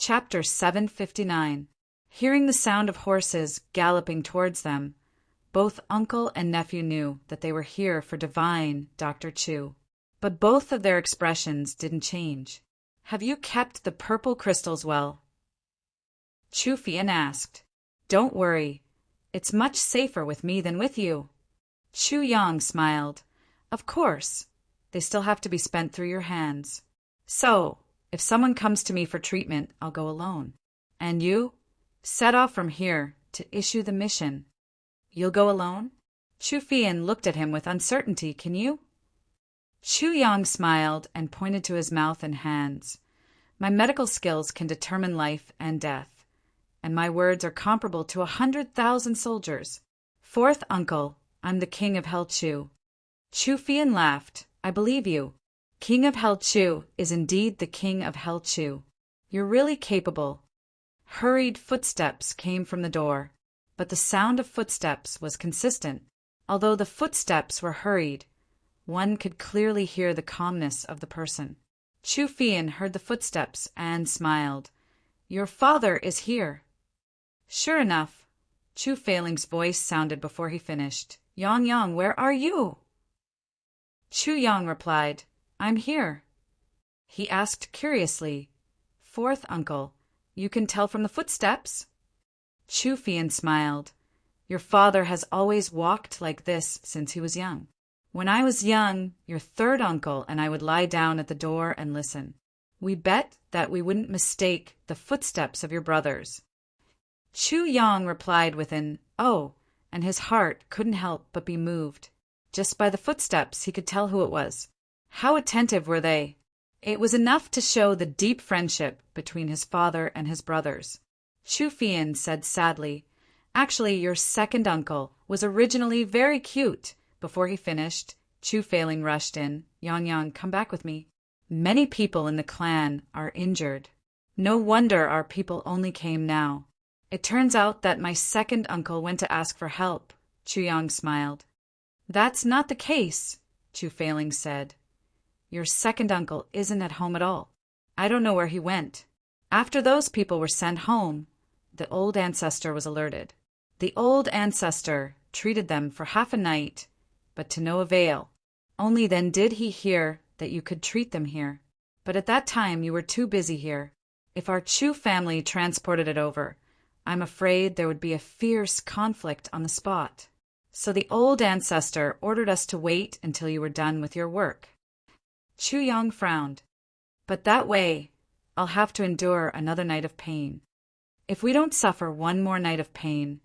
Chapter 759. Hearing the sound of horses galloping towards them, both uncle and nephew knew that they were here for divine Dr. Chu. But both of their expressions didn't change. "Have you kept the purple crystals well?" Chu Fian asked. "Don't worry. It's much safer with me than with you." Chu Yang smiled. "Of course. They still have to be spent through your hands. So, if someone comes to me for treatment, I'll go alone. And you? Set off from here to issue the mission. You'll go alone?" Chu Fian looked at him with uncertainty. "Can you?" Chu Yang smiled and pointed to his mouth and hands. "My medical skills can determine life and death, and my words are comparable to 100,000 soldiers. Fourth uncle, I'm the king of Hell Chu." Chu Fian laughed. "I believe you. King of Hell Chu is indeed the king of Hell Chu. You're really capable." Hurried footsteps came from the door, but the sound of footsteps was consistent. Although the footsteps were hurried, one could clearly hear the calmness of the person. Chu Fian heard the footsteps and smiled. "Your father is here." Sure enough, Chu Failing's voice sounded before he finished. Yang, where are you?" Chu Yang replied, "I'm here." He asked curiously, "Fourth uncle, you can tell from the footsteps?" Chu Fian smiled. "Your father has always walked like this since he was young. When I was young, your third uncle and I would lie down at the door and listen. We bet that we wouldn't mistake the footsteps of your brothers." Chu Yang replied with an "oh," and his heart couldn't help but be moved. Just by the footsteps he could tell who it was. How attentive were they! It was enough to show the deep friendship between his father and his brothers. Chu Fian said sadly, "Actually, your second uncle was originally very cute." Before he finished, Chu Failing rushed in. Yang, come back with me. Many people in the clan are injured. No wonder our people only came now. It turns out that my second uncle went to ask for help." Chu Yang smiled. "That's not the case," Chu Failing said. "Your second uncle isn't at home at all. I don't know where he went. After those people were sent home, the old ancestor was alerted. The old ancestor treated them for half a night, but to no avail. Only then did he hear that you could treat them here. But at that time you were too busy here. If our Chu family transported it over, I'm afraid there would be a fierce conflict on the spot. So the old ancestor ordered us to wait until you were done with your work." Chu Yang frowned. "But that way, I'll have to endure another night of pain. If we don't suffer one more night of pain,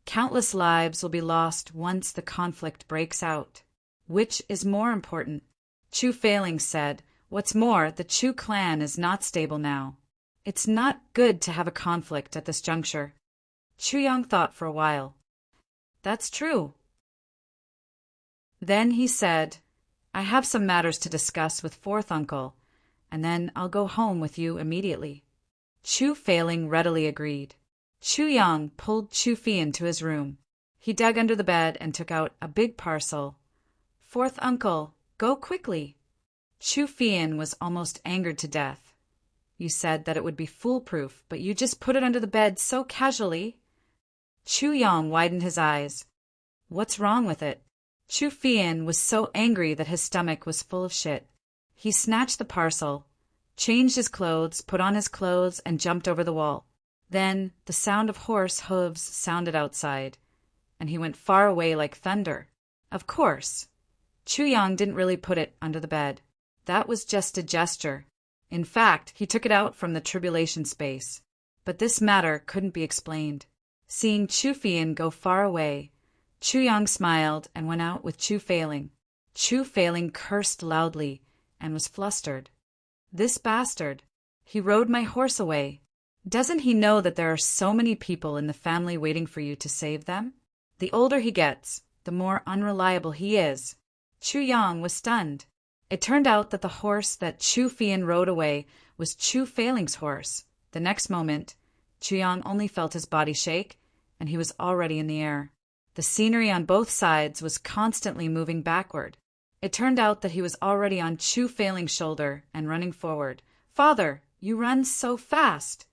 countless lives will be lost once the conflict breaks out. Which is more important?" Chu Failing said, "What's more, the Chu clan is not stable now. It's not good to have a conflict at this juncture." Chu Yang thought for a while. "That's true." Then he said, "I have some matters to discuss with fourth uncle, and then I'll go home with you immediately." Chu Failing readily agreed. Chu Yang pulled Chu Fian to his room. He dug under the bed and took out a big parcel. "Fourth uncle, go quickly." Chu Fian was almost angered to death. "You said that it would be foolproof, but you just put it under the bed so casually." Chu Yang widened his eyes. "What's wrong with it?" Chu Fian was so angry that his stomach was full of shit. He snatched the parcel, changed his clothes, put on his clothes, and jumped over the wall. Then the sound of horse hooves sounded outside, and he went far away like thunder. Of course, Chu Yang didn't really put it under the bed. That was just a gesture. In fact, he took it out from the tribulation space. But this matter couldn't be explained. Seeing Chu Fian go far away, Chu Yang smiled and went out with Chu Failing. Chu Failing cursed loudly and was flustered. "This bastard! He rode my horse away. Doesn't he know that there are so many people in the family waiting for you to save them? The older he gets, the more unreliable he is." Chu Yang was stunned. It turned out that the horse that Chu Fian rode away was Chu Failing's horse. The next moment, Chu Yang only felt his body shake, and he was already in the air. The scenery on both sides was constantly moving backward. It turned out that he was already on Chu Failing's shoulder and running forward. "Father, you run so fast!"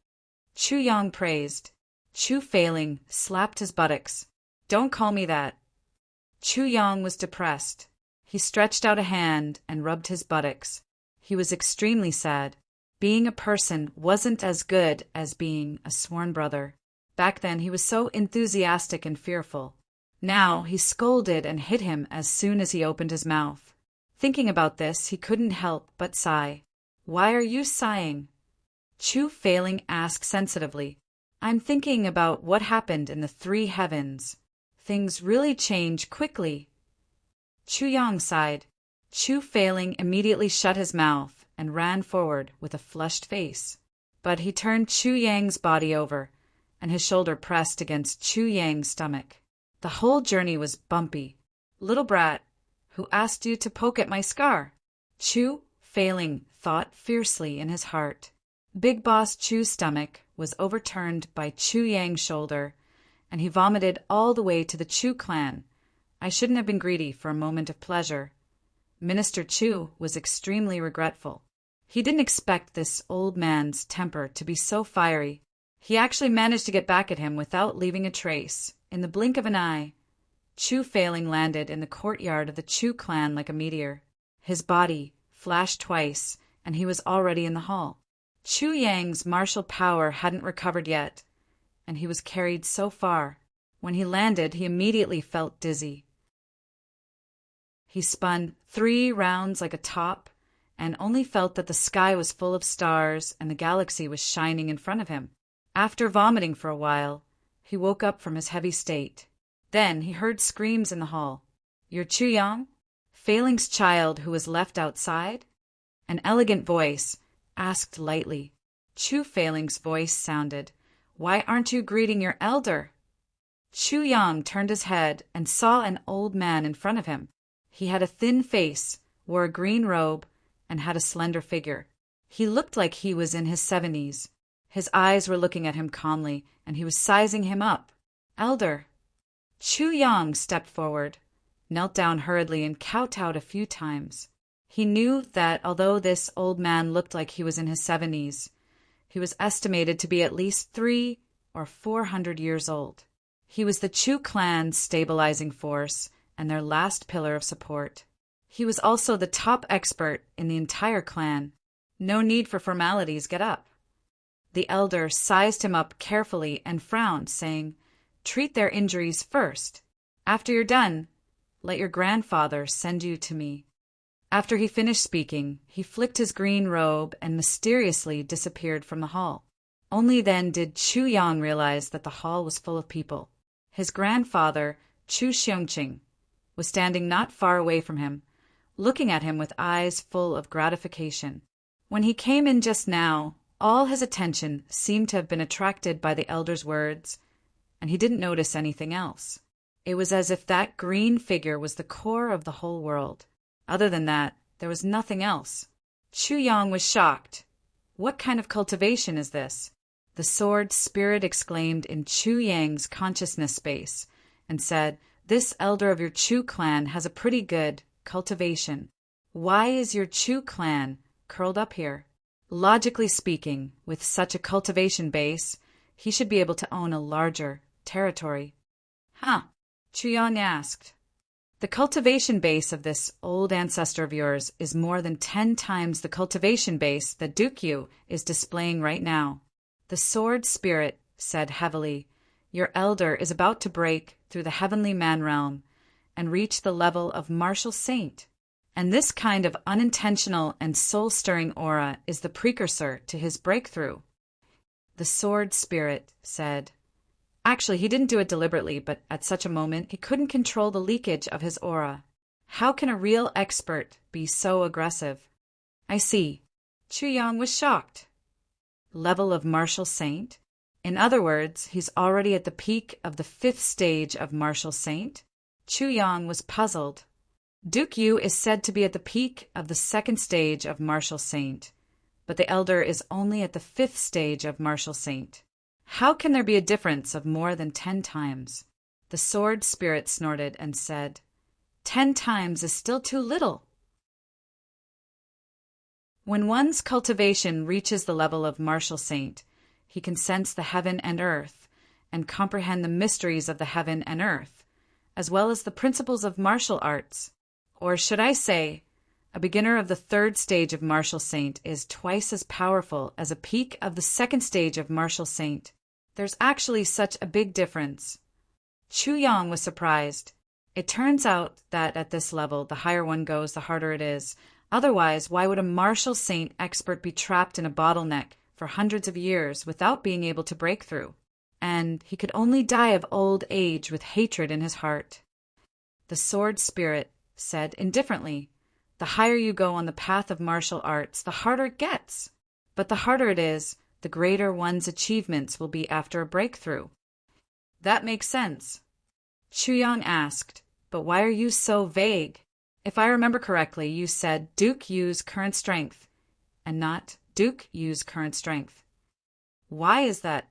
Chu Yang praised. Chu Failing slapped his buttocks. Don't call me that. Chu Yang was depressed. He stretched out a hand and rubbed his buttocks. He was extremely sad. Being a person wasn't as good as being a sworn brother. Back then he was so enthusiastic and fearful. Now he scolded and hit him as soon as he opened his mouth. Thinking about this, he couldn't help but sigh. Why are you sighing? Chu Failing asked sensitively. I'm thinking about what happened in the three heavens. Things really change quickly. Chu Yang sighed. Chu Failing immediately shut his mouth and ran forward with a flushed face. But he turned Chu Yang's body over, and his shoulder pressed against Chu Yang's stomach. The whole journey was bumpy. Little brat, who asked you to poke at my scar? Chu Failing thought fiercely in his heart. Big Boss Chu's stomach was overturned by Chu Yang's shoulder, and he vomited all the way to the Chu clan. I shouldn't have been greedy for a moment of pleasure. Minister Chu was extremely regretful. He didn't expect this old man's temper to be so fiery. He actually managed to get back at him without leaving a trace. In the blink of an eye, Chu Failing landed in the courtyard of the Chu clan like a meteor. His body flashed twice, and he was already in the hall. Chu Yang's martial power hadn't recovered yet, and he was carried so far. When he landed, he immediately felt dizzy. He spun 3 rounds like a top, and only felt that the sky was full of stars and the galaxy was shining in front of him. After vomiting for a while, he woke up from his heavy state. Then he heard screams in the hall. You're Chu Yang? Failing's child who was left outside? An elegant voice asked lightly. Chu Failing's voice sounded, Why aren't you greeting your elder? Chu Yang turned his head and saw an old man in front of him. He had a thin face, wore a green robe, and had a slender figure. He looked like he was in his 70s. His eyes were looking at him calmly, and he was sizing him up. Elder. Chu Yang stepped forward, knelt down hurriedly, and kowtowed a few times. He knew that although this old man looked like he was in his 70s, he was estimated to be at least 300 or 400 years old. He was the Chu clan's stabilizing force and their last pillar of support. He was also the top expert in the entire clan. No need for formalities, get up. The elder sized him up carefully and frowned, saying, Treat their injuries first. After you're done, let your grandfather send you to me. After he finished speaking, he flicked his green robe and mysteriously disappeared from the hall. Only then did Chu Yang realize that the hall was full of people. His grandfather, Chu Xiongqing, was standing not far away from him, looking at him with eyes full of gratification. When he came in just now, all his attention seemed to have been attracted by the elder's words, and he didn't notice anything else. It was as if that green figure was the core of the whole world. Other than that, there was nothing else. Chu Yang was shocked. What kind of cultivation is this? The sword spirit exclaimed in Chu Yang's consciousness space and said, This elder of your Chu clan has a pretty good cultivation. Why is your Chu clan curled up here? Logically speaking, with such a cultivation base, he should be able to own a larger territory. Huh? Chu Yang asked. The cultivation base of this old ancestor of yours is more than 10 times the cultivation base that Dukyu is displaying right now. The sword spirit said heavily, Your elder is about to break through the heavenly man realm and reach the level of martial saint. And this kind of unintentional and soul-stirring aura is the precursor to his breakthrough. The sword spirit said. Actually, he didn't do it deliberately, but at such a moment, he couldn't control the leakage of his aura. How can a real expert be so aggressive? I see. Chu Yang was shocked. Level of martial saint? In other words, he's already at the peak of the 5th stage of martial saint? Chu Yang was puzzled. Dukyu is said to be at the peak of the 2nd stage of martial saint, but the elder is only at the 5th stage of martial saint. How can there be a difference of more than 10 times? The sword spirit snorted and said, 10 times is still too little. When one's cultivation reaches the level of martial saint, He can sense the heaven and earth, and comprehend the mysteries of the heaven and earth, as well as the principles of martial arts. Or should I say, a beginner of the 3rd stage of martial saint is twice as powerful as a peak of the 2nd stage of martial saint. There's actually such a big difference. Chu Yang was surprised. It turns out that at this level, the higher one goes, the harder it is. Otherwise, why would a martial saint expert be trapped in a bottleneck for hundreds of years without being able to break through? And he could only die of old age with hatred in his heart. The sword spirit said indifferently, "The higher you go on the path of martial arts, the harder it gets. But the harder it is, the greater one's achievements will be after a breakthrough." That makes sense. Chu Yang asked, "But why are you so vague? If I remember correctly, you said Duke use current strength, and not Duke use current strength. Why is that?"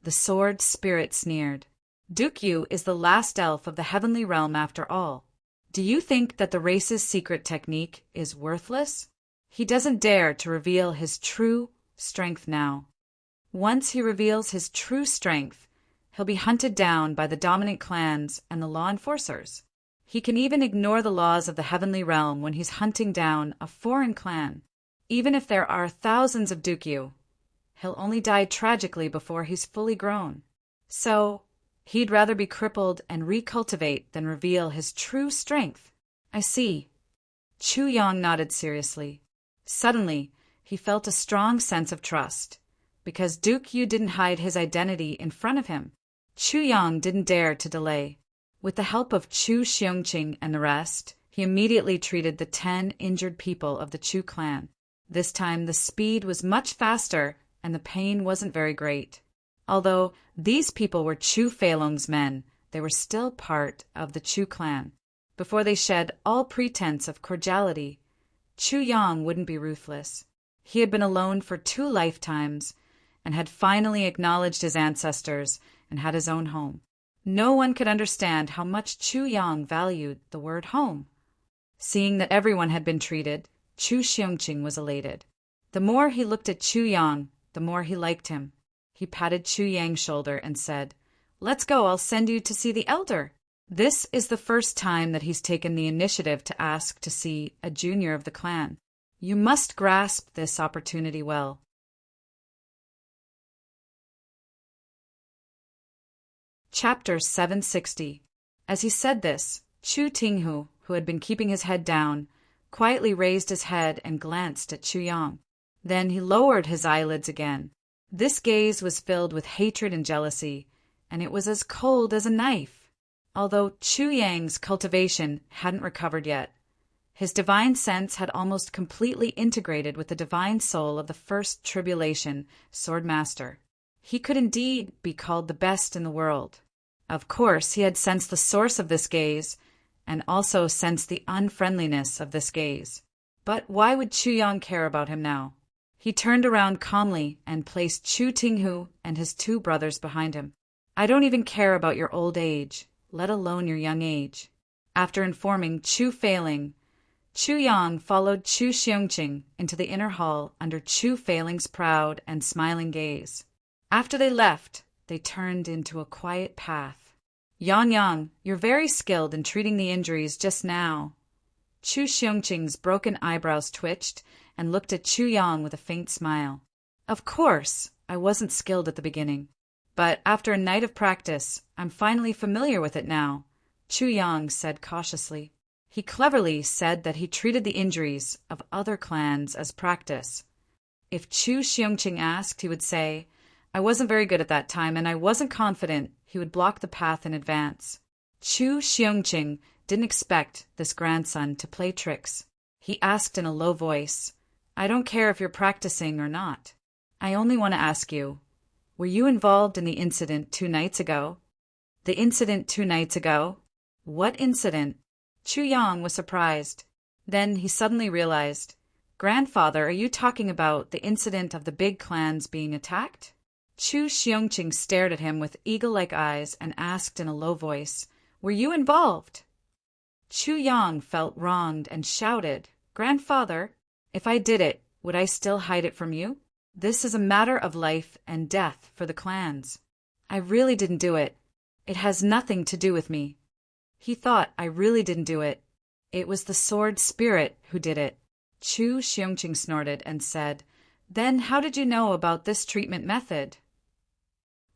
The sword spirit sneered. "Duke Yu is the last elf of the heavenly realm after all. Do you think that the race's secret technique is worthless? He doesn't dare to reveal his true strength now. Once he reveals his true strength, he'll be hunted down by the dominant clans and the law enforcers. He can even ignore the laws of the heavenly realm when he's hunting down a foreign clan. Even if there are thousands of Dukyu, he'll only die tragically before he's fully grown. So, he'd rather be crippled and recultivate than reveal his true strength." "I see." Chu Yang nodded seriously. Suddenly, he felt a strong sense of trust. Because Duke Yu didn't hide his identity in front of him, Chu Yang didn't dare to delay. With the help of Chu Xiongqing and the rest, he immediately treated the 10 injured people of the Chu clan. This time the speed was much faster and the pain wasn't very great. Although these people were Chu Feilong's men, they were still part of the Chu clan. Before they shed all pretense of cordiality, Chu Yang wouldn't be ruthless. He had been alone for 2 lifetimes and had finally acknowledged his ancestors and had his own home. No one could understand how much Chu Yang valued the word home. Seeing that everyone had been treated, Chu Xiongqing was elated. The more he looked at Chu Yang, the more he liked him. He patted Chu Yang's shoulder and said, "Let's go, I'll send you to see the elder." This is the first time that he's taken the initiative to ask to see a junior of the clan. You must grasp this opportunity well. Chapter 760. As he said this, Chu Tinghu, who had been keeping his head down, quietly raised his head and glanced at Chu Yang. Then he lowered his eyelids again. This gaze was filled with hatred and jealousy, and it was as cold as a knife. Although Chu Yang's cultivation hadn't recovered yet, his divine sense had almost completely integrated with the divine soul of the first tribulation sword master. He could indeed be called the best in the world. Of course, he had sensed the source of this gaze, and also sensed the unfriendliness of this gaze. But why would Chu Yang care about him now? He turned around calmly and placed Chu Tinghu and his 2 brothers behind him. "I don't even care about your old age, let alone your young age." After informing Chu Feiling, Chu Yang followed Chu Xiongqing into the inner hall under Chu Feiling's proud and smiling gaze. After they left, they turned into a quiet path. "Yang, you're very skilled in treating the injuries just now." Chu Xiongqing's broken eyebrows twitched and looked at Chu Yang with a faint smile. "Of course, I wasn't skilled at the beginning. But after a night of practice, I'm finally familiar with it now," Chu Yang said cautiously. He cleverly said that he treated the injuries of other clans as practice. If Chu Xiongqing asked, he would say, "I wasn't very good at that time, and I wasn't confident." He would block the path in advance. Chu Xiongqing didn't expect this grandson to play tricks. He asked in a low voice, "I don't care if you're practicing or not. I only want to ask you, were you involved in the incident 2 nights ago?" "The incident 2 nights ago? What incident?" Chu Yang was surprised. Then he suddenly realized, "Grandfather, are you talking about the incident of the big clans being attacked?" Chu Xiongqing stared at him with eagle-like eyes and asked in a low voice, "Were you involved?" Chu Yang felt wronged and shouted, "Grandfather, if I did it, would I still hide it from you?" This is a matter of life and death for the clans. I really didn't do it. It has nothing to do with me. He thought I really didn't do it. It was the sword spirit who did it. Chu Xiongqing snorted and said, Then how did you know about this treatment method?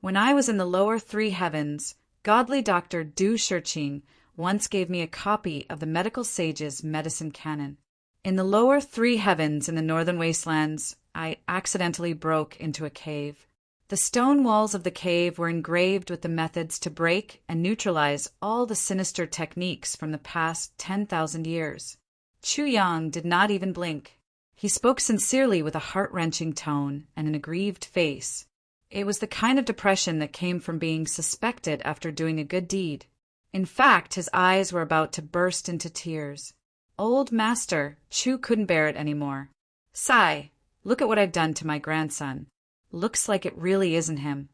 When I was in the lower three heavens, godly Dr. Du Shiqing once gave me a copy of the medical sage's medicine canon. In the lower three heavens in the northern wastelands, I accidentally broke into a cave. The stone walls of the cave were engraved with the methods to break and neutralize all the sinister techniques from the past 10,000 years. Chu Yang did not even blink. He spoke sincerely with a heart-wrenching tone and an aggrieved face. It was the kind of depression that came from being suspected after doing a good deed. In fact, his eyes were about to burst into tears. Old Master, Chu couldn't bear it anymore. Sigh, look at what I've done to my grandson. Looks like it really isn't him.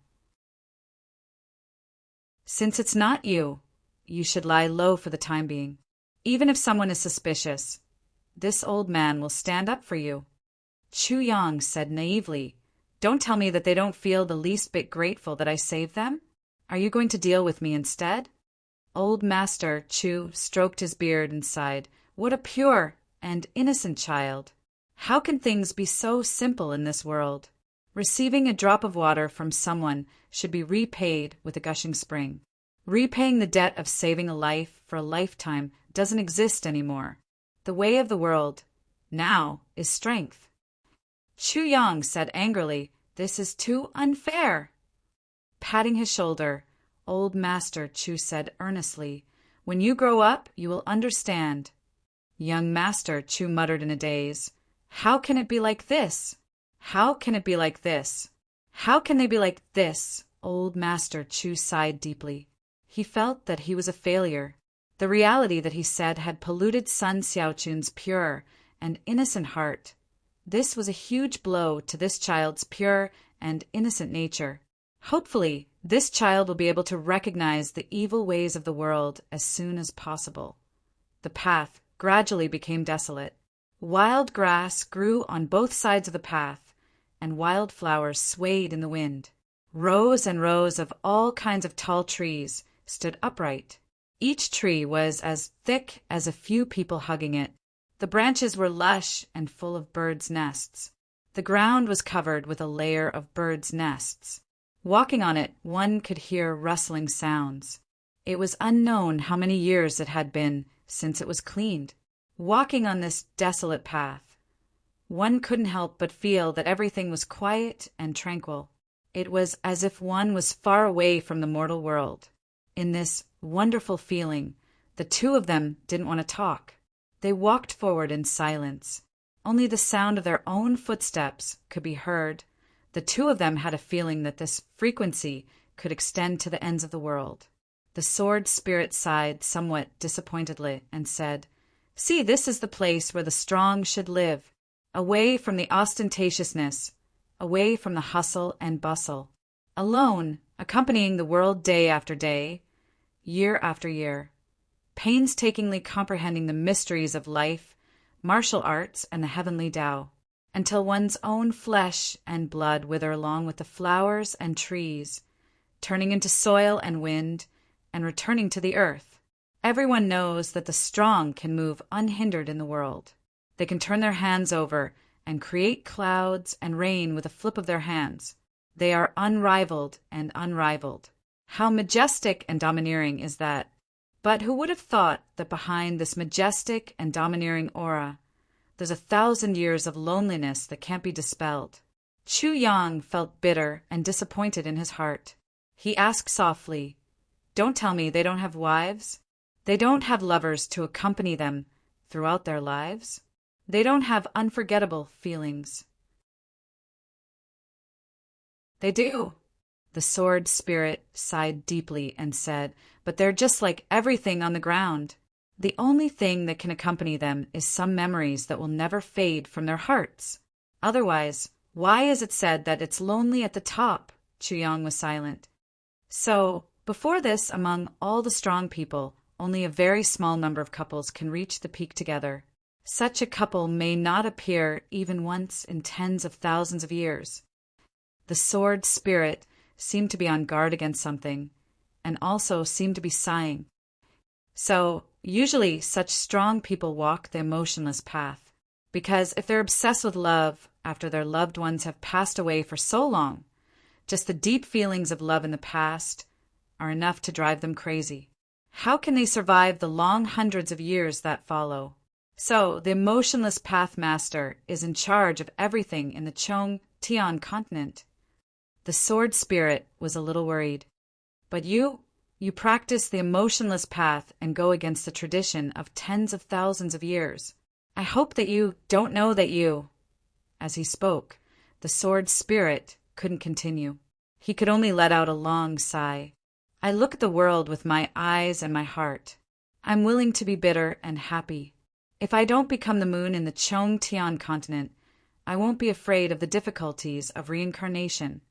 Since it's not you, you should lie low for the time being. Even if someone is suspicious, this old man will stand up for you. Chu Yang said naively, Don't tell me that they don't feel the least bit grateful that I saved them. Are you going to deal with me instead? Old Master Chu stroked his beard and sighed, What a pure and innocent child. How can things be so simple in this world? Receiving a drop of water from someone should be repaid with a gushing spring. Repaying the debt of saving a life for a lifetime doesn't exist anymore. The way of the world, now, is strength. Chu Yang said angrily, This is too unfair. Patting his shoulder, Old Master Chu said earnestly, When you grow up, you will understand. Young Master Chu muttered in a daze, How can it be like this? How can it be like this? How can they be like this? Old Master Chu sighed deeply. He felt that he was a failure. The reality that he said had polluted Sun Xiaochun's pure and innocent heart. This was a huge blow to this child's pure and innocent nature. Hopefully, this child will be able to recognize the evil ways of the world as soon as possible. The path gradually became desolate. Wild grass grew on both sides of the path, and wild flowers swayed in the wind. Rows and rows of all kinds of tall trees stood upright. Each tree was as thick as a few people hugging it. The branches were lush and full of birds' nests. The ground was covered with a layer of birds' nests. Walking on it, one could hear rustling sounds. It was unknown how many years it had been since it was cleaned. Walking on this desolate path, one couldn't help but feel that everything was quiet and tranquil. It was as if one was far away from the mortal world. In this wonderful feeling, the two of them didn't want to talk. They walked forward in silence. Only the sound of their own footsteps could be heard. The two of them had a feeling that this frequency could extend to the ends of the world. The sword spirit sighed somewhat disappointedly and said, See, this is the place where the strong should live, away from the ostentatiousness, away from the hustle and bustle, alone, accompanying the world day after day, year after year, painstakingly comprehending the mysteries of life, martial arts, and the heavenly Tao, until one's own flesh and blood wither along with the flowers and trees, turning into soil and wind, and returning to the earth. Everyone knows that the strong can move unhindered in the world. They can turn their hands over and create clouds and rain with a flip of their hands. They are unrivaled and unrivaled. How majestic and domineering is that? But who would have thought that behind this majestic and domineering aura, there's 1,000 years of loneliness that can't be dispelled? Chu Yang felt bitter and disappointed in his heart. He asked softly, Don't tell me they don't have wives? They don't have lovers to accompany them throughout their lives? They don't have unforgettable feelings? They do. The sword spirit sighed deeply and said, But they're just like everything on the ground. The only thing that can accompany them is some memories that will never fade from their hearts. Otherwise, why is it said that it's lonely at the top? Chu Yang was silent. So, before this, among all the strong people, only a very small number of couples can reach the peak together. Such a couple may not appear even once in tens of thousands of years. The sword spirit seemed to be on guard against something, and also seemed to be sighing. So, usually such strong people walk the emotionless path, because if they're obsessed with love after their loved ones have passed away for so long, just the deep feelings of love in the past are enough to drive them crazy. How can they survive the long hundreds of years that follow? So, the emotionless path master is in charge of everything in the Chong Tian continent. The sword spirit was a little worried. But you practice the emotionless path and go against the tradition of tens of thousands of years. I hope that you don't know that you. As he spoke, the sword spirit couldn't continue. He could only let out a long sigh. I look at the world with my eyes and my heart. I'm willing to be bitter and happy. If I don't become the moon in the Chong Tian continent, I won't be afraid of the difficulties of reincarnation.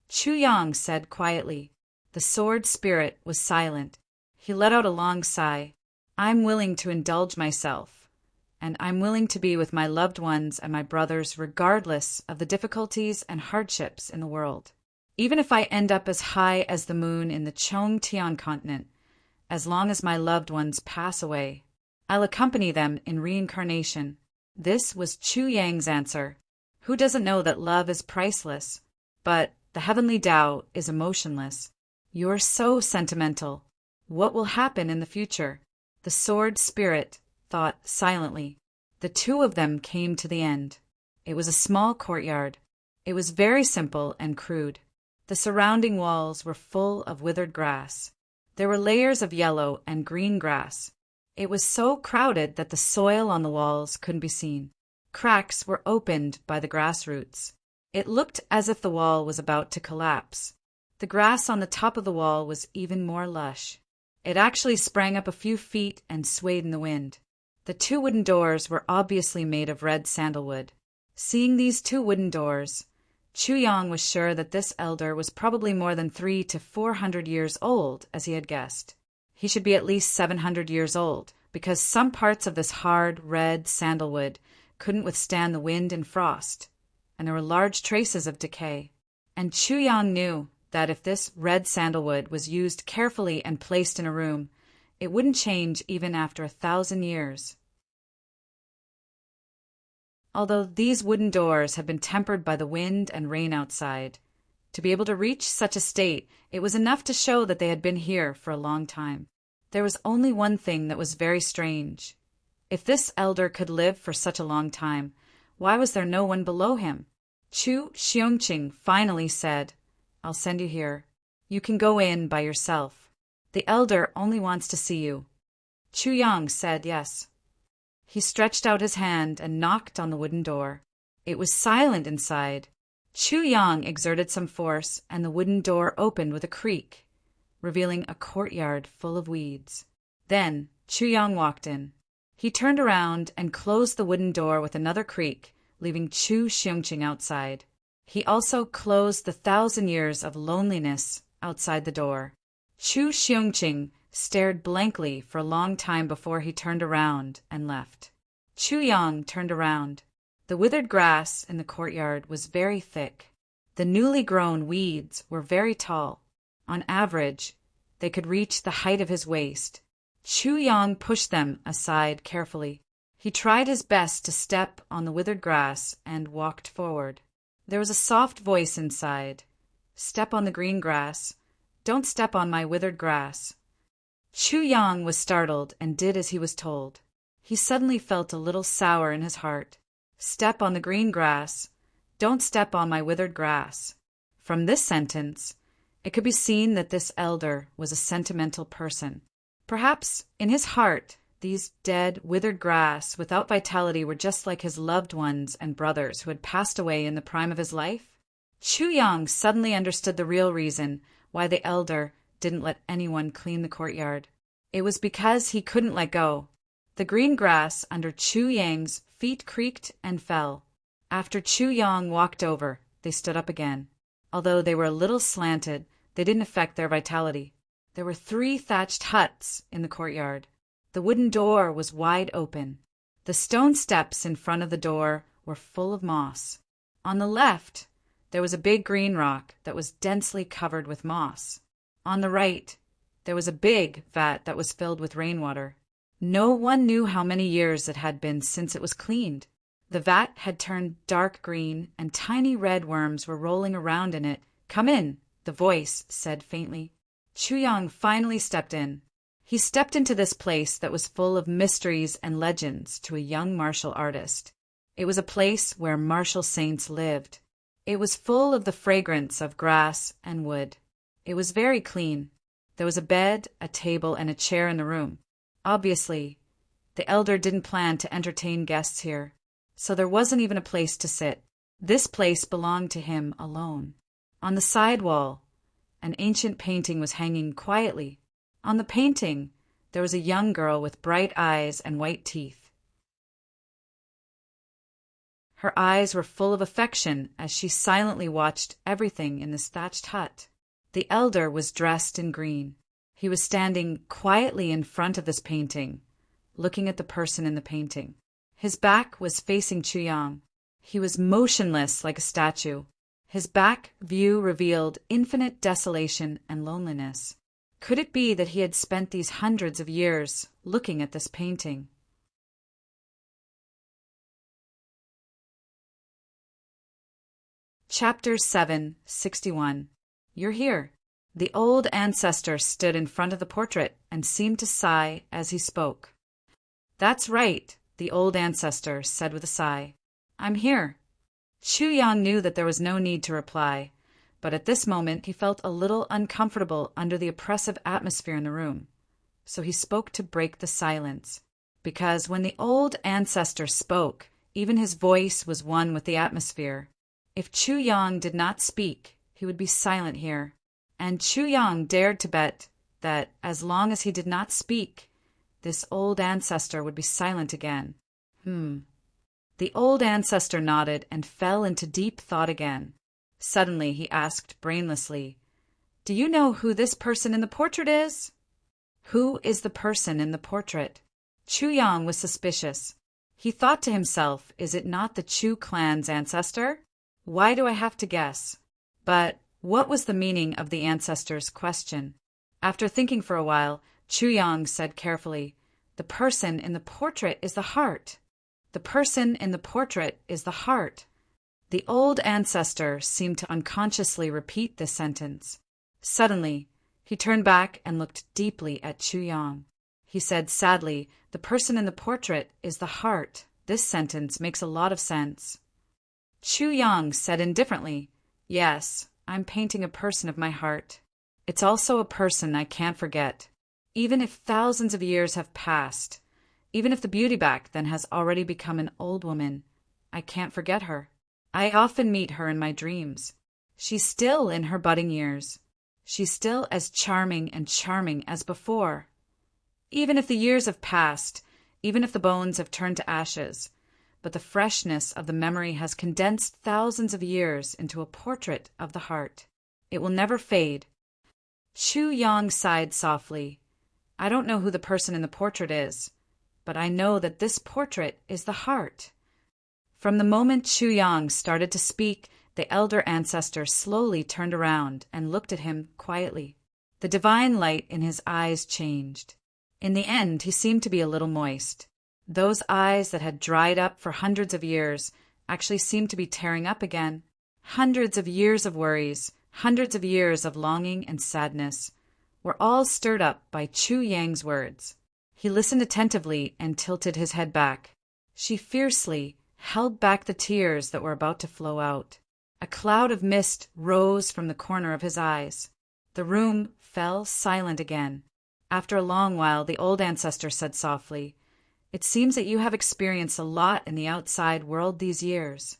Chu Yang said quietly. The sword spirit was silent. He let out a long sigh. I'm willing to indulge myself, and I'm willing to be with my loved ones and my brothers regardless of the difficulties and hardships in the world. Even if I end up as high as the moon in the Chong Tian continent, as long as my loved ones pass away, I'll accompany them in reincarnation. This was Chu Yang's answer. Who doesn't know that love is priceless? But the heavenly Tao is emotionless. You're so sentimental. What will happen in the future? The sword spirit thought silently. The two of them came to the end. It was a small courtyard. It was very simple and crude. The surrounding walls were full of withered grass. There were layers of yellow and green grass. It was so crowded that the soil on the walls couldn't be seen. Cracks were opened by the grass roots. It looked as if the wall was about to collapse. The grass on the top of the wall was even more lush. It actually sprang up a few feet and swayed in the wind. The two wooden doors were obviously made of red sandalwood. Seeing these two wooden doors, Chu Yang was sure that this elder was probably more than 300 to 400 years old, as he had guessed. He should be at least 700 years old, because some parts of this hard, red sandalwood couldn't withstand the wind and frost, and there were large traces of decay. And Chu Yang knew that if this red sandalwood was used carefully and placed in a room, it wouldn't change even after 1,000 years. Although these wooden doors had been tempered by the wind and rain outside, to be able to reach such a state, it was enough to show that they had been here for a long time. There was only one thing that was very strange. If this elder could live for such a long time, why was there no one below him? Chu Xiongqing finally said, I'll send you here. You can go in by yourself. The elder only wants to see you. Chu Yang said yes. He stretched out his hand and knocked on the wooden door. It was silent inside. Chu Yang exerted some force, and the wooden door opened with a creak, revealing a courtyard full of weeds. Then Chu Yang walked in. He turned around and closed the wooden door with another creak, leaving Chu Xiongqing outside. He also closed the 1,000 years of loneliness outside the door. Chu Xiongqing stared blankly for a long time before he turned around and left. Chu Yang turned around. The withered grass in the courtyard was very thick. The newly grown weeds were very tall. On average, they could reach the height of his waist. Chu Yang pushed them aside carefully. He tried his best to step on the withered grass and walked forward. There was a soft voice inside. Step on the green grass. Don't step on my withered grass. Chu Yang was startled and did as he was told. He suddenly felt a little sour in his heart. Step on the green grass. Don't step on my withered grass. From this sentence, it could be seen that this elder was a sentimental person. Perhaps, in his heart, these dead, withered grass without vitality were just like his loved ones and brothers who had passed away in the prime of his life. Chu Yang suddenly understood the real reason why the elder didn't let anyone clean the courtyard. It was because he couldn't let go. The green grass under Chu Yang's feet creaked and fell. After Chu Yang walked over, they stood up again. Although they were a little slanted, they didn't affect their vitality. There were 3 thatched huts in the courtyard. The wooden door was wide open. The stone steps in front of the door were full of moss. On the left, there was a big green rock that was densely covered with moss. On the right, there was a big vat that was filled with rainwater. No one knew how many years it had been since it was cleaned. The vat had turned dark green, and tiny red worms were rolling around in it. "Come in," the voice said faintly. Chuyang finally stepped in. He stepped into this place that was full of mysteries and legends to a young martial artist. It was a place where martial saints lived. It was full of the fragrance of grass and wood. It was very clean. There was a bed, a table, and a chair in the room. Obviously, the elder didn't plan to entertain guests here, so there wasn't even a place to sit. This place belonged to him alone. On the side wall, an ancient painting was hanging quietly. On the painting, there was a young girl with bright eyes and white teeth. Her eyes were full of affection as she silently watched everything in this thatched hut. The elder was dressed in green. He was standing quietly in front of this painting, looking at the person in the painting. His back was facing Chuyang. He was motionless like a statue. His back view revealed infinite desolation and loneliness. Could it be that he had spent these hundreds of years looking at this painting? Chapter 761. You're here. The old ancestor stood in front of the portrait and seemed to sigh as he spoke. That's right, the old ancestor said with a sigh. I'm here. Chuyang knew that there was no need to reply, but at this moment he felt a little uncomfortable under the oppressive atmosphere in the room. So he spoke to break the silence, because when the old ancestor spoke, even his voice was one with the atmosphere. If Chuyang did not speak, he would be silent here, and Chuyang dared to bet that as long as he did not speak, this old ancestor would be silent again. The old ancestor nodded and fell into deep thought again. Suddenly he asked brainlessly, "Do you know who this person in the portrait is?" Who is the person in the portrait? Chuyang was suspicious. He thought to himself, is it not the Chu clan's ancestor? Why do I have to guess? But what was the meaning of the ancestor's question? After thinking for a while, Chuyang said carefully, "The person in the portrait is the heart. The person in the portrait is the heart." The old ancestor seemed to unconsciously repeat this sentence. Suddenly, he turned back and looked deeply at Chuyang. He said sadly, "The person in the portrait is the heart. This sentence makes a lot of sense." Chuyang said indifferently, "Yes, I'm painting a person of my heart. It's also a person I can't forget. Even if thousands of years have passed, even if the beauty back then has already become an old woman, I can't forget her. I often meet her in my dreams. She's still in her budding years. She's still as charming as before. Even if the years have passed, even if the bones have turned to ashes, but the freshness of the memory has condensed thousands of years into a portrait of the heart. It will never fade." Chuyang sighed softly. "I don't know who the person in the portrait is, but I know that this portrait is the heart." From the moment Chuyang started to speak, the elder ancestor slowly turned around and looked at him quietly. The divine light in his eyes changed. In the end, he seemed to be a little moist. Those eyes that had dried up for hundreds of years actually seemed to be tearing up again. Hundreds of years of worries, hundreds of years of longing and sadness were all stirred up by Chuyang's words. He listened attentively and tilted his head back. She fiercely held back the tears that were about to flow out. A cloud of mist rose from the corner of his eyes. The room fell silent again. After a long while, the old ancestor said softly, "It seems that you have experienced a lot in the outside world these years."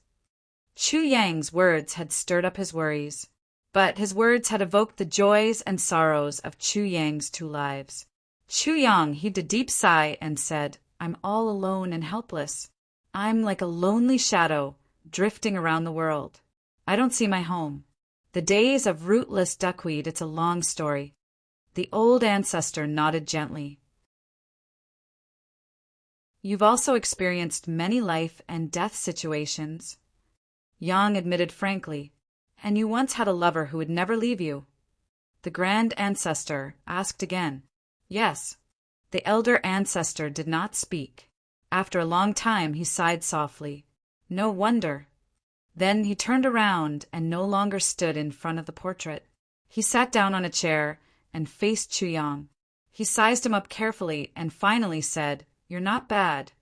Chuyang's words had stirred up his worries, but his words had evoked the joys and sorrows of Chuyang's two lives. Chuyang heaved a deep sigh and said, "I'm all alone and helpless. I'm like a lonely shadow drifting around the world. I don't see my home. The days of rootless duckweed, it's a long story." The old ancestor nodded gently. You've also experienced many life and death situations. Yang admitted frankly, and you once had a lover who would never leave you. The grand ancestor asked again. Yes. The elder ancestor did not speak. After a long time he sighed softly. No wonder. Then he turned around and no longer stood in front of the portrait. He sat down on a chair and faced Chu Yang. He sized him up carefully and finally said, "You're not bad."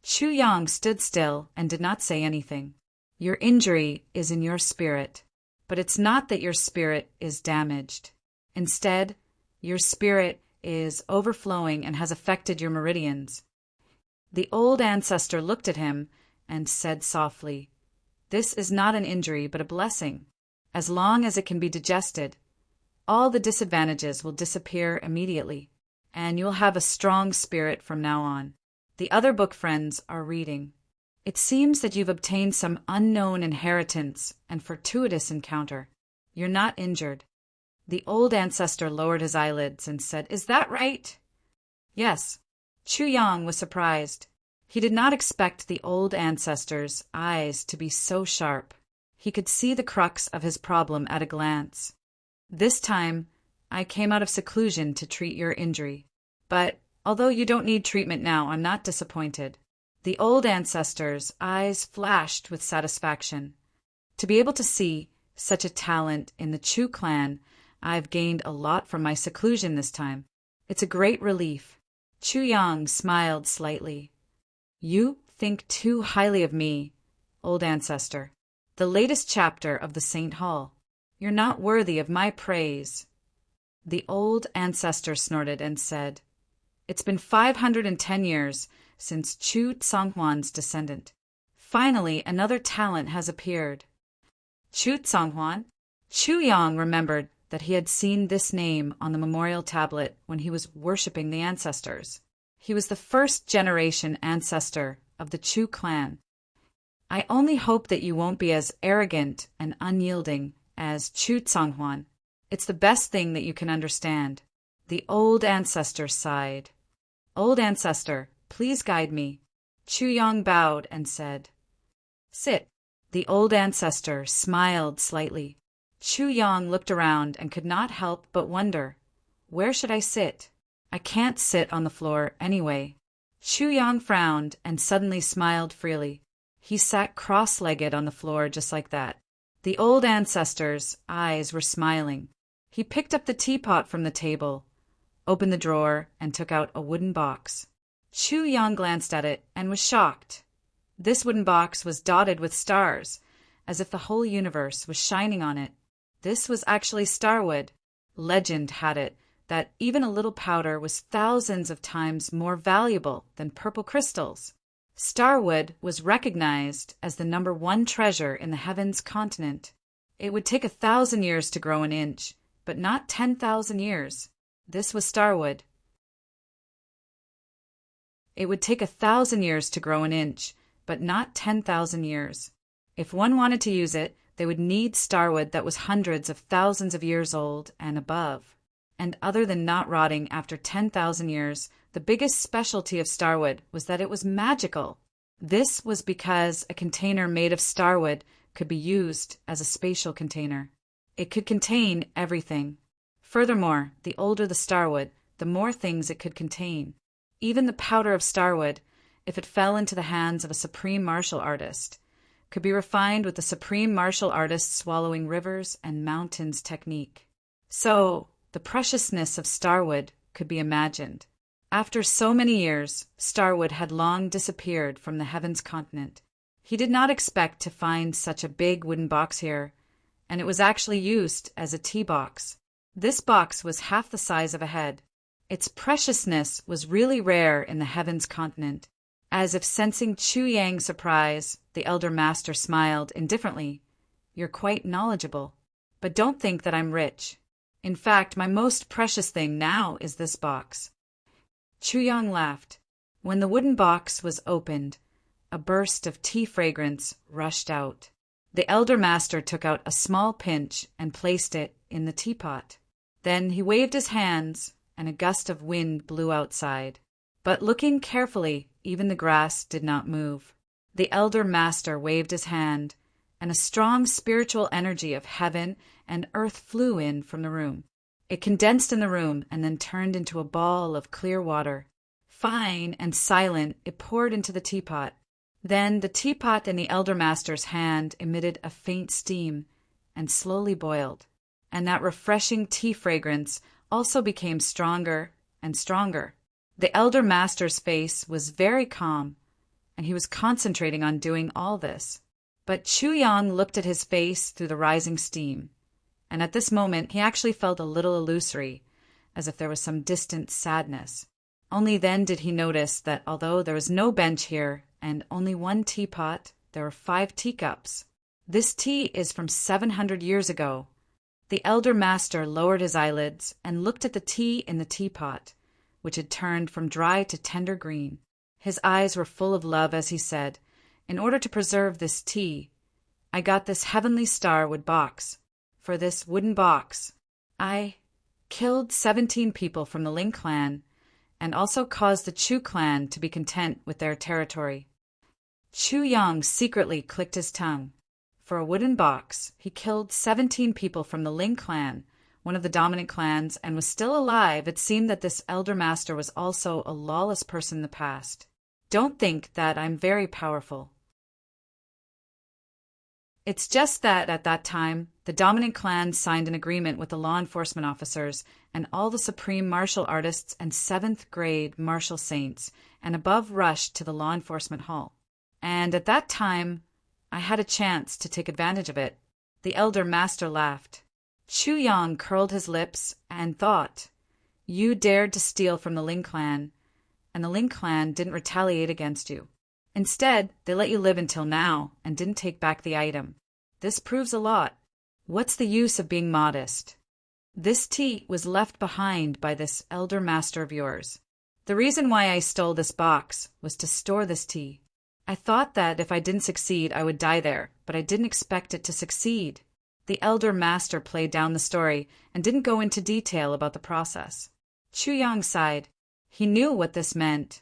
Chu Yang stood still and did not say anything. Your injury is in your spirit, but it's not that your spirit is damaged. Instead, your spirit is overflowing and has affected your meridians. The old ancestor looked at him and said softly, "This is not an injury but a blessing. As long as it can be digested, all the disadvantages will disappear immediately, and you'll have a strong spirit from now on." The other book friends are reading. It seems that you've obtained some unknown inheritance and fortuitous encounter. You're not injured. The old ancestor lowered his eyelids and said, "Is that right?" Yes. Chu Yang was surprised. He did not expect the old ancestor's eyes to be so sharp. He could see the crux of his problem at a glance. "This time, I came out of seclusion to treat your injury. But although you don't need treatment now, I'm not disappointed." The old ancestor's eyes flashed with satisfaction. To be able to see such a talent in the Chu clan, I've gained a lot from my seclusion this time. It's a great relief. Chu Yang smiled slightly. You think too highly of me, old ancestor. The latest chapter of the Saint Hall. You're not worthy of my praise. The old ancestor snorted and said, "It's been 510 years since Chu Tsonghuan's descendant. Finally, another talent has appeared." Chu Tsonghuan? Chu Yang remembered that he had seen this name on the memorial tablet when he was worshipping the ancestors. He was the first generation ancestor of the Chu clan. "I only hope that you won't be as arrogant and unyielding as Chu Tsonghuan. It's the best thing that you can understand." The old ancestor sighed. "Old ancestor, please guide me." Chu Yang bowed and said, "Sit." The old ancestor smiled slightly. Chu Yang looked around and could not help but wonder, "Where should I sit? I can't sit on the floor anyway." Chu Yang frowned and suddenly smiled freely. He sat cross-legged on the floor just like that. The old ancestor's eyes were smiling. He picked up the teapot from the table, opened the drawer, and took out a wooden box. Chu Yang glanced at it and was shocked. This wooden box was dotted with stars, as if the whole universe was shining on it. This was actually starwood. Legend had it that even a little powder was thousands of times more valuable than purple crystals. Starwood was recognized as the #1 treasure in the heavens continent. It would take 1,000 years to grow an inch, but not 10,000 years. This was starwood. It would take 1,000 years to grow an inch, but not 10,000 years. If one wanted to use it, they would need starwood that was hundreds of thousands of years old and above. And other than not rotting after 10,000 years, the biggest specialty of starwood was that it was magical. This was because a container made of starwood could be used as a spatial container. It could contain everything. Furthermore, the older the starwood, the more things it could contain. Even the powder of starwood, if it fell into the hands of a supreme martial artist, could be refined with the supreme martial artist swallowing rivers and mountains technique. So, the preciousness of starwood could be imagined. After so many years, starwood had long disappeared from the heavens continent. He did not expect to find such a big wooden box here, and it was actually used as a tea box. This box was half the size of a head. Its preciousness was really rare in the heavens continent. As if sensing Chu Yang's surprise, the elder master smiled indifferently. "You're quite knowledgeable. But don't think that I'm rich. In fact, my most precious thing now is this box." Chu Yang laughed. When the wooden box was opened, a burst of tea fragrance rushed out. The elder master took out a small pinch and placed it in the teapot. Then he waved his hands, and a gust of wind blew outside. But looking carefully, even the grass did not move. The elder master waved his hand, and a strong spiritual energy of heaven and earth flew in from the room. It condensed in the room and then turned into a ball of clear water. Fine and silent, it poured into the teapot. Then the teapot in the elder master's hand emitted a faint steam and slowly boiled, and that refreshing tea fragrance also became stronger and stronger. The elder master's face was very calm, and he was concentrating on doing all this. But Chu Yang looked at his face through the rising steam, and at this moment he actually felt a little illusory, as if there was some distant sadness. Only then did he notice that although there was no bench here and only one teapot, there were 5 teacups. This tea is from 700 years ago. The elder master lowered his eyelids and looked at the tea in the teapot, which had turned from dry to tender green. His eyes were full of love as he said, "In order to preserve this tea, I got this heavenly starwood box. For this wooden box, I killed 17 people from the Ling clan and also caused the Chu clan to be content with their territory." Chu Yang secretly clicked his tongue. For a wooden box, he killed 17 people from the Ling clan, one of the dominant clans, and was still alive. It seemed that this elder master was also a lawless person in the past. Don't think that I'm very powerful. It's just that at that time, the dominant clan signed an agreement with the law enforcement officers and all the supreme martial artists and 7th grade martial saints, and above rushed to the law enforcement hall. And at that time, I had a chance to take advantage of it. The elder master laughed. Chu Yang curled his lips and thought, "You dared to steal from the Ling clan, and the Ling clan didn't retaliate against you. Instead, they let you live until now and didn't take back the item. This proves a lot. What's the use of being modest? This tea was left behind by this elder master of yours. The reason why I stole this box was to store this tea. I thought that if I didn't succeed, I would die there, but I didn't expect it to succeed." The elder master played down the story and didn't go into detail about the process. Chu Yang sighed. He knew what this meant.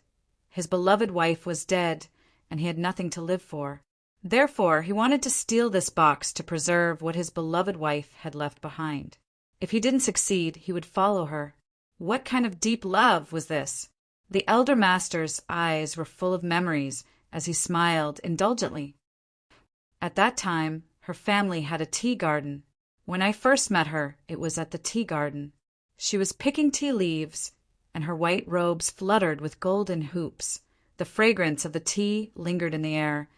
His beloved wife was dead, and he had nothing to live for. Therefore, he wanted to steal this box to preserve what his beloved wife had left behind. If he didn't succeed, he would follow her. What kind of deep love was this? The elder master's eyes were full of memories as he smiled indulgently. At that time, her family had a tea garden. When I first met her, it was at the tea garden. She was picking tea leaves, and her white robes fluttered with golden hoops. The fragrance of the tea lingered in the air,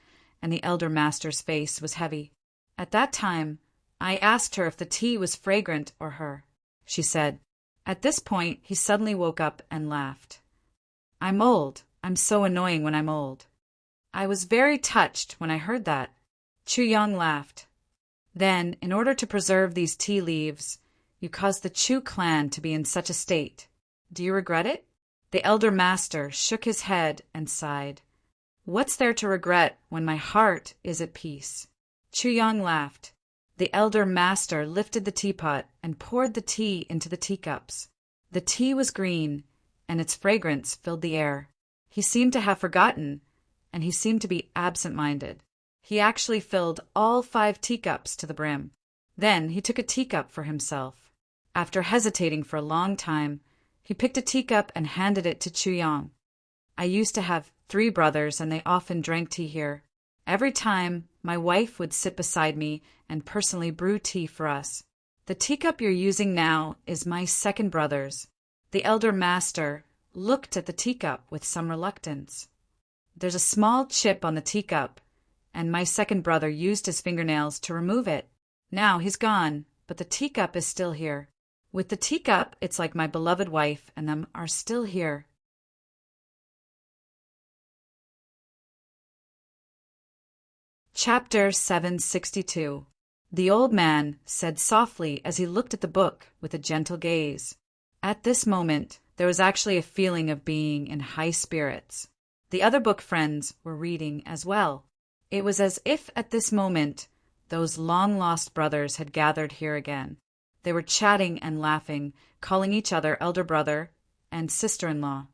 and the elder master's face was heavy. At that time, I asked her if the tea was fragrant or her. She said. At this point, he suddenly woke up and laughed. "I'm old. I'm so annoying when I'm old." I was very touched when I heard that. Chu Yang laughed. "Then, in order to preserve these tea leaves, you caused the Chu clan to be in such a state. Do you regret it?" The elder master shook his head and sighed. "What's there to regret when my heart is at peace?" Chu Yang laughed. The elder master lifted the teapot and poured the tea into the teacups. The tea was green, and its fragrance filled the air. He seemed to have forgotten, and he seemed to be absent-minded. He actually filled all 5 teacups to the brim. Then he took a teacup for himself. After hesitating for a long time, he picked a teacup and handed it to Chu Yang. "I used to have 3 brothers, and they often drank tea here. Every time, my wife would sit beside me and personally brew tea for us. The teacup you're using now is my 2nd brother's." The elder master looked at the teacup with some reluctance. "There's a small chip on the teacup, and my 2nd brother used his fingernails to remove it. Now he's gone, but the teacup is still here. With the teacup, it's like my beloved wife and them are still here." Chapter 762. The old man said softly as he looked at the book with a gentle gaze. At this moment, there was actually a feeling of being in high spirits. The other book friends were reading as well. It was as if at this moment, those long-lost brothers had gathered here again. They were chatting and laughing, calling each other elder brother and sister-in-law.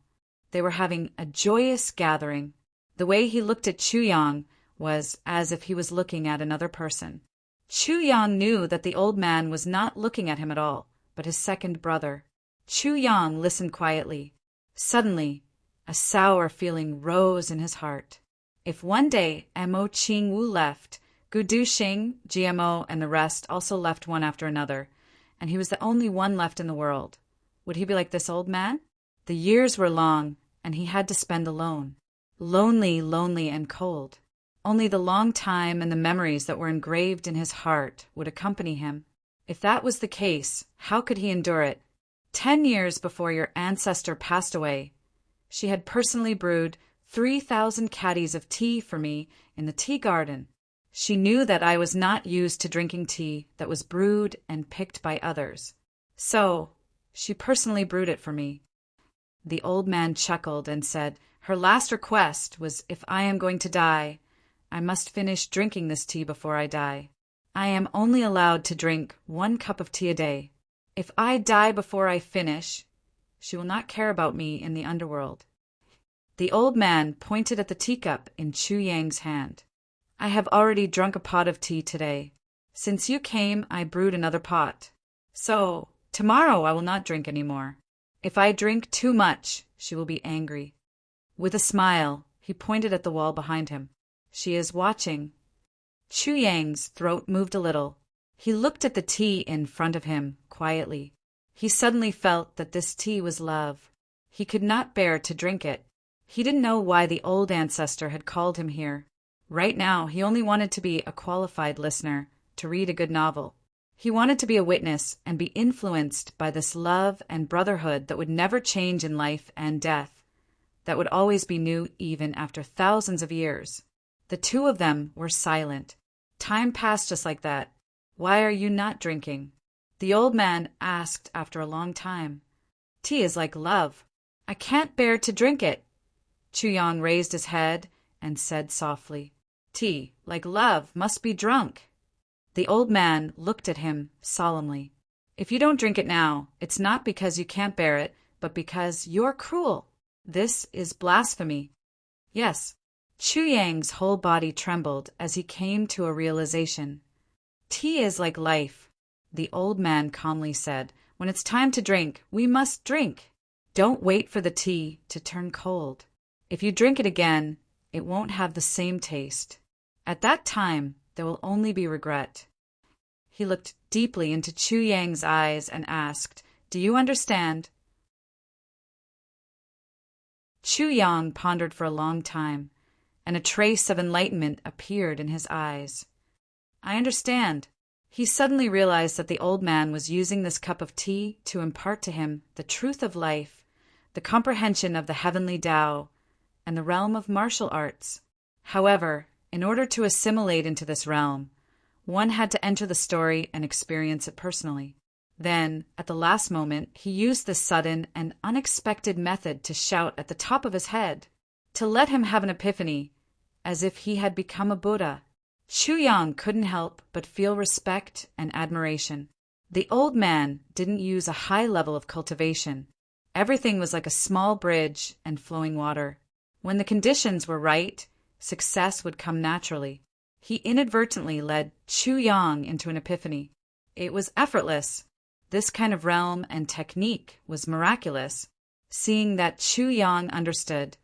They were having a joyous gathering. The way he looked at Chu Yang was as if he was looking at another person. Chu Yang knew that the old man was not looking at him at all, but his second brother. Chu Yang listened quietly. Suddenly, a sour feeling rose in his heart. If one day Mo Ching Wu left, Gu Duxing, GMO, and the rest also left one after another, and he was the only one left in the world, would he be like this old man? The years were long, and he had to spend alone. Lonely, lonely, and cold. Only the long time and the memories that were engraved in his heart would accompany him. If that was the case, how could he endure it? 10 years before your ancestor passed away, she had personally brewed 3,000 caddies of tea for me in the tea garden. She knew that I was not used to drinking tea that was brewed and picked by others. So, she personally brewed it for me. The old man chuckled and said, her last request was, if I am going to die, I must finish drinking this tea before I die. I am only allowed to drink 1 cup of tea a day. If I die before I finish, she will not care about me in the underworld. The old man pointed at the teacup in Chu Yang's hand. I have already drunk a pot of tea today. Since you came, I brewed another pot. So, tomorrow I will not drink any more. If I drink too much, she will be angry. With a smile, he pointed at the wall behind him. She is watching. Chu Yang's throat moved a little. He looked at the tea in front of him, quietly. He suddenly felt that this tea was love. He could not bear to drink it. He didn't know why the old ancestor had called him here. Right now, he only wanted to be a qualified listener, to read a good novel. He wanted to be a witness and be influenced by this love and brotherhood that would never change in life and death, that would always be new even after thousands of years. The two of them were silent. Time passed just like that. Why are you not drinking? The old man asked after a long time. Tea is like love. I can't bear to drink it. Chu Yang raised his head and said softly, tea, like love, must be drunk. The old man looked at him solemnly. If you don't drink it now, it's not because you can't bear it, but because you're cruel. This is blasphemy. Yes. Chu Yang's whole body trembled as he came to a realization. Tea is like life, the old man calmly said. When it's time to drink, we must drink. Don't wait for the tea to turn cold. If you drink it again, it won't have the same taste. At that time, there will only be regret. He looked deeply into Chu Yang's eyes and asked, do you understand? Chu Yang pondered for a long time, and a trace of enlightenment appeared in his eyes. I understand. He suddenly realized that the old man was using this cup of tea to impart to him the truth of life, the comprehension of the heavenly Tao, and the realm of martial arts. However, in order to assimilate into this realm, one had to enter the story and experience it personally. Then, at the last moment, he used this sudden and unexpected method to shout at the top of his head, to let him have an epiphany, as if he had become a Buddha. Chu Yang couldn't help but feel respect and admiration. The old man didn't use a high level of cultivation. Everything was like a small bridge and flowing water. When the conditions were right, success would come naturally. He inadvertently led Chu Yang into an epiphany. It was effortless. This kind of realm and technique was miraculous. Seeing that Chu Yang understood,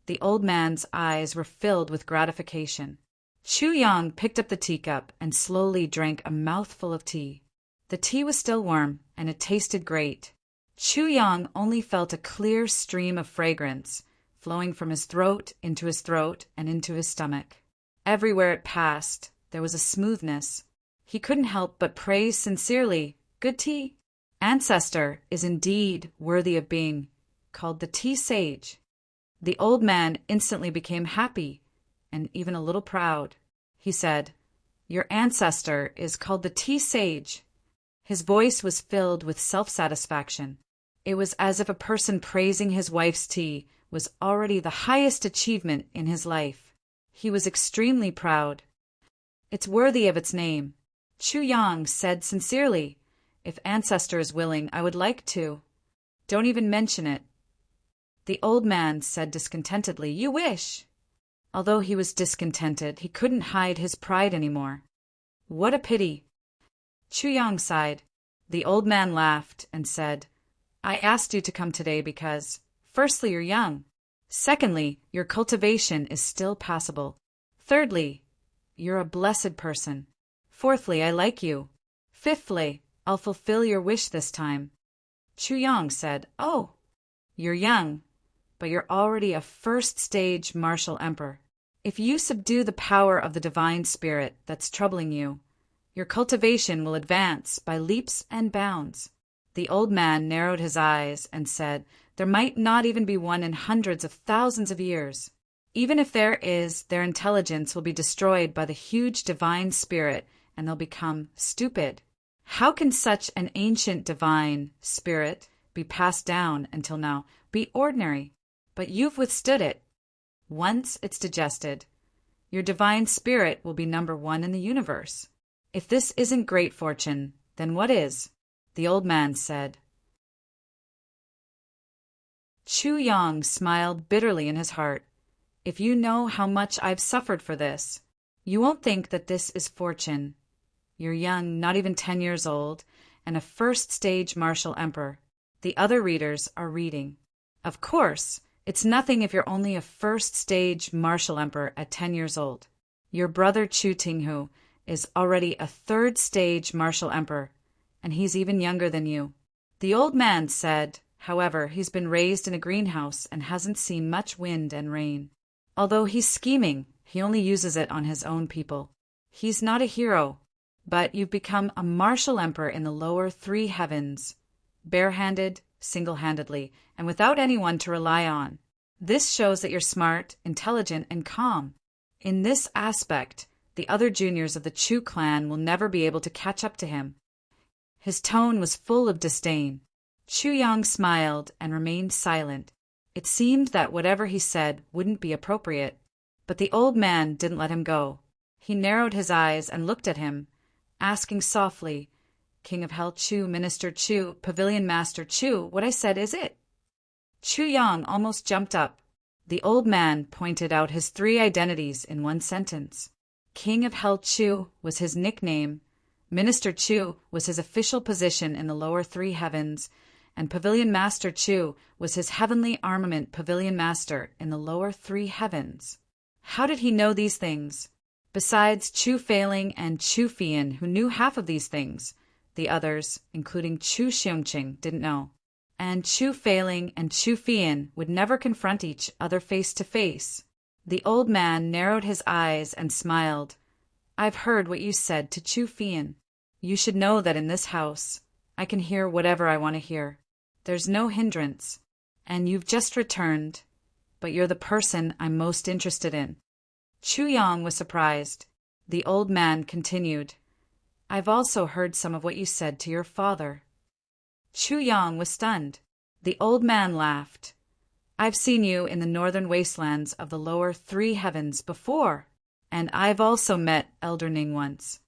the old man's eyes were filled with gratification. Chu Yang picked up the teacup and slowly drank a mouthful of tea. The tea was still warm, and it tasted great. Chu Yang only felt a clear stream of fragrance flowing from his throat and into his stomach. Everywhere it passed, there was a smoothness. He couldn't help but praise sincerely, good tea. Ancestor is indeed worthy of being called the tea sage. The old man instantly became happy and even a little proud. He said, your ancestor is called the tea sage. His voice was filled with self-satisfaction. It was as if a person praising his wife's tea was already the highest achievement in his life. He was extremely proud. It's worthy of its name. Chu Yang said sincerely, if ancestor is willing, I would like to. Don't even mention it. The old man said discontentedly, "You wish." Although he was discontented, he couldn't hide his pride anymore. What a pity. Chu Yang sighed. The old man laughed and said, "I asked you to come today because, firstly, you're young. Secondly, your cultivation is still passable. Thirdly, you're a blessed person. Fourthly, I like you. Fifthly, I'll fulfill your wish this time." Chu Yang said, "Oh, you're young, but you're already a first-stage martial emperor. If you subdue the power of the divine spirit that's troubling you, your cultivation will advance by leaps and bounds." The old man narrowed his eyes and said, "There might not even be one in hundreds of thousands of years. Even if there is, their intelligence will be destroyed by the huge divine spirit and they'll become stupid. How can such an ancient divine spirit be passed down until now, be ordinary? But you've withstood it. Once it's digested, your divine spirit will be number one in the universe. If this isn't great fortune, then what is?" The old man said. Chu Yang smiled bitterly in his heart. "If you know how much I've suffered for this, you won't think that this is fortune. You're young, not even 10 years old, and a first-stage martial emperor. The other readers are reading. Of course, it's nothing if you're only a first-stage martial emperor at 10 years old. Your brother Chu Tinghu is already a third-stage martial emperor, and he's even younger than you." The old man said, "However, he's been raised in a greenhouse and hasn't seen much wind and rain. Although he's scheming, he only uses it on his own people. He's not a hero, but you've become a martial emperor in the lower 3 heavens, barehanded, single-handedly, and without anyone to rely on. This shows that you're smart, intelligent, and calm. In this aspect, the other juniors of the Chu clan will never be able to catch up to him." His tone was full of disdain. Chu Yang smiled and remained silent. It seemed that whatever he said wouldn't be appropriate, but the old man didn't let him go. He narrowed his eyes and looked at him, asking softly, "King of Hell Chu, Minister Chu, Pavilion Master Chu, what I said is it?" Chu Yang almost jumped up. The old man pointed out his 3 identities in one sentence. King of Hell Chu was his nickname, Minister Chu was his official position in the lower 3 heavens, and Pavilion Master Chu was his heavenly armament Pavilion Master in the lower 3 heavens. How did he know these things? Besides Chu Feiling and Chu Fian, who knew half of these things, the others, including Chu Xiongqing, didn't know. And Chu Feiling and Chu Fian would never confront each other face to face. The old man narrowed his eyes and smiled. "I've heard what you said to Chu Fian. You should know that in this house, I can hear whatever I want to hear. There's no hindrance. And you've just returned, but you're the person I'm most interested in." Chu Yang was surprised. The old man continued, "I've also heard some of what you said to your father." Chu Yang was stunned. The old man laughed. "I've seen you in the northern wastelands of the lower 3 heavens before, and I've also met Elder Ning once."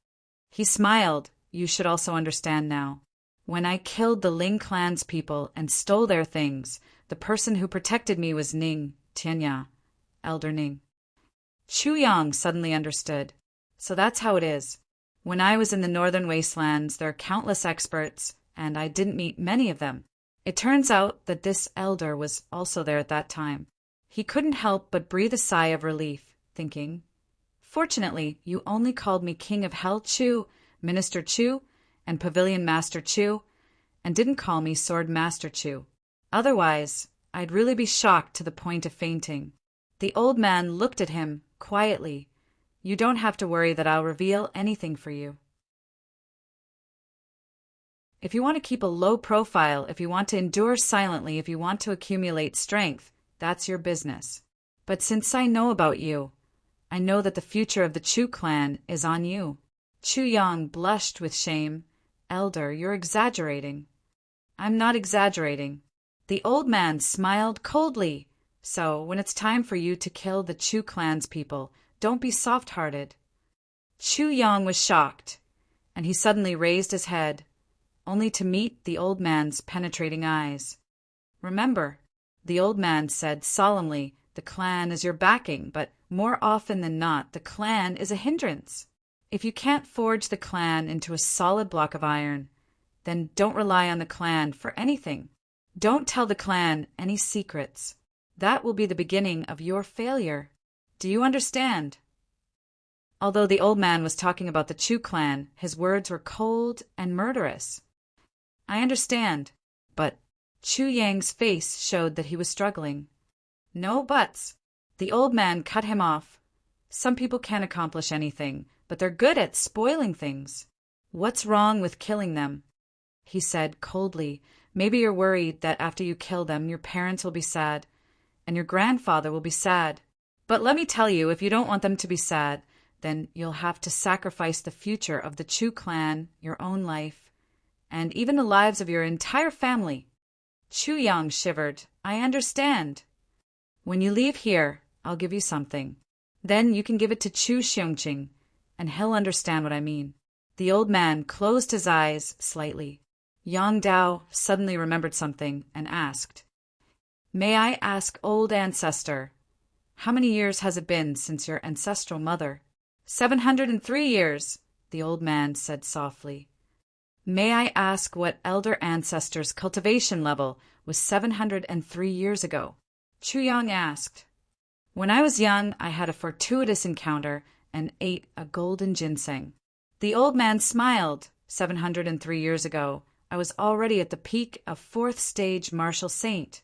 He smiled. "You should also understand now. When I killed the Ling clan's people and stole their things, the person who protected me was Ning Tianya, Elder Ning." Chu Yang suddenly understood. "So that's how it is. When I was in the northern wastelands, there are countless experts, and I didn't meet many of them. It turns out that this elder was also there at that time." He couldn't help but breathe a sigh of relief, thinking, "Fortunately, you only called me King of Hell Chu, Minister Chu, and Pavilion Master Chu, and didn't call me Sword Master Chu. Otherwise, I'd really be shocked to the point of fainting." The old man looked at him quietly. "You don't have to worry that I'll reveal anything for you. If you want to keep a low profile, if you want to endure silently, if you want to accumulate strength, that's your business. But since I know about you, I know that the future of the Chu clan is on you." Chu Yang blushed with shame. "Elder, you're exaggerating." "I'm not exaggerating." The old man smiled coldly. "So, when it's time for you to kill the Chu clan's people, don't be soft-hearted." Chu Yang was shocked, and he suddenly raised his head, only to meet the old man's penetrating eyes. "Remember, The old man said solemnly, "The clan is your backing, but more often than not, the clan is a hindrance. If you can't forge the clan into a solid block of iron, then don't rely on the clan for anything. Don't tell the clan any secrets. That will be the beginning of your failure. Do you understand?" Although the old man was talking about the Chu clan, his words were cold and murderous. "I understand," but Chu Yang's face showed that he was struggling. "No buts." The old man cut him off. "Some people can't accomplish anything, but they're good at spoiling things. What's wrong with killing them?" He said coldly, "Maybe you're worried that after you kill them, your parents will be sad, and your grandfather will be sad. But let me tell you, if you don't want them to be sad, then you'll have to sacrifice the future of the Chu clan, your own life, and even the lives of your entire family." Chu Yang shivered. "I understand. When you leave here, I'll give you something. Then you can give it to Chu Xiongqing, and he'll understand what I mean." The old man closed his eyes slightly. Yang Dao suddenly remembered something and asked, "May I ask, old ancestor, how many years has it been since your ancestral mother?" 703 years, the old man said softly. "May I ask what elder ancestor's cultivation level was 703 years ago?" Chu Yang asked. "When I was young, I had a fortuitous encounter and ate a golden ginseng." The old man smiled. 703 years ago, I was already at the peak of 4th stage martial saint."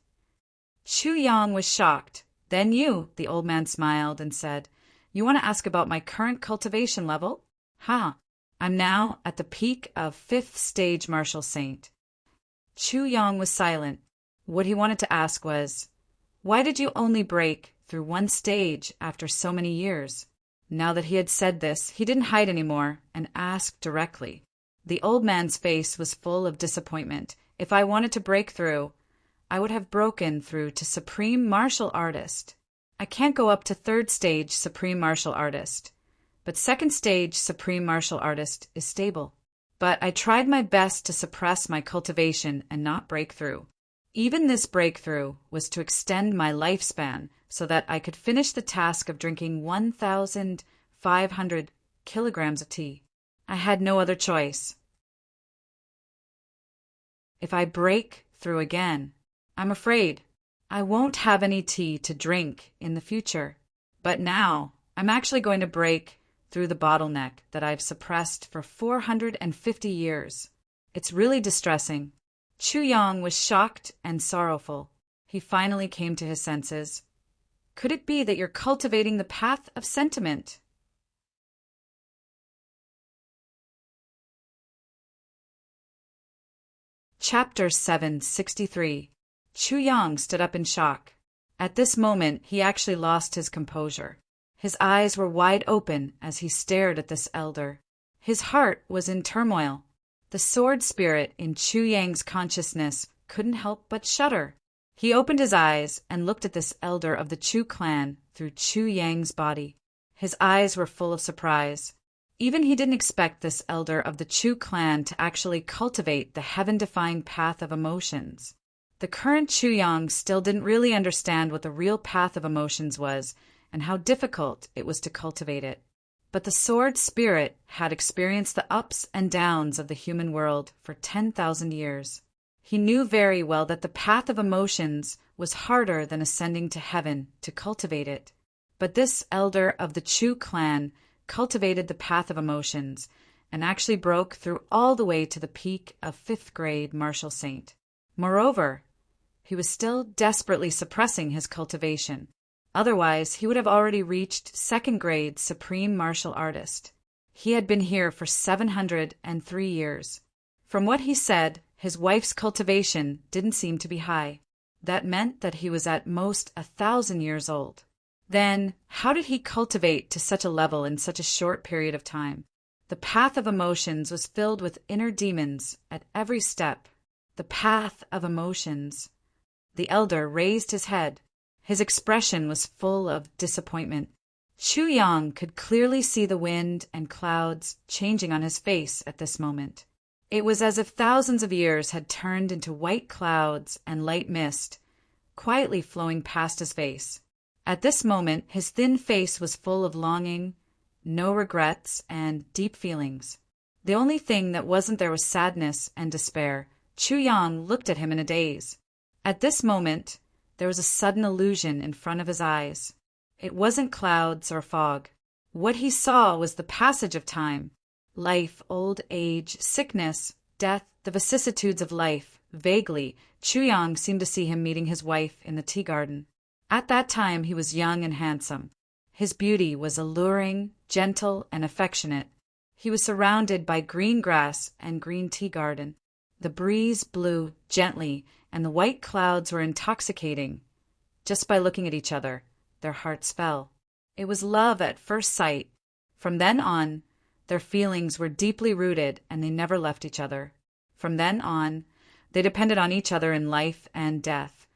Chu Yang was shocked. "Then you," the old man smiled and said, "you want to ask about my current cultivation level? Ha! I'm now at the peak of 5th stage martial saint." Chu Yang was silent. What he wanted to ask was, "Why did you only break through one stage after so many years?" Now that he had said this, he didn't hide anymore and asked directly. The old man's face was full of disappointment. "If I wanted to break through, I would have broken through to Supreme Martial Artist. I can't go up to 3rd stage Supreme Martial Artist, but 2nd stage Supreme Martial Artist is stable. But I tried my best to suppress my cultivation and not break through. Even this breakthrough was to extend my lifespan so that I could finish the task of drinking 1,500 kilograms of tea. I had no other choice. If I break through again, I'm afraid I won't have any tea to drink in the future. But now I'm actually going to break through the bottleneck that I've suppressed for 450 years. It's really distressing." Chu Yang was shocked and sorrowful. He finally came to his senses. "Could it be that you're cultivating the path of sentiment?" Chapter 763. Chu Yang stood up in shock. At this moment, he actually lost his composure. His eyes were wide open as he stared at this elder. His heart was in turmoil. The sword spirit in Chu Yang's consciousness couldn't help but shudder. He opened his eyes and looked at this elder of the Chu clan through Chu Yang's body. His eyes were full of surprise. Even he didn't expect this elder of the Chu clan to actually cultivate the heaven-defying path of emotions. The current Chu Yang still didn't really understand what the real path of emotions was and how difficult it was to cultivate it. But the sword spirit had experienced the ups and downs of the human world for 10,000 years. He knew very well that the path of emotions was harder than ascending to heaven to cultivate it. But this elder of the Chu clan cultivated the path of emotions and actually broke through all the way to the peak of 5th grade martial saint. Moreover, he was still desperately suppressing his cultivation. Otherwise, he would have already reached 2nd grade Supreme Martial Artist. He had been here for 703 years. From what he said, his wife's cultivation didn't seem to be high. That meant that he was at most 1,000 years old. Then, how did he cultivate to such a level in such a short period of time? The path of emotions was filled with inner demons at every step. The path of emotions. The elder raised his head. His expression was full of disappointment. Chu Yang could clearly see the wind and clouds changing on his face at this moment. It was as if thousands of years had turned into white clouds and light mist, quietly flowing past his face. At this moment, his thin face was full of longing, no regrets, and deep feelings. The only thing that wasn't there was sadness and despair. Chu Yang looked at him in a daze. At this moment, there was a sudden illusion in front of his eyes. It wasn't clouds or fog. What he saw was the passage of time. Life, old age, sickness, death, the vicissitudes of life. Vaguely, Chu Yang seemed to see him meeting his wife in the tea garden. At that time he was young and handsome. His beauty was alluring, gentle, and affectionate. He was surrounded by green grass and green tea garden. The breeze blew gently, and the white clouds were intoxicating. Just by looking at each other, their hearts fell. It was love at first sight. From then on, their feelings were deeply rooted, and they never left each other. From then on, they depended on each other in life and death,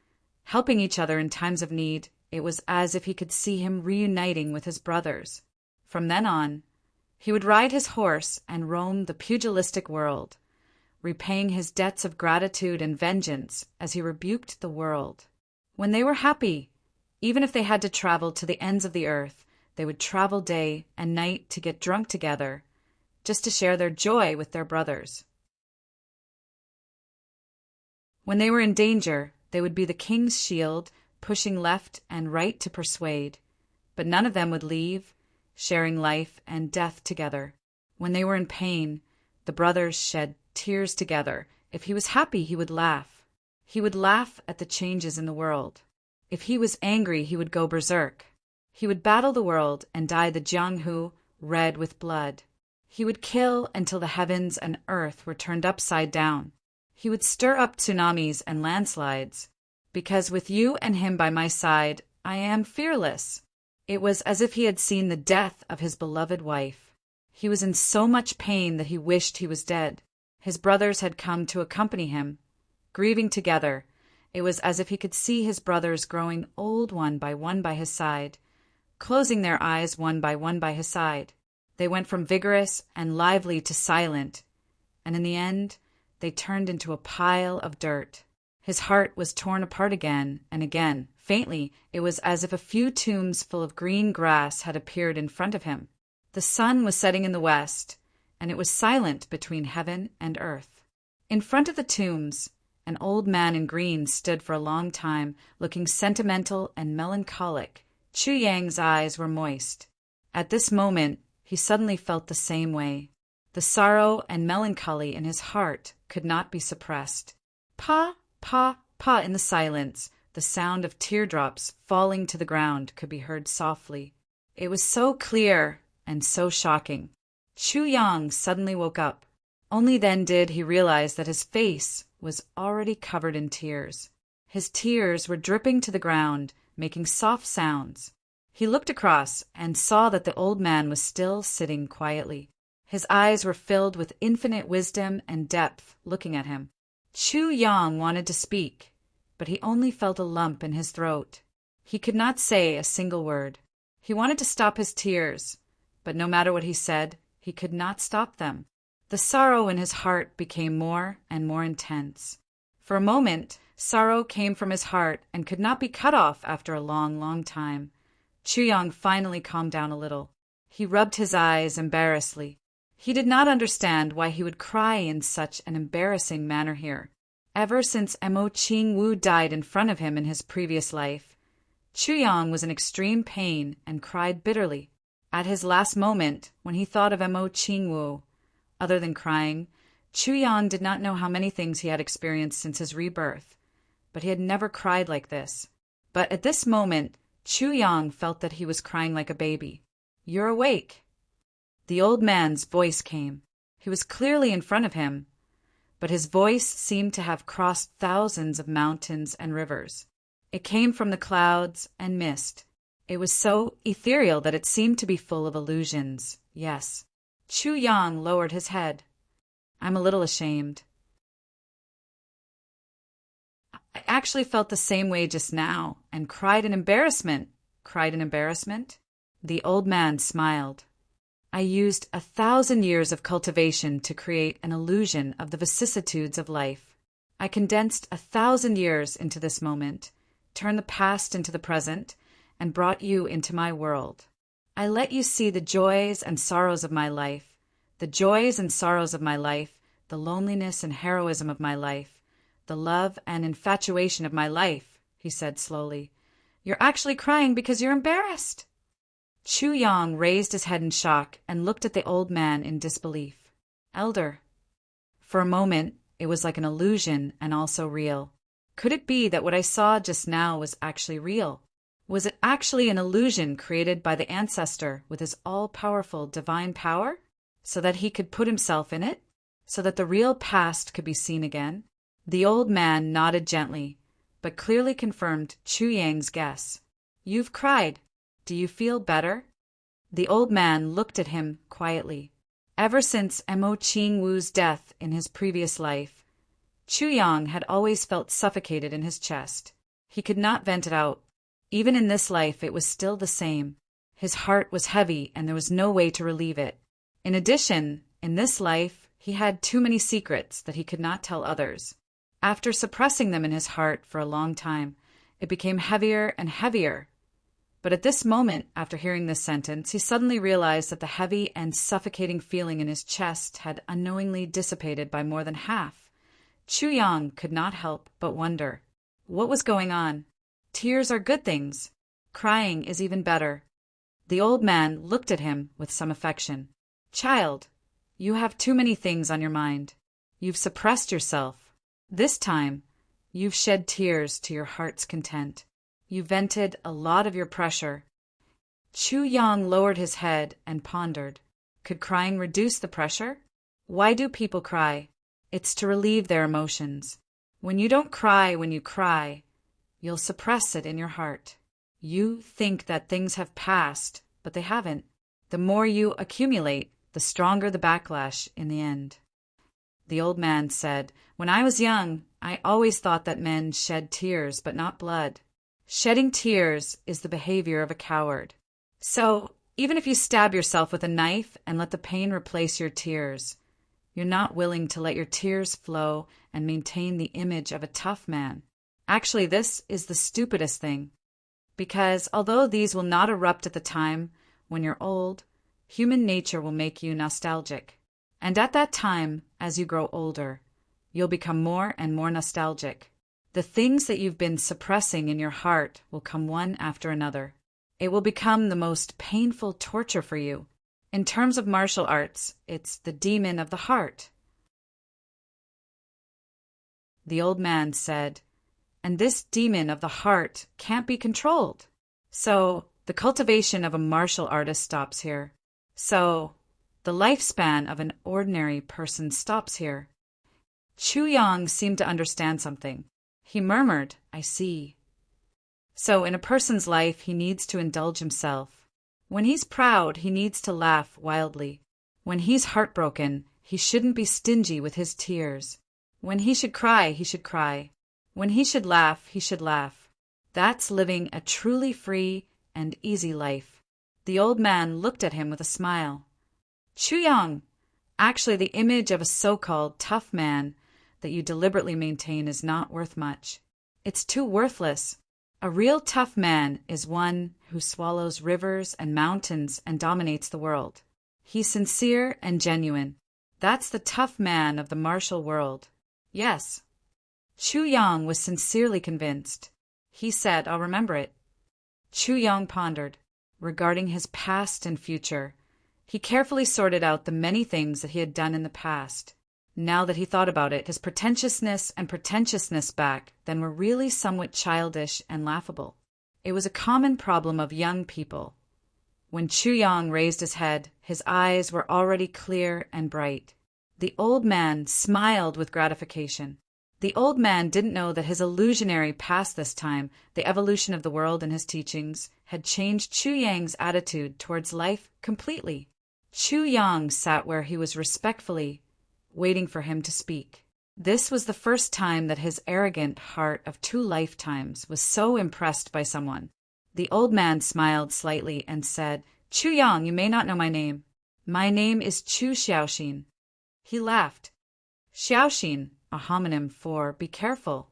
helping each other in times of need. It was as if he could see him reuniting with his brothers. From then on, he would ride his horse and roam the pugilistic world, repaying his debts of gratitude and vengeance as he rebuked the world. When they were happy, even if they had to travel to the ends of the earth, they would travel day and night to get drunk together, just to share their joy with their brothers. When they were in danger, they would be the king's shield, pushing left and right to persuade. But none of them would leave, sharing life and death together. When they were in pain, the brothers shed tears together. If he was happy, he would laugh. He would laugh at the changes in the world. If he was angry, he would go berserk. He would battle the world and dye the Jianghu red with blood. He would kill until the heavens and earth were turned upside down. He would stir up tsunamis and landslides. Because with you and him by my side, I am fearless. It was as if he had seen the death of his beloved wife. He was in so much pain that he wished he was dead. His brothers had come to accompany him, grieving together. It was as if he could see his brothers growing old one by his side, closing their eyes one by his side. They went from vigorous and lively to silent, and in the end, they turned into a pile of dirt. His heart was torn apart again and again. Faintly, it was as if a few tombs full of green grass had appeared in front of him. The sun was setting in the west, and it was silent between heaven and earth. In front of the tombs, an old man in green stood for a long time, looking sentimental and melancholic. Chu Yang's eyes were moist. At this moment, he suddenly felt the same way. The sorrow and melancholy in his heart could not be suppressed. Pa, pa, pa in the silence, the sound of teardrops falling to the ground could be heard softly. It was so clear and so shocking. Chu Yang suddenly woke up. Only then did he realize that his face was already covered in tears. His tears were dripping to the ground, making soft sounds. He looked across and saw that the old man was still sitting quietly. His eyes were filled with infinite wisdom and depth, looking at him. Chu Yang wanted to speak, but he only felt a lump in his throat. He could not say a single word. He wanted to stop his tears, but no matter what he said, he could not stop them. The sorrow in his heart became more and more intense. For a moment, sorrow came from his heart and could not be cut off after a long, long time. Chu Yang finally calmed down a little. He rubbed his eyes embarrassedly. He did not understand why he would cry in such an embarrassing manner here. Ever since Mo Qingwu died in front of him in his previous life, Chu Yang was in extreme pain and cried bitterly. At his last moment, when he thought of Mo Qingwu, other than crying, Chu Yang did not know how many things he had experienced since his rebirth, but he had never cried like this. But at this moment, Chu Yang felt that he was crying like a baby. "You're awake." The old man's voice came. He was clearly in front of him, but his voice seemed to have crossed thousands of mountains and rivers. It came from the clouds and mist. It was so ethereal that it seemed to be full of illusions. Yes. Chu Yang lowered his head. "I'm a little ashamed. I actually felt the same way just now, and cried in embarrassment." "Cried in embarrassment?" The old man smiled. "I used 1,000 years of cultivation to create an illusion of the vicissitudes of life. I condensed 1,000 years into this moment, turned the past into the present, and brought you into my world. I let you see the joys and sorrows of my life, the joys and sorrows of my life, the loneliness and heroism of my life, the love and infatuation of my life, he said slowly. You're actually crying because you're embarrassed. Chu Yang raised his head in shock and looked at the old man in disbelief. Elder. For a moment, it was like an illusion and also real. Could it be that what I saw just now was actually real? Was it actually an illusion created by the ancestor with his all-powerful divine power, so that he could put himself in it, so that the real past could be seen again? The old man nodded gently, but clearly confirmed Chu Yang's guess. You've cried. Do you feel better? The old man looked at him quietly. Ever since Mo Ching Wu's death in his previous life, Chu Yang had always felt suffocated in his chest. He could not vent it out. Even in this life it was still the same. His heart was heavy and there was no way to relieve it. In addition, in this life, he had too many secrets that he could not tell others. After suppressing them in his heart for a long time, it became heavier and heavier. But at this moment, after hearing this sentence, he suddenly realized that the heavy and suffocating feeling in his chest had unknowingly dissipated by more than half. Chu Yang could not help but wonder. What was going on? Tears are good things. Crying is even better. The old man looked at him with some affection. Child, you have too many things on your mind. You've suppressed yourself. This time, you've shed tears to your heart's content. You vented a lot of your pressure. Chu Yang lowered his head and pondered. Could crying reduce the pressure? Why do people cry? It's to relieve their emotions. When you don't cry when you cry, you'll suppress it in your heart. You think that things have passed, but they haven't. The more you accumulate, the stronger the backlash in the end. The old man said, When I was young, I always thought that men shed tears but not blood. Shedding tears is the behavior of a coward. So, even if you stab yourself with a knife and let the pain replace your tears, you're not willing to let your tears flow and maintain the image of a tough man. Actually, this is the stupidest thing. Because although these will not erupt at the time when you're old, human nature will make you nostalgic. And at that time, as you grow older, you'll become more and more nostalgic. The things that you've been suppressing in your heart will come one after another. It will become the most painful torture for you. In terms of martial arts, it's the demon of the heart. The old man said, And this demon of the heart can't be controlled. So, the cultivation of a martial artist stops here. So, the lifespan of an ordinary person stops here. Chu Yang seemed to understand something. He murmured, I see. So, in a person's life, he needs to indulge himself. When he's proud, he needs to laugh wildly. When he's heartbroken, he shouldn't be stingy with his tears. When he should cry, he should cry. When he should laugh, he should laugh. That's living a truly free and easy life. The old man looked at him with a smile. Chu Yang, actually the image of a so-called tough man that you deliberately maintain is not worth much. It's too worthless. A real tough man is one who swallows rivers and mountains and dominates the world. He's sincere and genuine. That's the tough man of the martial world. Yes. Chu Yang was sincerely convinced. He said, I'll remember it. Chu Yang pondered, regarding his past and future. He carefully sorted out the many things that he had done in the past. Now that he thought about it, his pretentiousness back then were really somewhat childish and laughable. It was a common problem of young people. When Chu Yang raised his head, his eyes were already clear and bright. The old man smiled with gratification. The old man didn't know that his illusionary past this time, the evolution of the world and his teachings, had changed Chu Yang's attitude towards life completely. Chu Yang sat where he was respectfully waiting for him to speak. This was the first time that his arrogant heart of 2 lifetimes was so impressed by someone. The old man smiled slightly and said, Chu Yang, you may not know my name. My name is Chu Xiaoxin. He laughed. Xiaoxin, a homonym for be careful.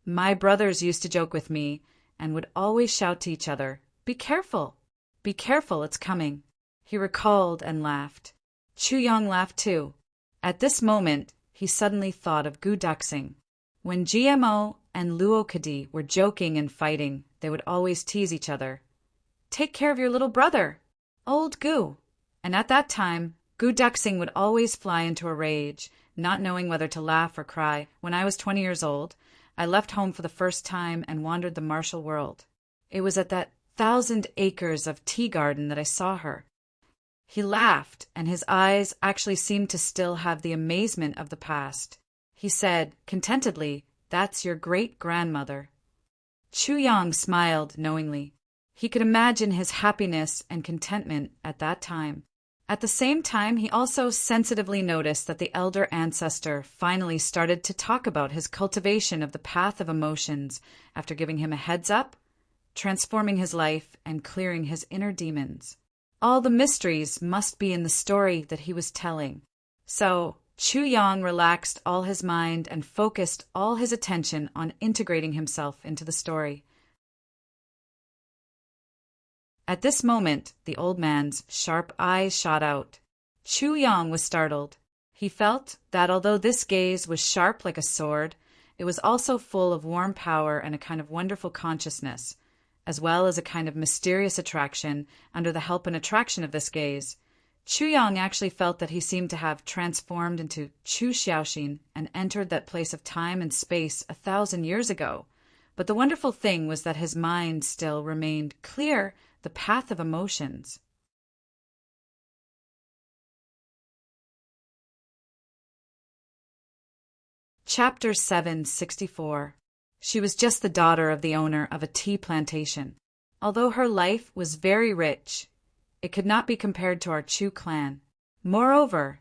My brothers used to joke with me and would always shout to each other, "Be careful! Be careful, it's coming." He recalled and laughed. Chu Yong laughed too. At this moment, he suddenly thought of Gu Duxing. When GMO and Luo Kadi were joking and fighting, they would always tease each other. "Take care of your little brother, old Gu." And at that time, Gu Duxing would always fly into a rage, not knowing whether to laugh or cry. When I was 20 years old, I left home for the first time and wandered the martial world. It was at that 1,000 acres of tea garden that I saw her. He laughed, and his eyes actually seemed to still have the amazement of the past. He said, contentedly, "That's your great-grandmother." Chu Yang smiled knowingly. He could imagine his happiness and contentment at that time. At the same time, he also sensitively noticed that the elder ancestor finally started to talk about his cultivation of the path of emotions after giving him a heads up, transforming his life, and clearing his inner demons. All the mysteries must be in the story that he was telling. So, Chu Yang relaxed all his mind and focused all his attention on integrating himself into the story. At this moment, the old man's sharp eyes shot out. Chu Yang was startled. He felt that although this gaze was sharp like a sword, it was also full of warm power and a kind of wonderful consciousness, as well as a kind of mysterious attraction under the help and attraction of this gaze. Chu Yang actually felt that he seemed to have transformed into Chu Xiaoxin and entered that place of time and space 1,000 years ago. But the wonderful thing was that his mind still remained clear, the path of emotions. Chapter 764. She was just the daughter of the owner of a tea plantation. Although her life was very rich, it could not be compared to our Chu clan. Moreover,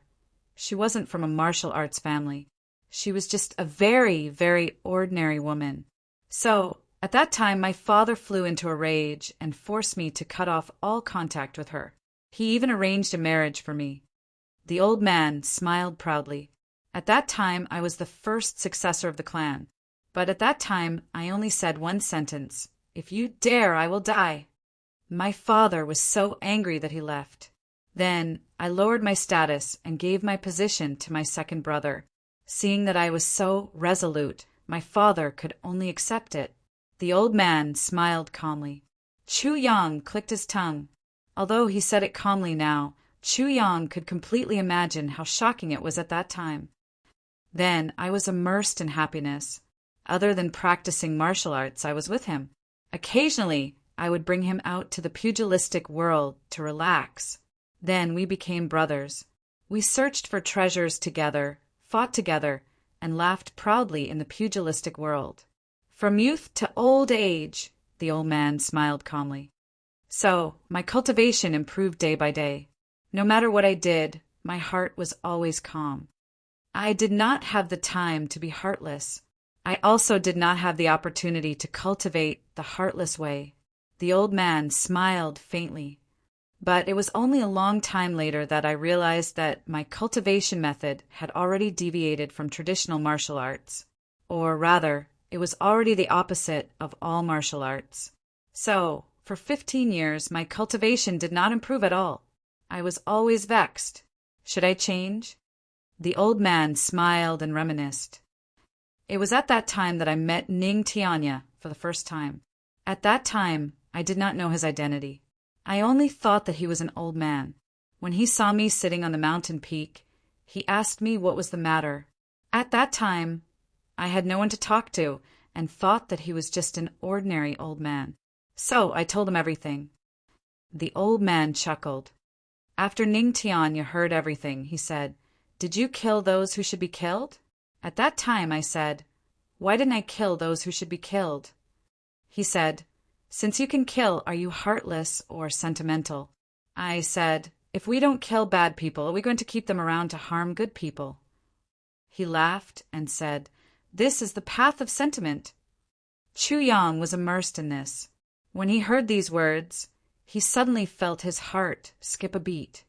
she wasn't from a martial arts family. She was just a very, very ordinary woman. So, at that time, my father flew into a rage and forced me to cut off all contact with her. He even arranged a marriage for me. The old man smiled proudly. At that time, I was the first successor of the clan. But at that time, I only said one sentence, "If you dare, I will die." My father was so angry that he left. Then I lowered my status and gave my position to my second brother. Seeing that I was so resolute, my father could only accept it. The old man smiled calmly. Chu Yang clicked his tongue. Although he said it calmly now, Chu Yang could completely imagine how shocking it was at that time. Then I was immersed in happiness. Other than practicing martial arts, I was with him. Occasionally, I would bring him out to the pugilistic world to relax. Then we became brothers. We searched for treasures together, fought together, and laughed proudly in the pugilistic world. From youth to old age, the old man smiled calmly. So, my cultivation improved day by day. No matter what I did, my heart was always calm. I did not have the time to be heartless. I also did not have the opportunity to cultivate the heartless way. The old man smiled faintly. But it was only a long time later that I realized that my cultivation method had already deviated from traditional martial arts. Or rather, it was already the opposite of all martial arts. So, for 15 years, my cultivation did not improve at all. I was always vexed. Should I change? The old man smiled and reminisced. It was at that time that I met Ning Tianya for the first time. At that time, I did not know his identity. I only thought that he was an old man. When he saw me sitting on the mountain peak, he asked me what was the matter. At that time, I had no one to talk to and thought that he was just an ordinary old man. So I told him everything. The old man chuckled. After Ning Tianya heard everything, he said, "Did you kill those who should be killed?" At that time I said, "Why didn't I kill those who should be killed?" He said, "Since you can kill, are you heartless or sentimental?" I said, "If we don't kill bad people, are we going to keep them around to harm good people?" He laughed and said, "This is the path of sentiment." Chu Yang was immersed in this. When he heard these words, he suddenly felt his heart skip a beat.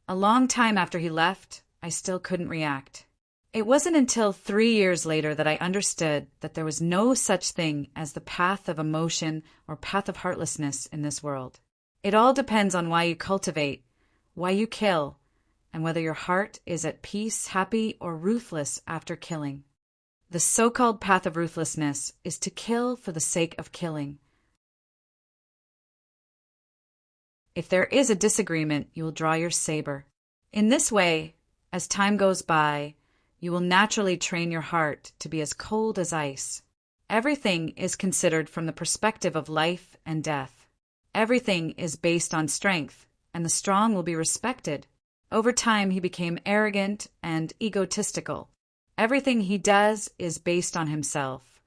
A long time after he left, I still couldn't react. It wasn't until 3 years later that I understood that there was no such thing as the path of emotion or path of heartlessness in this world. It all depends on why you cultivate, why you kill, and whether your heart is at peace, happy, or ruthless after killing. The so-called path of ruthlessness is to kill for the sake of killing. If there is a disagreement, you will draw your saber. In this way, as time goes by, you will naturally train your heart to be as cold as ice. Everything is considered from the perspective of life and death. Everything is based on strength, and the strong will be respected. Over time, he became arrogant and egotistical. Everything he does is based on himself,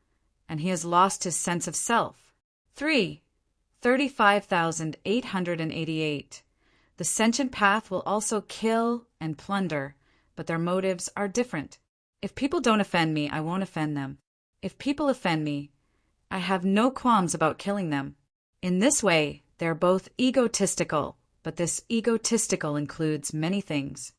and he has lost his sense of self. 35,888. The sentient path will also kill and plunder, but their motives are different. If people don't offend me, I won't offend them. If people offend me, I have no qualms about killing them. In this way, they are both egotistical, but this egotistical includes many things.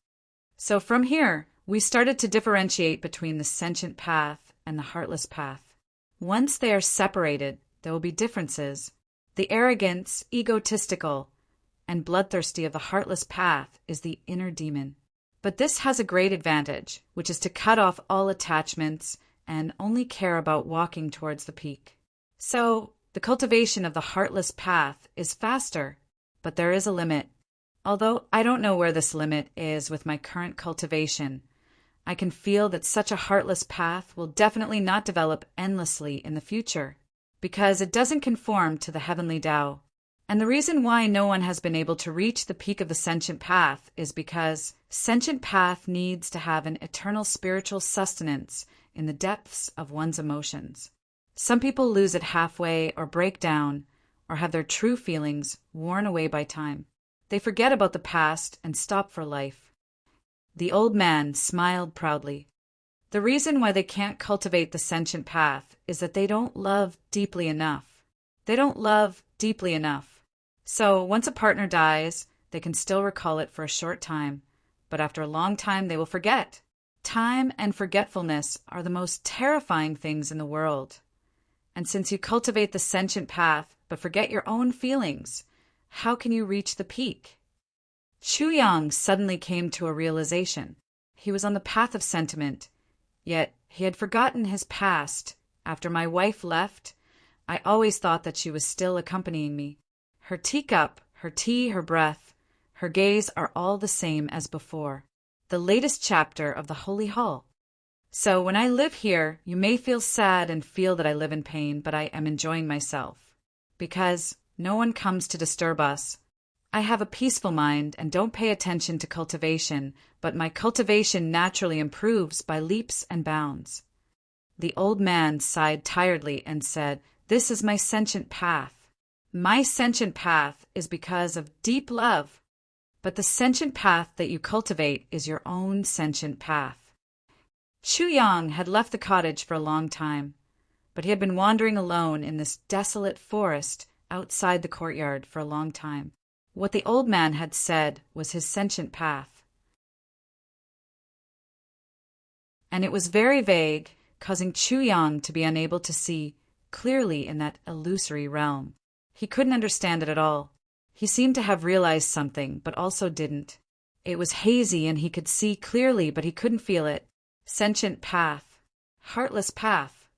So from here, we started to differentiate between the sentient path and the heartless path. Once they are separated, there will be differences. The arrogance, egotistical, and bloodthirsty of the heartless path is the inner demon. But this has a great advantage, which is to cut off all attachments and only care about walking towards the peak. So, the cultivation of the heartless path is faster, but there is a limit. Although I don't know where this limit is with my current cultivation, I can feel that such a heartless path will definitely not develop endlessly in the future, because it doesn't conform to the heavenly Tao. And the reason why no one has been able to reach the peak of the sentient path is because sentient path needs to have an eternal spiritual sustenance in the depths of one's emotions. Some people lose it halfway or break down or have their true feelings worn away by time. They forget about the past and stop for life. The old man smiled proudly. The reason why they can't cultivate the sentient path is that they don't love deeply enough. They don't love deeply enough. So once a partner dies, they can still recall it for a short time, but after a long time they will forget. Time and forgetfulness are the most terrifying things in the world. And since you cultivate the sentient path but forget your own feelings, how can you reach the peak? Chu Yang suddenly came to a realization. He was on the path of sentiment, yet he had forgotten his past. After my wife left, I always thought that she was still accompanying me. Her teacup, her tea, her breath, her gaze are all the same as before. The latest chapter of the Holy Hall. So when I live here, you may feel sad and feel that I live in pain, but I am enjoying myself. Because no one comes to disturb us. I have a peaceful mind and don't pay attention to cultivation, but my cultivation naturally improves by leaps and bounds. The old man sighed tiredly and said, "This is my sentient path. My sentient path is because of deep love. But the sentient path that you cultivate is your own sentient path." Chu Yang had left the cottage for a long time, but he had been wandering alone in this desolate forest outside the courtyard for a long time. What the old man had said was his sentient path. And it was very vague, causing Chu Yang to be unable to see clearly in that illusory realm. He couldn't understand it at all. He seemed to have realized something, but also didn't. It was hazy and he could see clearly, but he couldn't feel it. Sentient path. Heartless path.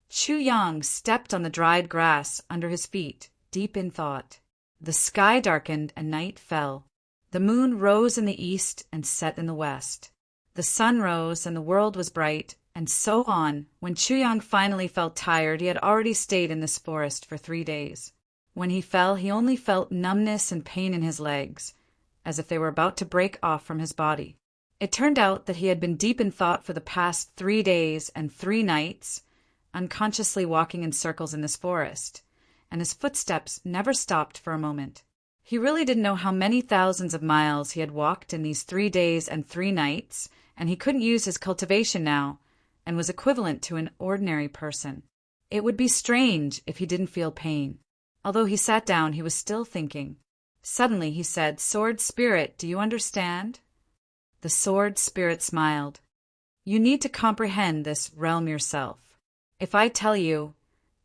Chu Yang stepped on the dried grass under his feet, deep in thought. The sky darkened and night fell. The moon rose in the east and set in the west. The sun rose and the world was bright, and so on. When Chu Yang finally felt tired, he had already stayed in this forest for 3 days. When he fell, he only felt numbness and pain in his legs, as if they were about to break off from his body. It turned out that he had been deep in thought for the past 3 days and 3 nights, unconsciously walking in circles in this forest, and his footsteps never stopped for a moment. He really didn't know how many thousands of miles he had walked in these 3 days and 3 nights, and he couldn't use his cultivation now, and was equivalent to an ordinary person. It would be strange if he didn't feel pain. Although he sat down, he was still thinking. Suddenly he said, "Sword Spirit, do you understand?" The Sword Spirit smiled. You need to comprehend this realm yourself. If I tell you,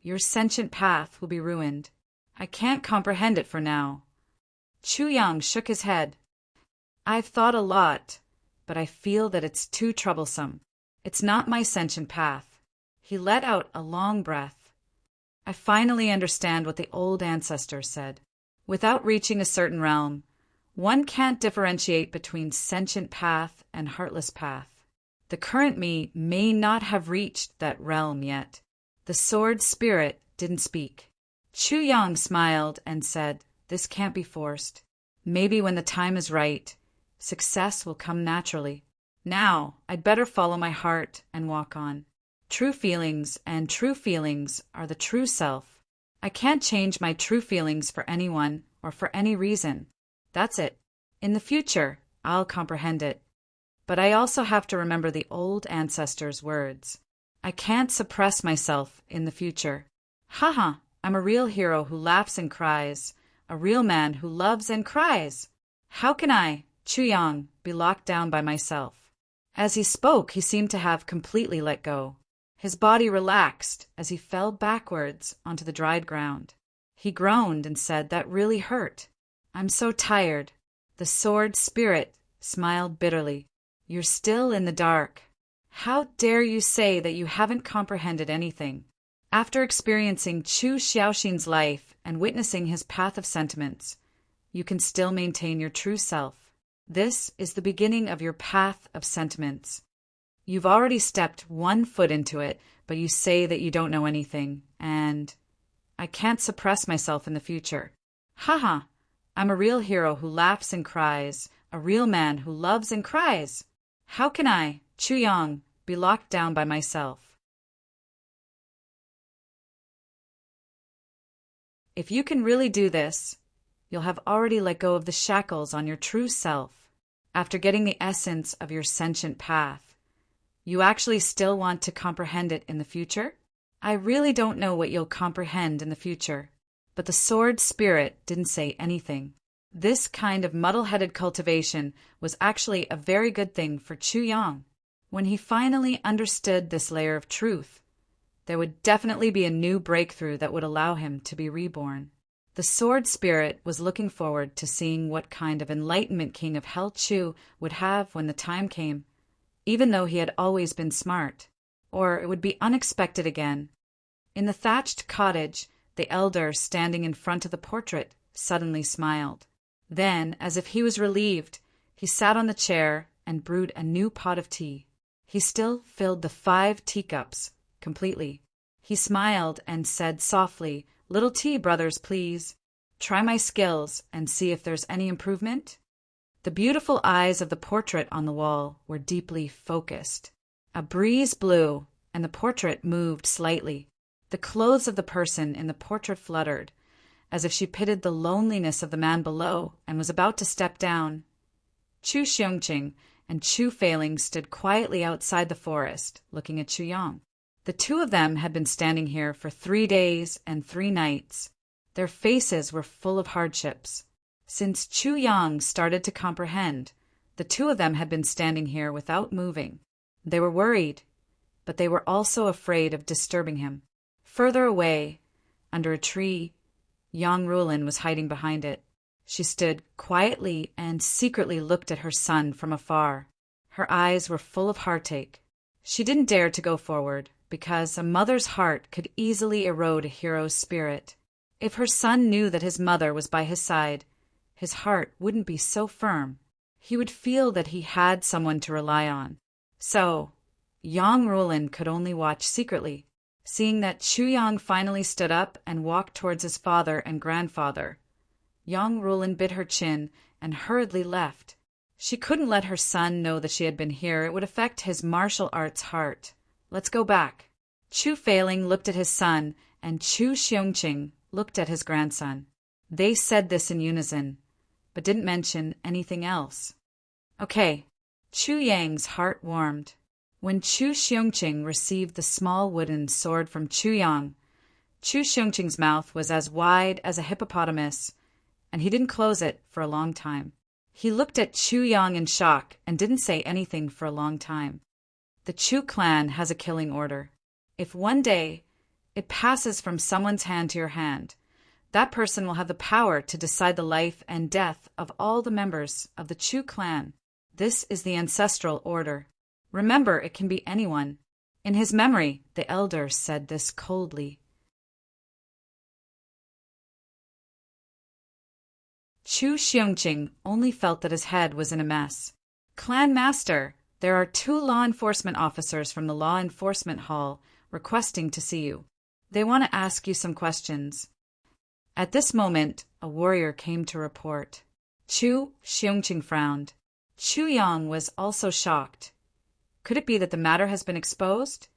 your sentient path will be ruined. I can't comprehend it for now. Chu Yang shook his head. I've thought a lot, but I feel that it's too troublesome. It's not my sentient path. He let out a long breath. I finally understand what the old ancestors said. Without reaching a certain realm, one can't differentiate between sentient path and heartless path. The current me may not have reached that realm yet. The sword spirit didn't speak. Chu Yang smiled and said, "This can't be forced. Maybe when the time is right, success will come naturally. Now, I'd better follow my heart and walk on. True feelings are the true self. I can't change my true feelings for anyone or for any reason. That's it. In the future, I'll comprehend it. But I also have to remember the old ancestors' words. I can't suppress myself in the future. Haha, I'm a real hero who laughs and cries, a real man who loves and cries. How can I, Chu Yang, be locked down by myself?" As he spoke, he seemed to have completely let go. His body relaxed as he fell backwards onto the dried ground. He groaned and said, "That really hurt. I'm so tired." The sword spirit smiled bitterly. "You're still in the dark. How dare you say that you haven't comprehended anything? After experiencing Chu Xiaoxin's life and witnessing his path of sentiments, you can still maintain your true self. This is the beginning of your path of sentiments. You've already stepped one foot into it, but you say that you don't know anything, and I can't suppress myself in the future. Haha, I'm a real hero who laughs and cries, a real man who loves and cries. How can I, Chu Yang, be locked down by myself?" If you can really do this, you'll have already let go of the shackles on your true self. After getting the essence of your sentient path, you actually still want to comprehend it in the future? I really don't know what you'll comprehend in the future, but the sword spirit didn't say anything. This kind of muddle-headed cultivation was actually a very good thing for Chu Yang. When he finally understood this layer of truth, there would definitely be a new breakthrough that would allow him to be reborn. The sword spirit was looking forward to seeing what kind of enlightenment King of Hell Chu would have when the time came, even though he had always been smart, or it would be unexpected again. In the thatched cottage, the elder standing in front of the portrait suddenly smiled. Then, as if he was relieved, he sat on the chair and brewed a new pot of tea. He still filled the 5 teacups completely. He smiled and said softly, "Little tea, brothers, please. Try my skills and see if there's any improvement." The beautiful eyes of the portrait on the wall were deeply focused. A breeze blew, and the portrait moved slightly. The clothes of the person in the portrait fluttered, as if she pitied the loneliness of the man below and was about to step down. Chu Xiongqing and Chu Feiling stood quietly outside the forest, looking at Chu Yang. The two of them had been standing here for 3 days and 3 nights. Their faces were full of hardships. Since Chu Yang started to comprehend, the two of them had been standing here without moving. They were worried, but they were also afraid of disturbing him. Further away, under a tree, Yang Rulin was hiding behind it. She stood quietly and secretly looked at her son from afar. Her eyes were full of heartache. She didn't dare to go forward, because a mother's heart could easily erode a hero's spirit. If her son knew that his mother was by his side, his heart wouldn't be so firm. He would feel that he had someone to rely on. So, Yang Rulin could only watch secretly. Seeing that Chu Yang finally stood up and walked towards his father and grandfather, Yang Rulin bit her chin and hurriedly left. She couldn't let her son know that she had been here. It would affect his martial arts heart. "Let's go back." Chu Feiling looked at his son, and Chu Xiongqing looked at his grandson. They said this in unison, but didn't mention anything else. Okay. Chu Yang's heart warmed. When Chu Xiongqing received the small wooden sword from Chu Yang, Chu Xiongqing's mouth was as wide as a hippopotamus, and he didn't close it for a long time. He looked at Chu Yang in shock and didn't say anything for a long time. The Chu clan has a killing order. If one day it passes from someone's hand to your hand, that person will have the power to decide the life and death of all the members of the Chu clan. This is the ancestral order. Remember, it can be anyone. In his memory, the elder said this coldly. Chu Xiongqing only felt that his head was in a mess. Clan Master, there are 2 law enforcement officers from the Law Enforcement Hall requesting to see you. They want to ask you some questions. At this moment, a warrior came to report. Chu Xiongqing frowned. Chu Yang was also shocked. Could it be that the matter has been exposed?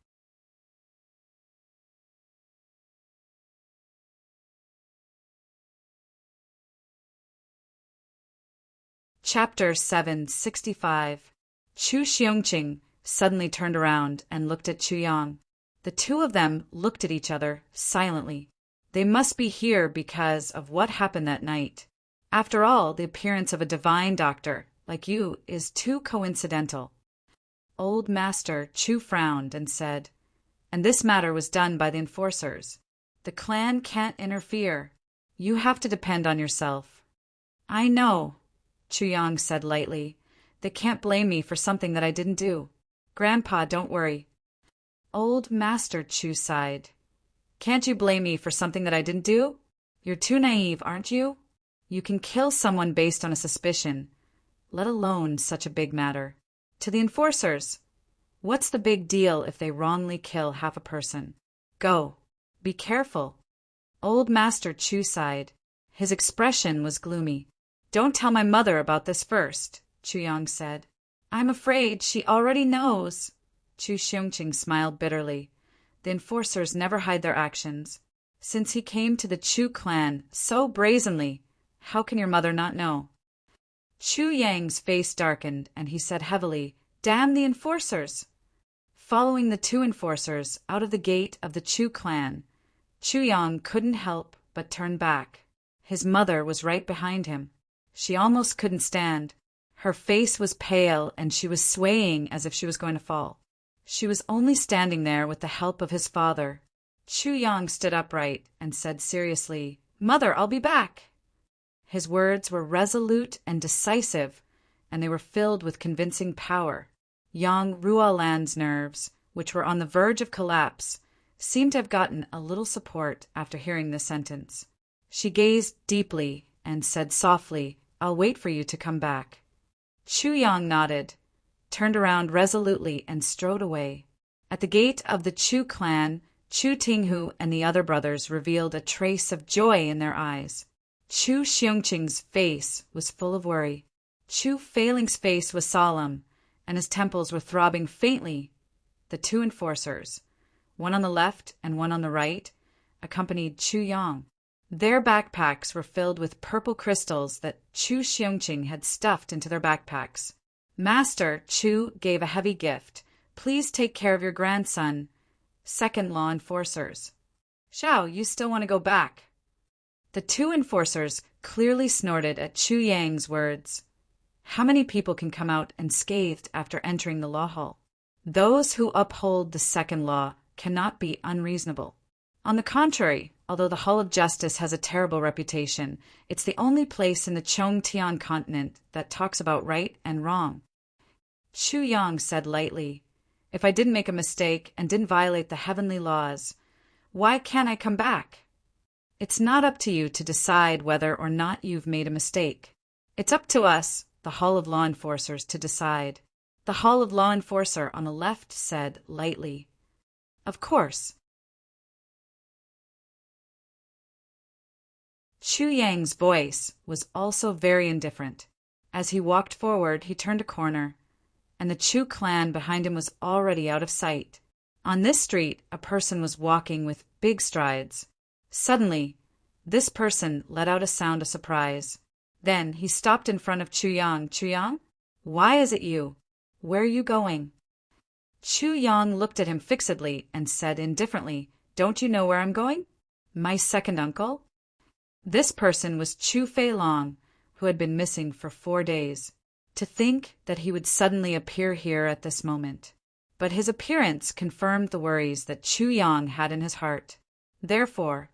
Chapter 765. Chu Xiongqing suddenly turned around and looked at Chu Yang. The 2 of them looked at each other silently. They must be here because of what happened that night. After all, the appearance of a divine doctor like you is too coincidental. Old Master Chu frowned and said, "And this matter was done by the enforcers. The clan can't interfere. You have to depend on yourself." "I know," Chu Yang said lightly. "They can't blame me for something that I didn't do. Grandpa, don't worry." Old Master Chu sighed. "Can't you blame me for something that I didn't do? You're too naive, aren't you? You can kill someone based on a suspicion, let alone such a big matter. To the enforcers, what's the big deal if they wrongly kill half a person? Go. Be careful." Old Master Chu sighed. His expression was gloomy. "Don't tell my mother about this first," Chu Yang said. "I'm afraid she already knows." Chu Xiongqing smiled bitterly. The enforcers never hide their actions. Since he came to the Chu clan so brazenly, how can your mother not know? Chu Yang's face darkened, and he said heavily, "Damn the enforcers!" Following the 2 enforcers out of the gate of the Chu clan, Chu Yang couldn't help but turn back. His mother was right behind him. She almost couldn't stand. Her face was pale, and she was swaying as if she was going to fall. She was only standing there with the help of his father. Chu Yang stood upright and said seriously, "Mother, I'll be back." His words were resolute and decisive, and they were filled with convincing power. Yang Ruolan's nerves, which were on the verge of collapse, seemed to have gotten a little support after hearing this sentence. She gazed deeply and said softly, "I'll wait for you to come back." Chu Yang nodded, turned around resolutely, and strode away. At the gate of the Chu clan, Chu Tinghu and the other brothers revealed a trace of joy in their eyes. Chu Xiongqing's face was full of worry. Chu Feiling's face was solemn, and his temples were throbbing faintly. The 2 enforcers, one on the left and one on the right, accompanied Chu Yang. Their backpacks were filled with purple crystals that Chu Xiongqing had stuffed into their backpacks. Master Chu gave a heavy gift. "Please take care of your grandson." Second law enforcers. "Shao, you still want to go back?" The 2 enforcers clearly snorted at Chu Yang's words. How many people can come out unscathed after entering the law hall? Those who uphold the second law cannot be unreasonable. On the contrary, although the Hall of Justice has a terrible reputation, it's the only place in the Chongtian continent that talks about right and wrong. Chu Yang said lightly, "If I didn't make a mistake and didn't violate the heavenly laws, why can't I come back? It's not up to you to decide whether or not you've made a mistake. It's up to us, the Hall of Law Enforcers, to decide." The Hall of Law Enforcer on the left said lightly, "Of course." Chu Yang's voice was also very indifferent. As he walked forward, he turned a corner, and the Chu clan behind him was already out of sight. On this street, a person was walking with big strides. Suddenly, this person let out a sound of surprise. Then he stopped in front of Chu Yang. "Chu Yang? Why is it you? Where are you going?" Chu Yang looked at him fixedly and said indifferently, "Don't you know where I'm going? My second uncle?" This person was Chu Feilong, who had been missing for 4 days. To think that he would suddenly appear here at this moment. but his appearance confirmed the worries that Chu Yang had in his heart. Therefore,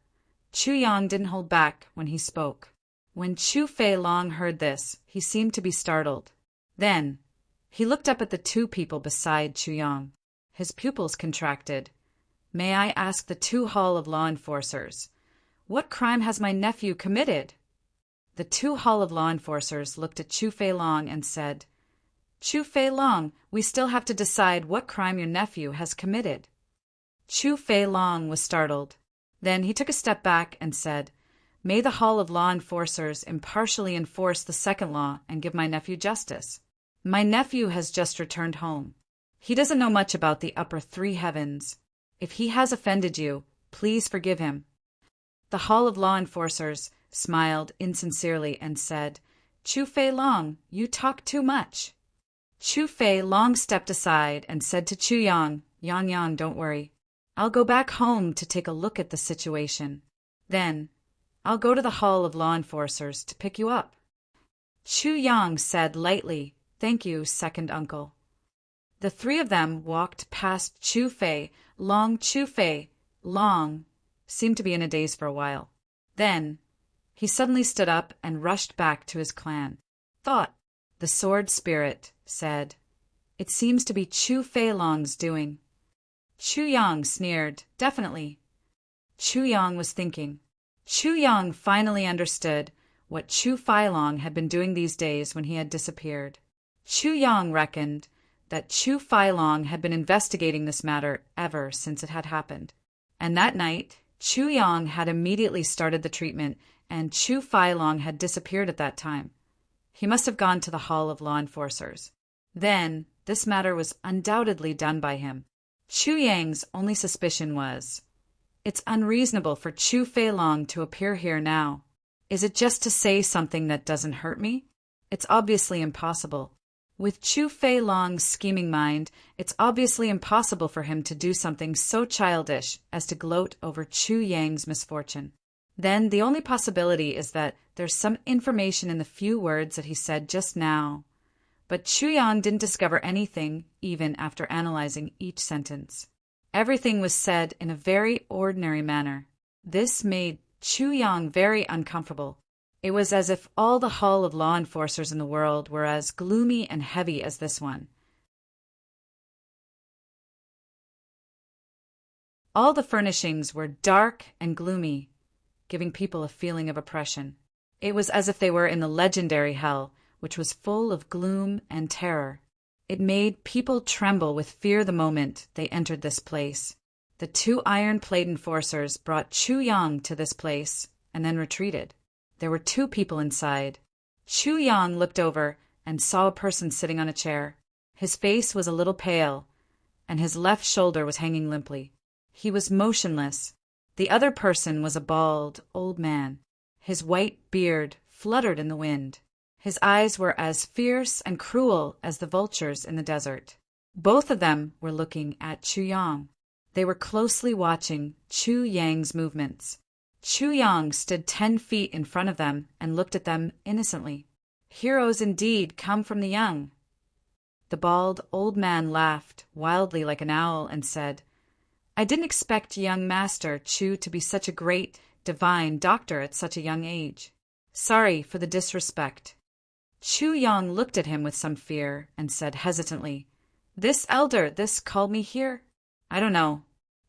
Chu Yang didn't hold back when he spoke. When Chu Fei Long heard this, he seemed to be startled. Then, he looked up at the two people beside Chu Yang. His pupils contracted. "May I ask the two Hall of Law Enforcers, what crime has my nephew committed?" The two Hall of Law Enforcers looked at Chu Fei Long and said, "Chu Fei Long, we still have to decide what crime your nephew has committed." Chu Fei Long was startled. Then he took a step back and said, "May the Hall of Law Enforcers impartially enforce the second law and give my nephew justice. My nephew has just returned home. He doesn't know much about the upper three heavens. If he has offended you, please forgive him." The Hall of Law Enforcers smiled insincerely and said, "Chu Fei Long, you talk too much." Chu Fei Long stepped aside and said to Chu Yang, "Yang, don't worry. I'll go back home to take a look at the situation. Then, I'll go to the Hall of Law Enforcers to pick you up." Chu Yang said lightly, "Thank you, second uncle." The three of them walked past Chu Fei Long. Chu Fei Long seemed to be in a daze for a while. Then, he suddenly stood up and rushed back to his clan. Thought, the sword spirit said, "It seems to be Chu Fei Long's doing." Chu Yang sneered, "Definitely." Chu Yang was thinking. Chu Yang finally understood what Chu Fei Long had been doing these days when he had disappeared. Chu Yang reckoned that Chu Fei Long had been investigating this matter ever since it had happened. And that night, Chu Yang had immediately started the treatment, and Chu Fei Long had disappeared at that time. He must have gone to the Hall of Law Enforcers. Then, this matter was undoubtedly done by him. Chu Yang's only suspicion was, it's unreasonable for Chu Fei Long to appear here now. Is it just to say something that doesn't hurt me? It's obviously impossible. With Chu Fei Long's scheming mind, it's obviously impossible for him to do something so childish as to gloat over Chu Yang's misfortune. Then the only possibility is that there's some information in the few words that he said just now. But Chu Yang didn't discover anything even after analyzing each sentence. Everything was said in a very ordinary manner. This made Chu Yang very uncomfortable. It was as if all the Hall of Law Enforcers in the world were as gloomy and heavy as this one. All the furnishings were dark and gloomy, giving people a feeling of oppression. It was as if they were in the legendary hell, which was full of gloom and terror. It made people tremble with fear the moment they entered this place. The two iron-plate enforcers brought Chu Yang to this place and then retreated. There were two people inside. Chu Yang looked over and saw a person sitting on a chair. His face was a little pale, and his left shoulder was hanging limply. He was motionless. The other person was a bald, old man. His white beard fluttered in the wind. His eyes were as fierce and cruel as the vultures in the desert. Both of them were looking at Chu Yang. They were closely watching Chu Yang's movements. Chu Yang stood 10 feet in front of them and looked at them innocently. Heroes indeed come from the young. The bald old man laughed wildly like an owl and said, "I didn't expect young Master Chu to be such a great, divine doctor at such a young age. Sorry for the disrespect." Chu Yang looked at him with some fear and said hesitantly, "This elder, this called me here? I don't know.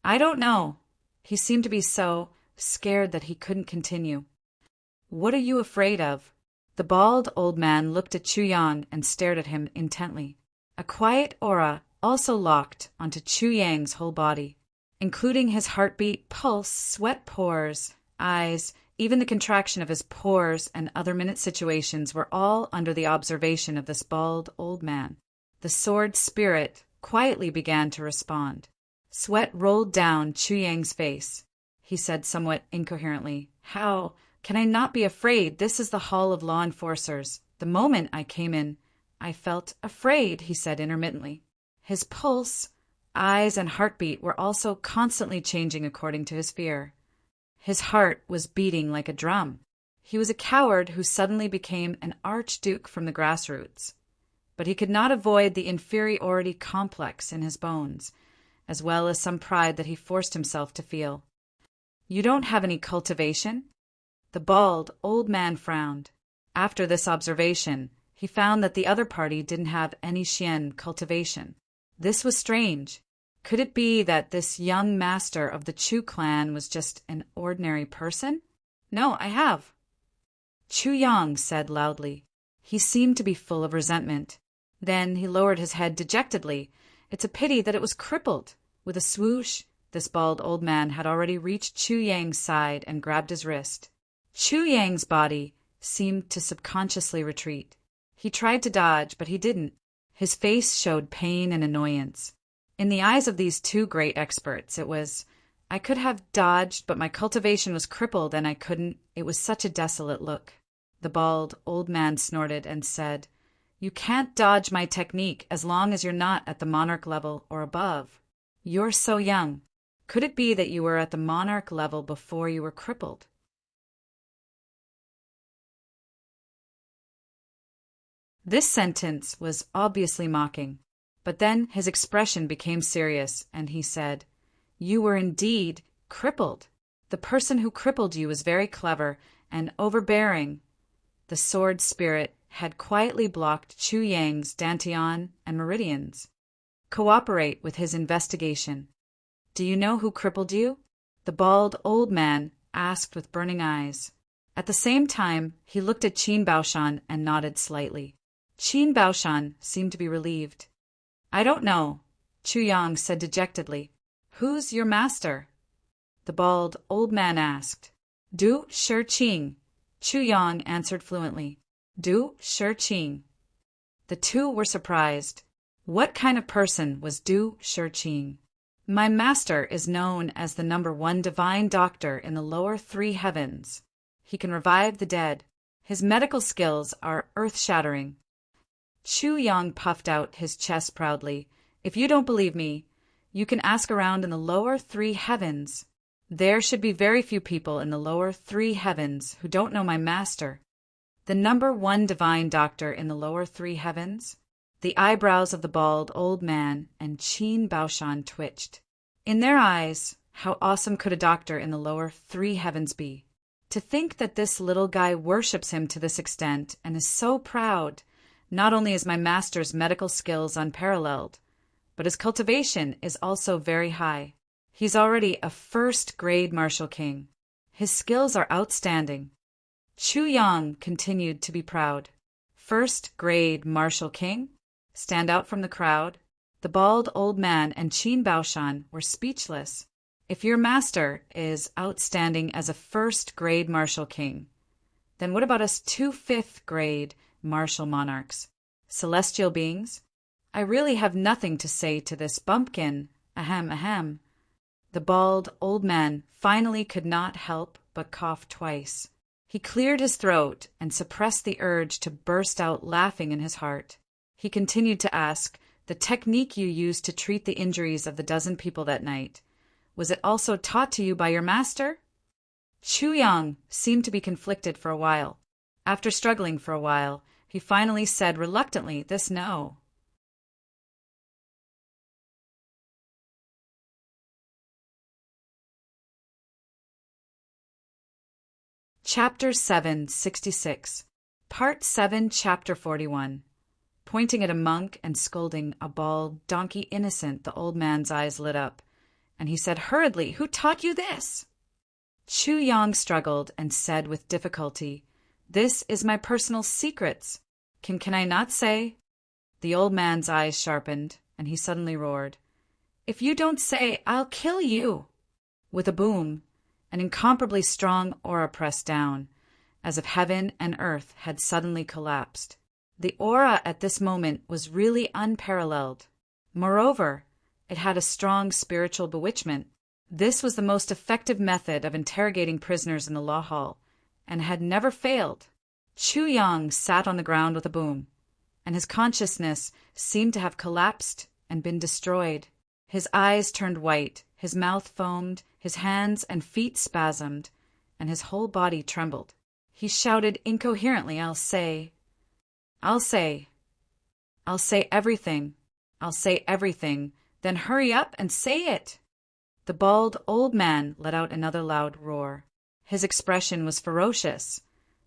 I don't know." He seemed to be so scared that he couldn't continue. "What are you afraid of?" The bald old man looked at Chu Yang and stared at him intently. A quiet aura also locked onto Chu Yang's whole body, including his heartbeat, pulse, sweat pores, eyes, even the contraction of his pores and other minute situations were all under the observation of this bald old man. The sword spirit quietly began to respond. Sweat rolled down Chu Yang's face. He said somewhat incoherently, "How can I not be afraid? This is the Hall of Law Enforcers. The moment I came in, I felt afraid," he said intermittently. His pulse, eyes, and heartbeat were also constantly changing according to his fear. His heart was beating like a drum. He was a coward who suddenly became an archduke from the grassroots. but he could not avoid the inferiority complex in his bones, as well as some pride that he forced himself to feel. "You don't have any cultivation?" The bald, old man frowned. After this observation, he found that the other party didn't have any Xian cultivation. This was strange. Could it be that this young master of the Chu clan was just an ordinary person? "No, I have," Chu Yang said loudly. He seemed to be full of resentment. Then he lowered his head dejectedly. It's a pity that it was crippled. With a swoosh, this bald old man had already reached Chu Yang's side and grabbed his wrist. Chu Yang's body seemed to subconsciously retreat. He tried to dodge, but he didn't. His face showed pain and annoyance. In the eyes of these two great experts, it was, "I could have dodged, but my cultivation was crippled and I couldn't." It was such a desolate look. The bald old man snorted and said, "You can't dodge my technique as long as you're not at the monarch level or above. You're so young. Could it be that you were at the monarch level before you were crippled?" This sentence was obviously mocking, but then his expression became serious, and he said, "You were indeed crippled. The person who crippled you was very clever and overbearing." The sword spirit had quietly blocked Chu Yang's dantian and meridians. "Cooperate with his investigation." "Do you know who crippled you?" the bald old man asked with burning eyes. At the same time, he looked at Qin Baoshan and nodded slightly. Qin Baoshan seemed to be relieved. "I don't know," Chu Yang said dejectedly. "Who's your master?" the bald old man asked. "Du Shi Qing," Chu Yang answered fluently. "Du Shi Qing." The two were surprised. What kind of person was Du Shi Qing? "My master is known as the #1 divine doctor in the lower 3 heavens. He can revive the dead. His medical skills are earth-shattering." Chu Yang puffed out his chest proudly. "If you don't believe me, you can ask around in the lower 3 heavens. There should be very few people in the lower 3 heavens who don't know my master. The #1 divine doctor in the lower 3 heavens?" The eyebrows of the bald old man and Qin Baoshan twitched. In their eyes, how awesome could a doctor in the lower 3 heavens be? To think that this little guy worships him to this extent and is so proud. Not only is my master's medical skills unparalleled, but his cultivation is also very high. He's already a first-grade martial king. His skills are outstanding. Chu Yang continued to be proud. First-grade martial king? Stand out from the crowd? The bald old man and Qin Baoshan were speechless. If your master is outstanding as a first-grade martial king, then what about us 2 5th-grade martial monarchs? Celestial beings? I really have nothing to say to this bumpkin. Ahem, ahem. The bald old man finally could not help but cough twice. He cleared his throat and suppressed the urge to burst out laughing in his heart. He continued to ask, "The technique you used to treat the injuries of the 12 people that night, was it also taught to you by your master?" Chu Yang seemed to be conflicted for a while. After struggling for a while, he finally said reluctantly, "This no." Chapter 766, Part 7, Chapter 41. Pointing at a monk and scolding a bald donkey innocent, the old man's eyes lit up, and he said hurriedly, "Who taught you this?" Chu Yang struggled and said with difficulty, "This is my personal secrets. Can I not say?" The old man's eyes sharpened, and he suddenly roared, "If you don't say, I'll kill you!" With a boom, an incomparably strong aura pressed down, as if heaven and earth had suddenly collapsed. The aura at this moment was really unparalleled. Moreover, it had a strong spiritual bewitchment. This was the most effective method of interrogating prisoners in the law hall, and had never failed. Chu Yang sat on the ground with a boom, and his consciousness seemed to have collapsed and been destroyed. His eyes turned white, his mouth foamed, his hands and feet spasmed, and his whole body trembled. He shouted incoherently, I'll say. I'll say everything. I'll say everything. Then hurry up and say it. The bald old man let out another loud roar. His expression was ferocious,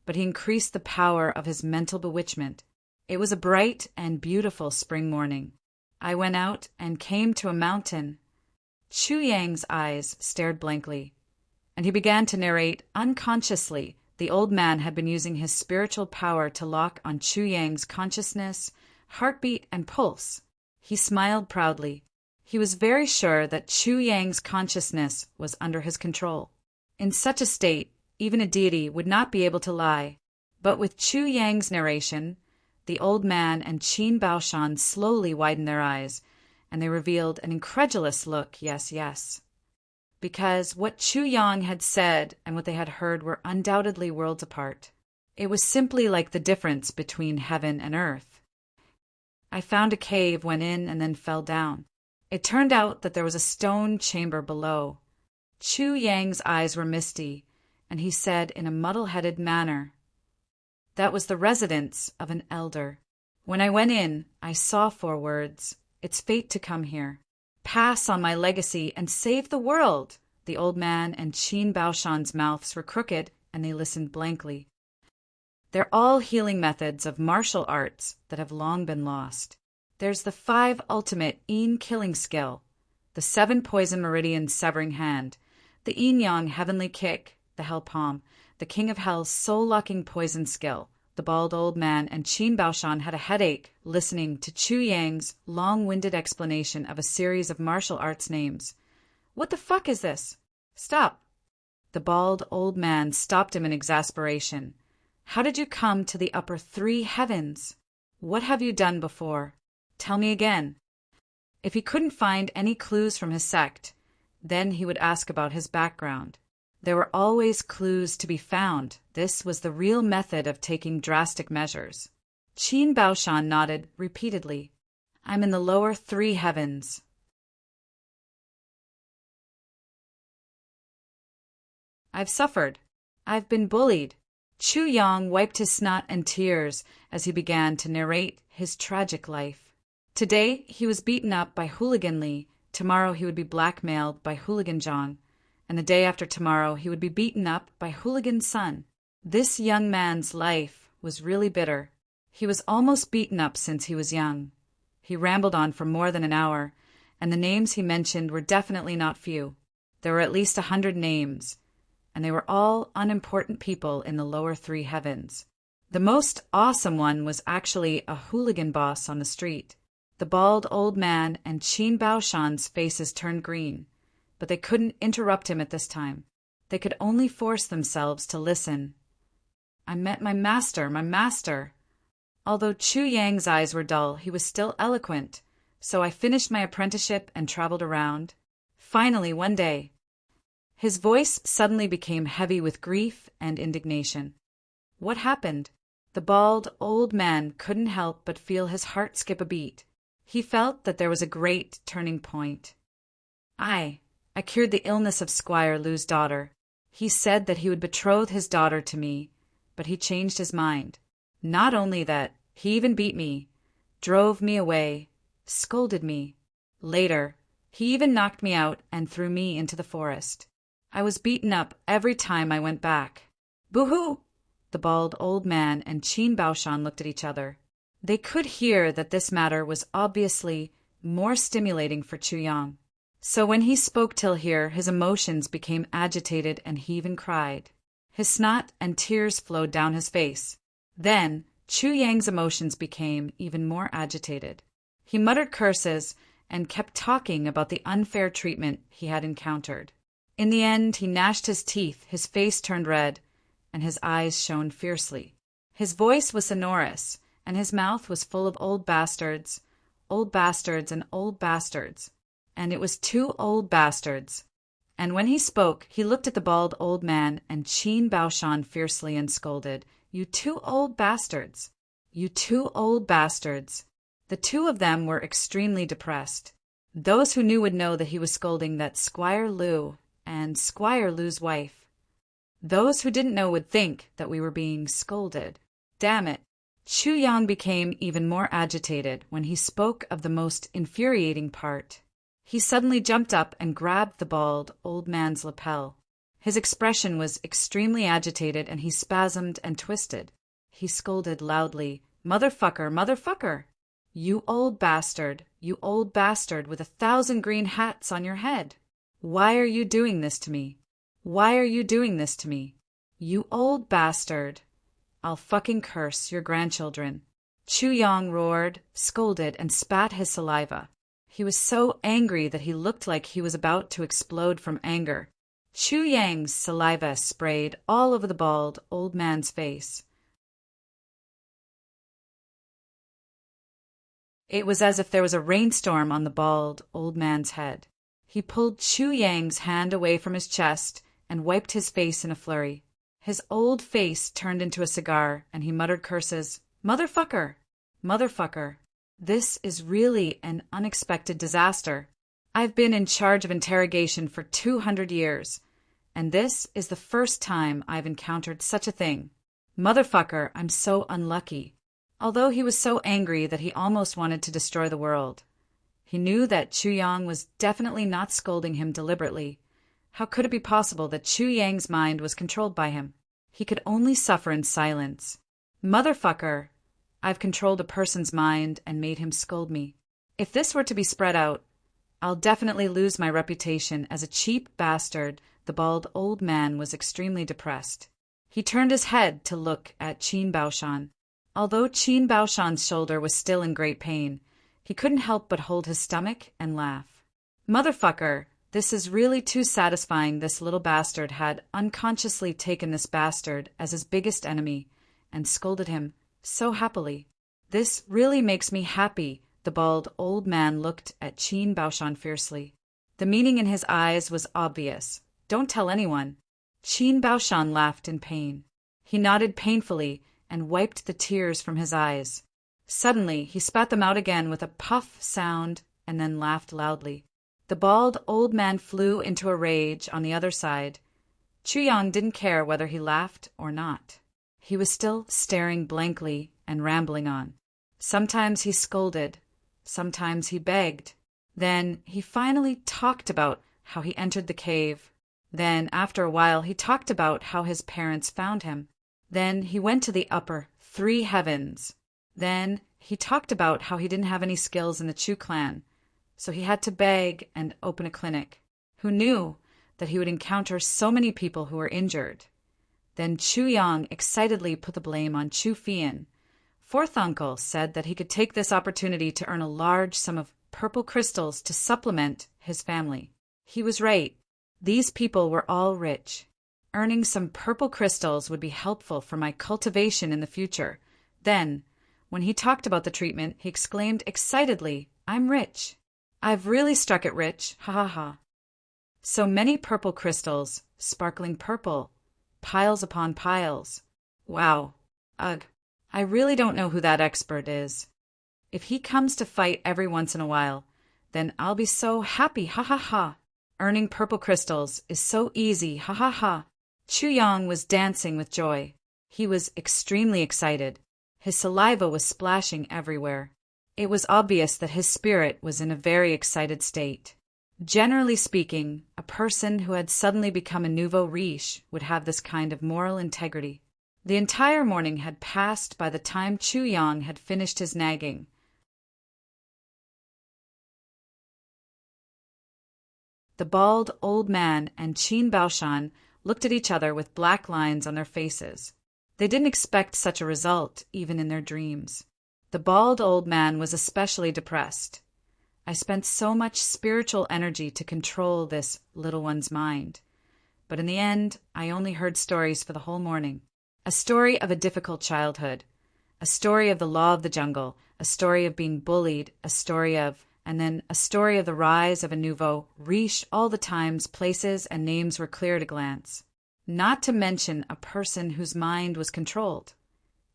but he increased the power of his mental bewitchment. It was a bright and beautiful spring morning. I went out and came to a mountain. Chu Yang's eyes stared blankly, and he began to narrate unconsciously. The old man had been using his spiritual power to lock on Chu Yang's consciousness, heartbeat, and pulse. He smiled proudly. He was very sure that Chu Yang's consciousness was under his control. In such a state, even a deity would not be able to lie. But with Chu Yang's narration, the old man and Qin Baoshan slowly widened their eyes, and they revealed an incredulous look, yes. Because what Chu Yang had said and what they had heard were undoubtedly worlds apart. It was simply like the difference between heaven and earth. I found a cave, went in, and then fell down. It turned out that there was a stone chamber below. Chu Yang's eyes were misty, and he said in a muddle-headed manner, "That was the residence of an elder. When I went in, I saw 4 words. It's fate to come here. Pass on my legacy and save the world." The old man and Qin Baoshan's mouths were crooked, and they listened blankly. They're all healing methods of martial arts that have long been lost. There's the 5 ultimate Yin killing skill, the 7 poison meridian severing hand, the Yin Yang heavenly kick, the hell palm, the king of hell's soul-locking poison skill. The bald old man and Qin Baoshan had a headache listening to Chu Yang's long-winded explanation of a series of martial arts names. "What the fuck is this? Stop!" The bald old man stopped him in exasperation. "How did you come to the upper 3 heavens? What have you done before? Tell me again." If he couldn't find any clues from his sect, then he would ask about his background. There were always clues to be found. This was the real method of taking drastic measures. Qin Baoshan nodded repeatedly. "I'm in the lower 3 heavens." "I've suffered. I've been bullied." Chu Yang wiped his snot and tears as he began to narrate his tragic life. Today he was beaten up by Hooligan Lee, tomorrow he would be blackmailed by Hooligan John, and the day after tomorrow he would be beaten up by Hooligan Son. This young man's life was really bitter. He was almost beaten up since he was young. He rambled on for more than an hour, and the names he mentioned were definitely not few. There were at least 100 names, and they were all unimportant people in the lower 3 heavens. The most awesome one was actually a hooligan boss on the street. The bald old man and Qin Baoshan's faces turned green, but they couldn't interrupt him at this time. They could only force themselves to listen. "I met my master, my master." Although Chu Yang's eyes were dull, he was still eloquent, so I finished my apprenticeship and traveled around. Finally, one day, his voice suddenly became heavy with grief and indignation. What happened? The bald old man couldn't help but feel his heart skip a beat. He felt that there was a great turning point. I cured the illness of Squire Lu's daughter. He said that he would betroth his daughter to me, but he changed his mind. Not only that, he even beat me, drove me away, scolded me. Later, he even knocked me out and threw me into the forest. I was beaten up every time I went back. Boo-hoo! The bald old man and Qin Baoshan looked at each other. They could hear that this matter was obviously more stimulating for Chu Yang. So when he spoke till here, his emotions became agitated and he even cried. His snot and tears flowed down his face. Then Chu Yang's emotions became even more agitated. He muttered curses and kept talking about the unfair treatment he had encountered. In the end, he gnashed his teeth, his face turned red, and his eyes shone fiercely. His voice was sonorous, and his mouth was full of old bastards, and old bastards. And it was 2 old bastards. And when he spoke, he looked at the bald old man and Qin Baoshan fiercely and scolded, "You 2 old bastards! You 2 old bastards!" The 2 of them were extremely depressed. Those who knew would know that he was scolding that Squire Lu and Squire Lu's wife. Those who didn't know would think that we were being scolded. Damn it! Chu Yang became even more agitated when he spoke of the most infuriating part. He suddenly jumped up and grabbed the bald old man's lapel. His expression was extremely agitated and he spasmed and twisted. He scolded loudly, "Motherfucker, motherfucker! You old bastard with 1,000 green hats on your head! Why are you doing this to me? Why are you doing this to me? You old bastard! I'll fucking curse your grandchildren." Chu Yang roared, scolded, and spat his saliva. He was so angry that he looked like he was about to explode from anger. Chu Yang's saliva sprayed all over the bald old man's face. It was as if there was a rainstorm on the bald old man's head. He pulled Chu Yang's hand away from his chest and wiped his face in a flurry. His old face turned into a cigar, and he muttered curses. "Motherfucker! Motherfucker! This is really an unexpected disaster. I've been in charge of interrogation for 200 years, and this is the first time I've encountered such a thing. Motherfucker, I'm so unlucky." Although he was so angry that he almost wanted to destroy the world. He knew that Chu Yang was definitely not scolding him deliberately. How could it be possible that Chu Yang's mind was controlled by him? He could only suffer in silence. "Motherfucker, I've controlled a person's mind and made him scold me. If this were to be spread out, I'll definitely lose my reputation as a cheap bastard." The bald old man was extremely depressed. He turned his head to look at Qin Baoshan. Although Qin Baoshan's shoulder was still in great pain, he couldn't help but hold his stomach and laugh. "Motherfucker, this is really too satisfying." This little bastard had unconsciously taken this bastard as his biggest enemy and scolded him so happily. "This really makes me happy." The bald old man looked at Qin Baoshan fiercely. The meaning in his eyes was obvious. "Don't tell anyone." Qin Baoshan laughed in pain. He nodded painfully and wiped the tears from his eyes. Suddenly, he spat them out again with a puff sound and then laughed loudly. The bald old man flew into a rage on the other side. Chu Yang didn't care whether he laughed or not. He was still staring blankly and rambling on. Sometimes he scolded, sometimes he begged. Then he finally talked about how he entered the cave. Then, after a while, he talked about how his parents found him. Then he went to the upper 3 heavens. Then he talked about how he didn't have any skills in the Chu clan, so he had to beg and open a clinic. Who knew that he would encounter so many people who were injured? Then Chu Yang excitedly put the blame on Chu Fian. Fourth uncle said that he could take this opportunity to earn a large sum of purple crystals to supplement his family. He was right. These people were all rich. Earning some purple crystals would be helpful for my cultivation in the future. Then, when he talked about the treatment, he exclaimed excitedly, "I'm rich. I've really struck it rich, ha ha ha." So many purple crystals, sparkling purple, piles upon piles. Wow. Ugh. I really don't know who that expert is. If he comes to fight every once in a while, then I'll be so happy, ha ha ha. Earning purple crystals is so easy, ha ha ha. Chu Yang was dancing with joy. He was extremely excited. His saliva was splashing everywhere. It was obvious that his spirit was in a very excited state. Generally speaking, a person who had suddenly become a nouveau riche would have this kind of moral integrity. The entire morning had passed by the time Chu Yang had finished his nagging. The bald old man and Qin Baoshan looked at each other with black lines on their faces. They didn't expect such a result, even in their dreams. The bald old man was especially depressed. I spent so much spiritual energy to control this little one's mind. But in the end, I only heard stories for the whole morning. A story of a difficult childhood. A story of the law of the jungle. A story of being bullied. A story of... And then a story of the rise of a nouveau riche, all the times, places, and names were clear at a glance. Not to mention a person whose mind was controlled.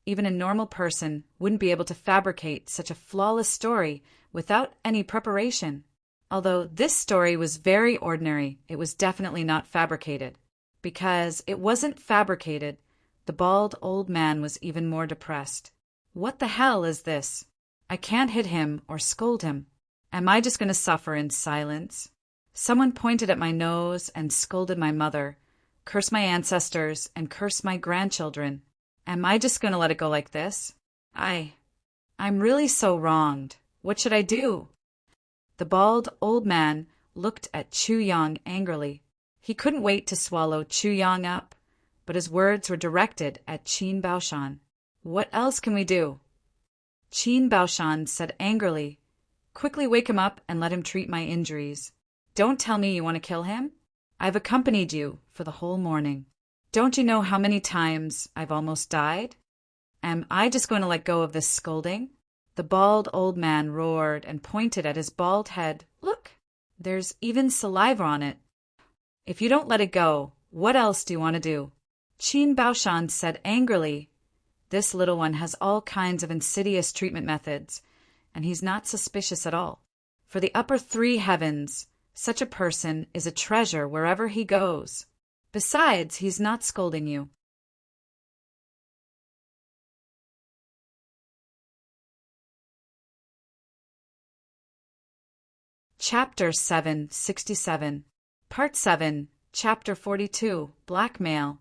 Even a normal person wouldn't be able to fabricate such a flawless story without any preparation. Although this story was very ordinary, it was definitely not fabricated. Because it wasn't fabricated, the bald old man was even more depressed. What the hell is this? I can't hit him or scold him. Am I just going to suffer in silence? Someone pointed at my nose and scolded my mother, cursed my ancestors, and cursed my grandchildren. Am I just going to let it go like this? I'm really so wronged. What should I do? The bald old man looked at Chu Yang angrily. He couldn't wait to swallow Chu Yang up, but his words were directed at Qin Baoshan. What else can we do? Qin Baoshan said angrily, quickly wake him up and let him treat my injuries. Don't tell me you want to kill him? I've accompanied you for the whole morning. Don't you know how many times I've almost died? Am I just going to let go of this scolding? The bald old man roared and pointed at his bald head. Look, there's even saliva on it. If you don't let it go, what else do you want to do? Qin Baoshan said angrily, this little one has all kinds of insidious treatment methods, and he's not suspicious at all. For the upper three heavens, such a person is a treasure wherever he goes. Besides, he's not scolding you. Chapter 767, Part 7, Chapter 42, Blackmail.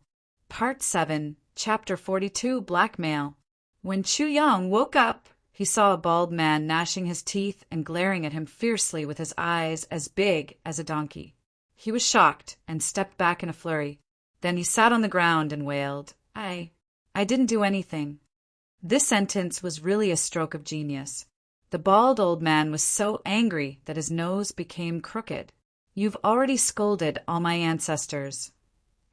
Part 7, Chapter 42, Blackmail. When Chu Yang woke up, he saw a bald man gnashing his teeth and glaring at him fiercely with his eyes as big as a donkey. He was shocked and stepped back in a flurry. Then he sat on the ground and wailed, I didn't do anything. This sentence was really a stroke of genius. The bald old man was so angry that his nose became crooked. You've already scolded all my ancestors,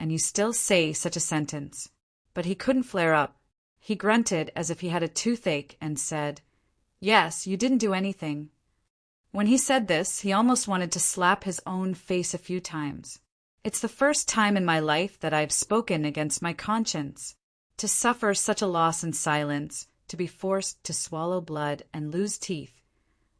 and you still say such a sentence. But he couldn't flare up. He grunted as if he had a toothache and said, Yes, you didn't do anything. When he said this, he almost wanted to slap his own face a few times. It's the first time in my life that I've spoken against my conscience. To suffer such a loss in silence, to be forced to swallow blood and lose teeth,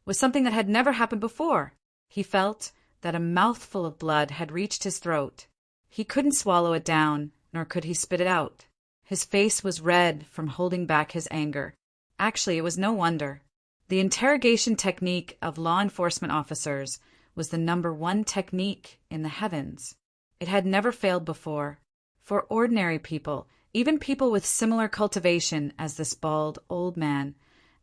was something that had never happened before. He felt that a mouthful of blood had reached his throat. He couldn't swallow it down, nor could he spit it out. His face was red from holding back his anger. Actually, it was no wonder. The interrogation technique of law enforcement officers was the #1 technique in the heavens. It had never failed before. For ordinary people, even people with similar cultivation as this bald old man,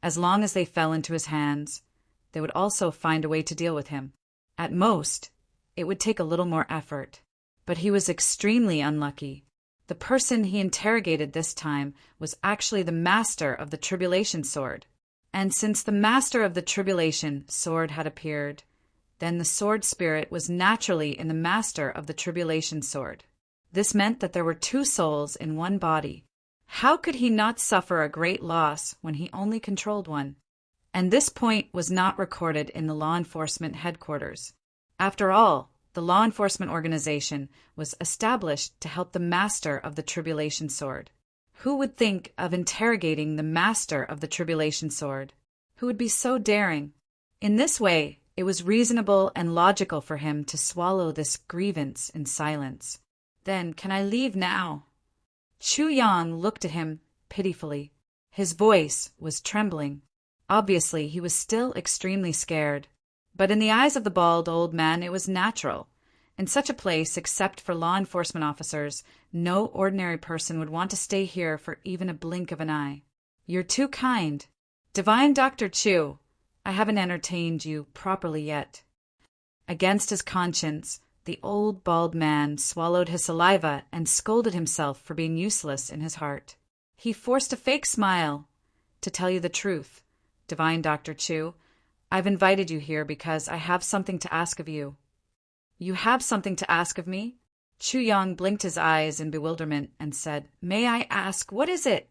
as long as they fell into his hands, they would also find a way to deal with him. At most, it would take a little more effort. But he was extremely unlucky. The person he interrogated this time was actually the master of the Tribulation Sword. And since the master of the Tribulation Sword had appeared, then the sword spirit was naturally in the master of the Tribulation Sword. This meant that there were 2 souls in one body. How could he not suffer a great loss when he only controlled one? And this point was not recorded in the law enforcement headquarters. After all, the law enforcement organization was established to help the master of the Tribulation Sword. Who would think of interrogating the master of the Tribulation Sword? Who would be so daring? In this way, it was reasonable and logical for him to swallow this grievance in silence. Then, can I leave now? Chu Yang looked at him pitifully. His voice was trembling. Obviously, he was still extremely scared. But in the eyes of the bald old man, it was natural. In such a place, except for law enforcement officers, no ordinary person would want to stay here for even a blink of an eye. You're too kind. Divine Dr. Chu, I haven't entertained you properly yet. Against his conscience, the old bald man swallowed his saliva and scolded himself for being useless in his heart. He forced a fake smile. To tell you the truth, Divine Dr. Chu, I've invited you here because I have something to ask of you. You have something to ask of me? Chu Yang blinked his eyes in bewilderment and said, May I ask, what is it?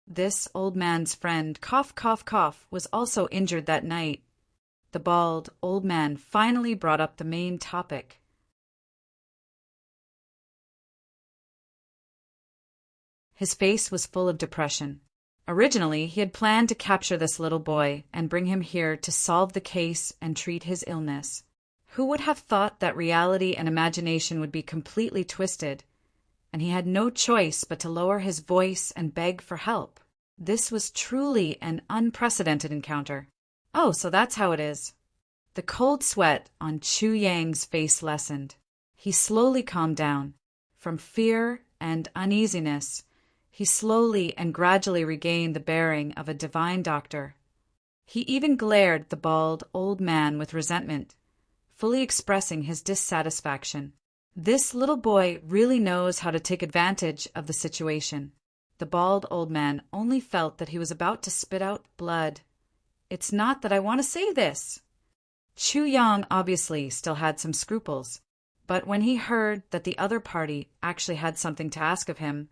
This old man's friend, cough, cough, cough, was also injured that night. The bald old man finally brought up the main topic. His face was full of depression. Originally, he had planned to capture this little boy and bring him here to solve the case and treat his illness. Who would have thought that reality and imagination would be completely twisted, and he had no choice but to lower his voice and beg for help? This was truly an unprecedented encounter. Oh, so that's how it is. The cold sweat on Chu Yang's face lessened. He slowly calmed down. From fear and uneasiness, he slowly and gradually regained the bearing of a divine doctor. He even glared at the bald old man with resentment, fully expressing his dissatisfaction. This little boy really knows how to take advantage of the situation. The bald old man only felt that he was about to spit out blood. It's not that I want to say this. Chu Yang obviously still had some scruples, but when he heard that the other party actually had something to ask of him,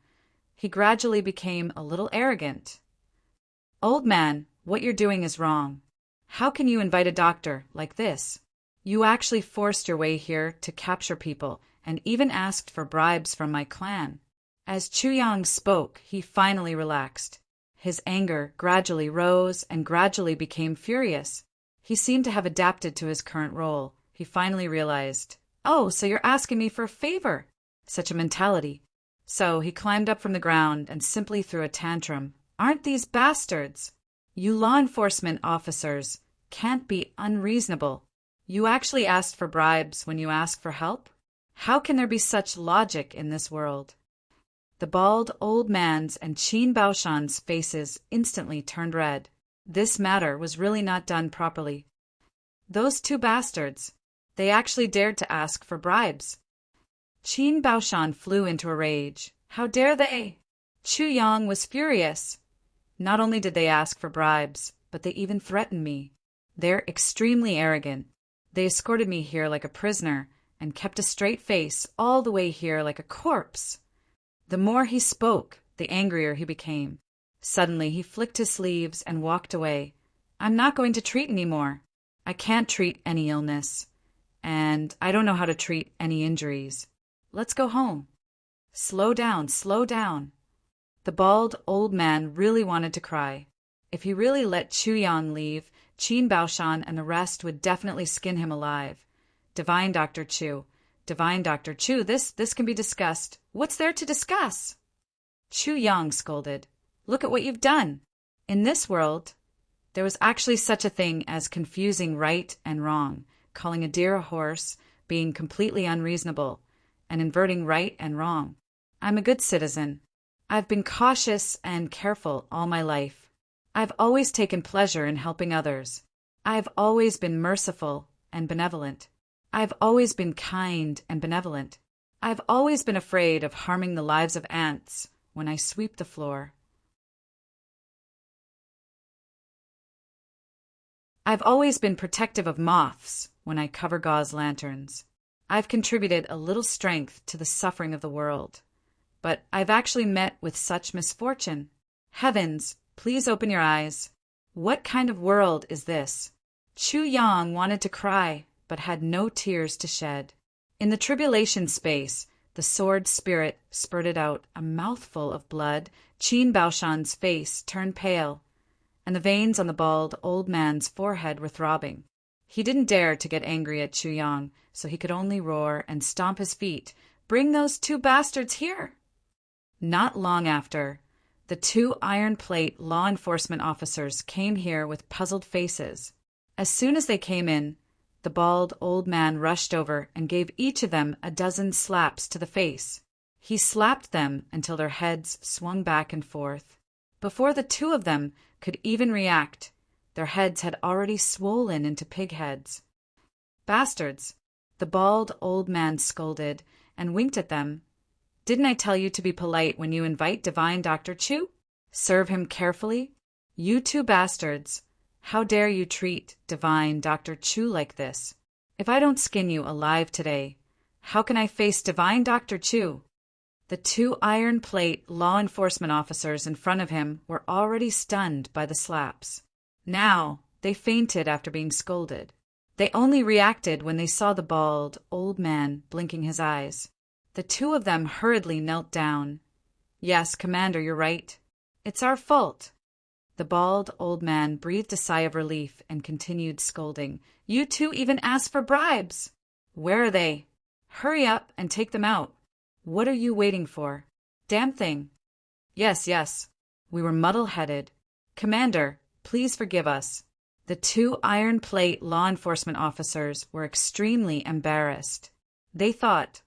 he gradually became a little arrogant. Old man, what you're doing is wrong. How can you invite a doctor like this? You actually forced your way here to capture people and even asked for bribes from my clan. As Chu Yang spoke, he finally relaxed. His anger gradually rose and gradually became furious. He seemed to have adapted to his current role. He finally realized, oh, so you're asking me for a favor? Such a mentality. So he climbed up from the ground and simply threw a tantrum. Aren't these bastards? You law enforcement officers can't be unreasonable. You actually asked for bribes when you asked for help? How can there be such logic in this world? The bald old man's and Qin Baoshan's faces instantly turned red. This matter was really not done properly. Those two bastards, they actually dared to ask for bribes. Qin Baoshan flew into a rage. How dare they? Chu Yang was furious. Not only did they ask for bribes, but they even threatened me. They're extremely arrogant. They escorted me here like a prisoner and kept a straight face all the way here like a corpse. The more he spoke, the angrier he became. Suddenly, he flicked his sleeves and walked away. I'm not going to treat anymore. I can't treat any illness. And I don't know how to treat any injuries. Let's go home. Slow down, slow down. The bald old man really wanted to cry. If he really let Chu Yang leave, Qin Baoshan and the rest would definitely skin him alive. Divine Dr. Chu, this can be discussed. What's there to discuss? Chu Yang scolded. Look at what you've done. In this world, there was actually such a thing as confusing right and wrong, calling a deer a horse, being completely unreasonable, and inverting right and wrong. I'm a good citizen. I've been cautious and careful all my life. I've always taken pleasure in helping others. I've always been merciful and benevolent. I've always been kind and benevolent. I've always been afraid of harming the lives of ants when I sweep the floor. I've always been protective of moths when I cover gauze lanterns. I've contributed a little strength to the suffering of the world. But I've actually met with such misfortune. Heavens, please open your eyes. What kind of world is this? Chu Yang wanted to cry, but had no tears to shed. In the tribulation space, the sword spirit spurted out a mouthful of blood. Qin Baoshan's face turned pale, and the veins on the bald old man's forehead were throbbing. He didn't dare to get angry at Chu Yang, so he could only roar and stomp his feet. Bring those two bastards here! Not long after, the two iron plate law enforcement officers came here with puzzled faces. As soon as they came in, the bald old man rushed over and gave each of them a dozen slaps to the face. He slapped them until their heads swung back and forth. Before the two of them could even react, their heads had already swollen into pig heads. Bastards! The bald old man scolded and winked at them. Didn't I tell you to be polite when you invite Divine Dr. Chu? Serve him carefully? You two bastards! How dare you treat Divine Dr. Chu like this? If I don't skin you alive today, how can I face Divine Dr. Chu? The two iron plate law enforcement officers in front of him were already stunned by the slaps. Now they fainted after being scolded. They only reacted when they saw the bald old man blinking his eyes. The two of them hurriedly knelt down. Yes, Commander, you're right. It's our fault. The bald old man breathed a sigh of relief and continued scolding. You two even asked for bribes. Where are they? Hurry up and take them out. What are you waiting for? Damn thing. Yes. We were muddle-headed. Commander, please forgive us. The two iron plate law enforcement officers were extremely embarrassed. They thought,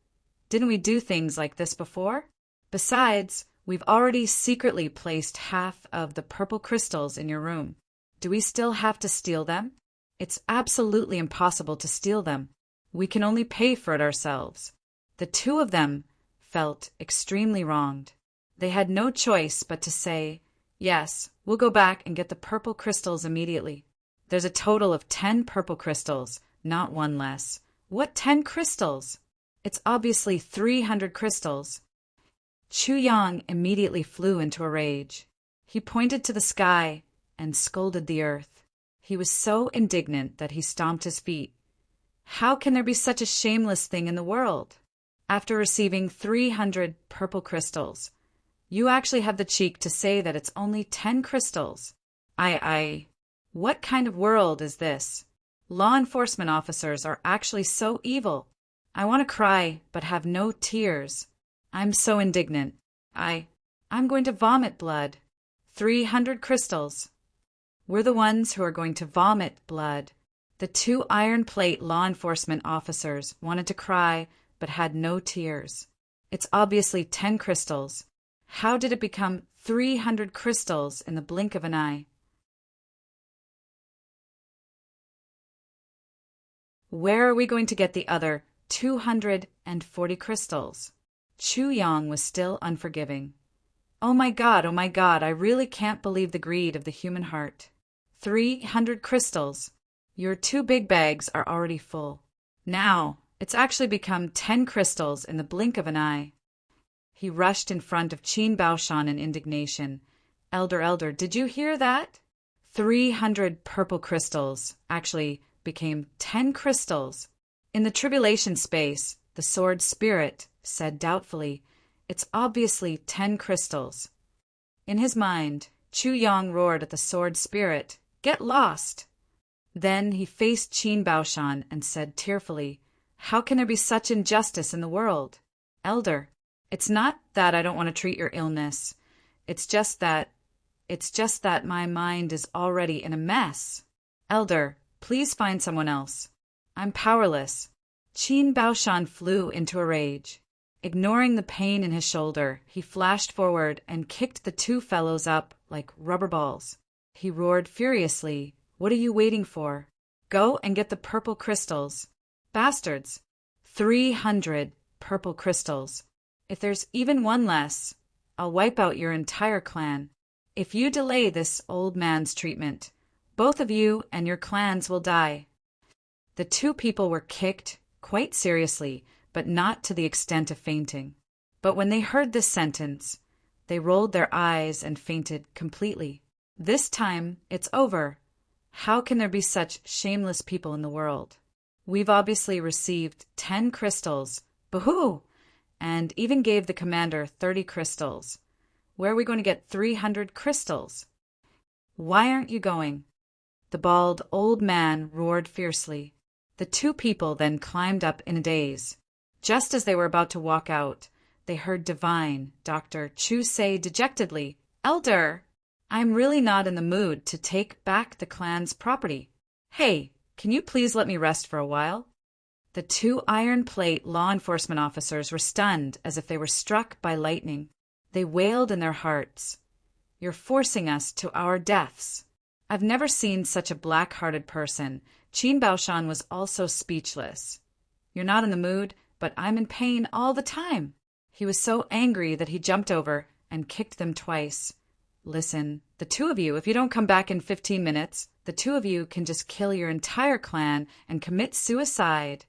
didn't we do things like this before? Besides, we've already secretly placed half of the purple crystals in your room. Do we still have to steal them? It's absolutely impossible to steal them. We can only pay for it ourselves. The two of them felt extremely wronged. They had no choice but to say, yes, we'll go back and get the purple crystals immediately. There's a total of 10 purple crystals, not one less. What 10 crystals? It's obviously 300 crystals. Chu Yang immediately flew into a rage. He pointed to the sky and scolded the earth. He was so indignant that he stomped his feet. How can there be such a shameless thing in the world? After receiving 300 purple crystals, you actually have the cheek to say that it's only 10 crystals. What kind of world is this? Law enforcement officers are actually so evil. I want to cry, but have no tears. I'm so indignant. I'm going to vomit blood. 300 crystals. We're the ones who are going to vomit blood. The two iron plate law enforcement officers wanted to cry, but had no tears. It's obviously 10 crystals. How did it become 300 crystals in the blink of an eye? Where are we going to get the other 240 crystals? Chu Yang was still unforgiving. Oh my God, I really can't believe the greed of the human heart. 300 crystals. Your 2 big bags are already full. Now, it's actually become 10 crystals in the blink of an eye. He rushed in front of Qin Baoshan in indignation. Elder, did you hear that? 300 purple crystals actually became 10 crystals. In the tribulation space, the sword spirit said doubtfully, it's obviously 10 crystals. In his mind, Chu Yang roared at the sword spirit, get lost! Then he faced Qin Baoshan and said tearfully, how can there be such injustice in the world? Elder, it's not that I don't want to treat your illness. It's just that my mind is already in a mess. Elder, please find someone else. I'm powerless. Qin Baoshan flew into a rage. Ignoring the pain in his shoulder, he flashed forward and kicked the 2 fellows up like rubber balls. He roared furiously, what are you waiting for? Go and get the purple crystals. Bastards! 300 purple crystals. If there's even one less, I'll wipe out your entire clan. If you delay this old man's treatment, both of you and your clans will die. The 2 people were kicked quite seriously, but not to the extent of fainting. But when they heard this sentence, they rolled their eyes and fainted completely. This time, it's over. How can there be such shameless people in the world? We've obviously received 10 crystals, boo-hoo, and even gave the commander 30 crystals. Where are we going to get 300 crystals? Why aren't you going? The bald old man roared fiercely. The 2 people then climbed up in a daze. Just as they were about to walk out, they heard Divine Dr. Chu say dejectedly, Elder, I'm really not in the mood to take back the clan's property. Hey, can you please let me rest for a while? The 2 iron plate law enforcement officers were stunned as if they were struck by lightning. They wailed in their hearts, you're forcing us to our deaths. I've never seen such a black-hearted person. Qin Baoshan was also speechless. You're not in the mood, but I'm in pain all the time. He was so angry that he jumped over and kicked them twice. Listen, the 2 of you, if you don't come back in 15 minutes, the 2 of you can just kill your entire clan and commit suicide.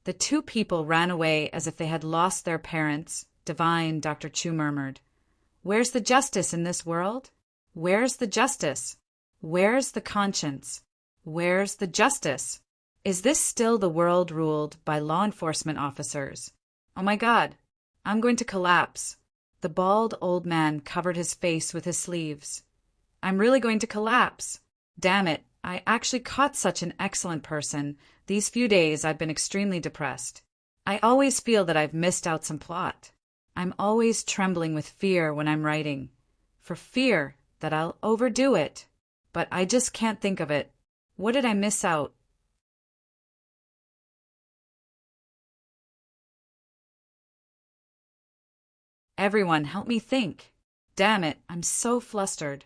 The 2 people ran away as if they had lost their parents. Divine, Dr. Chu murmured. Where's the justice in this world? Where's the justice? Where's the conscience? Where's the justice? Is this still the world ruled by law enforcement officers? Oh my God, I'm going to collapse. The bald old man covered his face with his sleeves. I'm really going to collapse. Damn it, I actually caught such an excellent person. These few days I've been extremely depressed. I always feel that I've missed out some plot. I'm always trembling with fear when I'm writing. for fear that I'll overdo it. But I just can't think of it. What did I miss out? Everyone, help me think. Damn it, I'm so flustered.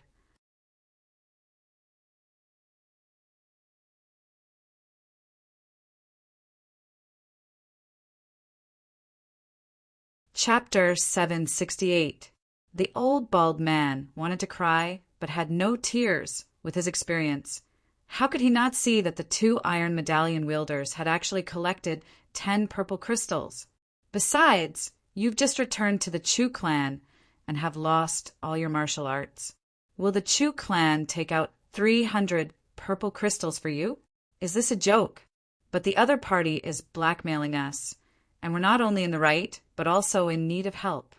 Chapter 768. The old bald man wanted to cry, but had no tears with his experience. How could he not see that the 2 iron medallion wielders had actually collected 10 purple crystals? Besides, you've just returned to the Chu clan and have lost all your martial arts. Will the Chu clan take out 300 purple crystals for you? Is this a joke? But the other party is blackmailing us, and we're not only in the right, but also in need of help.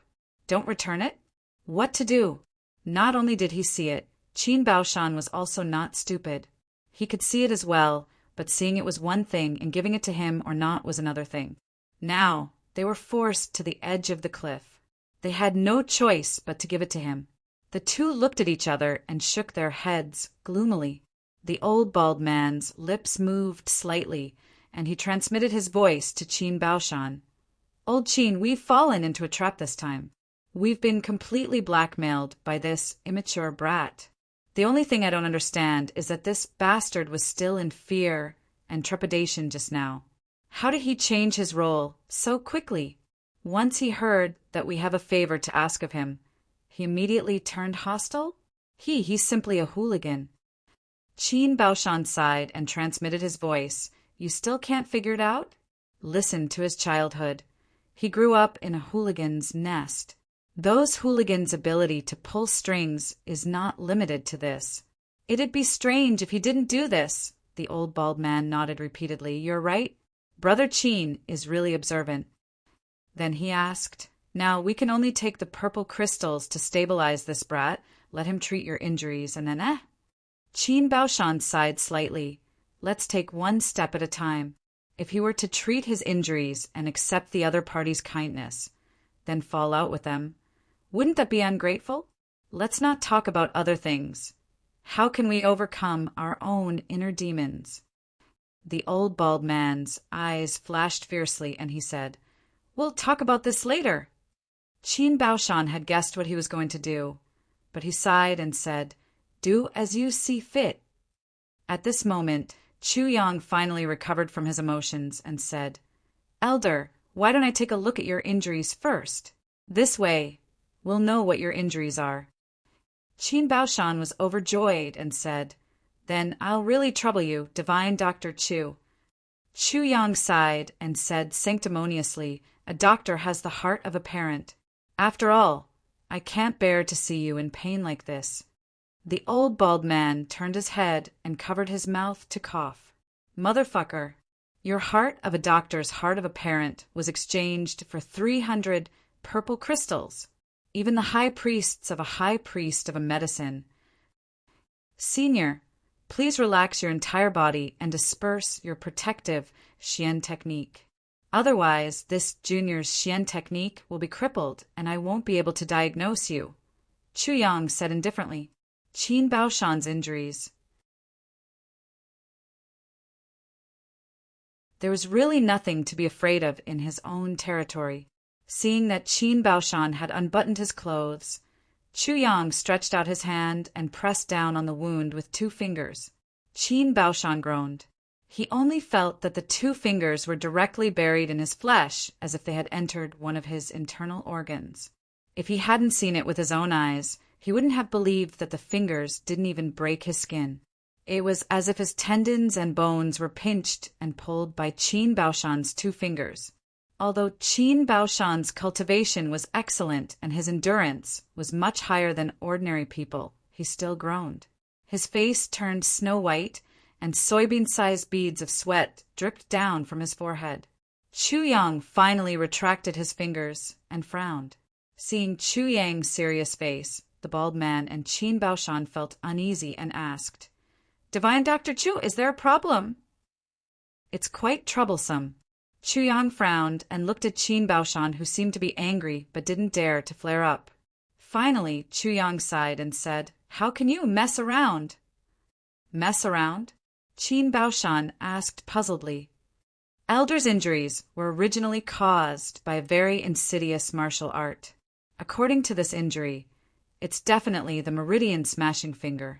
Don't return it? What to do? Not only did he see it, Qin Baoshan was also not stupid. He could see it as well, but seeing it was one thing and giving it to him or not was another thing. Now, they were forced to the edge of the cliff. They had no choice but to give it to him. The 2 looked at each other and shook their heads gloomily. The old bald man's lips moved slightly, and he transmitted his voice to Qin Baoshan. Old Qin, we've fallen into a trap this time. We've been completely blackmailed by this immature brat. The only thing I don't understand is that this bastard was still in fear and trepidation just now. How did he change his role so quickly? Once he heard that we have a favor to ask of him, he immediately turned hostile? He's simply a hooligan. Qin Baoshan sighed and transmitted his voice. You still can't figure it out? Listen to his childhood. He grew up in a hooligan's nest. Those hooligans' ability to pull strings is not limited to this. It'd be strange if he didn't do this. The old bald man nodded repeatedly. You're right. Brother Qin is really observant. Then he asked, Now, we can only take the purple crystals to stabilize this brat. Let him treat your injuries, and then Qin Baoshan sighed slightly. Let's take one step at a time. If he were to treat his injuries and accept the other party's kindness, then fall out with them, wouldn't that be ungrateful? Let's not talk about other things. How can we overcome our own inner demons? The old bald man's eyes flashed fiercely, and he said, We'll talk about this later. Qin Baoshan had guessed what he was going to do, but he sighed and said, Do as you see fit. At this moment, Chu Yang finally recovered from his emotions and said, Elder, why don't I take a look at your injuries first? This way, we'll know what your injuries are. Qin Baoshan was overjoyed and said, Then I'll really trouble you, divine Dr. Chu. Chu Yang sighed and said sanctimoniously, A doctor has the heart of a parent. After all, I can't bear to see you in pain like this. The old bald man turned his head and covered his mouth to cough. Motherfucker, your heart of a doctor's heart of a parent was exchanged for 300 purple crystals. Even the high priests of a high priest of a medicine. Senior, please relax your entire body and disperse your protective Xian technique. Otherwise, this junior's Xian technique will be crippled and I won't be able to diagnose you. Chu Yang said indifferently. Qin Baoshan's injuries. There was really nothing to be afraid of in his own territory. Seeing that Qin Baoshan had unbuttoned his clothes, Chu Yang stretched out his hand and pressed down on the wound with 2 fingers. Qin Baoshan groaned. He only felt that the 2 fingers were directly buried in his flesh, as if they had entered one of his internal organs. If he hadn't seen it with his own eyes, he wouldn't have believed that the fingers didn't even break his skin. It was as if his tendons and bones were pinched and pulled by Qin Baoshan's 2 fingers. Although Qin Baoshan's cultivation was excellent and his endurance was much higher than ordinary people, he still groaned. His face turned snow-white, and soybean-sized beads of sweat dripped down from his forehead. Chu Yang finally retracted his fingers and frowned. Seeing Chu Yang's serious face, the bald man and Qin Baoshan felt uneasy and asked, Divine Dr. Chu, is there a problem? It's quite troublesome. Chu Yang frowned and looked at Qin Baoshan, who seemed to be angry but didn't dare to flare up. Finally, Chu Yang sighed and said, "How can you mess around?" Mess around? Qin Baoshan asked puzzledly. Elder's injuries were originally caused by a very insidious martial art. According to this injury, it's definitely the meridian smashing finger.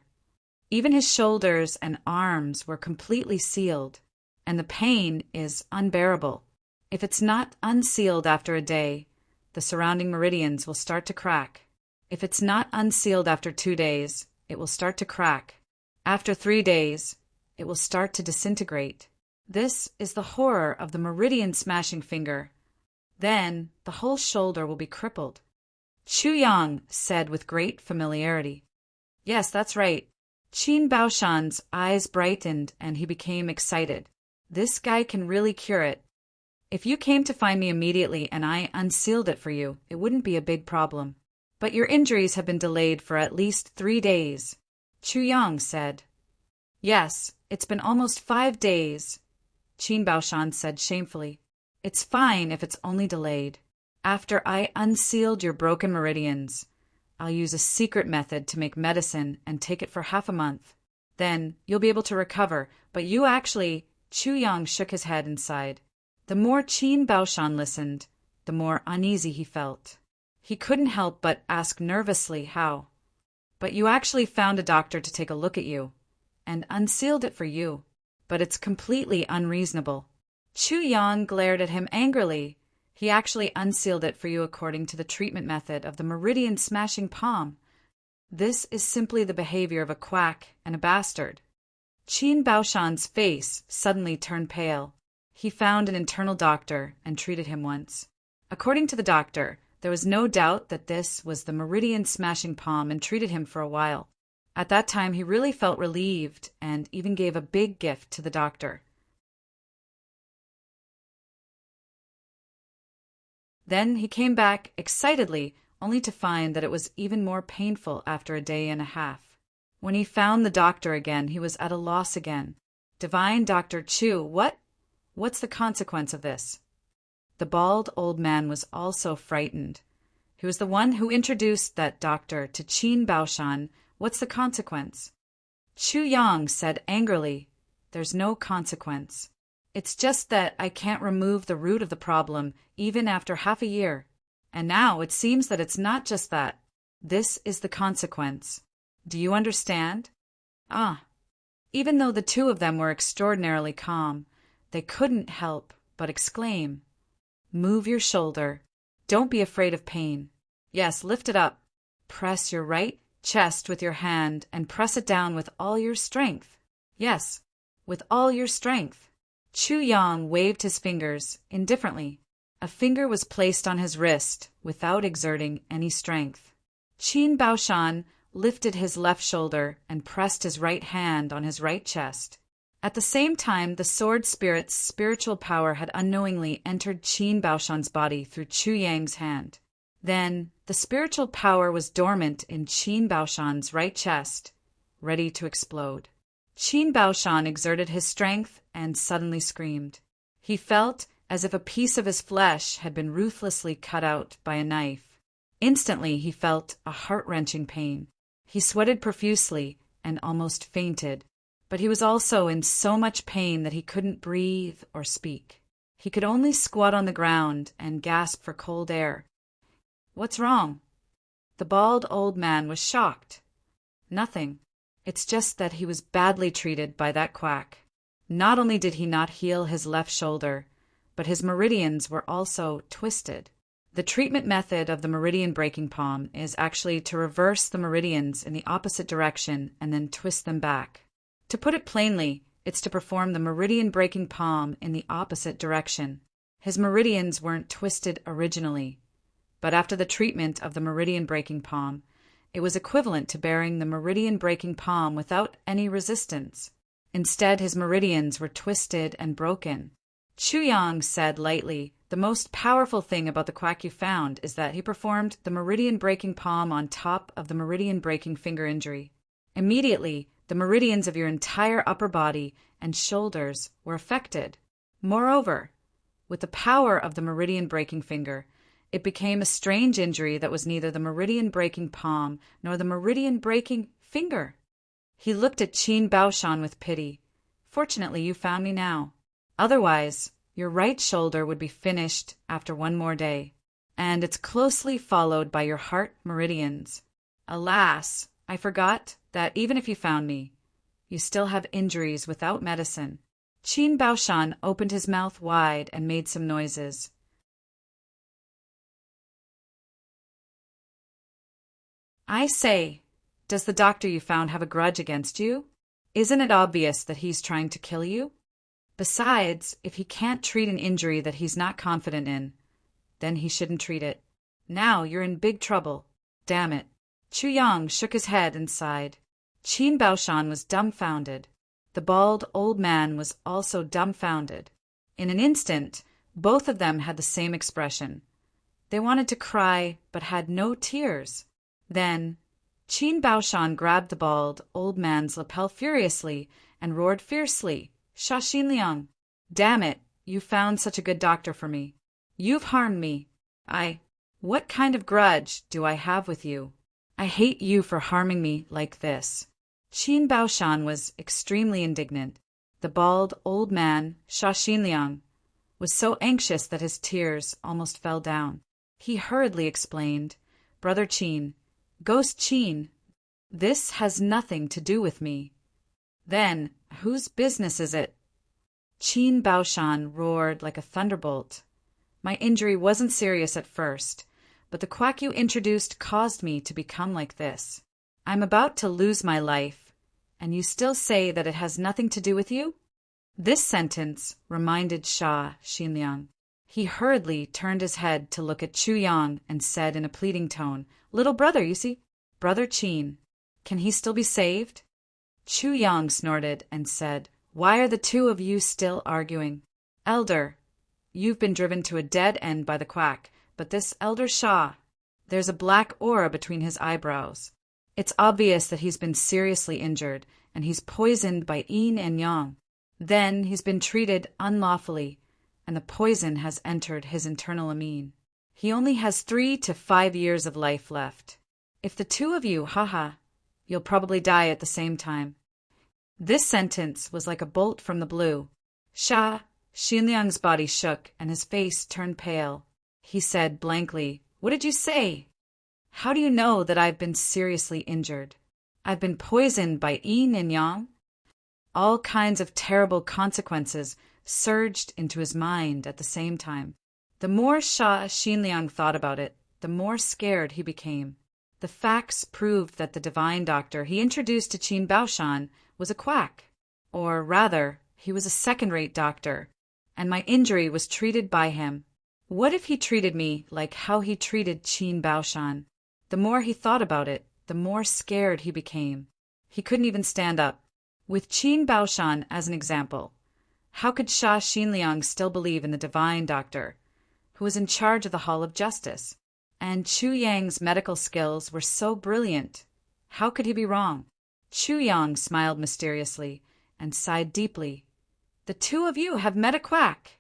Even his shoulders and arms were completely sealed, and the pain is unbearable. If it's not unsealed after a day, the surrounding meridians will start to crack. If it's not unsealed after 2 days, it will start to crack. After 3 days, it will start to disintegrate. This is the horror of the meridian smashing finger. Then the whole shoulder will be crippled. Chu Yang said with great familiarity. Yes, that's right. Qin Baoshan's eyes brightened and he became excited. This guy can really cure it. If you came to find me immediately and I unsealed it for you, it wouldn't be a big problem. But your injuries have been delayed for at least 3 days, Chu Yang said. Yes, it's been almost 5 days, Qin Baoshan said shamefully. It's fine if it's only delayed. After I unsealed your broken meridians, I'll use a secret method to make medicine and take it for half a month. Then you'll be able to recover, but you actually... Chu Yang shook his head and sighed. The more Qin Baoshan listened, the more uneasy he felt. He couldn't help but ask nervously how. But you actually found a doctor to take a look at you, and unsealed it for you. But it's completely unreasonable. Chu Yang glared at him angrily. He actually unsealed it for you according to the treatment method of the meridian smashing palm. This is simply the behavior of a quack and a bastard. Qin Baoshan's face suddenly turned pale. He found an internal doctor and treated him once. According to the doctor, there was no doubt that this was the meridian smashing palm and treated him for a while. At that time, he really felt relieved and even gave a big gift to the doctor. Then he came back excitedly, only to find that it was even more painful after a day and a half. When he found the doctor again, he was at a loss again. Divine Dr. Chu, what's the consequence of this? The bald old man was also frightened. He was the one who introduced that doctor to Qin Baoshan. What's the consequence? Chu Yang said angrily, There's no consequence. It's just that I can't remove the root of the problem even after half a year. And now it seems that it's not just that. This is the consequence. Do you understand? Ah. Even though the two of them were extraordinarily calm, they couldn't help but exclaim, Move your shoulder. Don't be afraid of pain. Yes, lift it up. Press your right chest with your hand and press it down with all your strength. Yes, with all your strength. Chu Yang waved his fingers indifferently. A finger was placed on his wrist without exerting any strength. Qin Baoshan lifted his left shoulder and pressed his right hand on his right chest. At the same time, the sword spirit's spiritual power had unknowingly entered Qin Baoshan's body through Chu Yang's hand. Then, the spiritual power was dormant in Qin Baoshan's right chest, ready to explode. Qin Baoshan exerted his strength and suddenly screamed. He felt as if a piece of his flesh had been ruthlessly cut out by a knife. Instantly, he felt a heart-wrenching pain. He sweated profusely and almost fainted, but he was also in so much pain that he couldn't breathe or speak. He could only squat on the ground and gasp for cold air. What's wrong? The bald old man was shocked. Nothing. It's just that he was badly treated by that quack. Not only did he not heal his left shoulder, but his meridians were also twisted. The treatment method of the meridian breaking palm is actually to reverse the meridians in the opposite direction and then twist them back. To put it plainly, it's to perform the meridian breaking palm in the opposite direction. His meridians weren't twisted originally, but after the treatment of the meridian breaking palm, it was equivalent to bearing the meridian breaking palm without any resistance. Instead, his meridians were twisted and broken. Chu Yang said lightly, The most powerful thing about the quack you found is that he performed the meridian breaking palm on top of the meridian breaking finger injury. Immediately, the meridians of your entire upper body and shoulders were affected. Moreover, with the power of the meridian breaking finger, It became a strange injury that was neither the meridian-breaking palm nor the meridian-breaking finger. He looked at Qin Baoshan with pity. Fortunately, you found me now. Otherwise, your right shoulder would be finished after one more day, and it's closely followed by your heart meridians. Alas, I forgot that even if you found me, you still have injuries without medicine. Qin Baoshan opened his mouth wide and made some noises. I say, does the doctor you found have a grudge against you? Isn't it obvious that he's trying to kill you? Besides, if he can't treat an injury that he's not confident in, then he shouldn't treat it. Now you're in big trouble. Damn it. Chu Yang shook his head and sighed. Qin Baoshan was dumbfounded. The bald old man was also dumbfounded. In an instant, both of them had the same expression. They wanted to cry, but had no tears. Then, Qin Baoshan grabbed the bald old man's lapel furiously and roared fiercely, "Sha Xinliang! Damn it, you found such a good doctor for me. You've harmed me. What kind of grudge do I have with you? I hate you for harming me like this." Qin Baoshan was extremely indignant. The bald old man, Sha Xinliang, was so anxious that his tears almost fell down. He hurriedly explained, "Brother Qin, Ghost Qin, this has nothing to do with me." "Then, whose business is it?" Qin Baoshan roared like a thunderbolt. "My injury wasn't serious at first, but the quack you introduced caused me to become like this. I'm about to lose my life, and you still say that it has nothing to do with you?" This sentence reminded Sha Xinliang. He hurriedly turned his head to look at Chu Yang and said in a pleading tone, "Little brother, you see, Brother Qin, can he still be saved?" Chu Yang snorted and said, "Why are the two of you still arguing? Elder, you've been driven to a dead end by the quack, but this Elder Sha, there's a black aura between his eyebrows. It's obvious that he's been seriously injured, and he's poisoned by yin and yang. Then he's been treated unlawfully, and the poison has entered his internal amine. He only has 3 to 5 years of life left. If the two of you, you'll probably die at the same time." This sentence was like a bolt from the blue. Sha Xinliang's body shook and his face turned pale. He said blankly, "What did you say? How do you know that I've been seriously injured? I've been poisoned by yin and yang?" All kinds of terrible consequences surged into his mind at the same time. The more Sha Xinliang thought about it, the more scared he became. The facts proved that the divine doctor he introduced to Qin Baoshan was a quack. Or rather, he was a second-rate doctor, and my injury was treated by him. What if he treated me like how he treated Qin Baoshan? The more he thought about it, the more scared he became. He couldn't even stand up. With Qin Baoshan as an example, how could Sha Xinliang still believe in the divine doctor, who was in charge of the Hall of Justice? And Chu Yang's medical skills were so brilliant. How could he be wrong? Chu Yang smiled mysteriously and sighed deeply. "The two of you have met a quack."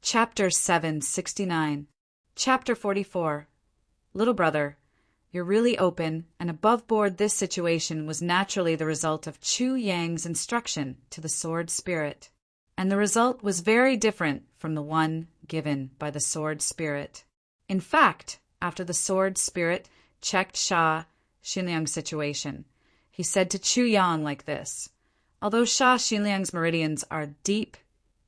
Chapter 769. Chapter 44. Little brother, you're really open and above board. This situation was naturally the result of Chu Yang's instruction to the sword spirit, and the result was very different from the one given by the sword spirit. In fact, after the sword spirit checked Sha Xinliang's situation, he said to Chu Yang like this: "Although Sha Xinliang's meridians are deep,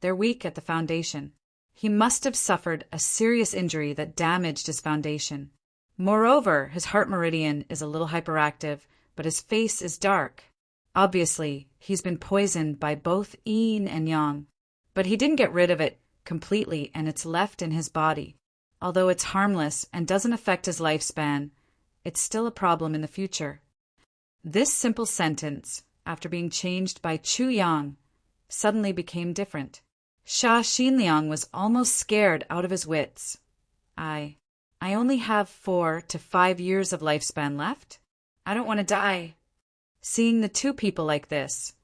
they're weak at the foundation. He must have suffered a serious injury that damaged his foundation. Moreover, his heart meridian is a little hyperactive, but his face is dark. Obviously, he's been poisoned by both yin and yang, but he didn't get rid of it completely and it's left in his body. Although it's harmless and doesn't affect his lifespan, it's still a problem in the future." This simple sentence, after being changed by Chu Yang, suddenly became different. Sha Xinliang was almost scared out of his wits. I only have 4 to 5 years of lifespan left? I don't want to die. Seeing the two people like this,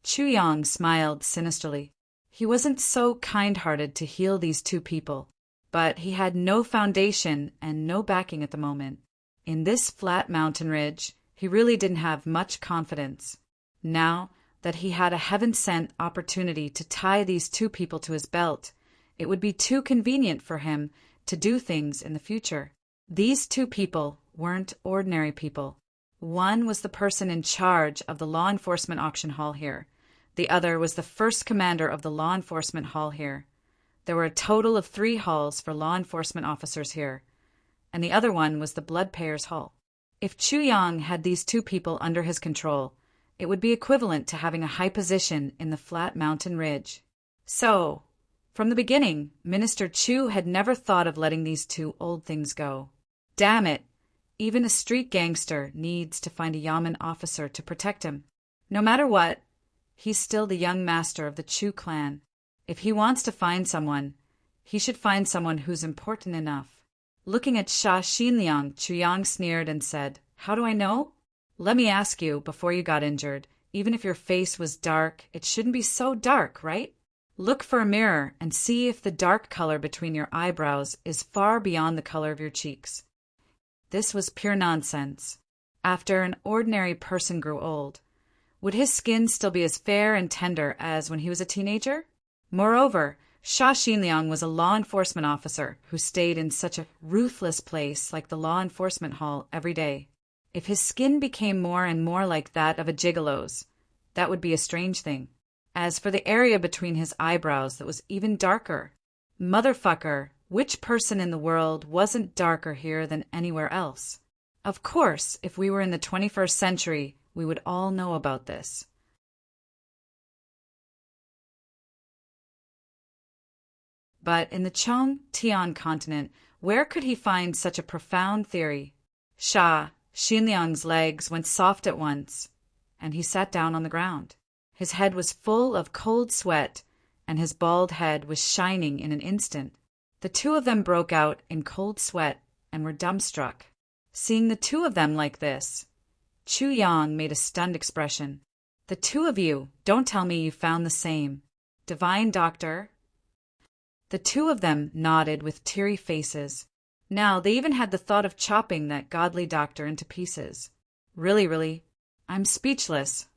Chu Yang smiled sinisterly. He wasn't so kind-hearted to heal these two people, but he had no foundation and no backing at the moment. In this flat mountain ridge, he really didn't have much confidence. Now that he had a heaven-sent opportunity to tie these two people to his belt, it would be too convenient for him to do things in the future. These two people weren't ordinary people. One was the person in charge of the law enforcement auction hall here. The other was the first commander of the law enforcement hall here. There were a total of 3 halls for law enforcement officers here, and the other one was the blood payers' hall. If Chu Yang had these two people under his control, it would be equivalent to having a high position in the flat mountain ridge. So, from the beginning, Minister Chu had never thought of letting these two old things go. Damn it! Even a street gangster needs to find a yamen officer to protect him. No matter what, he's still the young master of the Chu clan. If he wants to find someone, he should find someone who's important enough. Looking at Sha Xinliang, Chu Yang sneered and said, "How do I know? Let me ask you, before you got injured, even if your face was dark, it shouldn't be so dark, right? Look for a mirror and see if the dark color between your eyebrows is far beyond the color of your cheeks." This was pure nonsense. After an ordinary person grew old, would his skin still be as fair and tender as when he was a teenager? Moreover, Sha Xinliang was a law enforcement officer who stayed in such a ruthless place like the law enforcement hall every day. If his skin became more and more like that of a gigolo's, that would be a strange thing. As for the area between his eyebrows that was even darker, motherfucker, which person in the world wasn't darker here than anywhere else? Of course, if we were in the 21st century, we would all know about this. But in the Chong-Tian continent, where could he find such a profound theory? Sha Xinliang's legs went soft at once, and he sat down on the ground. His head was full of cold sweat, and his bald head was shining in an instant. The two of them broke out in cold sweat and were dumbstruck. Seeing the two of them like this, Chu Yang made a stunned expression. "The two of you, don't tell me you found the same. Divine Doctor." The two of them nodded with teary faces. Now they even had the thought of chopping that godly doctor into pieces. Really, I'm speechless.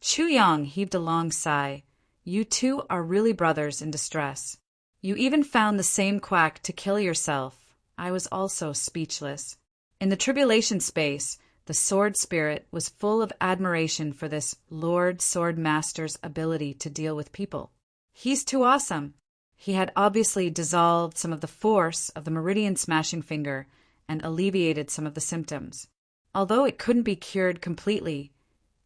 Chu Yang heaved a long sigh. You two are really brothers in distress. You even found the same quack to kill yourself. I was also speechless. In the tribulation space, the sword spirit was full of admiration for this Lord Sword Master's ability to deal with people. He's too awesome. He had obviously dissolved some of the force of the meridian smashing finger and alleviated some of the symptoms. Although it couldn't be cured completely,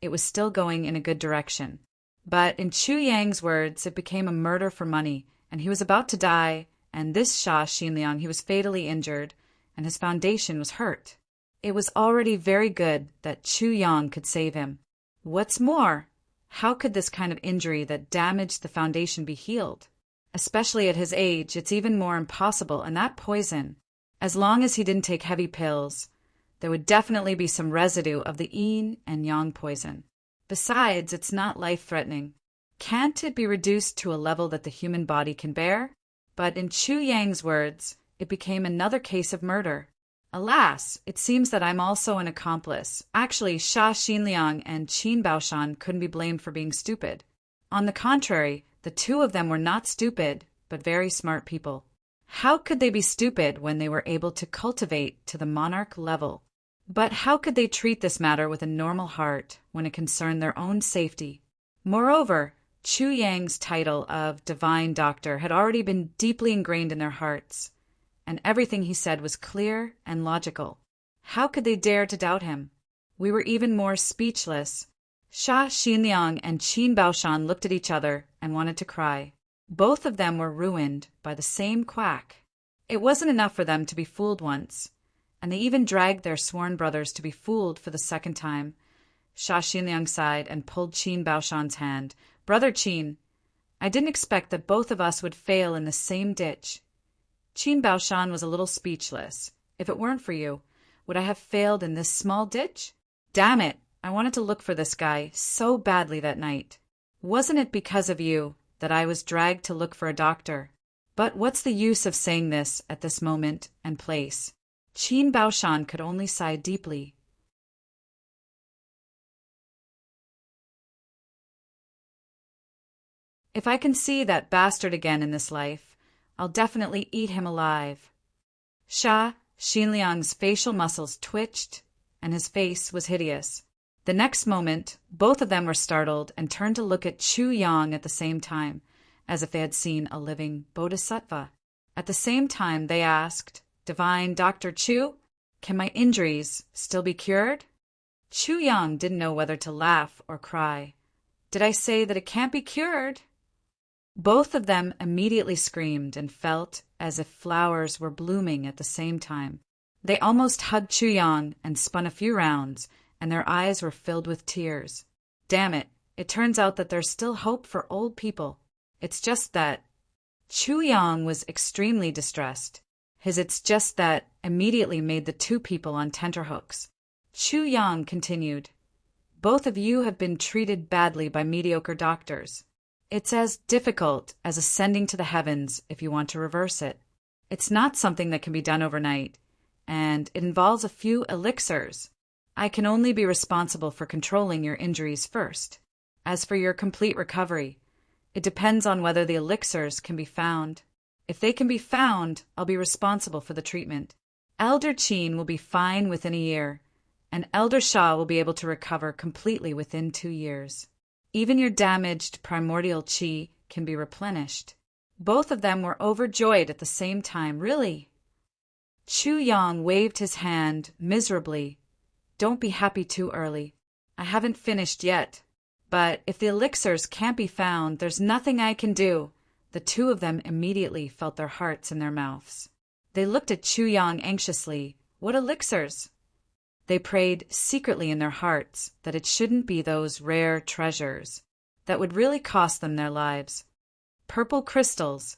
it was still going in a good direction. But in Chu Yang's words, it became a murder for money, and he was about to die, and this Sha Xinliang, he was fatally injured, and his foundation was hurt. It was already very good that Chu Yang could save him. What's more, how could this kind of injury that damaged the foundation be healed? Especially at his age, it's even more impossible, and that poison, as long as he didn't take heavy pills, there would definitely be some residue of the yin and yang poison. Besides, it's not life-threatening. Can't it be reduced to a level that the human body can bear? But in Chu Yang's words, it became another case of murder. Alas, it seems that I'm also an accomplice. Actually, Sha Xinliang and Qin Baoshan couldn't be blamed for being stupid. On the contrary, the two of them were not stupid, but very smart people. How could they be stupid when they were able to cultivate to the monarch level? But how could they treat this matter with a normal heart when it concerned their own safety? Moreover, Chu Yang's title of Divine Doctor had already been deeply ingrained in their hearts, and everything he said was clear and logical. How could they dare to doubt him? We were even more speechless. Sha Xinliang and Qin Baoshan looked at each other and wanted to cry. Both of them were ruined by the same quack. It wasn't enough for them to be fooled once, and they even dragged their sworn brothers to be fooled for the second time. Sha Xinliang sighed and pulled Qin Baoshan's hand. "Brother Qin, I didn't expect that both of us would fail in the same ditch." Qin Baoshan was a little speechless. "If it weren't for you, would I have failed in this small ditch?" Damn it, I wanted to look for this guy so badly that night. Wasn't it because of you that I was dragged to look for a doctor? But what's the use of saying this at this moment and place? Qin Baoshan could only sigh deeply. If I can see that bastard again in this life, I'll definitely eat him alive. Xinliang's facial muscles twitched, and his face was hideous. The next moment, both of them were startled and turned to look at Chu Yang at the same time, as if they had seen a living bodhisattva. At the same time, they asked, "Divine Dr. Chu, can my injuries still be cured?" Chu Yang didn't know whether to laugh or cry. "Did I say that it can't be cured?" Both of them immediately screamed and felt as if flowers were blooming at the same time. They almost hugged Chu Yang and spun a few rounds, and their eyes were filled with tears. Damn it, it turns out that there's still hope for old people. It's just that. Chu Yang was extremely distressed. His "it's just that" immediately made the two people on tenterhooks. Chu Yang continued, "Both of you have been treated badly by mediocre doctors. It's as difficult as ascending to the heavens if you want to reverse it. It's not something that can be done overnight, and it involves a few elixirs. I can only be responsible for controlling your injuries first. As for your complete recovery, it depends on whether the elixirs can be found. If they can be found, I'll be responsible for the treatment. Elder Qin will be fine within a year, and Elder Sha will be able to recover completely within 2 years. Even your damaged primordial qi can be replenished." Both of them were overjoyed at the same time. "Really?" Chu Yang waved his hand miserably. "Don't be happy too early. I haven't finished yet. But if the elixirs can't be found, there's nothing I can do." The two of them immediately felt their hearts in their mouths. They looked at Chu Yang anxiously. What elixirs? They prayed secretly in their hearts that it shouldn't be those rare treasures that would really cost them their lives. Purple crystals.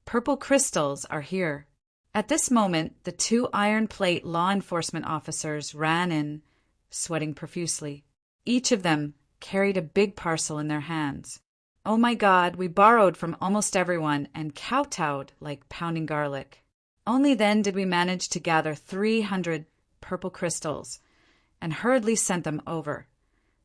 Purple crystals are here. At this moment, the 2 iron plate law enforcement officers ran in, sweating profusely. Each of them carried a big parcel in their hands. "Oh my God, we borrowed from almost everyone and kowtowed like pounding garlic. Only then did we manage to gather 300 purple crystals, and hurriedly sent them over."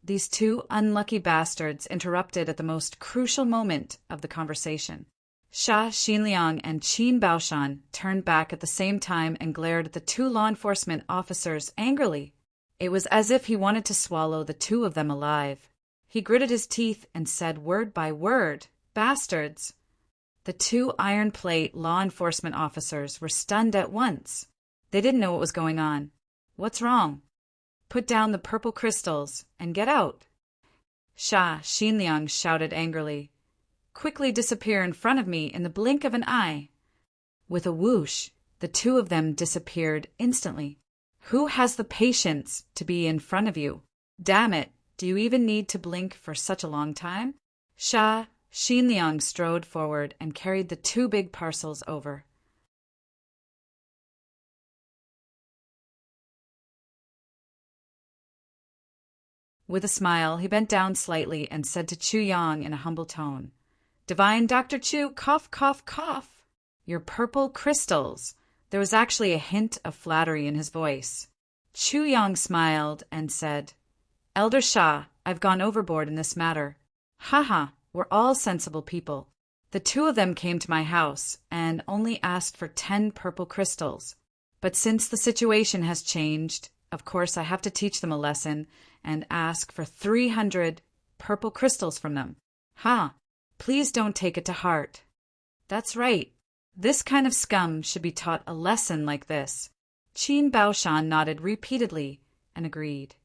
These 2 unlucky bastards interrupted at the most crucial moment of the conversation. Xinliang and Qin Baoshan turned back at the same time and glared at the 2 law enforcement officers angrily. It was as if he wanted to swallow the 2 of them alive. He gritted his teeth and said word by word, "Bastards!" The 2 iron plate law enforcement officers were stunned at once. They didn't know what was going on. "What's wrong?" "Put down the purple crystals and get out." Xinliang shouted angrily. "Quickly disappear in front of me in the blink of an eye." With a whoosh, the 2 of them disappeared instantly. "Who has the patience to be in front of you? Damn it, do you even need to blink for such a long time?" Xinliang strode forward and carried the 2 big parcels over. With a smile, he bent down slightly and said to Chu Yang in a humble tone, "Divine Dr. Chu, cough, cough, cough. Your purple crystals." There was actually a hint of flattery in his voice. Chu Yang smiled and said, "Elder Sha, I've gone overboard in this matter. Haha, we're all sensible people. The 2 of them came to my house and only asked for 10 purple crystals. But since the situation has changed, of course I have to teach them a lesson and ask for 300 purple crystals from them. Please don't take it to heart." "That's right. This kind of scum should be taught a lesson like this." Qin Baoshan nodded repeatedly and agreed.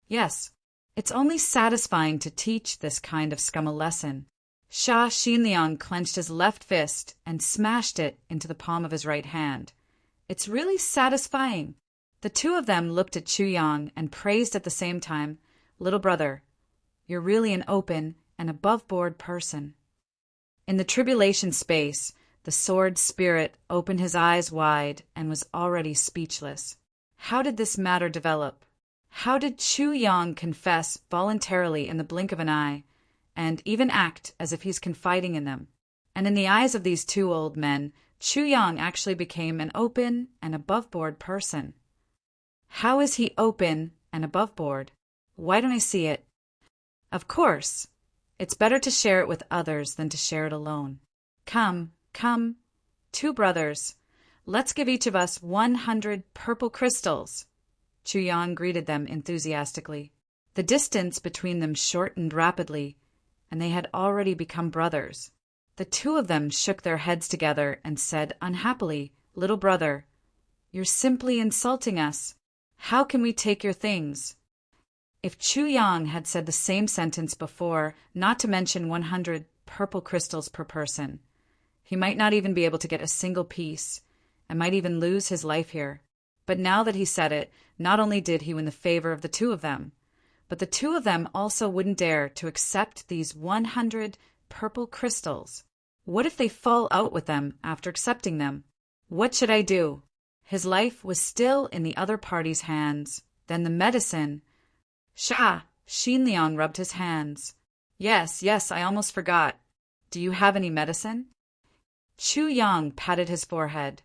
"Yes, it's only satisfying to teach this kind of scum a lesson." Xinliang clenched his left fist and smashed it into the palm of his right hand. "It's really satisfying." The 2 of them looked at Chu Yang and praised at the same time, "Little brother, you're really an open and above-board person." In the tribulation space, the sword spirit opened his eyes wide and was already speechless. How did this matter develop? How did Chu Yang confess voluntarily in the blink of an eye, and even act as if he's confiding in them? And in the eyes of these two old men, Chu Yang actually became an open and above-board person. How is he open and above-board? Why don't I see it? Of course, it's better to share it with others than to share it alone. Come, come, two brothers, let's give each of us 100 purple crystals. Chu Yang greeted them enthusiastically. The distance between them shortened rapidly, and they had already become brothers. The two of them shook their heads together and said unhappily, "Little brother, you're simply insulting us. How can we take your things?" If Chu Yang had said the same sentence before, not to mention 100 purple crystals per person, he might not even be able to get a single piece, and might even lose his life here. But now that he said it, not only did he win the favor of the two of them, but the two of them also wouldn't dare to accept these 100 purple crystals. What if they fall out with them after accepting them? What should I do? His life was still in the other party's hands. Then the medicine. Sha! Xin Liang rubbed his hands. Yes, I almost forgot. Do you have any medicine? Chu Yang patted his forehead,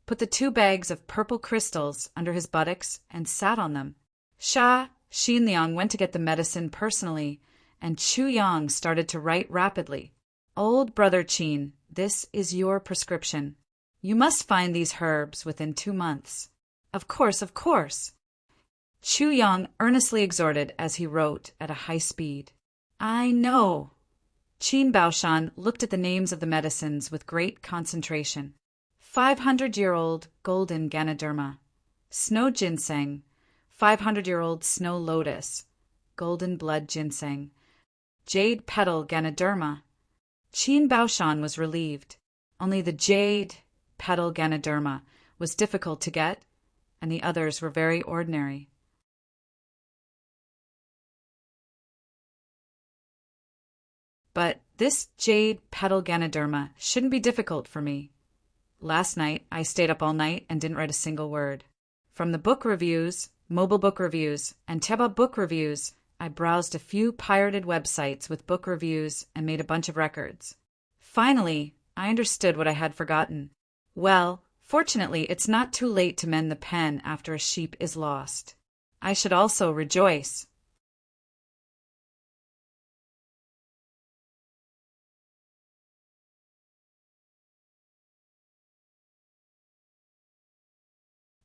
put the 2 bags of purple crystals under his buttocks, and sat on them. Sha! Xin Liang went to get the medicine personally, and Chu Yang started to write rapidly. Old brother Qin, this is your prescription. You must find these herbs within 2 months. Of course. Chu Yang earnestly exhorted as he wrote at a high speed. I know. Qin Baoshan looked at the names of the medicines with great concentration. 500-year-old golden Ganoderma, snow ginseng, 500-year-old snow lotus, golden blood ginseng, jade petal Ganoderma. Qin Baoshan was relieved. Only the jade petal Ganoderma was difficult to get, and the others were very ordinary. But this jade petal Ganoderma shouldn't be difficult for me. Last night, I stayed up all night and didn't write a single word. From the book reviews, mobile book reviews, and Teba book reviews, I browsed a few pirated websites with book reviews and made a bunch of records. Finally, I understood what I had forgotten. Well, fortunately, it's not too late to mend the pen after a sheep is lost. I should also rejoice.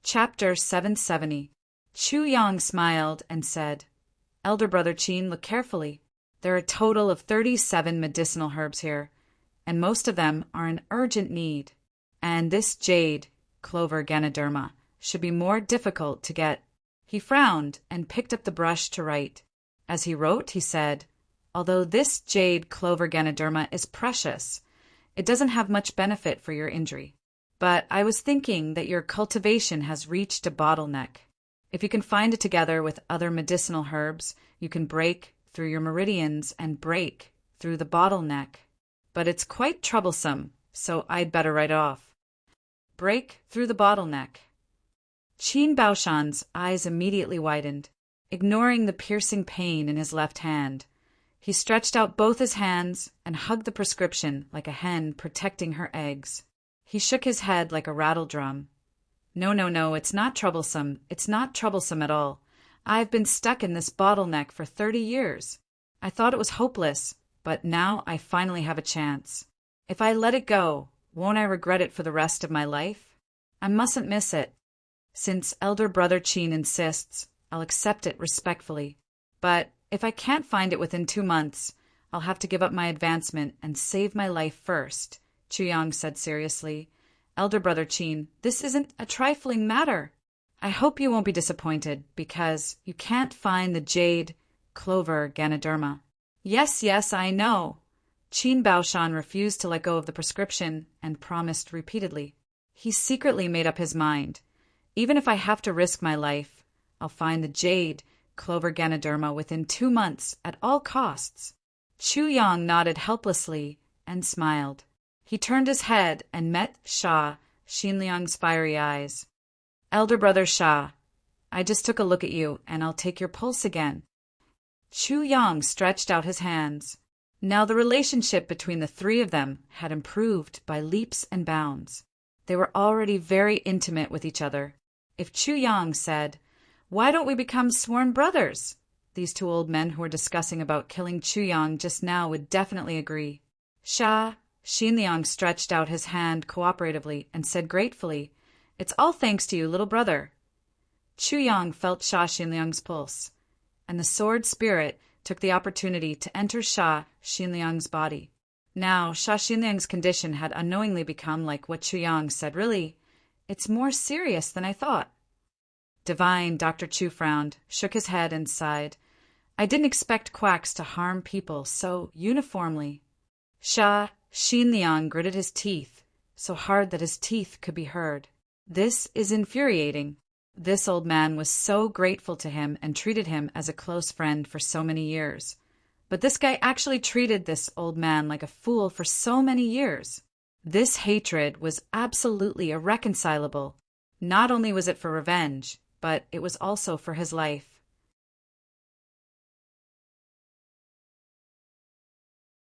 Chapter 770. Chu Yang smiled and said, Elder Brother Qin, look carefully. There are a total of 37 medicinal herbs here, and most of them are in urgent need. And this jade, clover Ganoderma, should be more difficult to get. He frowned and picked up the brush to write. As he wrote, he said, although this jade clover Ganoderma is precious, it doesn't have much benefit for your injury. But I was thinking that your cultivation has reached a bottleneck. If you can find it together with other medicinal herbs, you can break through your meridians and break through the bottleneck. But it's quite troublesome, so I'd better write it off. Break through the bottleneck. Qin Baoshan's eyes immediately widened. Ignoring the piercing pain in his left hand, he stretched out both his hands and hugged the prescription like a hen protecting her eggs. He shook his head like a rattle drum. No, it's not troublesome. It's not troublesome at all. I've been stuck in this bottleneck for 30 years. I thought it was hopeless, but now I finally have a chance. If I let it go, won't I regret it for the rest of my life? I mustn't miss it. Since Elder Brother Qin insists, I'll accept it respectfully. But if I can't find it within 2 months, I'll have to give up my advancement and save my life first, Chu Yang said seriously. Elder Brother Qin, this isn't a trifling matter. I hope you won't be disappointed, because you can't find the jade clover Ganoderma. Yes, I know. Qin Baoshan refused to let go of the prescription and promised repeatedly. He secretly made up his mind. Even if I have to risk my life, I'll find the jade clover Ganoderma within 2 months at all costs. Chu Yang nodded helplessly and smiled. He turned his head and met Xin Liang's fiery eyes. Elder Brother Sha, I just took a look at you, and I'll take your pulse again." Chu Yang stretched out his hands. Now the relationship between the three of them had improved by leaps and bounds. They were already very intimate with each other. If Chu Yang said, "Why don't we become sworn brothers?" these two old men who were discussing about killing Chu Yang just now would definitely agree. Sha Xinliang stretched out his hand cooperatively and said gratefully, "It's all thanks to you, little brother." Chu Yang felt Sha Xinliang's pulse, and the sword spirit took the opportunity to enter Sha Xinliang's body. Now, Sha Xinliang's condition had unknowingly become like what Chu Yang said. "Really, it's more serious than I thought." Divine Dr. Chu frowned, shook his head, and sighed. "I didn't expect quacks to harm people so uniformly." Sha Xinliang gritted his teeth, so hard that his teeth could be heard. "This is infuriating." This old man was so grateful to him and treated him as a close friend for so many years. But this guy actually treated this old man like a fool for so many years. This hatred was absolutely irreconcilable. Not only was it for revenge, but it was also for his life.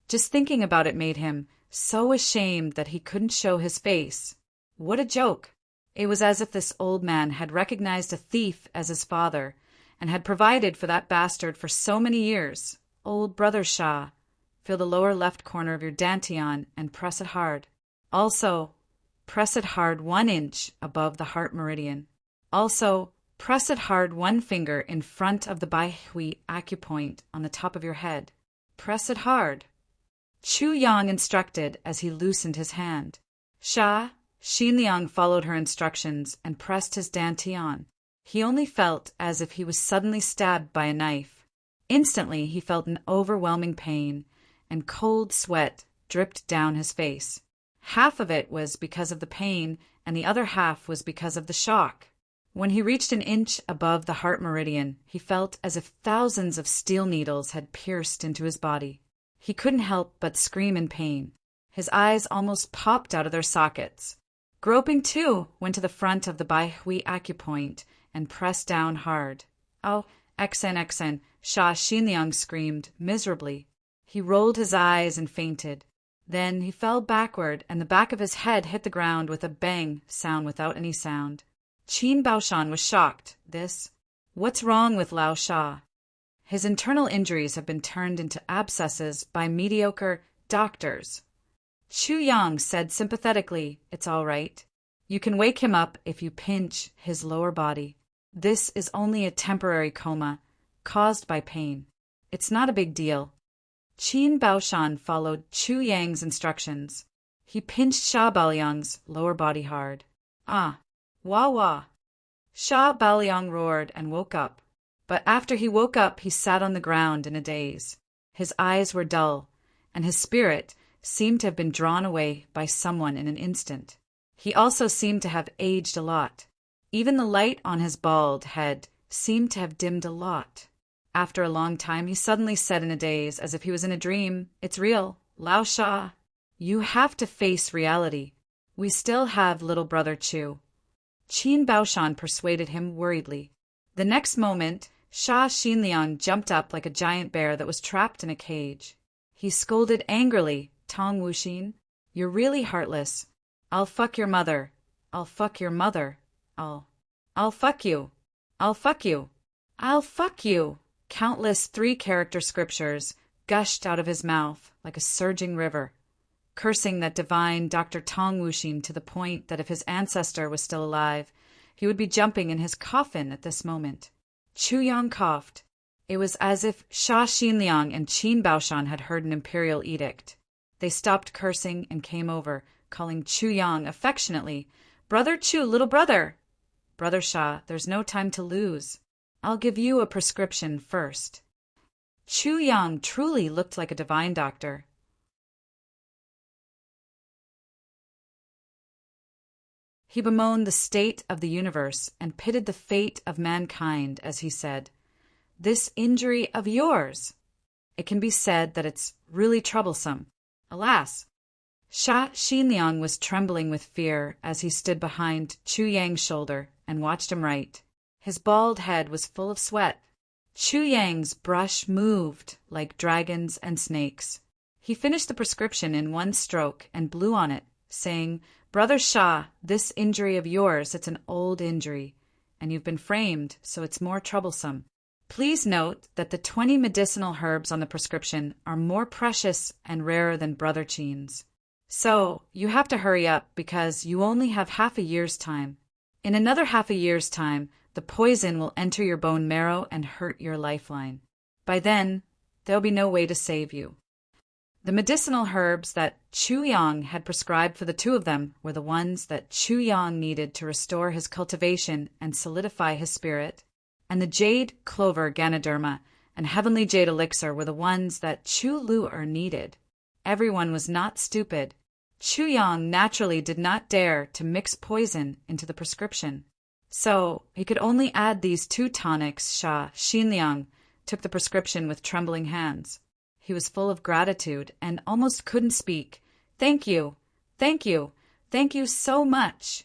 Just thinking about it made him so ashamed that he couldn't show his face. What a joke! It was as if this old man had recognized a thief as his father and had provided for that bastard for so many years. Old brother Sha, feel the lower left corner of your dantian and press it hard. Also, press it hard 1 inch above the heart meridian. Also, press it hard 1 finger in front of the Baihui acupoint on the top of your head. Press it hard. Chu Yang instructed as he loosened his hand. Sha Xinliang followed her instructions and pressed his dantian. He only felt as if he was suddenly stabbed by a knife. Instantly he felt an overwhelming pain, and cold sweat dripped down his face. Half of it was because of the pain, and the other half was because of the shock. When he reached an inch above the heart meridian, he felt as if thousands of steel needles had pierced into his body. He couldn't help but scream in pain. His eyes almost popped out of their sockets. Groping too went to the front of the Baihui acupoint and pressed down hard. "Oh, Xen, Sha Xinliang screamed miserably. He rolled his eyes and fainted. Then he fell backward, and the back of his head hit the ground with a bang sound without any sound. Qin Baoshan was shocked. What's wrong with Lao Sha? His internal injuries have been turned into abscesses by mediocre doctors. Chu Yang said sympathetically, "It's all right. You can wake him up if you pinch his lower body. This is only a temporary coma, caused by pain. It's not a big deal." Qin Baoshan followed Chu Yang's instructions. He pinched Sha Baoliang's lower body hard. "Ah, wah wah." Sha Baoliang roared and woke up. But after he woke up, he sat on the ground in a daze. His eyes were dull, and his spirit seemed to have been drawn away by someone in an instant. He also seemed to have aged a lot. Even the light on his bald head seemed to have dimmed a lot. After a long time, he suddenly said in a daze, as if he was in a dream, "It's real, Lao Sha. You have to face reality. We still have little brother Chu." Qin Baoshan persuaded him worriedly. The next moment, Sha Xinliang jumped up like a giant bear that was trapped in a cage. He scolded angrily, "Tong Wuxin, you're really heartless. I'll fuck your mother. I'll fuck your mother. I'll fuck you. I'll fuck you. I'll fuck you." Countless 3-character scriptures gushed out of his mouth like a surging river, cursing that divine Dr. Tong Wuxin to the point that if his ancestor was still alive, he would be jumping in his coffin at this moment. Chu Yang coughed. It was as if Sha Xinliang and Qin Baoshan had heard an imperial edict. They stopped cursing and came over, calling Chu Yang affectionately, "Brother Chu, little brother." "Brother Sha, there's no time to lose. I'll give you a prescription first." Chu Yang truly looked like a divine doctor. He bemoaned the state of the universe and pitted the fate of mankind as he said, "This injury of yours. It can be said that it's really troublesome. Alas!" Sha Xinliang was trembling with fear as he stood behind Chu Yang's shoulder and watched him write. His bald head was full of sweat. Chu Yang's brush moved like dragons and snakes. He finished the prescription in one stroke and blew on it, saying, "Brother Shah, this injury of yours, it's an old injury, and you've been framed, so it's more troublesome. Please note that the 20 medicinal herbs on the prescription are more precious and rarer than Brother Chin's. So, you have to hurry up because you only have half a year's time. In another half a year's time, the poison will enter your bone marrow and hurt your lifeline. By then, there'll be no way to save you." The medicinal herbs that Chu Yang had prescribed for the two of them were the ones that Chu Yang needed to restore his cultivation and solidify his spirit, and the jade clover Ganoderma and heavenly jade elixir were the ones that Chu Lu'er needed. Everyone was not stupid. Chu Yang naturally did not dare to mix poison into the prescription. So he could only add these two tonics. Sha Xinliang took the prescription with trembling hands. He was full of gratitude and almost couldn't speak. "Thank you, thank you, thank you so much."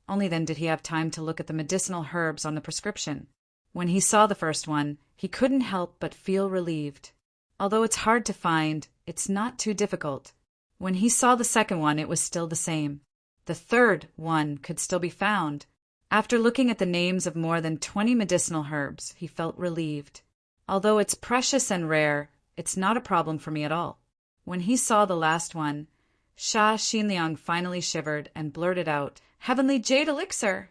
Only then did he have time to look at the medicinal herbs on the prescription. When he saw the first one, he couldn't help but feel relieved. Although it's hard to find, it's not too difficult. When he saw the second one, it was still the same. The third one could still be found. After looking at the names of more than 20 medicinal herbs, he felt relieved. Although it's precious and rare, it's not a problem for me at all. When he saw the last one, Sha Xinliang finally shivered and blurted out, "Heavenly jade elixir!"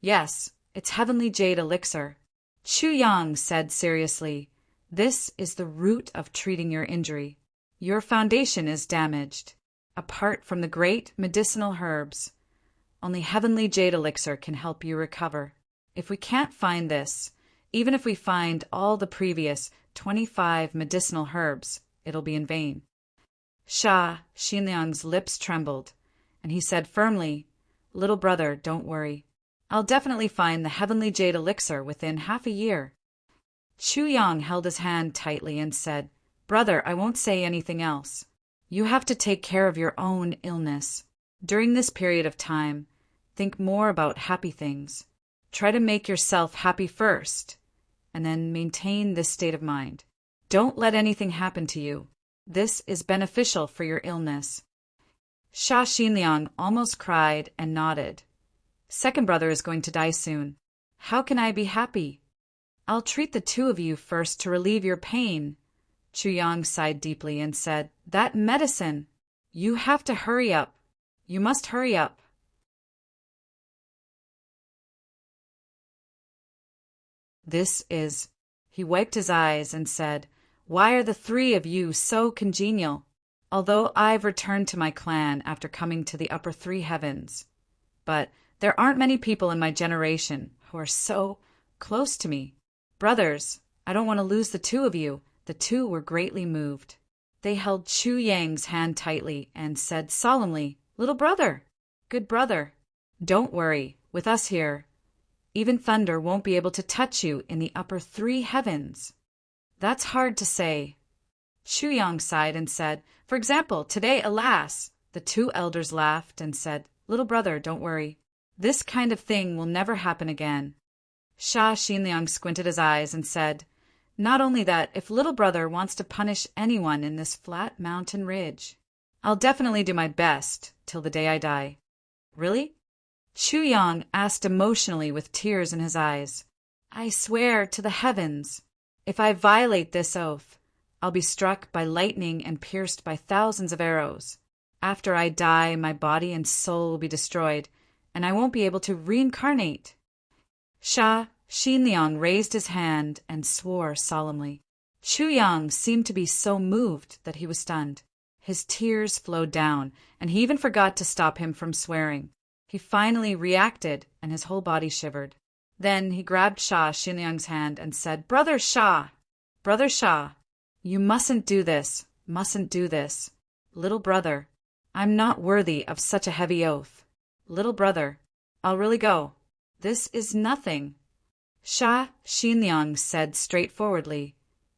"Yes, it's heavenly jade elixir," Chu Yang said seriously. "This is the root of treating your injury. Your foundation is damaged. Apart from the great medicinal herbs, only heavenly jade elixir can help you recover. If we can't find this, even if we find all the previous 25 medicinal herbs, it'll be in vain." Sha Xinliang's lips trembled, and he said firmly, "Little brother, don't worry. I'll definitely find the heavenly jade elixir within half a year." Chu Yang held his hand tightly and said, "Brother, I won't say anything else. You have to take care of your own illness. During this period of time, think more about happy things. Try to make yourself happy first, and then maintain this state of mind. Don't let anything happen to you. This is beneficial for your illness." Sha Xinliang almost cried and nodded. "Second brother is going to die soon. How can I be happy? I'll treat the two of you first to relieve your pain." Chu Yang sighed deeply and said, "That medicine! You have to hurry up. You must hurry up." This is... He wiped his eyes and said, "Why are the three of you so congenial? Although I've returned to my clan after coming to the upper three heavens. But there aren't many people in my generation who are so close to me. Brothers, I don't want to lose the two of you." The two were greatly moved. They held Chu Yang's hand tightly and said solemnly, "Little brother, good brother, don't worry, with us here, even thunder won't be able to touch you in the upper three heavens." "That's hard to say." Chu Yang sighed and said, "For example, today, alas." The two elders laughed and said, "Little brother, don't worry. This kind of thing will never happen again." Sha Xinliang squinted his eyes and said, "Not only that, if little brother wants to punish anyone in this flat mountain ridge, I'll definitely do my best till the day I die." "Really?" Chu Yang asked emotionally with tears in his eyes. "I swear to the heavens, if I violate this oath, I'll be struck by lightning and pierced by thousands of arrows. After I die, my body and soul will be destroyed, and I won't be able to reincarnate." Sha Xinliang raised his hand and swore solemnly. Chu Yang seemed to be so moved that he was stunned. His tears flowed down, and he even forgot to stop him from swearing. He finally reacted, and his whole body shivered. Then he grabbed Sha Xinliang's hand and said, Brother Sha, you mustn't do this, mustn't do this. Little brother, I'm not worthy of such a heavy oath. Little brother, I'll really go. This is nothing." Sha Xinliang said straightforwardly,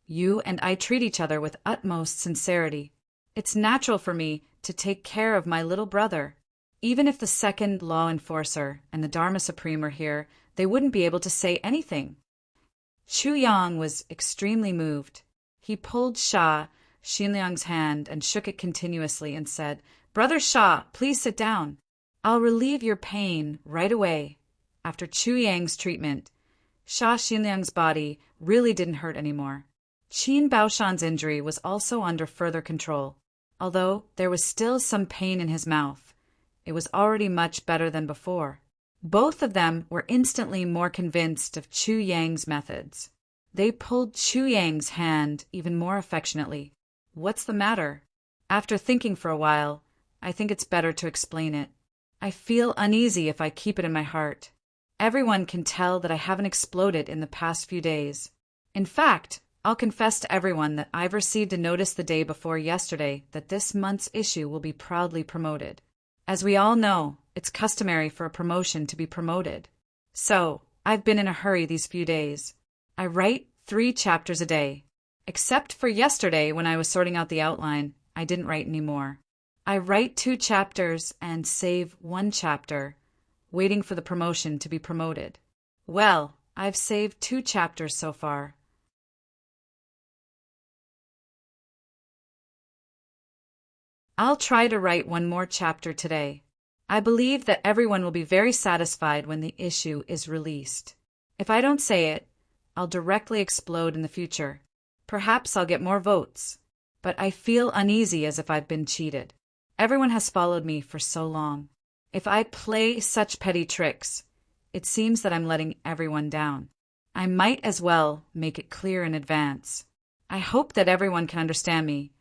"You and I treat each other with utmost sincerity. It's natural for me to take care of my little brother. Even if the second law enforcer and the Dharma Supreme are here, they wouldn't be able to say anything. Chu Yang was extremely moved. He pulled Sha Xinliang's hand and shook it continuously and said, "Brother Sha, please sit down. I'll relieve your pain right away." After Chu Yang's treatment, Sha Xinliang's body really didn't hurt anymore. Qin Baoshan's injury was also under further control. Although there was still some pain in his mouth, it was already much better than before. Both of them were instantly more convinced of Chu Yang's methods. They pulled Chu Yang's hand even more affectionately. "What's the matter?" After thinking for a while, I think it's better to explain it. I feel uneasy if I keep it in my heart. Everyone can tell that I haven't exploded in the past few days. In fact, I'll confess to everyone that I've received a notice the day before yesterday that this month's issue will be proudly promoted. As we all know, it's customary for a promotion to be promoted. So, I've been in a hurry these few days. I write 3 chapters a day. Except for yesterday when I was sorting out the outline, I didn't write any more. I write 2 chapters and save 1 chapter, waiting for the promotion to be promoted. Well, I've saved 2 chapters so far. I'll try to write 1 more chapter today. I believe that everyone will be very satisfied when the issue is released. If I don't say it, I'll directly explode in the future. Perhaps I'll get more votes. But I feel uneasy as if I've been cheated. Everyone has followed me for so long. If I play such petty tricks, it seems that I'm letting everyone down. I might as well make it clear in advance. I hope that everyone can understand me,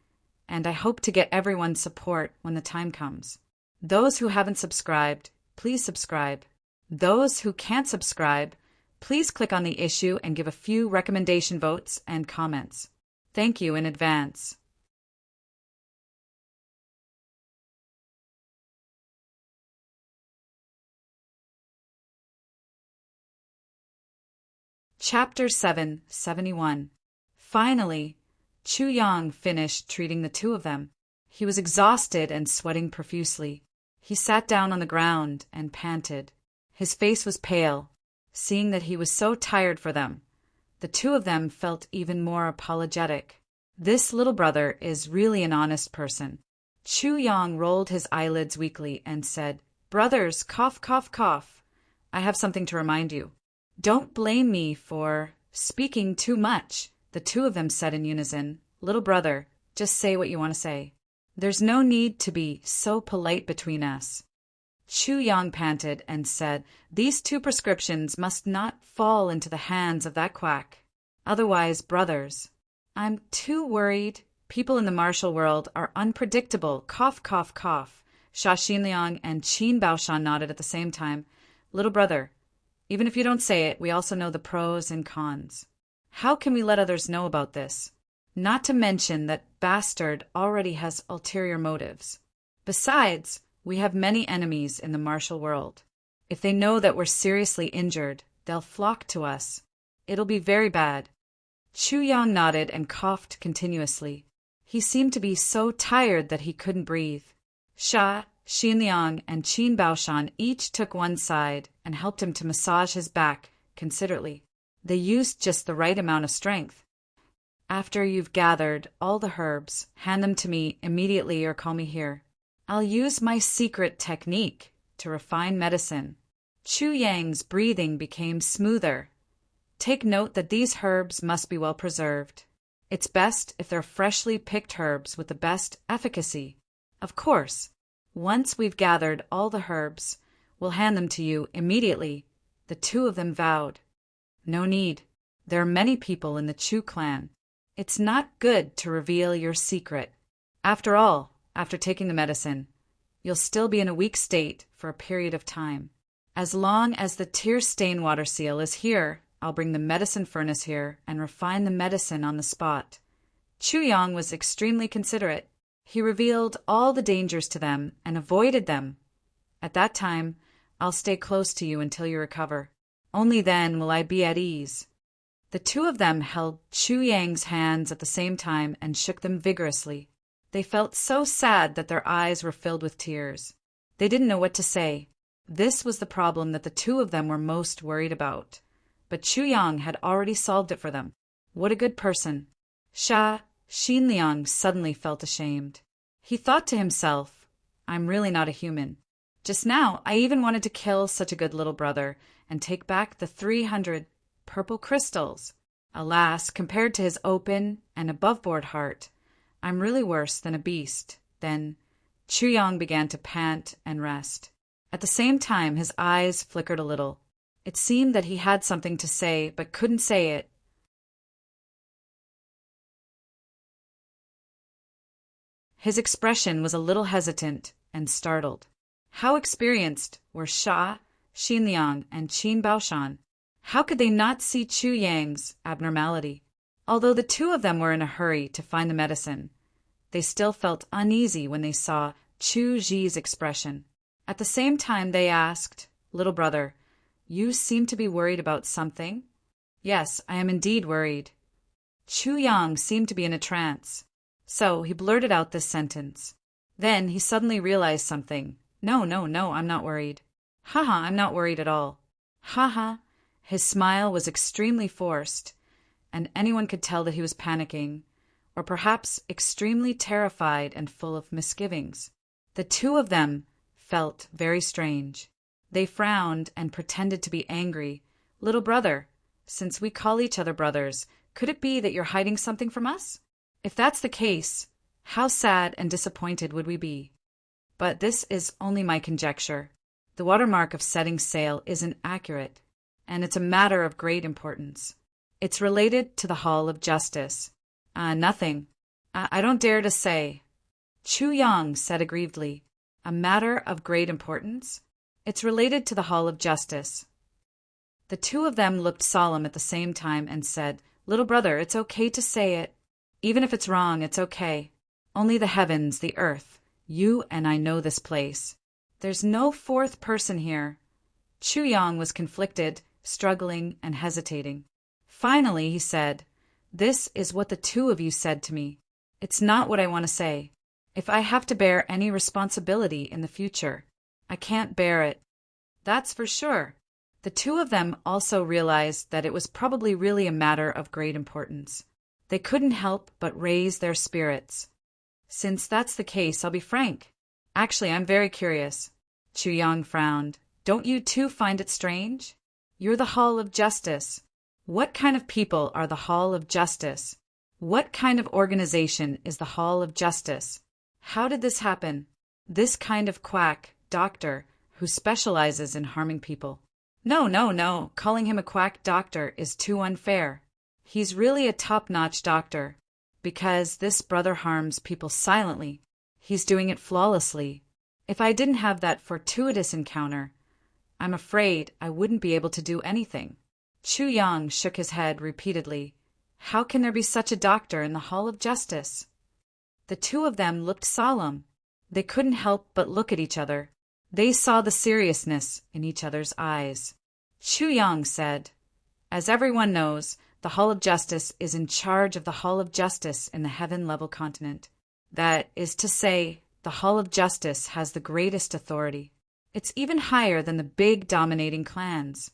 and I hope to get everyone's support when the time comes. Those who haven't subscribed, please subscribe. Those who can't subscribe, please click on the issue and give a few recommendation votes and comments. Thank you in advance. Chapter 771. Finally, Chu Yang finished treating the 2 of them. He was exhausted and sweating profusely. He sat down on the ground and panted. His face was pale. Seeing that he was so tired for them, the 2 of them felt even more apologetic. This little brother is really an honest person. Chu Yang rolled his eyelids weakly and said, "Brothers, cough, cough, cough. I have something to remind you." "Don't blame me for speaking too much," the 2 of them said in unison. "Little brother, just say what you want to say. There's no need to be so polite between us." Chu Yang panted and said, "These 2 prescriptions must not fall into the hands of that quack. Otherwise, brothers, I'm too worried. People in the martial world are unpredictable. Cough, cough, cough." Sha Xinliang and Qin Baoshan nodded at the same time. "Little brother, even if you don't say it, we also know the pros and cons. How can we let others know about this? Not to mention that Bastard already has ulterior motives. Besides, we have many enemies in the martial world. If they know that we're seriously injured, they'll flock to us. It'll be very bad." Chu Yang nodded and coughed continuously. He seemed to be so tired that he couldn't breathe. Sha Xinliang and Qin Baoshan each took one side and helped him to massage his back considerately. They used just the right amount of strength. "After you've gathered all the herbs, hand them to me immediately or call me here. I'll use my secret technique to refine medicine." Chu Yang's breathing became smoother. Take note that these herbs must be well preserved. It's best if they're freshly picked herbs with the best efficacy. Of course, once we've gathered all the herbs, we'll hand them to you immediately, the 2 of them vowed. "No need. There are many people in the Chu clan. It's not good to reveal your secret. After all, after taking the medicine, you'll still be in a weak state for a period of time. As long as the tear stain water seal is here, I'll bring the medicine furnace here and refine the medicine on the spot." Chu Yang was extremely considerate. He revealed all the dangers to them and avoided them. "At that time, I'll stay close to you until you recover. Only then will I be at ease." The 2 of them held Chu Yang's hands at the same time and shook them vigorously. They felt so sad that their eyes were filled with tears. They didn't know what to say. This was the problem that the two of them were most worried about. But Chu Yang had already solved it for them. What a good person. Xin Liang suddenly felt ashamed. He thought to himself, I'm really not a human. Just now, I even wanted to kill such a good little brother and take back the 300 purple crystals. Alas, compared to his open and above-board heart, I'm really worse than a beast. Then Chu Yang began to pant and rest. At the same time, his eyes flickered a little. It seemed that he had something to say, but couldn't say it. His expression was a little hesitant and startled. How experienced were Xin Liang, and Qin Baoshan? How could they not see Chu Yang's abnormality? Although the two of them were in a hurry to find the medicine, they still felt uneasy when they saw Chu Ji's expression. At the same time, they asked, Little brother, you seem to be worried about something? Yes, I am indeed worried. Chu Yang seemed to be in a trance, so he blurted out this sentence. Then he suddenly realized something. No, I'm not worried. Haha, I'm not worried at all. Haha. His smile was extremely forced, and anyone could tell that he was panicking, or perhaps extremely terrified and full of misgivings. The two of them felt very strange. They frowned and pretended to be angry. Little brother, since we call each other brothers, could it be that you're hiding something from us? If that's the case, how sad and disappointed would we be? But this is only my conjecture. The watermark of setting sail isn't accurate, and it's a matter of great importance. It's related to the Hall of Justice. Nothing. I don't dare to say. Chu Yang said aggrievedly. A matter of great importance? It's related to the Hall of Justice. The two of them looked solemn at the same time and said, Little brother, it's okay to say it. Even if it's wrong, it's okay. Only the heavens, the earth, you and I know this place. There's no fourth person here. Chu Yang was conflicted, struggling and hesitating. Finally, he said, This is what the two of you said to me. It's not what I want to say. If I have to bear any responsibility in the future, I can't bear it. That's for sure. The two of them also realized that it was probably really a matter of great importance. They couldn't help but raise their spirits. Since that's the case, I'll be frank. Actually, I'm very curious. Chu Yang frowned. Don't you too find it strange? You're the Hall of Justice. What kind of people are the Hall of Justice? What kind of organization is the Hall of Justice? How did this happen? This kind of quack, doctor, who specializes in harming people. No. Calling him a quack doctor is too unfair. He's really a top-notch doctor, because this brother harms people silently. He's doing it flawlessly. If I didn't have that fortuitous encounter, I'm afraid I wouldn't be able to do anything. Chu Yang shook his head repeatedly. How can there be such a doctor in the Hall of Justice? The two of them looked solemn. They couldn't help but look at each other. They saw the seriousness in each other's eyes. Chu Yang said, As everyone knows, the Hall of Justice is in charge of the Hall of Justice in the heaven-level continent. That is to say, the Hall of Justice has the greatest authority. It's even higher than the big dominating clans.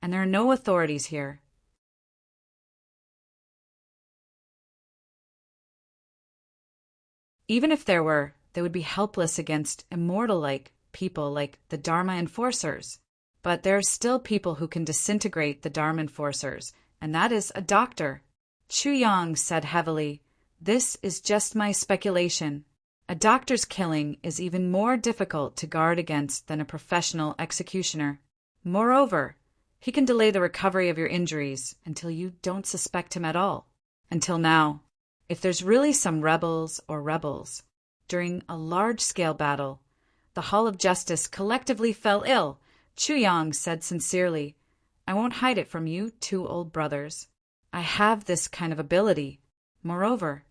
And there are no authorities here. Even if there were, they would be helpless against immortal-like people like the Dharma Enforcers. But there are still people who can disintegrate the Dharma Enforcers, and that is a doctor. Chu Yang said heavily, This is just my speculation. A doctor's killing is even more difficult to guard against than a professional executioner. Moreover, he can delay the recovery of your injuries until you don't suspect him at all. Until now. If there's really some rebels, during a large-scale battle, the Hall of Justice collectively fell ill, Chu Yang said sincerely, I won't hide it from you, two old brothers. I have this kind of ability. Moreover,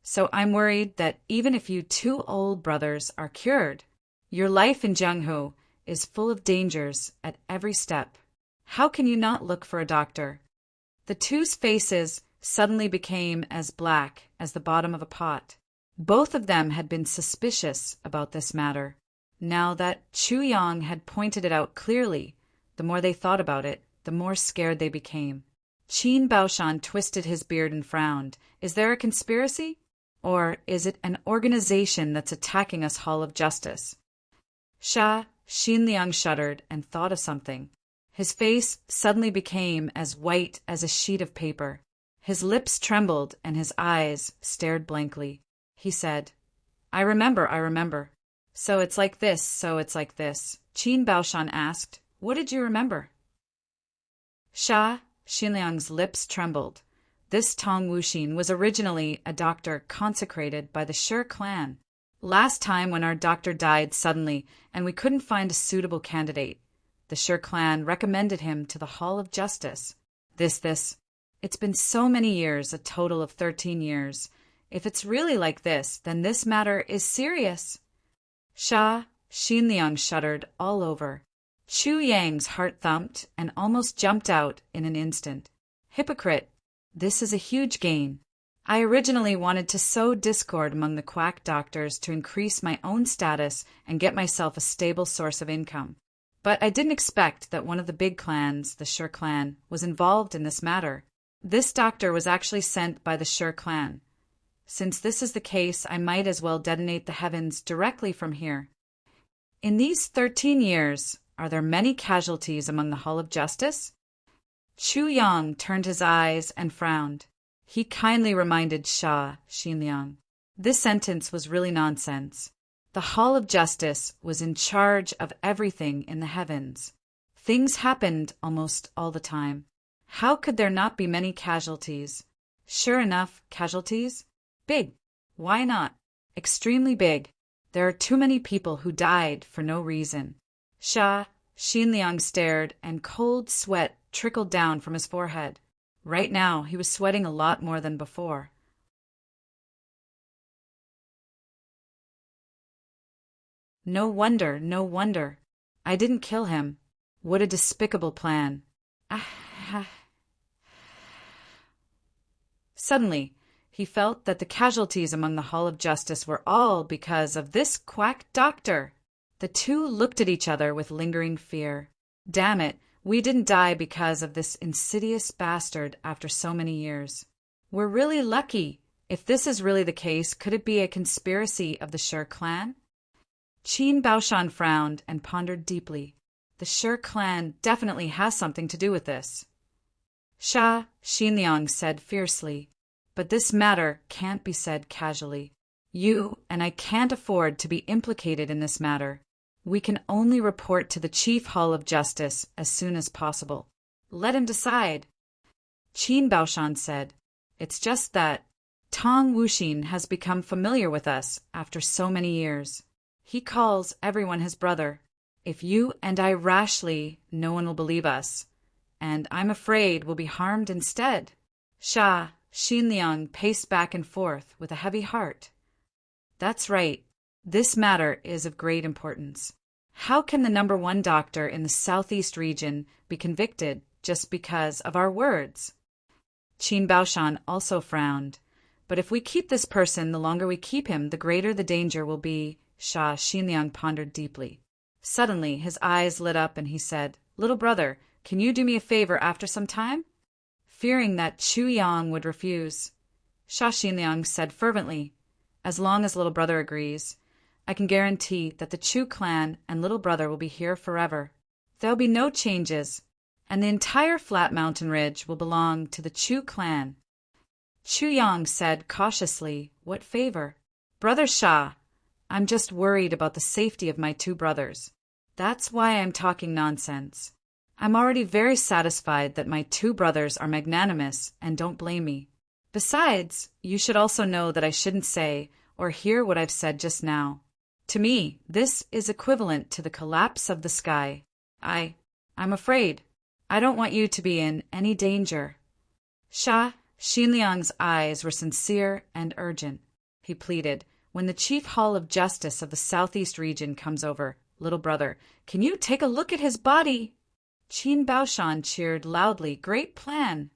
so I'm worried that even if you two old brothers are cured, your life in Jianghu is full of dangers at every step. How can you not look for a doctor? The two's faces suddenly became as black as the bottom of a pot. Both of them had been suspicious about this matter. Now that Chu Yang had pointed it out clearly, the more they thought about it, the more scared they became. Qin Baoshan twisted his beard and frowned. Is there a conspiracy? Or is it an organization that's attacking us, Hall of Justice? Xinliang shuddered and thought of something. His face suddenly became as white as a sheet of paper. His lips trembled and his eyes stared blankly. He said, I remember. So it's like this. Qin Baoshan asked, what did you remember? Xinliang's lips trembled. This Tong Wuxin was originally a doctor consecrated by the Shi clan. Last time when our doctor died suddenly and we couldn't find a suitable candidate, the Shi clan recommended him to the Hall of Justice. It's been so many years, a total of 13 years. If it's really like this, then this matter is serious. Xinliang shuddered all over. Chu Yang's heart thumped and almost jumped out in an instant. Hypocrite! This is a huge gain. I originally wanted to sow discord among the quack doctors to increase my own status and get myself a stable source of income. But I didn't expect that one of the big clans, the Shi clan, was involved in this matter. This doctor was actually sent by the Shi clan. Since this is the case, I might as well detonate the heavens directly from here. In these 13 years, are there many casualties among the Hall of Justice? Chu Yang turned his eyes and frowned. He kindly reminded Xinliang. This sentence was really nonsense. The Hall of Justice was in charge of everything in the heavens. Things happened almost all the time. How could there not be many casualties? Sure enough, casualties? Big. Why not? Extremely big. There are too many people who died for no reason. Xinliang stared, and cold sweat trickled down from his forehead. Right now, he was sweating a lot more than before. No wonder. I didn't kill him. What a despicable plan. Suddenly, he felt that the casualties among the Hall of Justice were all because of this quack doctor. The two looked at each other with lingering fear. Damn it, we didn't die because of this insidious bastard after so many years. We're really lucky. If this is really the case, could it be a conspiracy of the Shi clan? Qin Baoshan frowned and pondered deeply. The Shi clan definitely has something to do with this. Xinliang said fiercely, but this matter can't be said casually. You and I can't afford to be implicated in this matter. We can only report to the Chief Hall of Justice as soon as possible. Let him decide. Qin Baoshan said, it's just that Tong Wuxin has become familiar with us after so many years. He calls everyone his brother. If you and I rashly, no one will believe us, and I'm afraid we'll be harmed instead. Xinliang paced back and forth with a heavy heart. That's right. This matter is of great importance. How can the #1 doctor in the southeast region be convicted just because of our words? Qin Baoshan also frowned. But if we keep this person, the longer we keep him, the greater the danger will be. Xinliang pondered deeply. Suddenly, his eyes lit up and he said, Little brother, can you do me a favor after some time? Fearing that Chu Yang would refuse, Xinliang said fervently, As long as little brother agrees, I can guarantee that the Chu clan and little brother will be here forever. There'll be no changes, and the entire flat mountain ridge will belong to the Chu clan. Chu Yang said cautiously, What favor? Brother Xia, I'm just worried about the safety of my 2 brothers. That's why I'm talking nonsense. I'm already very satisfied that my 2 brothers are magnanimous and don't blame me. Besides, you should also know that I shouldn't say or hear what I've said just now. To me, this is equivalent to the collapse of the sky. I'm afraid. I don't want you to be in any danger. Xinliang's eyes were sincere and urgent. He pleaded, When the Chief Hall of Justice of the southeast region comes over, little brother, can you take a look at his body? Qin Baoshan cheered loudly. Great plan.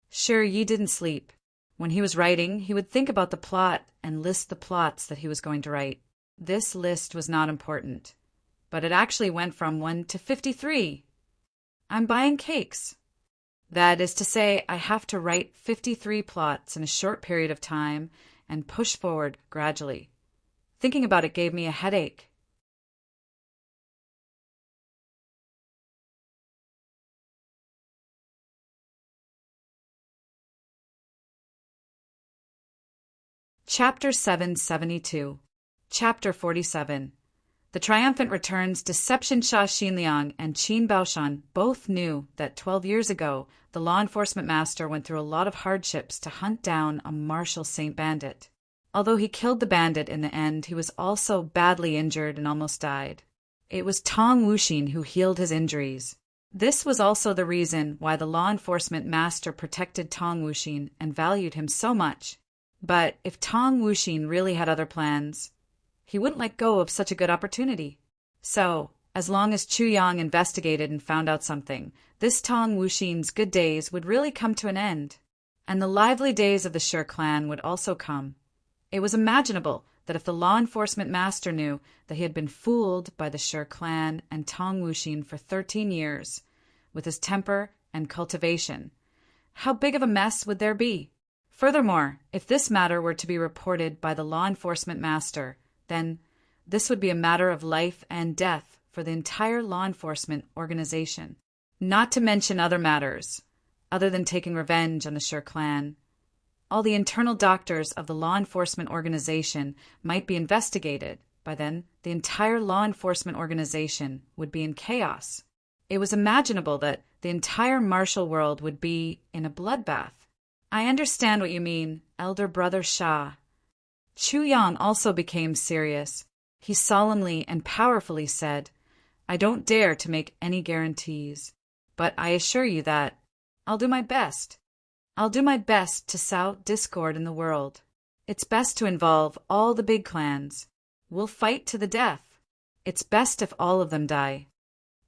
Sure, Yi didn't sleep. When he was writing, he would think about the plot and list the plots that he was going to write. This list was not important, but it actually went from 1 to 53. I'm buying cakes. That is to say, I have to write 53 plots in a short period of time and push forward gradually. Thinking about it gave me a headache. Chapter 772. Chapter 47. The triumphant returns. Deception. Xia Xinliang and Qin Baoshan both knew that 12 years ago, the law enforcement master went through a lot of hardships to hunt down a Marshal Saint bandit. Although he killed the bandit in the end, he was also badly injured and almost died. It was Tong Wuxin who healed his injuries. This was also the reason why the law enforcement master protected Tong Wuxin and valued him so much. But if Tong Wuxin really had other plans, he wouldn't let go of such a good opportunity. So, as long as Chu Yang investigated and found out something, this Tong Wuxin's good days would really come to an end. And the lively days of the Shi clan would also come. It was imaginable that if the law enforcement master knew that he had been fooled by the Shi clan and Tong Wuxin for 13 years, with his temper and cultivation, how big of a mess would there be? Furthermore, if this matter were to be reported by the law enforcement master, then this would be a matter of life and death for the entire law enforcement organization. Not to mention other matters, other than taking revenge on the Shi clan. All the internal doctors of the law enforcement organization might be investigated. By then, the entire law enforcement organization would be in chaos. It was imaginable that the entire martial world would be in a bloodbath. I understand what you mean, elder brother Xia. Chu Yang also became serious. He solemnly and powerfully said, I don't dare to make any guarantees, but I assure you that I'll do my best. I'll do my best to sow discord in the world. It's best to involve all the big clans. We'll fight to the death. It's best if all of them die.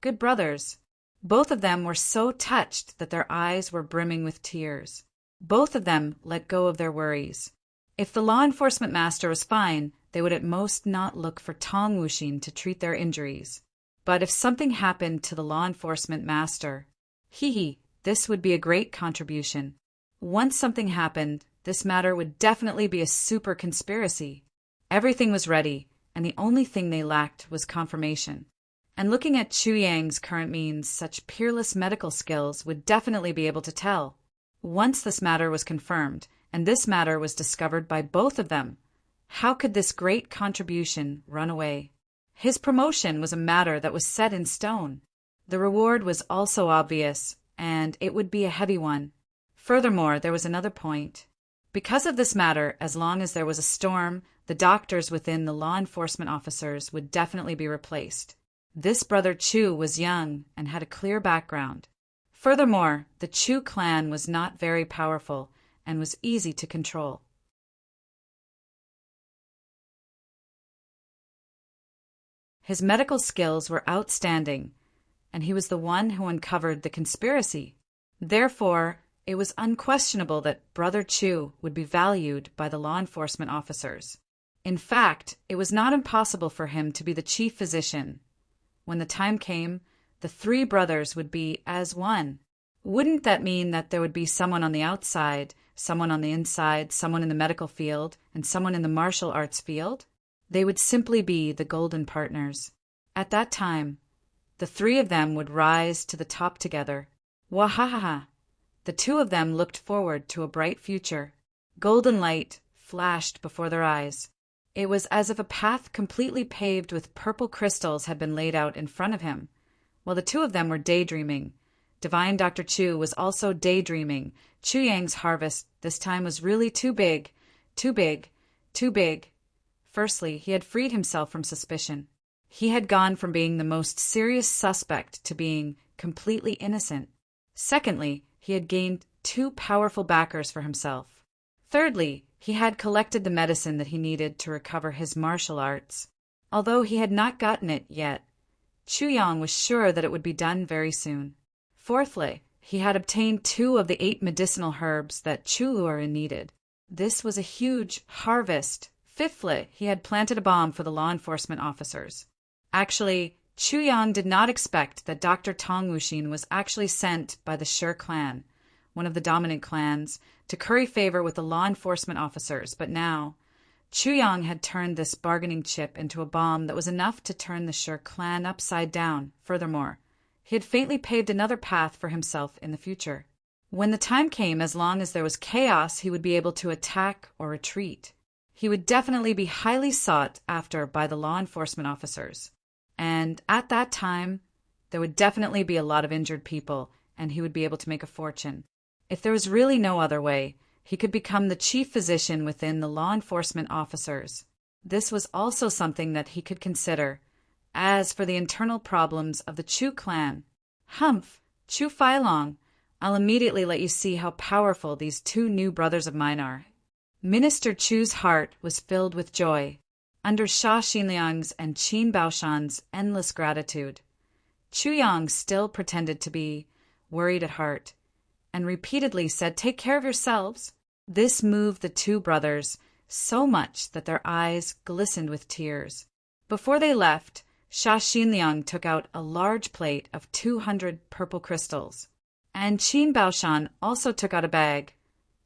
Good brothers. Both of them were so touched that their eyes were brimming with tears. Both of them let go of their worries. If the law enforcement master was fine, they would at most not look for Tong Wuxin to treat their injuries. But if something happened to the law enforcement master, this would be a great contribution. Once something happened, this matter would definitely be a super conspiracy. Everything was ready, and the only thing they lacked was confirmation. And looking at Chu Yang's current means, such peerless medical skills would definitely be able to tell. Once this matter was confirmed, and this matter was discovered by both of them, how could this great contribution run away? His promotion was a matter that was set in stone. The reward was also obvious, and it would be a heavy one. Furthermore, there was another point. Because of this matter, as long as there was a storm, the doctors within the law enforcement officers would definitely be replaced. This brother Chu was young and had a clear background. Furthermore, the Chu clan was not very powerful and was easy to control. His medical skills were outstanding, and he was the one who uncovered the conspiracy. Therefore, it was unquestionable that Brother Chu would be valued by the law enforcement officers. In fact, it was not impossible for him to be the chief physician. When the time came, the three brothers would be as one. Wouldn't that mean that there would be someone on the outside, someone on the inside, someone in the medical field, and someone in the martial arts field? They would simply be the golden partners. At that time, the three of them would rise to the top together. Wahaha! The two of them looked forward to a bright future. Golden light flashed before their eyes. It was as if a path completely paved with purple crystals had been laid out in front of him. While the two of them were daydreaming, Divine Dr. Chu was also daydreaming. Chu Yang's harvest this time was really too big, too big, too big. Firstly, he had freed himself from suspicion. He had gone from being the most serious suspect to being completely innocent. Secondly, he had gained 2 powerful backers for himself. Thirdly, he had collected the medicine that he needed to recover his martial arts. Although he had not gotten it yet, Chu Yang was sure that it would be done very soon. Fourthly, he had obtained 2 of the 8 medicinal herbs that Chu Luoren needed. This was a huge harvest Fifthly, he had planted a bomb for the law enforcement officers. Actually, Chu Yang did not expect that Dr. Tong Wuxin was actually sent by the Shi clan, one of the dominant clans, to curry favor with the law enforcement officers, but now Chu Yang had turned this bargaining chip into a bomb that was enough to turn the Shi clan upside down. Furthermore, he had faintly paved another path for himself in the future. When the time came, as long as there was chaos, he would be able to attack or retreat. He would definitely be highly sought after by the law enforcement officers. And at that time, there would definitely be a lot of injured people, and he would be able to make a fortune. If there was really no other way, he could become the chief physician within the law enforcement officers. This was also something that he could consider. As for the internal problems of the Chu clan, humph, Chu Feilong, I'll immediately let you see how powerful these two new brothers of mine are. Minister Chu's heart was filled with joy. Under Sha Xinliang's and Qin Baoshan's endless gratitude, Chu Yang still pretended to be worried at heart, and repeatedly said, "Take care of yourselves." This moved the two brothers so much that their eyes glistened with tears. Before they left, Sha Xinliang took out a large plate of 200 purple crystals, and Qin Baoshan also took out a bag,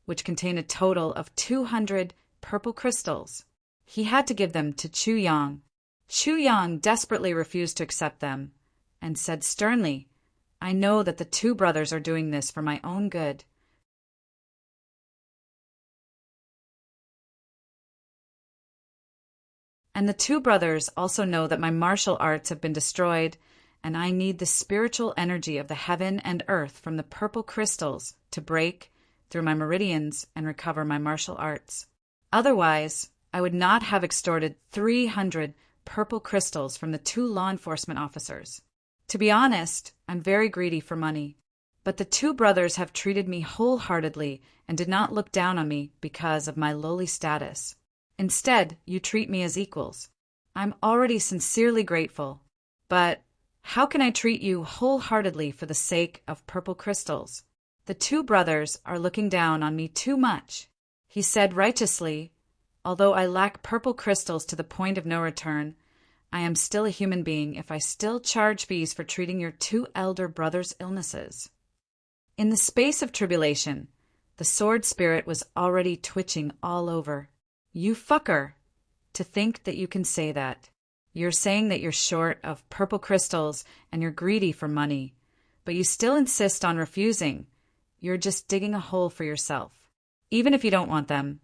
which contained a total of 200 purple crystals. He had to give them to Chu Yang. Chu Yang desperately refused to accept them, and said sternly, "I know that the two brothers are doing this for my own good. And the two brothers also know that my martial arts have been destroyed, and I need the spiritual energy of the heaven and earth from the purple crystals to break through my meridians and recover my martial arts. Otherwise, I would not have extorted 300 purple crystals from the two law enforcement officers. To be honest, I'm very greedy for money, but the two brothers have treated me wholeheartedly and did not look down on me because of my lowly status. Instead, you treat me as equals. I'm already sincerely grateful, but how can I treat you wholeheartedly for the sake of purple crystals? The two brothers are looking down on me too much." He said righteously, "Although I lack purple crystals to the point of no return, I am still a human being if I still charge fees for treating your two elder brothers' illnesses." In the space of tribulation, the sword spirit was already twitching all over. "You fucker! To think that you can say that. You're saying that you're short of purple crystals and you're greedy for money, but you still insist on refusing. You're just digging a hole for yourself. Even if you don't want them,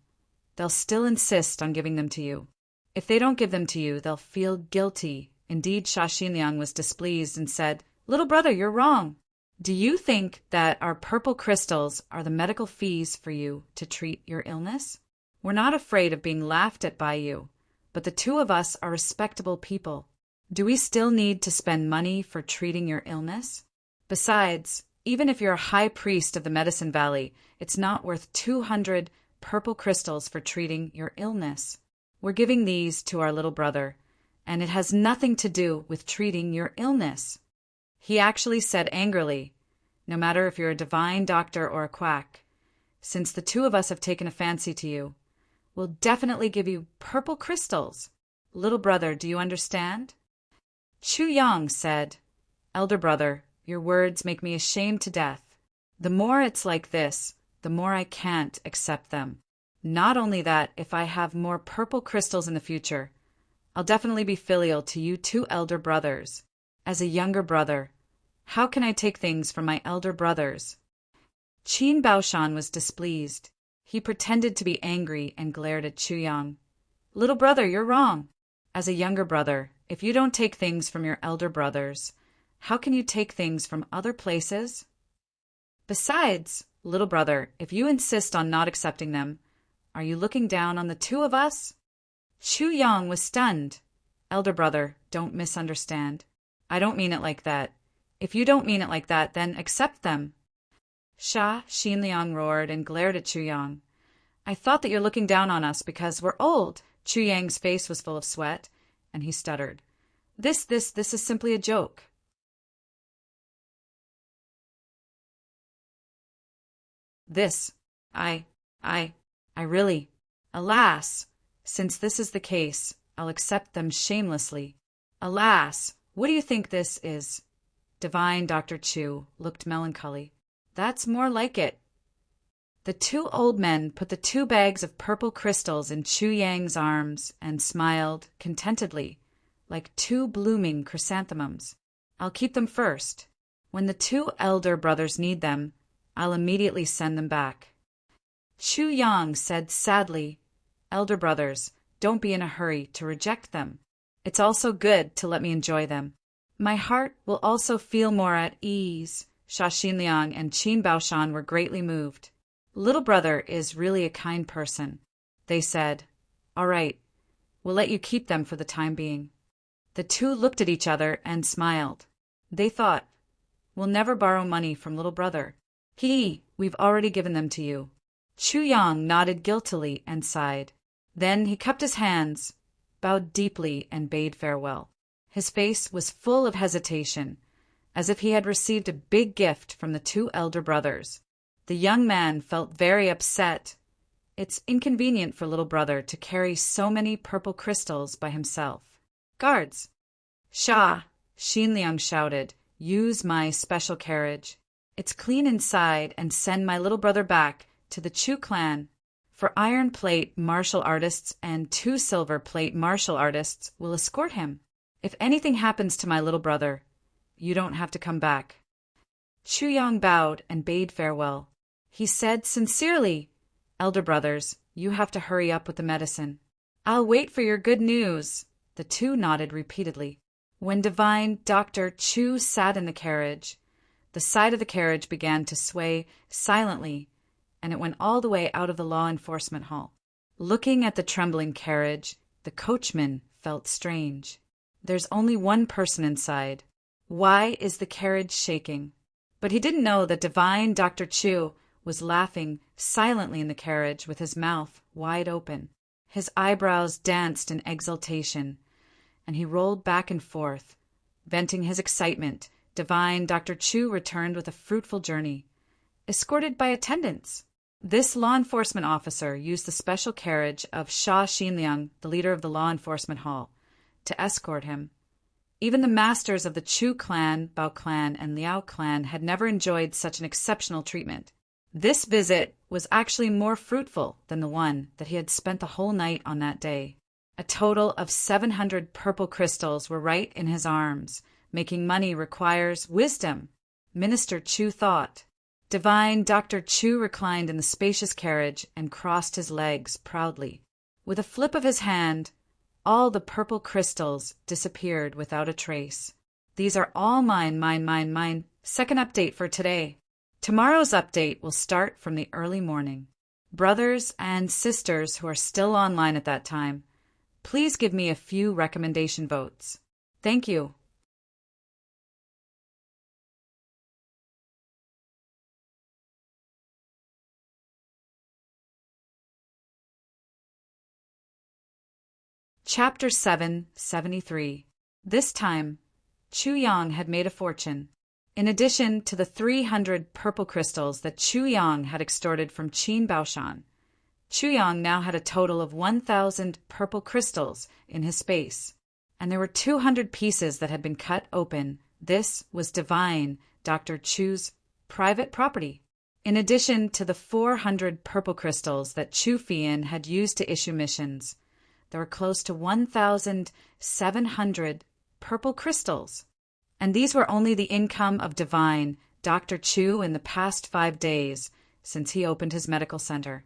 they'll still insist on giving them to you. If they don't give them to you, they'll feel guilty." Indeed, Sha Xinliang was displeased and said, "Little brother, you're wrong. Do you think that our purple crystals are the medical fees for you to treat your illness? We're not afraid of being laughed at by you, but the two of us are respectable people. Do we still need to spend money for treating your illness? Besides, even if you're a high priest of the Medicine Valley, it's not worth 200 purple crystals for treating your illness. We're giving these to our little brother, and it has nothing to do with treating your illness." He actually said angrily, "No matter if you're a divine doctor or a quack, since the two of us have taken a fancy to you, we'll definitely give you purple crystals. Little brother, do you understand?" Chu Yang said, "Elder brother, your words make me ashamed to death. The more it's like this, the more I can't accept them. Not only that, if I have more purple crystals in the future, I'll definitely be filial to you two elder brothers. As a younger brother, how can I take things from my elder brothers?" Qin Baoshan was displeased. He pretended to be angry and glared at Chu Yang. "Little brother, you're wrong. As a younger brother, if you don't take things from your elder brothers, how can you take things from other places? Besides, little brother, if you insist on not accepting them, are you looking down on the two of us?" Chu Yang was stunned. "Elder brother, don't misunderstand. I don't mean it like that. If you don't mean it like that, then accept them." Sha Xinliang roared and glared at Chu Yang. "I thought that you're looking down on us because we're old." Chu Yang's face was full of sweat, and he stuttered. This is simply a joke." I really, alas, Since this is the case, I'll accept them shamelessly. Alas, what do you think this is? Divine Dr. Chu looked melancholy. That's more like it. The two old men put the 2 bags of purple crystals in Chu Yang's arms and smiled contentedly, like 2 blooming chrysanthemums. I'll keep them first. When the 2 elder brothers need them, I'll immediately send them back. Chu Yang said sadly, Elder brothers, don't be in a hurry to reject them. It's also good to let me enjoy them. My heart will also feel more at ease. Sha Xinliang and Qin Baoshan were greatly moved. Little brother is really a kind person. They said, all right, we'll let you keep them for the time being. The 2 looked at each other and smiled. They thought, we'll never borrow money from little brother. We've already given them to you. Chu Yang nodded guiltily and sighed. Then he cupped his hands, bowed deeply, and bade farewell. His face was full of hesitation, as if he had received a big gift from the 2 elder brothers. The young man felt very upset. It's inconvenient for little brother to carry so many purple crystals by himself. Guards! Sha! Xinliang shouted. Use my special carriage. It's clean inside, and send my little brother back to the Chu clan. For iron plate martial artists and 2 silver plate martial artists will escort him. If anything happens to my little brother, you don't have to come back. Chu Yang bowed and bade farewell. He said sincerely, Elder brothers, you have to hurry up with the medicine. I'll wait for your good news. The 2 nodded repeatedly. When Divine Dr. Chu sat in the carriage, the side of the carriage began to sway silently, and it went all the way out of the law enforcement hall. Looking at the trembling carriage, the coachman felt strange. There's only one person inside. Why is the carriage shaking? But he didn't know that Divine Dr. Chu was laughing silently in the carriage with his mouth wide open. His eyebrows danced in exultation, and he rolled back and forth. Venting his excitement, Divine Dr. Chu returned with a fruitful journey, escorted by attendants. This law enforcement officer used the special carriage of Sha Xinliang, the leader of the law enforcement hall, to escort him. Even the masters of the Chu clan, Bao clan, and Liao clan had never enjoyed such an exceptional treatment. This visit was actually more fruitful than the one that he had spent the whole night on that day. A total of 700 purple crystals were right in his arms. Making money requires wisdom, Minister Chu thought. Divine Dr. Chu reclined in the spacious carriage and crossed his legs proudly. With a flip of his hand, all the purple crystals disappeared without a trace. These are all mine, mine, mine, mine. Second update for today. Tomorrow's update will start from the early morning. Brothers and sisters who are still online at that time, please give me a few recommendation votes. Thank you. Chapter 773. This time, Chu Yang had made a fortune. In addition to the 300 purple crystals that Chu Yang had extorted from Qin Baoshan, Chu Yang now had a total of 1,000 purple crystals in his space, and there were 200 pieces that had been cut open. This was Divine Dr. Chu's private property. In addition to the 400 purple crystals that Chu Fian had used to issue missions, there were close to 1,700 purple crystals. And these were only the income of Divine Dr. Chu in the past 5 days since he opened his medical center.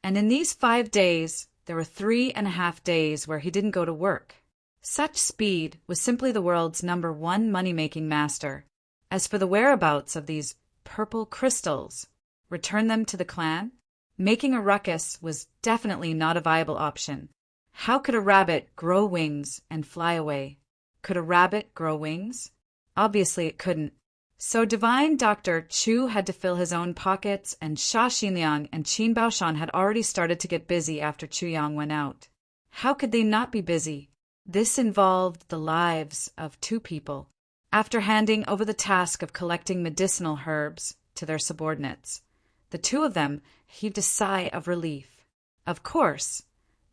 And in these 5 days, there were 3.5 days where he didn't go to work. Such speed was simply the world's #1 money-making master. As for the whereabouts of these purple crystals, return them to the clan? Making a ruckus was definitely not a viable option. How could a rabbit grow wings and fly away? Could a rabbit grow wings? Obviously it couldn't. So Divine Dr. Chu had to fill his own pockets, and Sha Xinliang and Qin Baoshan had already started to get busy after Chu Yang went out. How could they not be busy? This involved the lives of 2 people. After handing over the task of collecting medicinal herbs to their subordinates, the 2 of them heaved a sigh of relief. Of course,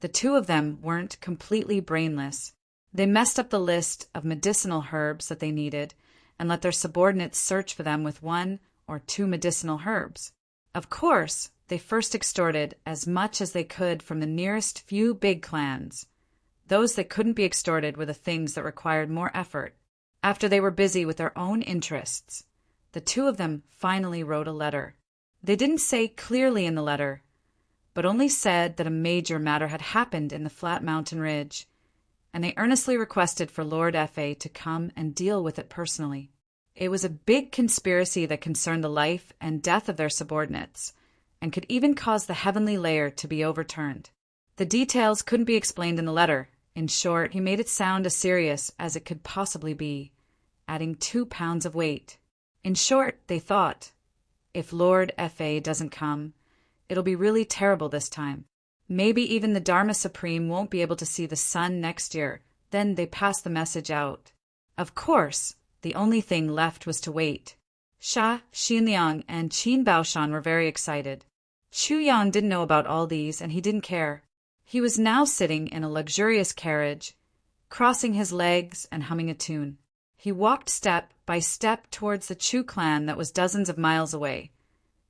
The two of them weren't completely brainless. They messed up the list of medicinal herbs that they needed and let their subordinates search for them with 1 or 2 medicinal herbs. Of course, they first extorted as much as they could from the nearest few big clans. Those that couldn't be extorted were the things that required more effort. After they were busy with their own interests, the two of them finally wrote a letter. They didn't say clearly in the letter, but only said that a major matter had happened in the flat mountain ridge, and they earnestly requested for Lord F.A. to come and deal with it personally. It was a big conspiracy that concerned the life and death of their subordinates, and could even cause the heavenly layer to be overturned. The details couldn't be explained in the letter. In short, he made it sound as serious as it could possibly be, adding 2 pounds of weight. In short, they thought, if Lord F.A. doesn't come, it'll be really terrible this time. Maybe even the Dharma Supreme won't be able to see the sun next year. Then they passed the message out. Of course, the only thing left was to wait. Sha, Xinliang, and Qin Baoshan were very excited. Chu Yang didn't know about all these, and he didn't care. He was now sitting in a luxurious carriage, crossing his legs and humming a tune. He walked step by step towards the Chu clan that was dozens of miles away.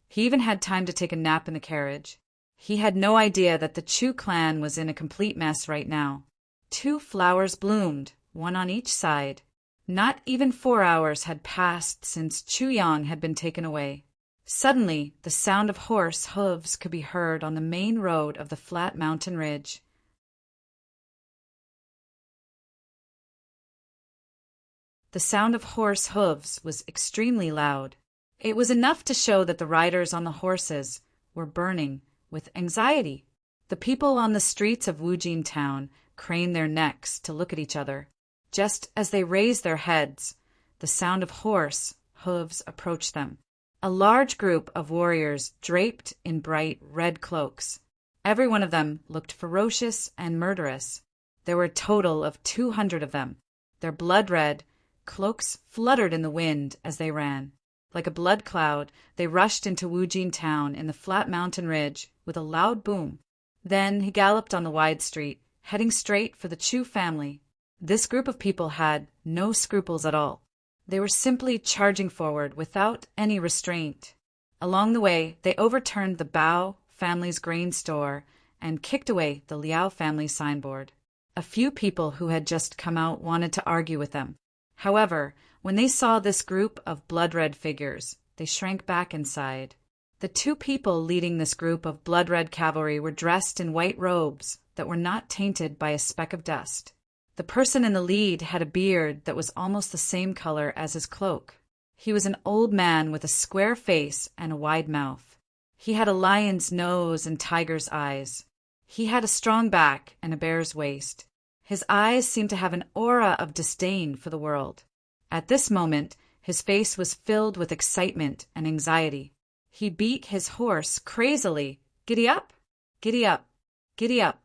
He even had time to take a nap in the carriage. He had no idea that the Chu clan was in a complete mess right now. 2 flowers bloomed, 1 on each side. Not even 4 hours had passed since Chu Yang had been taken away. Suddenly, the sound of horse hooves could be heard on the main road of the flat mountain ridge. The sound of horse hooves was extremely loud. It was enough to show that the riders on the horses were burning with anxiety. The people on the streets of Wujin town craned their necks to look at each other. Just as they raised their heads, the sound of horse hooves approached them. A large group of warriors draped in bright red cloaks. Every one of them looked ferocious and murderous. There were a total of 200 of them. Their blood-red cloaks fluttered in the wind as they ran. Like a blood cloud, they rushed into Wujin town in the flat mountain ridge with a loud boom. Then he galloped on the wide street, heading straight for the Chu family. This group of people had no scruples at all. They were simply charging forward without any restraint. Along the way, they overturned the Bao family's grain store and kicked away the Liao family signboard. A few people who had just come out wanted to argue with them. However, when they saw this group of blood-red figures, they shrank back inside. The 2 people leading this group of blood-red cavalry were dressed in white robes that were not tainted by a speck of dust. The person in the lead had a beard that was almost the same color as his cloak. He was an old man with a square face and a wide mouth. He had a lion's nose and tiger's eyes. He had a strong back and a bear's waist. His eyes seemed to have an aura of disdain for the world. At this moment, his face was filled with excitement and anxiety. He beat his horse crazily. Giddy up! Giddy up! Giddy up!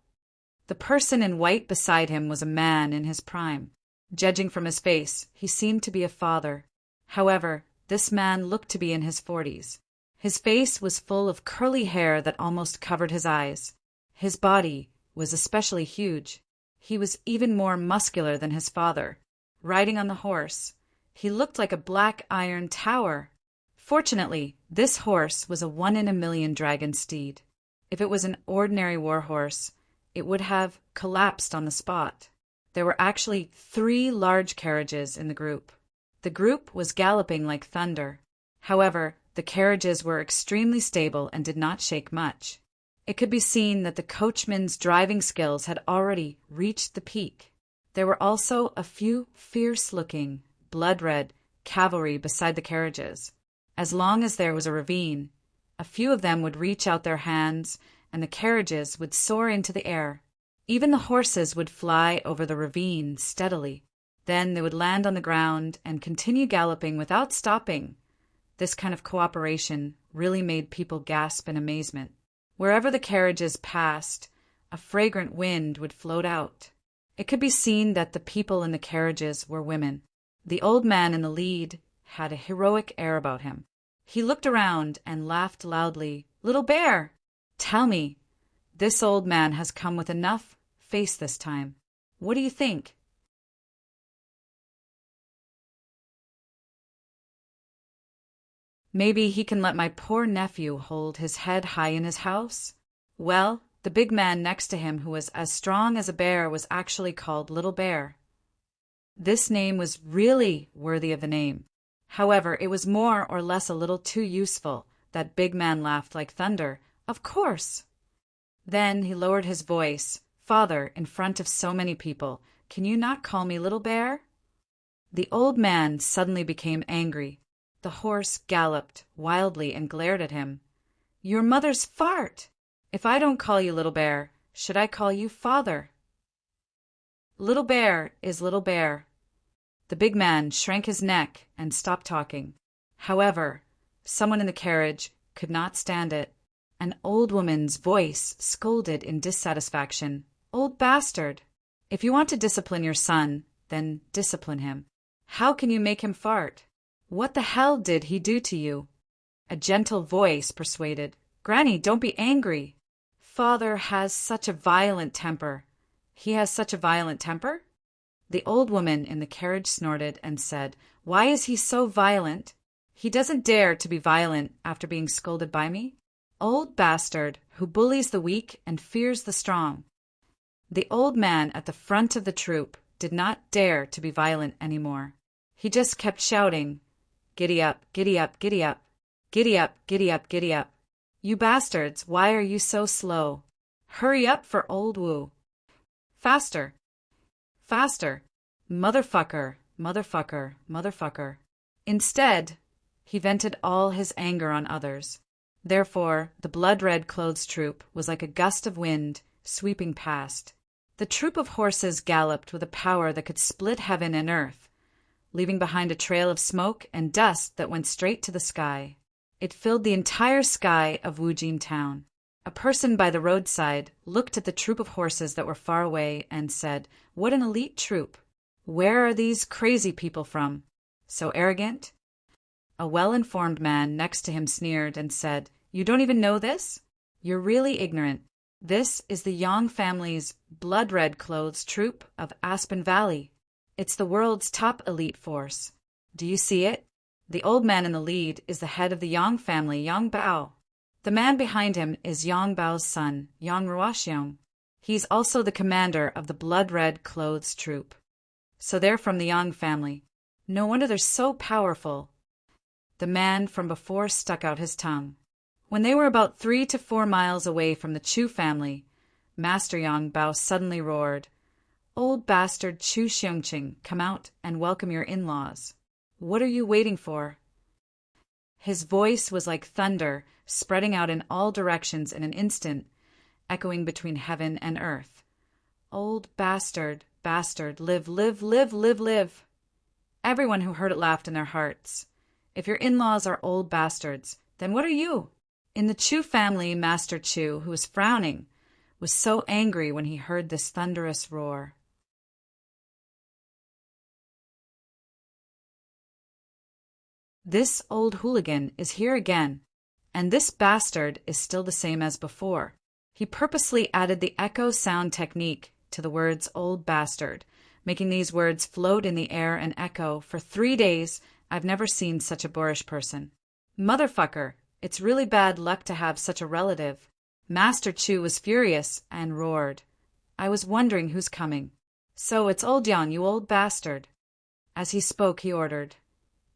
The person in white beside him was a man in his prime. Judging from his face, he seemed to be a father. However, this man looked to be in his 40s. His face was full of curly hair that almost covered his eyes. His body was especially huge. He was even more muscular than his father. Riding on the horse, he looked like a black iron tower. Fortunately, this horse was a 1-in-a-million dragon steed. If it was an ordinary war horse, it would have collapsed on the spot. There were actually 3 large carriages in the group. The group was galloping like thunder. However, the carriages were extremely stable and did not shake much. It could be seen that the coachman's driving skills had already reached the peak. There were also a few fierce-looking, blood-red cavalry beside the carriages. As long as there was a ravine, a few of them would reach out their hands and the carriages would soar into the air. Even the horses would fly over the ravine steadily. Then they would land on the ground and continue galloping without stopping. This kind of cooperation really made people gasp in amazement. Wherever the carriages passed, a fragrant wind would float out. It could be seen that the people in the carriages were women. The old man in the lead had a heroic air about him. He looked around and laughed loudly. "Little bear, tell me, This old man has come with enough face this time. What do you think? Maybe he can let my poor nephew hold his head high in his house? Well, the big man next to him, who was as strong as a bear, was actually called Little Bear. This name was really worthy of the name. However, it was more or less a little too useful. That big man laughed like thunder. Of course! Then he lowered his voice. Father, in front of so many people, can you not call me Little Bear? The old man suddenly became angry. The horse galloped wildly and glared at him. Your mother's fart! If I don't call you Little Bear, should I call you Father? Little Bear is Little Bear. The big man shrank his neck and stopped talking. However, someone in the carriage could not stand it. An old woman's voice scolded in dissatisfaction. Old bastard! If you want to discipline your son, then discipline him. How can you make him fart? What the hell did he do to you? A gentle voice persuaded. Granny, don't be angry. Father has such a violent temper. He has such a violent temper? The old woman in the carriage snorted and said, Why is he so violent? He doesn't dare to be violent after being scolded by me. Old bastard, who bullies the weak and fears the strong. The old man at the front of the troop did not dare to be violent anymore. He just kept shouting, Giddy up, giddy up, giddy up. Giddy up, giddy up, giddy up. You bastards, why are you so slow? Hurry up for old Wu. Faster. Faster. Motherfucker, motherfucker, motherfucker. Instead, he vented all his anger on others. Therefore, the blood-red clothes troop was like a gust of wind sweeping past. The troop of horses galloped with a power that could split heaven and earth, leaving behind a trail of smoke and dust that went straight to the sky. It filled the entire sky of Wujin town. A person by the roadside looked at the troop of horses that were far away and said, What an elite troop! Where are these crazy people from? So arrogant? A well-informed man next to him sneered and said, You don't even know this? You're really ignorant. This is the Yang family's blood-red clothes troop of Aspen Valley. It's the world's top elite force. Do you see it? The old man in the lead is the head of the Yang family, Yang Bao. The man behind him is Yang Bao's son, Yang Ruoxiong. He's also the commander of the blood-red clothes troop. So they're from the Yang family. No wonder they're so powerful. The man from before stuck out his tongue. When they were about 3 to 4 miles away from the Chu family, Master Yang Bao suddenly roared, Old bastard Chu Xiongqing, come out and welcome your in-laws. What are you waiting for? His voice was like thunder, spreading out in all directions in an instant, echoing between heaven and earth. Old bastard, bastard, live, live, live, live, live. Everyone who heard it laughed in their hearts. If your in-laws are old bastards, then what are you? In the Chu family, Master Chu, who was frowning, was so angry when he heard this thunderous roar. This old hooligan is here again, and this bastard is still the same as before. He purposely added the echo sound technique to the words old bastard, making these words float in the air and echo. For 3 days, I've never seen such a boorish person. Motherfucker, it's really bad luck to have such a relative. Master Chu was furious and roared. I was wondering who's coming. So it's old Yang, you old bastard. As he spoke, he ordered,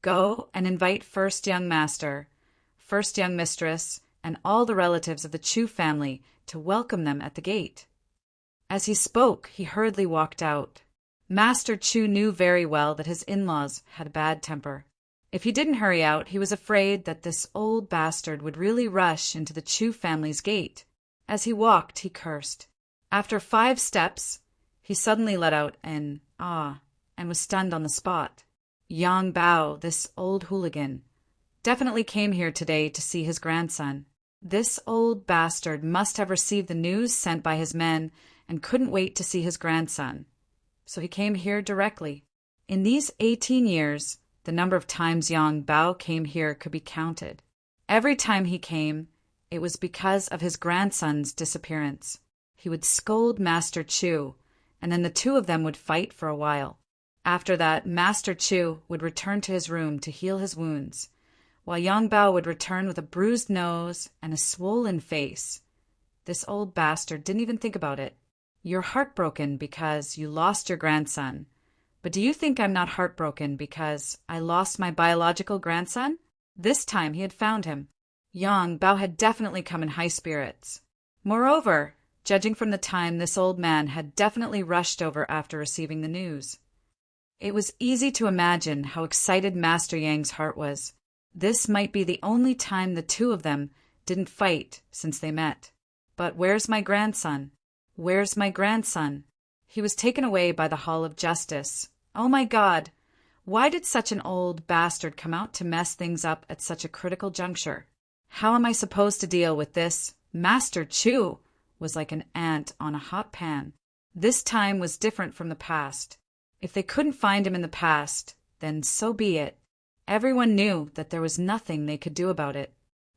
Go and invite first young master, first young mistress, and all the relatives of the Chu family to welcome them at the gate. As he spoke, he hurriedly walked out. Master Chu knew very well that his in-laws had a bad temper. If he didn't hurry out, he was afraid that this old bastard would really rush into the Chu family's gate. As he walked, he cursed. After 5 steps, he suddenly let out an ah and was stunned on the spot. Yang Bao, this old hooligan, definitely came here today to see his grandson. This old bastard must have received the news sent by his men and couldn't wait to see his grandson. So he came here directly. In these 18 years, the number of times Yang Bao came here could be counted. Every time he came, it was because of his grandson's disappearance. He would scold Master Chu, and then the two of them would fight for a while. After that, Master Chu would return to his room to heal his wounds, while Yang Bao would return with a bruised nose and a swollen face. This old bastard didn't even think about it. You're heartbroken because you lost your grandson. But do you think I'm not heartbroken because I lost my biological grandson? This time he had found him. Yang Bao had definitely come in high spirits. Moreover, judging from the time, this old man had definitely rushed over after receiving the news. It was easy to imagine how excited Master Yang's heart was. This might be the only time the two of them didn't fight since they met. But where's my grandson? Where's my grandson? He was taken away by the Hall of Justice. Oh my God! Why did such an old bastard come out to mess things up at such a critical juncture? How am I supposed to deal with this? Master Chu was like an ant on a hot pan. This time was different from the past. If they couldn't find him in the past, then so be it. Everyone knew that there was nothing they could do about it.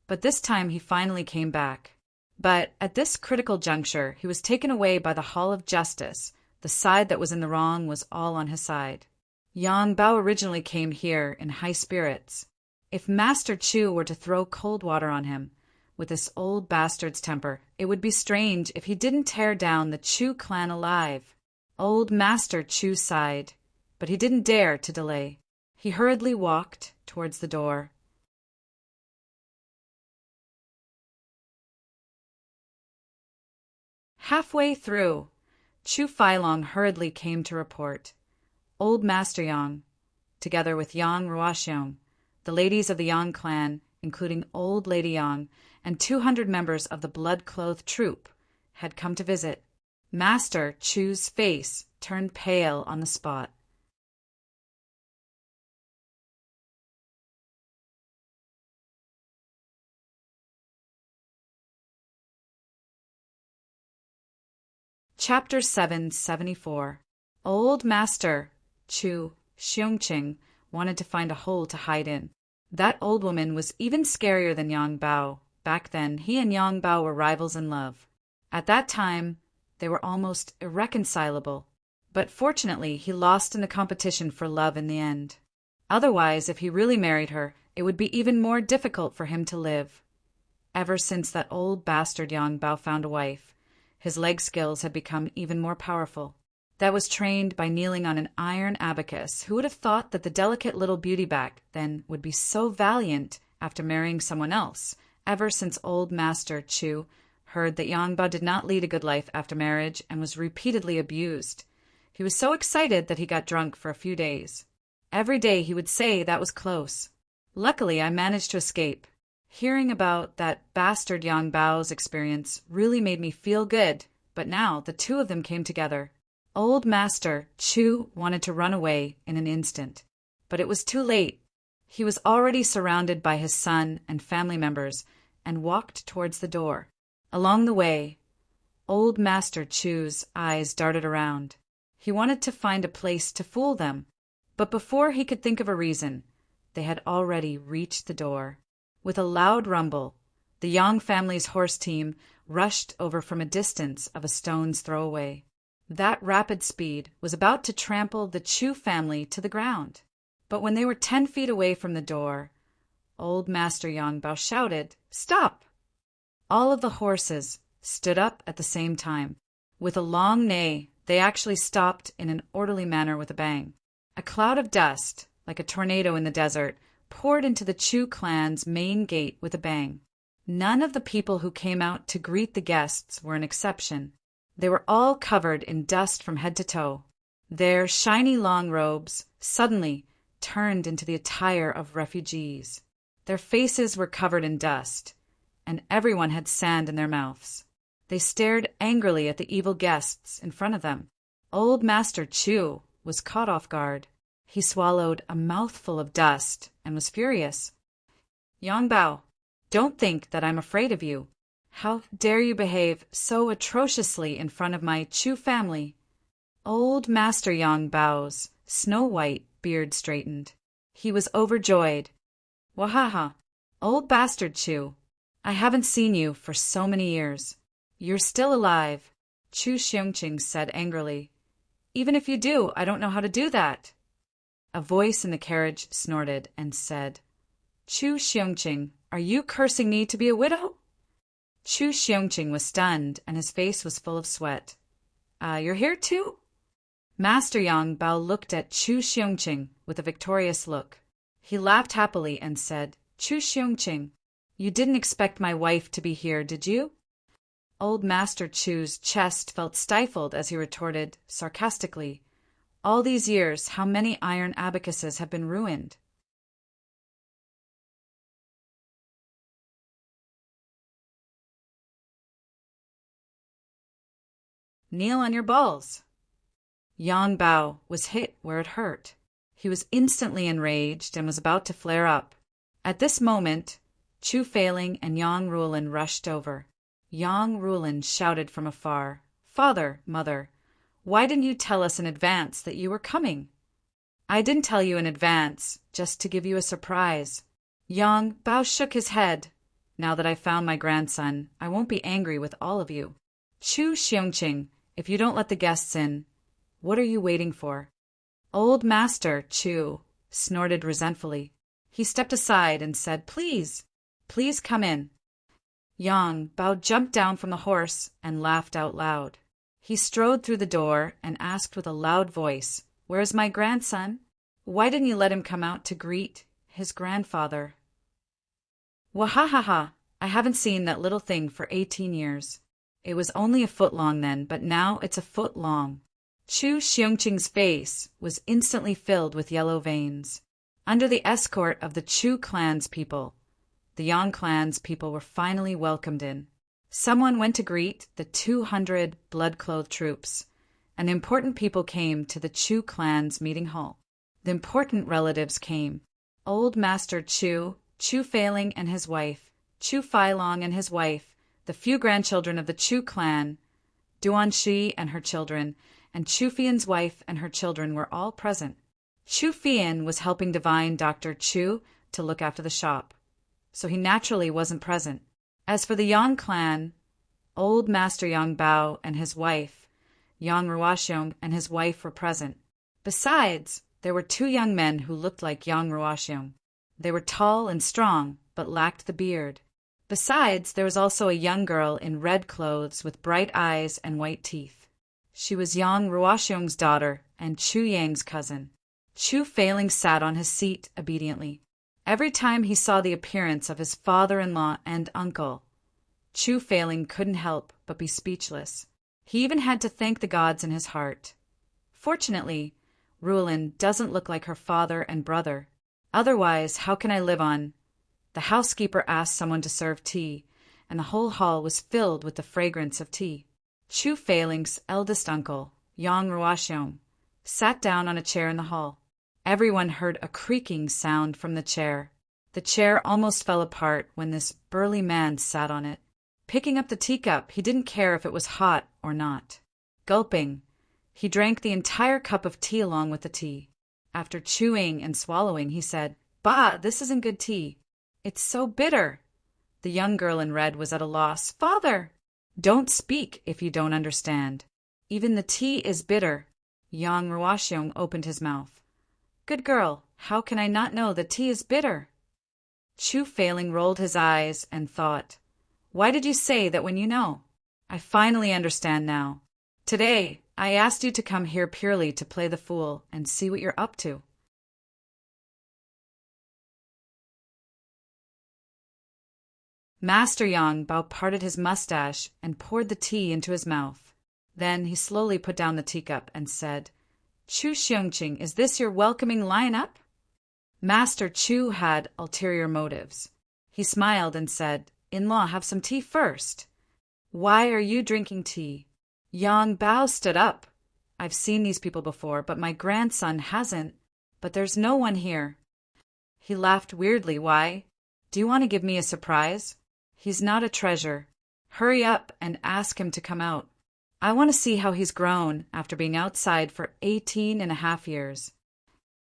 But this time he finally came back. But at this critical juncture, he was taken away by the Hall of Justice. The side that was in the wrong was all on his side. Yang Bao originally came here in high spirits. If Master Chu were to throw cold water on him, with this old bastard's temper, it would be strange if he didn't tear down the Chu clan alive. Old Master Chu sighed, but he didn't dare to delay. He hurriedly walked towards the door. Halfway through, Chu Feilong hurriedly came to report. Old Master Yang, together with Yang Ruoxiong, the ladies of the Yang clan, including Old Lady Yang, and 200 members of the blood-clothed troop, had come to visit. Master Chu's face turned pale on the spot. Chapter 774. Old Master Chu Xiongqing wanted to find a hole to hide in. That old woman was even scarier than Yang Bao. Back then, he and Yang Bao were rivals in love. At that time, they were almost irreconcilable. But fortunately, he lost in the competition for love in the end. Otherwise, if he really married her, it would be even more difficult for him to live. Ever since that old bastard Yang Bao found a wife, his leg skills had become even more powerful. That was trained by kneeling on an iron abacus. Who would have thought that the delicate little beauty back then would be so valiant after marrying someone else? Ever since old Master Chu heard that Yang Bao did not lead a good life after marriage and was repeatedly abused, he was so excited that he got drunk for a few days. Every day he would say that was close. Luckily, I managed to escape. Hearing about that bastard Yang Bao's experience really made me feel good, but now the two of them came together. Old Master Chu wanted to run away in an instant, but it was too late. He was already surrounded by his son and family members and walked towards the door. Along the way, old Master Chu's eyes darted around. He wanted to find a place to fool them, but before he could think of a reason, they had already reached the door. With a loud rumble, the Yang family's horse team rushed over from a distance of a stone's throw away. That rapid speed was about to trample the Chu family to the ground. But when they were 10 feet away from the door, old Master Yang Bao shouted, "Stop!" All of the horses stood up at the same time. With a long neigh, they actually stopped in an orderly manner with a bang. A cloud of dust, like a tornado in the desert, poured into the Chu clan's main gate with a bang. None of the people who came out to greet the guests were an exception. They were all covered in dust from head to toe. Their shiny long robes suddenly turned into the attire of refugees. Their faces were covered in dust, and everyone had sand in their mouths. They stared angrily at the evil guests in front of them. Old Master Chu was caught off guard. He swallowed a mouthful of dust and was furious. "Yang Bao, don't think that I'm afraid of you. How dare you behave so atrociously in front of my Chu family?" Old Master Yang Bao's snow-white beard straightened. He was overjoyed. "Wahaha! Old bastard Chu, I haven't seen you for so many years. You're still alive, Chu Xiongqing said angrily. Even if you do, I don't know how to do that. A voice in the carriage snorted and said, Chu Xiongqing, are you cursing me to be a widow? Chu Xiongqing was stunned and his face was full of sweat. You're here too? Master Yang Bao looked at Chu Xiongqing with a victorious look. He laughed happily and said, Chu Xiongqing, you didn't expect my wife to be here, did you? Old Master Chu's chest felt stifled as he retorted, sarcastically, all these years, how many iron abacuses have been ruined? Kneel on your balls. Yang Bao was hit where it hurt. He was instantly enraged and was about to flare up. At this moment, Chu Feiling and Yang Ruolin rushed over. Yang Ruolin shouted from afar, Father, Mother, why didn't you tell us in advance that you were coming? I didn't tell you in advance, just to give you a surprise. Yang Bao shook his head. Now that I've found my grandson, I won't be angry with all of you. Chu Xiongqing, if you don't let the guests in, what are you waiting for? Old Master Chu snorted resentfully. He stepped aside and said, Please come in. Yang Bao jumped down from the horse and laughed out loud. He strode through the door and asked with a loud voice, Where's my grandson? Why didn't you let him come out to greet his grandfather? Wahahaha, I haven't seen that little thing for 18 years. It was only a foot long then, but now it's a foot long. Chu Xiongqing's face was instantly filled with yellow veins. Under the escort of the Chu clan's people, the Yang clan's people were finally welcomed in. Someone went to greet the 200 blood-clothed troops, and important people came to the Chu clan's meeting hall. The important relatives came. Old Master Chu, Chu Feiling and his wife, Chu Feilong and his wife, the few grandchildren of the Chu clan, Duan Shi and her children, and Chu Fian's wife and her children were all present. Chu Fian was helping divine Dr. Chu to look after the shop, so he naturally wasn't present. As for the Yang clan, old Master Yang Bao and his wife, Yang Ruoxiong and his wife were present. Besides, there were two young men who looked like Yang Ruoxiong. They were tall and strong, but lacked the beard. Besides, there was also a young girl in red clothes with bright eyes and white teeth. She was Yang Ruoxiong's daughter and Chu Yang's cousin. Chu Feiling sat on his seat obediently. Every time he saw the appearance of his father-in-law and uncle, Chu Feiling couldn't help but be speechless. He even had to thank the gods in his heart. Fortunately, Ruolin doesn't look like her father and brother. Otherwise, how can I live on? The housekeeper asked someone to serve tea, and the whole hall was filled with the fragrance of tea. Chu Feiling's eldest uncle, Yang Ruoxiong, sat down on a chair in the hall. Everyone heard a creaking sound from the chair. The chair almost fell apart when this burly man sat on it. Picking up the teacup, he didn't care if it was hot or not. Gulping, he drank the entire cup of tea along with the tea. After chewing and swallowing, he said, Bah, this isn't good tea. It's so bitter. The young girl in red was at a loss. Father! Don't speak if you don't understand. Even the tea is bitter. Yang Ruoxiong opened his mouth. Good girl, how can I not know the tea is bitter? Chu Feiling rolled his eyes and thought, Why did you say that when you know? I finally understand now. Today, I asked you to come here purely to play the fool and see what you're up to. Master Yang Bao parted his mustache and poured the tea into his mouth. Then he slowly put down the teacup and said, Chu Xiongqing, is this your welcoming line-up? Master Chu had ulterior motives. He smiled and said, In-law, have some tea first. Why are you drinking tea? Yang Bao stood up. I've seen these people before, but my grandson hasn't. But there's no one here. He laughed weirdly. Why? Do you want to give me a surprise? He's not a treasure. Hurry up and ask him to come out. I want to see how he's grown after being outside for 18.5 years.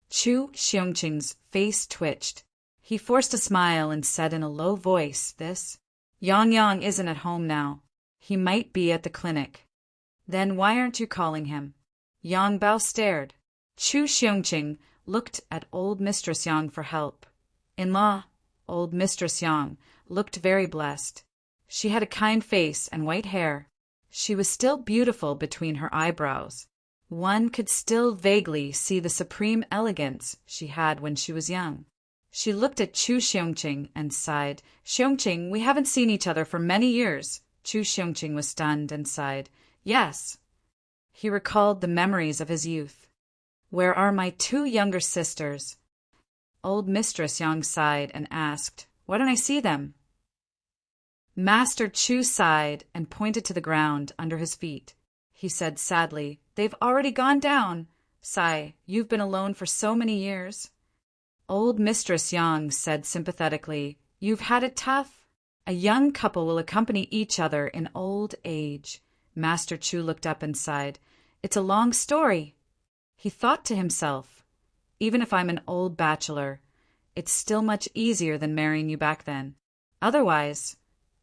Chu Xiongqing's face twitched. He forced a smile and said in a low voice, Yang isn't at home now. He might be at the clinic. Then why aren't you calling him? Yang Bao stared. Chu Xiongqing looked at old Mistress Yang for help. In-law, old Mistress Yang looked very blessed. She had a kind face and white hair. She was still beautiful between her eyebrows. One could still vaguely see the supreme elegance she had when she was young. She looked at Chu Xiongqing and sighed. Xiongqing, we haven't seen each other for many years. Chu Xiongqing was stunned and sighed. Yes. He recalled the memories of his youth. Where are my two younger sisters? Old Mistress Yang sighed and asked, why don't I see them? Master Chu sighed and pointed to the ground under his feet. He said sadly, they've already gone down. Sigh, you've been alone for so many years. Old Mistress Yang said sympathetically, you've had it tough. A young couple will accompany each other in old age. Master Chu looked up and sighed, it's a long story. He thought to himself, even if I'm an old bachelor, it's still much easier than marrying you back then. Otherwise,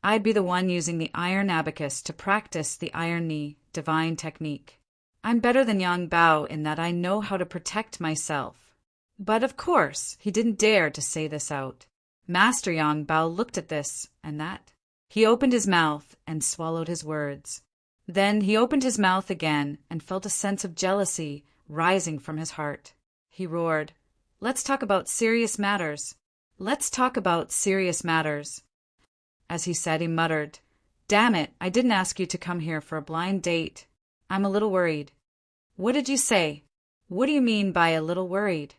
I'd be the one using the iron abacus to practice the iron knee divine technique. I'm better than Yang Bao in that I know how to protect myself. But of course, he didn't dare to say this out. Master Yang Bao looked at this and that. He opened his mouth and swallowed his words. Then he opened his mouth again and felt a sense of jealousy rising from his heart. He roared, let's talk about serious matters. Let's talk about serious matters. As he said, he muttered, damn it, I didn't ask you to come here for a blind date. I'm a little worried. What did you say? What do you mean by a little worried?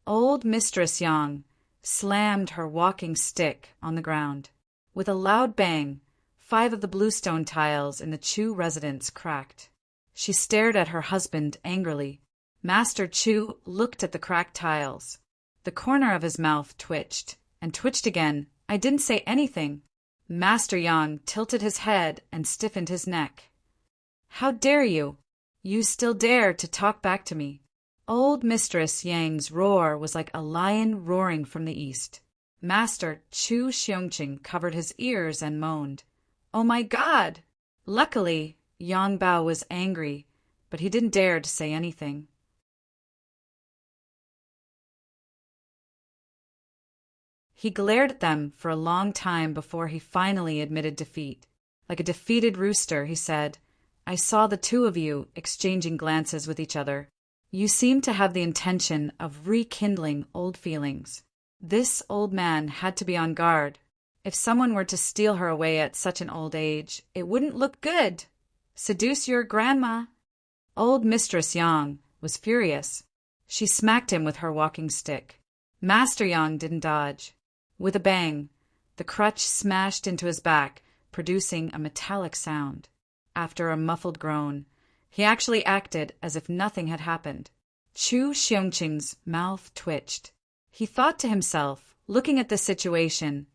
Old Mistress Yang slammed her walking stick on the ground. With a loud bang, 5 of the bluestone tiles in the Chu residence cracked. She stared at her husband angrily. Master Chu looked at the cracked tiles. The corner of his mouth twitched, and twitched again. I didn't say anything. Master Yang tilted his head and stiffened his neck. How dare you? You still dare to talk back to me. Old Mistress Yang's roar was like a lion roaring from the east. Master Chu Xiongqing covered his ears and moaned, oh my God! Luckily, Yang Bao was angry, but he didn't dare to say anything. He glared at them for a long time before he finally admitted defeat. Like a defeated rooster, he said, I saw the two of you exchanging glances with each other. You seem to have the intention of rekindling old feelings. This old man had to be on guard. If someone were to steal her away at such an old age, it wouldn't look good. Seduce your grandma. Old Mistress Yang was furious. She smacked him with her walking stick. Master Yang didn't dodge. With a bang, the crutch smashed into his back, producing a metallic sound. After a muffled groan, he actually acted as if nothing had happened. Chu Xiongqing's mouth twitched. He thought to himself, looking at the situation,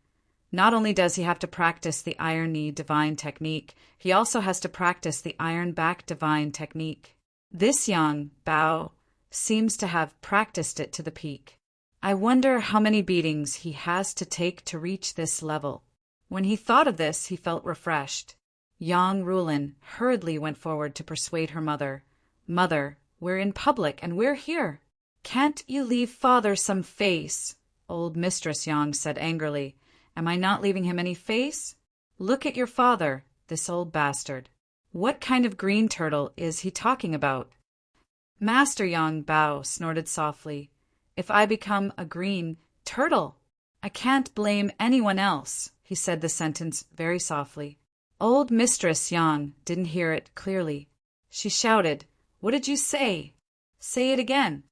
not only does he have to practice the iron knee divine technique, he also has to practice the iron back divine technique. This Yang Bao seems to have practiced it to the peak. I wonder how many beatings he has to take to reach this level. When he thought of this, he felt refreshed. Yang Rulin hurriedly went forward to persuade her mother. Mother, we're in public and we're here. Can't you leave father some face? Old Mistress Yang said angrily. Am I not leaving him any face? Look at your father, this old bastard. What kind of green turtle is he talking about? Master Yang Bao snorted softly. If I become a green turtle, I can't blame anyone else. He said the sentence very softly. Old Mistress Yang didn't hear it clearly. She shouted, what did you say? Say it again.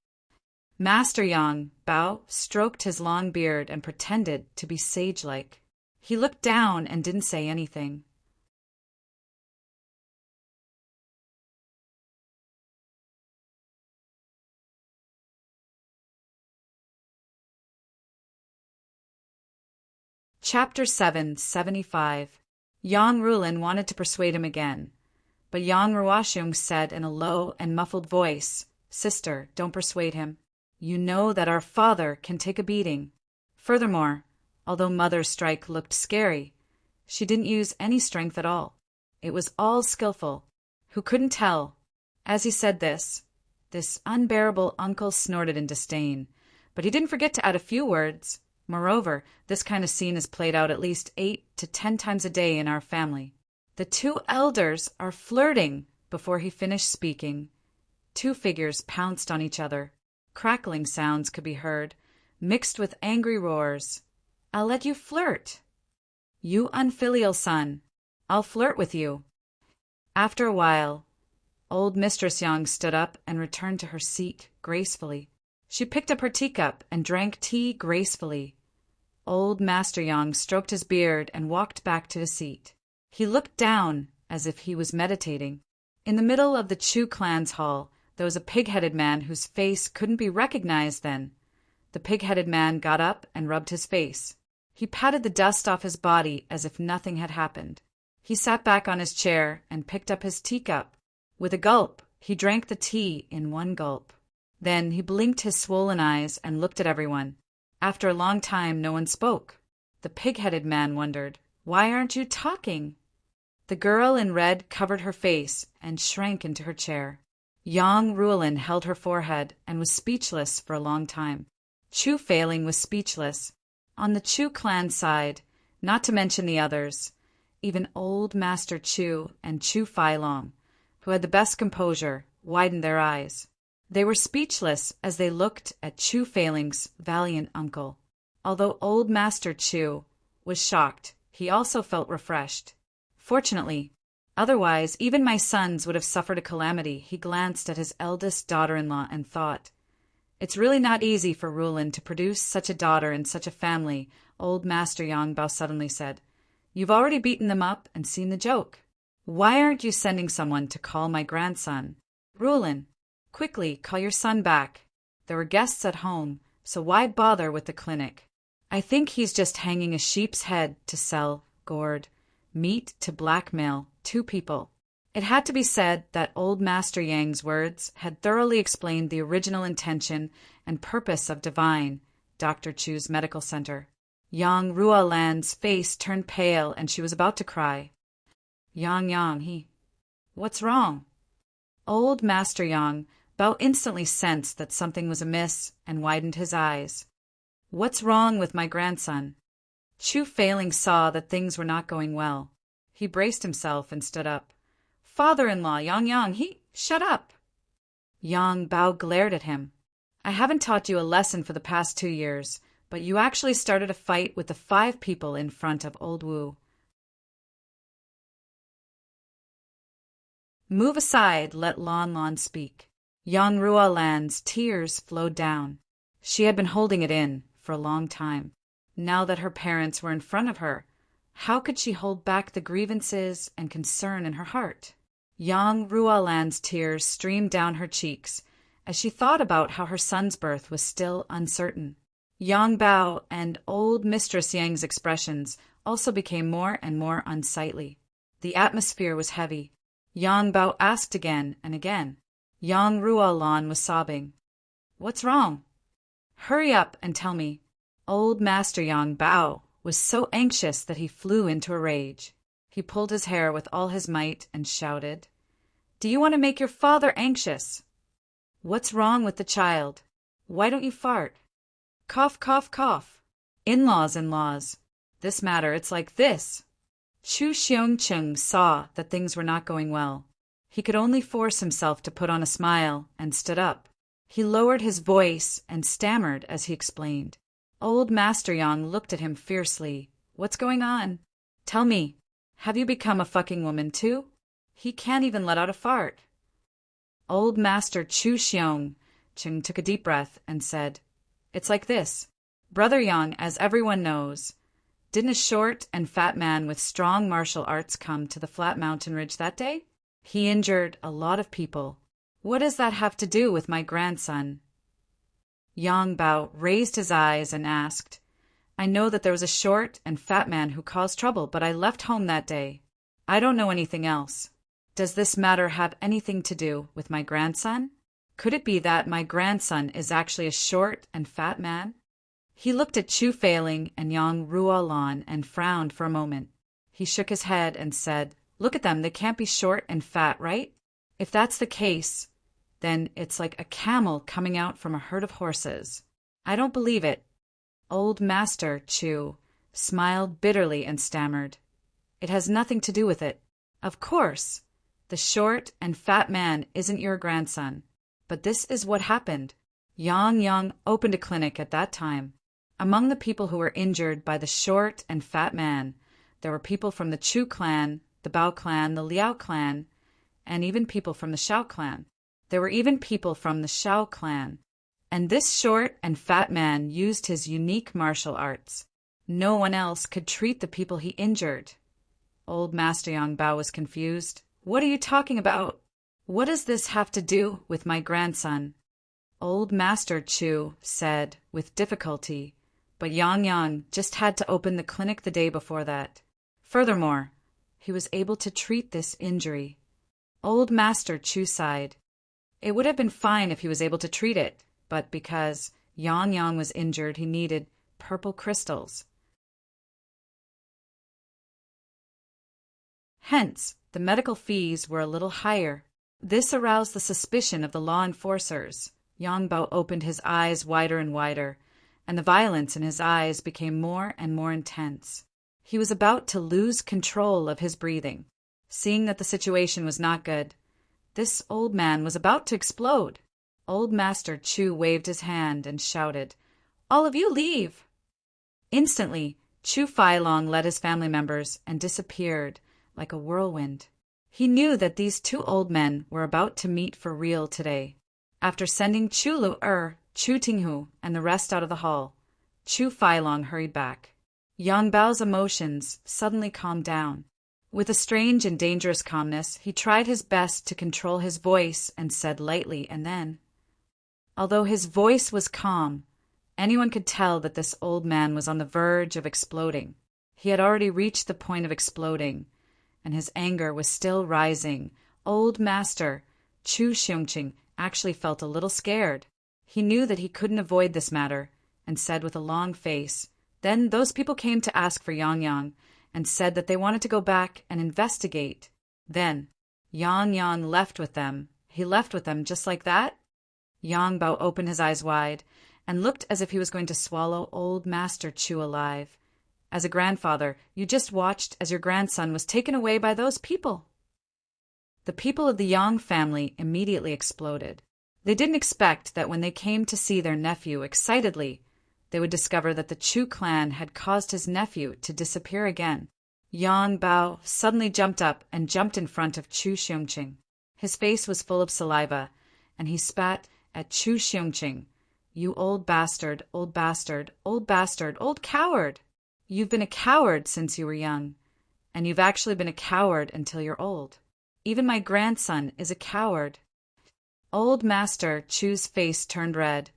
Master Yang Bao stroked his long beard and pretended to be sage-like. He looked down and didn't say anything. Chapter 775. Yang Rulin wanted to persuade him again, but Yang Ruoxiong said in a low and muffled voice, Sister, don't persuade him. You know that our father can take a beating. Furthermore, although Mother's strike looked scary, She didn't use any strength at all. It was all skillful. Who couldn't tell? As he said this unbearable uncle snorted in disdain, but he didn't forget to add a few words. Moreover, this kind of scene is played out at least 8 to 10 times a day in our family. The two elders are flirting. Before he finished speaking, two figures pounced on each other. Crackling sounds could be heard, mixed with angry roars. I'll let you flirt. You unfilial son. I'll flirt with you. After a while, old Mistress Yang stood up and returned to her seat gracefully. She picked up her teacup and drank tea gracefully. Old Master Yang stroked his beard and walked back to his seat. He looked down as if he was meditating. In the middle of the Chu clan's hall, there was a pig-headed man whose face couldn't be recognized then. The pig-headed man got up and rubbed his face. He patted the dust off his body as if nothing had happened. He sat back on his chair and picked up his teacup. With a gulp, he drank the tea in one gulp. Then he blinked his swollen eyes and looked at everyone. After a long time, no one spoke. The pig-headed man wondered, "Why aren't you talking?" The girl in red covered her face and shrank into her chair. Yang Ruolin held her forehead and was speechless for a long time. Chu Failing was speechless. On the Chu clan side, not to mention the others, even old Master Chu and Chu Failong, who had the best composure, widened their eyes. They were speechless as they looked at Chu Failing's valiant uncle. Although old Master Chu was shocked, he also felt refreshed. Fortunately, otherwise even my sons would have suffered a calamity. He glanced at his eldest daughter-in-law and thought, "It's really not easy for Ruolin to produce such a daughter in such a family." Old Master Yang Bao suddenly said, "You've already beaten them up and seen the joke. Why aren't you sending someone to call my grandson? Ruolin, quickly call your son back. There were guests at home, so why bother with the clinic? I think he's just hanging a sheep's head to sell gourd, meat to blackmail 2 people." It had to be said that old Master Yang's words had thoroughly explained the original intention and purpose of Divine, Dr. Chu's medical center. Yang Ruolan's face turned pale and she was about to cry. Yang, what's wrong? Old Master Yang Bao instantly sensed that something was amiss and widened his eyes. "What's wrong with my grandson?" Chu Failing saw that things were not going well. He braced himself and stood up. "Father-in-law, Yang, shut up!" Yang Bao glared at him. "I haven't taught you a lesson for the past 2 years, but you actually started a fight with the 5 people in front of old Wu. Move aside, let Lon speak." Yang Ruolan's tears flowed down. She had been holding it in for a long time. Now that her parents were in front of her, how could she hold back the grievances and concern in her heart? Yang Ruolan's tears streamed down her cheeks as she thought about how her son's birth was still uncertain. Yang Bao and old Mistress Yang's expressions also became more and more unsightly. The atmosphere was heavy. Yang Bao asked again and again. Yang Ruolan was sobbing. "What's wrong? Hurry up and tell me." Old Master Yang Bao was so anxious that he flew into a rage. He pulled his hair with all his might and shouted, "Do you want to make your father anxious? What's wrong with the child? Why don't you fart? Cough, cough, cough. In-laws. This matter, it's like this." Chu Xiongcheng saw that things were not going well. He could only force himself to put on a smile and stood up. He lowered his voice and stammered as he explained. Old Master Yang looked at him fiercely. "What's going on? Tell me, have you become a fucking woman too? He can't even let out a fart." Old Master Chu Xiongcheng took a deep breath and said, "It's like this. Brother Yang, as everyone knows, didn't a short and fat man with strong martial arts come to the flat mountain ridge that day? He injured a lot of people. What does that have to do with my grandson?" Yang Bao raised his eyes and asked, "I know that there was a short and fat man who caused trouble, but I left home that day. I don't know anything else. Does this matter have anything to do with my grandson? Could it be that my grandson is actually a short and fat man?" He looked at Chu Failing and Yang Ruolan and frowned for a moment. He shook his head and said, "Look at them, they can't be short and fat, right? If that's the case, then it's like a camel coming out from a herd of horses. I don't believe it." Old Master Chu smiled bitterly and stammered, "It has nothing to do with it. Of course, the short and fat man isn't your grandson, but this is what happened." Yang opened a clinic at that time. Among the people who were injured by the short and fat man, there were people from the Chu clan, the Bao clan, the Liao clan, and even people from the Shao clan. There were even people from the Shao clan. And this short and fat man used his unique martial arts. No one else could treat the people he injured. Old Master Yang Bao was confused. "What are you talking about? What does this have to do with my grandson?" Old Master Chu said with difficulty, but Yang just had to open the clinic the day before that. Furthermore, he was able to treat this injury. Old Master Chu sighed. It would have been fine if he was able to treat it, but because Yang was injured, he needed purple crystals. Hence, the medical fees were a little higher. This aroused the suspicion of the law enforcers. Yang Bao opened his eyes wider and wider, and the violence in his eyes became more and more intense. He was about to lose control of his breathing. Seeing that the situation was not good, this old man was about to explode. Old Master Chu waved his hand and shouted, "All of you leave!" Instantly, Chu Feilong led his family members and disappeared like a whirlwind. He knew that these two old men were about to meet for real today. After sending Chu Lu-er, Chu Tinghu, and the rest out of the hall, Chu Feilong hurried back. Yang Bao's emotions suddenly calmed down. With a strange and dangerous calmness, he tried his best to control his voice and said lightly, and then, although his voice was calm, anyone could tell that this old man was on the verge of exploding. He had already reached the point of exploding, and his anger was still rising. Old Master Chu Xiongqing actually felt a little scared. He knew that he couldn't avoid this matter, and said with a long face, "Then those people came to ask for Yang and said that they wanted to go back and investigate. Then Yang left with them. He left with them just like that?" Yang Bao opened his eyes wide and looked as if he was going to swallow Old Master Chu alive. As a grandfather, you just watched as your grandson was taken away by those people. The people of the Yang family immediately exploded. They didn't expect that when they came to see their nephew excitedly, they would discover that the Chu clan had caused his nephew to disappear again. Yang Bao suddenly jumped up and jumped in front of Chu Xiongqing. His face was full of saliva, and he spat at Chu Xiongqing. "You old bastard, old bastard, old bastard, old coward! You've been a coward since you were young, and you've actually been a coward until you're old. Even my grandson is a coward." Old Master Chu's face turned red,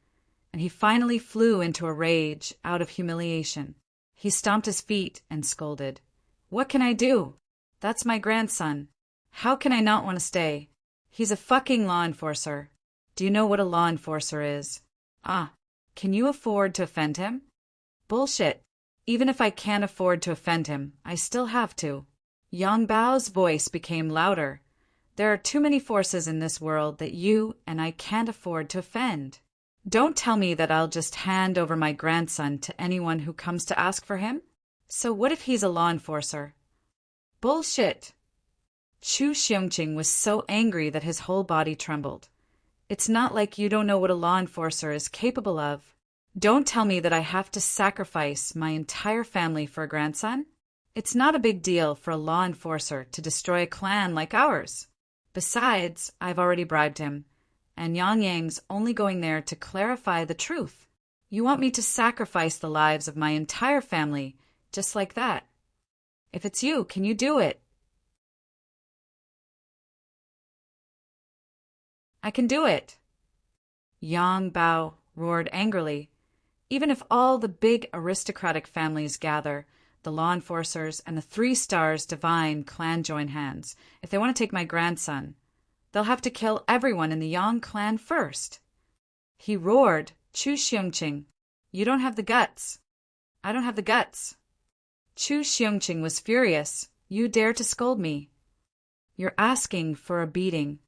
and he finally flew into a rage out of humiliation. He stomped his feet and scolded, "What can I do? That's my grandson. How can I not want to stay? He's a fucking law enforcer. Do you know what a law enforcer is? Can you afford to offend him? Bullshit. Even if I can't afford to offend him, I still have to." Yang Bao's voice became louder. "There are too many forces in this world that you and I can't afford to offend. Don't tell me that I'll just hand over my grandson to anyone who comes to ask for him. So what if he's a law enforcer?" "Bullshit." Chu Xiongqing was so angry that his whole body trembled. "It's not like you don't know what a law enforcer is capable of. Don't tell me that I have to sacrifice my entire family for a grandson. It's not a big deal for a law enforcer to destroy a clan like ours. Besides, I've already bribed him, and Yang's only going there to clarify the truth. You want me to sacrifice the lives of my entire family just like that? If it's you, can you do it?" "I can do it." Yang Bao roared angrily. "Even if all the big aristocratic families gather, the law enforcers and the 3 Stars Divine clan join hands, if they want to take my grandson, they'll have to kill everyone in the Yang clan first." He roared, "Chu Xiongqing, you don't have the guts." "I don't have the guts." Chu Xiongqing was furious. You dare to scold me? You're asking for a beating.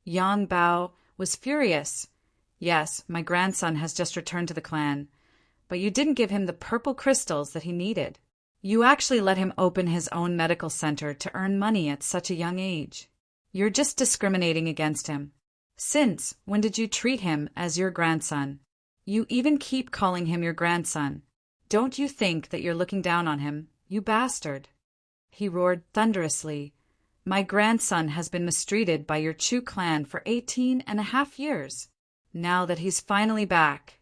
Yang Bao was furious. Yes, my grandson has just returned to the clan, but you didn't give him the purple crystals that he needed. You actually let him open his own medical center to earn money at such a young age. You're just discriminating against him. Since when did you treat him as your grandson? You even keep calling him your grandson. Don't you think that you're looking down on him, you bastard? He roared thunderously. My grandson has been mistreated by your Chu clan for 18.5 years. Now that he's finally back,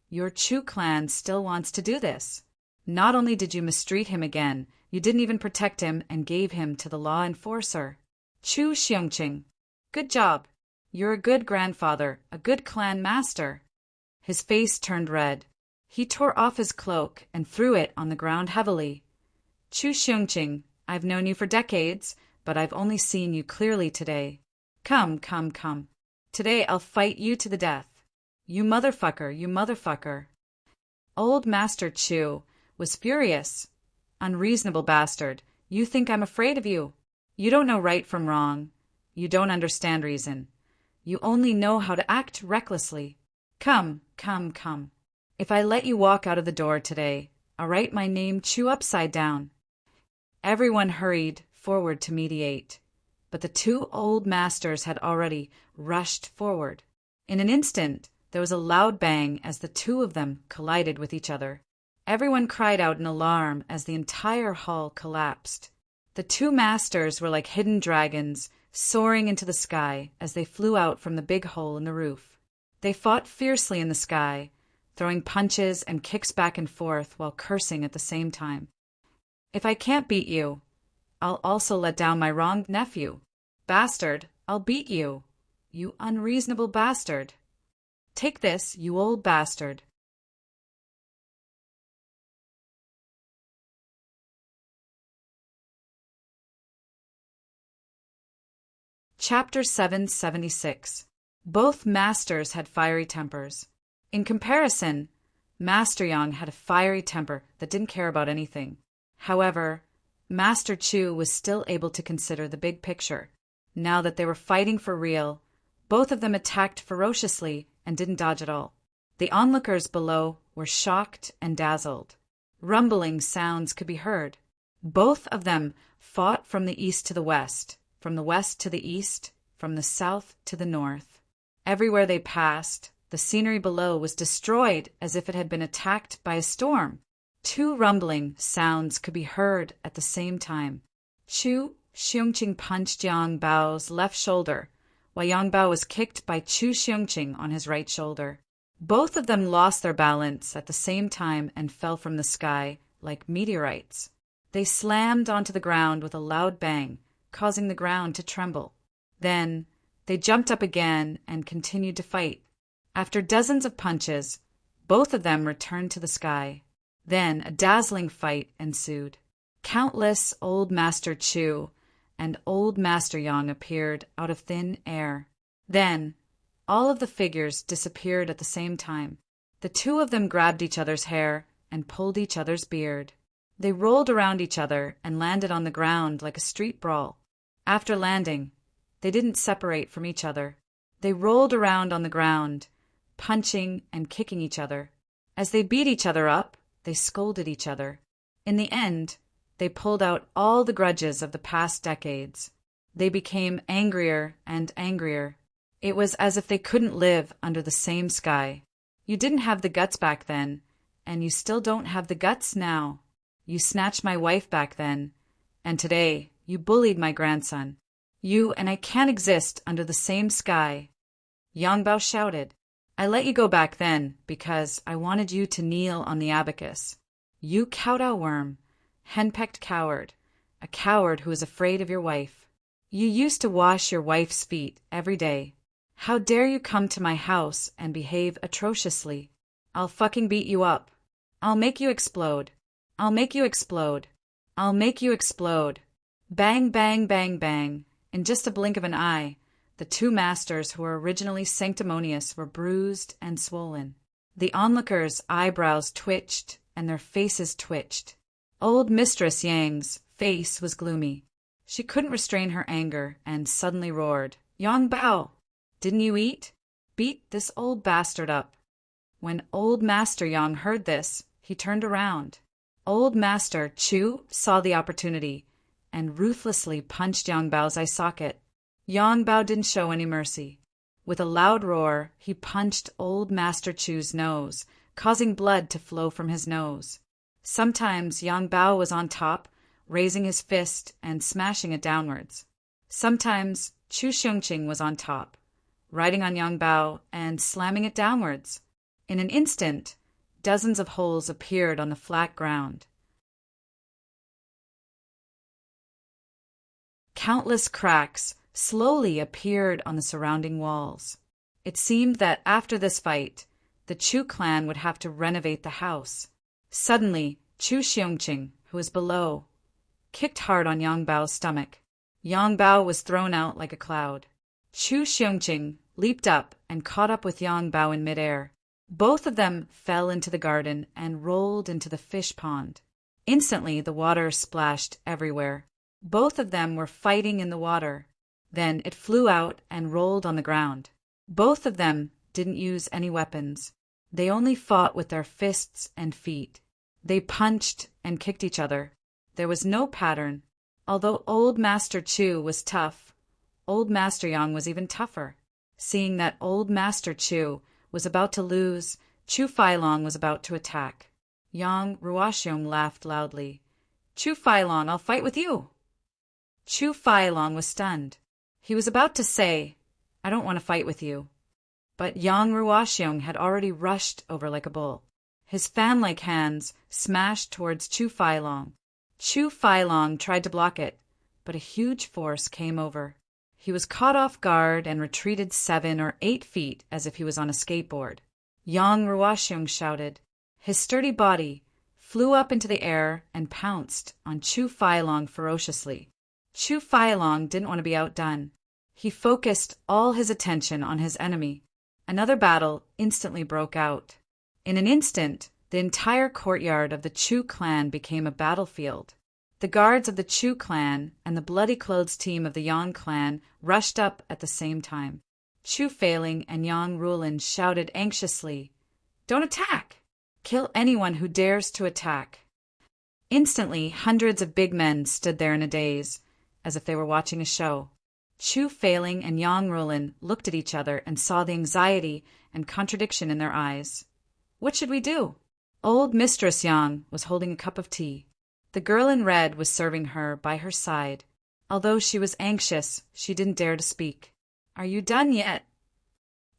your Chu clan still wants to do this. Not only did you mistreat him again, you didn't even protect him and gave him to the law enforcer. Chu Xiongqing, good job. You're a good grandfather, a good clan master. His face turned red. He tore off his cloak and threw it on the ground heavily. Chu Xiongqing, I've known you for decades, but I've only seen you clearly today. Come. Today I'll fight you to the death. You motherfucker. Old Master Chu was furious. Unreasonable bastard. You think I'm afraid of you? You don't know right from wrong. You don't understand reason. You only know how to act recklessly. Come. If I let you walk out of the door today, I'll write my name Chu upside down. Everyone hurried forward to mediate, but the two old masters had already rushed forward. In an instant, there was a loud bang as the two of them collided with each other. Everyone cried out in alarm as the entire hall collapsed. The two masters were like hidden dragons, soaring into the sky as they flew out from the big hole in the roof. They fought fiercely in the sky, throwing punches and kicks back and forth while cursing at the same time. If I can't beat you, I'll also let down my wronged nephew. Bastard, I'll beat you. You unreasonable bastard. Take this, you old bastard. Chapter 776. Both masters had fiery tempers. In comparison, Master Yang had a fiery temper that didn't care about anything. However, Master Chu was still able to consider the big picture. Now that they were fighting for real, both of them attacked ferociously and didn't dodge at all. The onlookers below were shocked and dazzled. Rumbling sounds could be heard. Both of them fought from the east to the west, from the west to the east, from the south to the north. Everywhere they passed, the scenery below was destroyed as if it had been attacked by a storm. Two rumbling sounds could be heard at the same time. Chu Xiongqing punched Yang Bao's left shoulder, while Yang Bao was kicked by Chu Xiongqing on his right shoulder. Both of them lost their balance at the same time and fell from the sky like meteorites. They slammed onto the ground with a loud bang, causing the ground to tremble. Then they jumped up again and continued to fight. After dozens of punches, both of them returned to the sky. Then a dazzling fight ensued. Countless Old Master Chu and Old Master Yang appeared out of thin air. Then all of the figures disappeared at the same time. The two of them grabbed each other's hair and pulled each other's beard. They rolled around each other and landed on the ground like a street brawl. After landing, they didn't separate from each other. They rolled around on the ground, punching and kicking each other. As they beat each other up, they scolded each other. In the end, they pulled out all the grudges of the past decades. They became angrier and angrier. It was as if they couldn't live under the same sky. You didn't have the guts back then, and you still don't have the guts now. You snatched my wife back then, and today you bullied my grandson. You and I can't exist under the same sky. Yang Bao shouted. I let you go back then because I wanted you to kneel on the abacus. You Kaudao worm, henpecked coward, a coward who is afraid of your wife. You used to wash your wife's feet every day. How dare you come to my house and behave atrociously? I'll fucking beat you up. I'll make you explode. I'll make you explode. I'll make you explode. Bang, bang, bang, bang. In just a blink of an eye, the two masters who were originally sanctimonious were bruised and swollen. The onlookers' eyebrows twitched and their faces twitched. Old Mistress Yang's face was gloomy. She couldn't restrain her anger and suddenly roared, "Yang Bao! Didn't you eat? Beat this old bastard up." When Old Master Yang heard this, he turned around. Old Master Chu saw the opportunity and ruthlessly punched Yang Bao's eye socket. Yang Bao didn't show any mercy. With a loud roar, he punched Old Master Chu's nose, causing blood to flow from his nose. Sometimes Yang Bao was on top, raising his fist and smashing it downwards. Sometimes Chu Xiongqing was on top, riding on Yang Bao and slamming it downwards. In an instant, dozens of holes appeared on the flat ground. Countless cracks slowly appeared on the surrounding walls. It seemed that after this fight, the Chu clan would have to renovate the house. Suddenly, Chu Xiongqing, who was below, kicked hard on Yang Bao's stomach. Yang Bao was thrown out like a cloud. Chu Xiongqing leaped up and caught up with Yang Bao in midair. Both of them fell into the garden and rolled into the fish pond. Instantly, the water splashed everywhere. Both of them were fighting in the water. Then it flew out and rolled on the ground. Both of them didn't use any weapons. They only fought with their fists and feet. They punched and kicked each other. There was no pattern. Although Old Master Chu was tough, Old Master Yang was even tougher. Seeing that Old Master Chu was about to lose, Chu Failong was about to attack. Yang Ruoxiong laughed loudly. "Chu Failong, I'll fight with you." Chu Failong was stunned. He was about to say, "I don't want to fight with you." But Yang Ruoxiong had already rushed over like a bull. His fan-like hands smashed towards Chu Failong. Chu Failong tried to block it, but a huge force came over. He was caught off guard and retreated 7 or 8 feet as if he was on a skateboard. Yang Ruoxiong shouted. His sturdy body flew up into the air and pounced on Chu Failong ferociously. Chu Failong didn't want to be outdone. He focused all his attention on his enemy. Another battle instantly broke out. In an instant, the entire courtyard of the Chu clan became a battlefield. The guards of the Chu clan and the bloody clothes team of the Yang clan rushed up at the same time. Chu Failing and Yang Rulin shouted anxiously, "Don't attack! Kill anyone who dares to attack!" Instantly, hundreds of big men stood there in a daze, as if they were watching a show. Chu Failing and Yang Rulin looked at each other and saw the anxiety and contradiction in their eyes. What should we do? Old Mistress Yang was holding a cup of tea. The girl in red was serving her by her side. Although she was anxious, she didn't dare to speak. "Are you done yet?"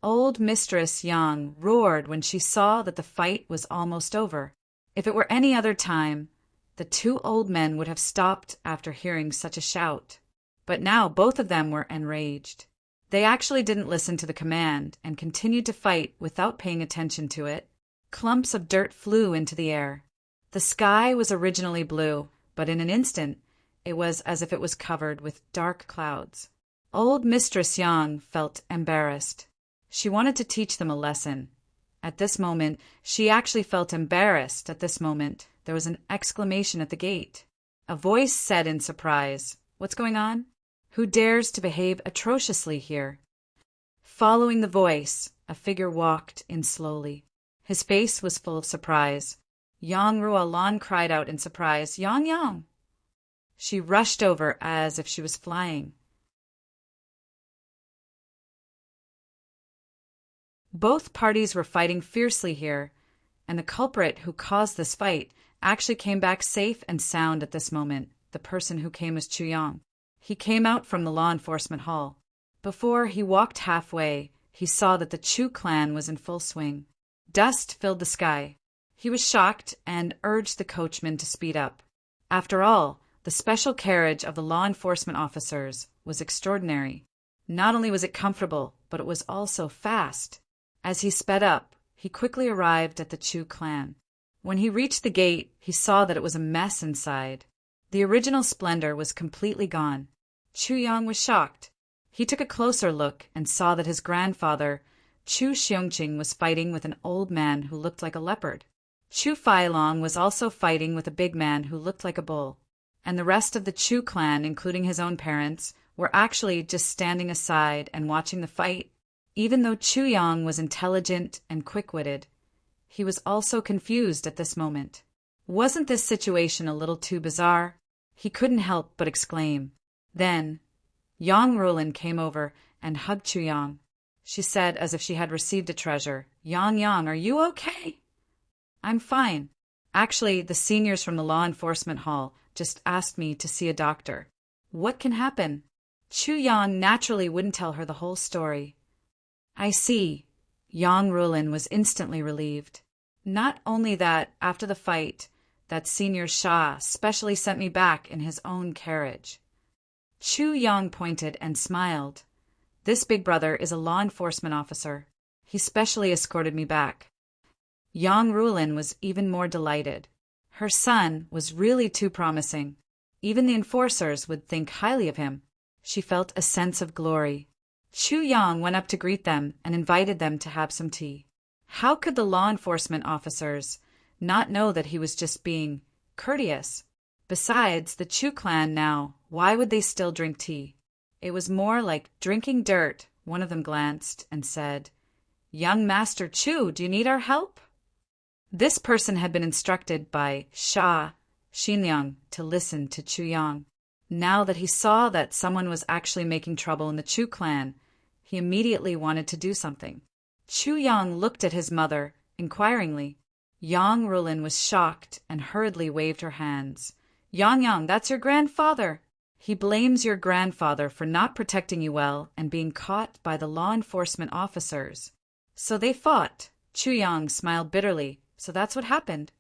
Old Mistress Yang roared when she saw that the fight was almost over. If it were any other time, the 2 old men would have stopped after hearing such a shout. But now both of them were enraged. They actually didn't listen to the command and continued to fight without paying attention to it. Clumps of dirt flew into the air. The sky was originally blue, but in an instant, it was as if it was covered with dark clouds. Old Mistress Yang felt embarrassed. She wanted to teach them a lesson. At this moment, she actually felt embarrassed. At this moment, there was an exclamation at the gate. A voice said in surprise, "What's going on? Who dares to behave atrociously here?" Following the voice, a figure walked in slowly. His face was full of surprise. Yang Ruolan cried out in surprise, "Yang Yang!" She rushed over as if she was flying. Both parties were fighting fiercely here, and the culprit who caused this fight actually came back safe and sound at this moment, the person who came as Chu Yang. He came out from the law enforcement hall. Before he walked halfway, he saw that the Chu clan was in full swing. Dust filled the sky. He was shocked and urged the coachman to speed up. After all, the special carriage of the law enforcement officers was extraordinary. Not only was it comfortable, but it was also fast. As he sped up, he quickly arrived at the Chu clan. When he reached the gate, he saw that it was a mess inside. The original splendor was completely gone. Chu Yang was shocked. He took a closer look and saw that his grandfather, Chu Xiongqing, was fighting with an old man who looked like a leopard. Chu Feilong was also fighting with a big man who looked like a bull, and the rest of the Chu clan, including his own parents, were actually just standing aside and watching the fight. Even though Chu Yang was intelligent and quick-witted, he was also confused at this moment. Wasn't this situation a little too bizarre? He couldn't help but exclaim. Then, Yang Rulin came over and hugged Chu Yang. She said as if she had received a treasure, Yang, are you okay? I'm fine. Actually, the seniors from the law enforcement hall just asked me to see a doctor. What can happen? Chu Yang naturally wouldn't tell her the whole story. I see. Yang Rulin was instantly relieved. Not only that, after the fight, that Senior Shah specially sent me back in his own carriage. Chu Yang pointed and smiled. This big brother is a law enforcement officer. He specially escorted me back. Yang Rulin was even more delighted. Her son was really too promising. Even the enforcers would think highly of him. She felt a sense of glory. Chu Yang went up to greet them and invited them to have some tea. How could the law enforcement officers not know that he was just being courteous? Besides, the Chu clan now, why would they still drink tea? It was more like drinking dirt. One of them glanced and said, Young Master Chu, do you need our help? This person had been instructed by Shah Xinliang to listen to Chu Yang. Now that he saw that someone was actually making trouble in the Chu clan, he immediately wanted to do something. Chu Yang looked at his mother inquiringly. Yang Rulin was shocked and hurriedly waved her hands. Yang, that's your grandfather. He blames your grandfather for not protecting you well and being caught by the law enforcement officers. So they fought. Chu Yang smiled bitterly. So that's what happened.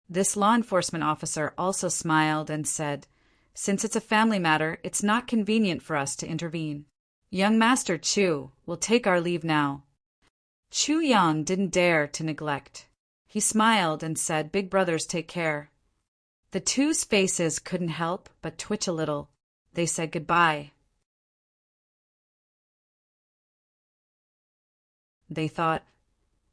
This law enforcement officer also smiled and said, Since it's a family matter, it's not convenient for us to intervene. Young Master Chu, we'll take our leave now. Chu Yang didn't dare to neglect. He smiled and said, Big brothers take care. The two's faces couldn't help but twitch a little. They said goodbye. They thought,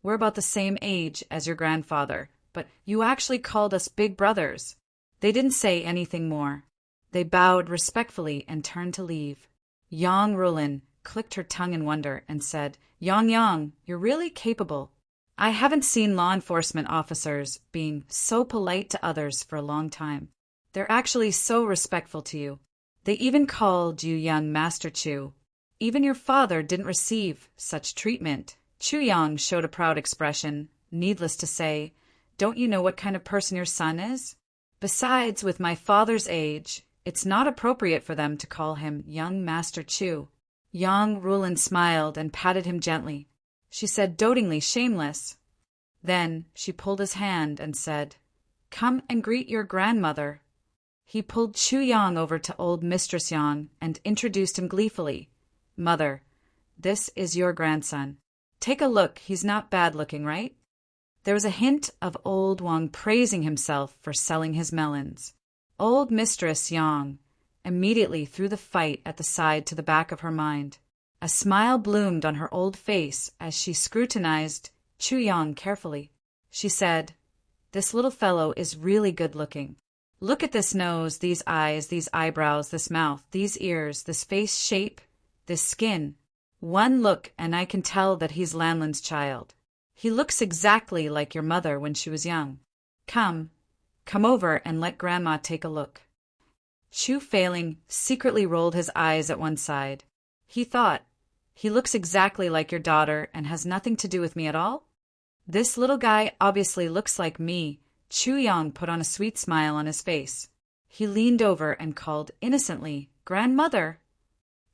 We're about the same age as your grandfather, but you actually called us big brothers. They didn't say anything more. They bowed respectfully and turned to leave. Yang Rulin clicked her tongue in wonder and said, Yang, you're really capable. I haven't seen law enforcement officers being so polite to others for a long time. They're actually so respectful to you. They even called you young Master Chu. Even your father didn't receive such treatment. Chu Yang showed a proud expression. Needless to say, don't you know what kind of person your son is? Besides, with my father's age, it's not appropriate for them to call him young Master Chu. Yang Rulin smiled and patted him gently. She said dotingly, shameless. Then she pulled his hand and said, Come and greet your grandmother. He pulled Chu Yang over to old Mistress Yang and introduced him gleefully. Mother, this is your grandson. Take a look, he's not bad looking, right? There was a hint of old Wang praising himself for selling his melons. Old Mistress Yang immediately threw the fight at the side to the back of her mind. A smile bloomed on her old face as she scrutinized Chu Yang carefully. She said, This little fellow is really good looking. Look at this nose, these eyes, these eyebrows, this mouth, these ears, this face shape, this skin. One look and I can tell that he's Lanlin's child. He looks exactly like your mother when she was young. Come over and let Grandma take a look. Chu Failing secretly rolled his eyes at one side. He thought, He looks exactly like your daughter and has nothing to do with me at all? This little guy obviously looks like me. Chu Yang put on a sweet smile on his face. He leaned over and called innocently, Grandmother.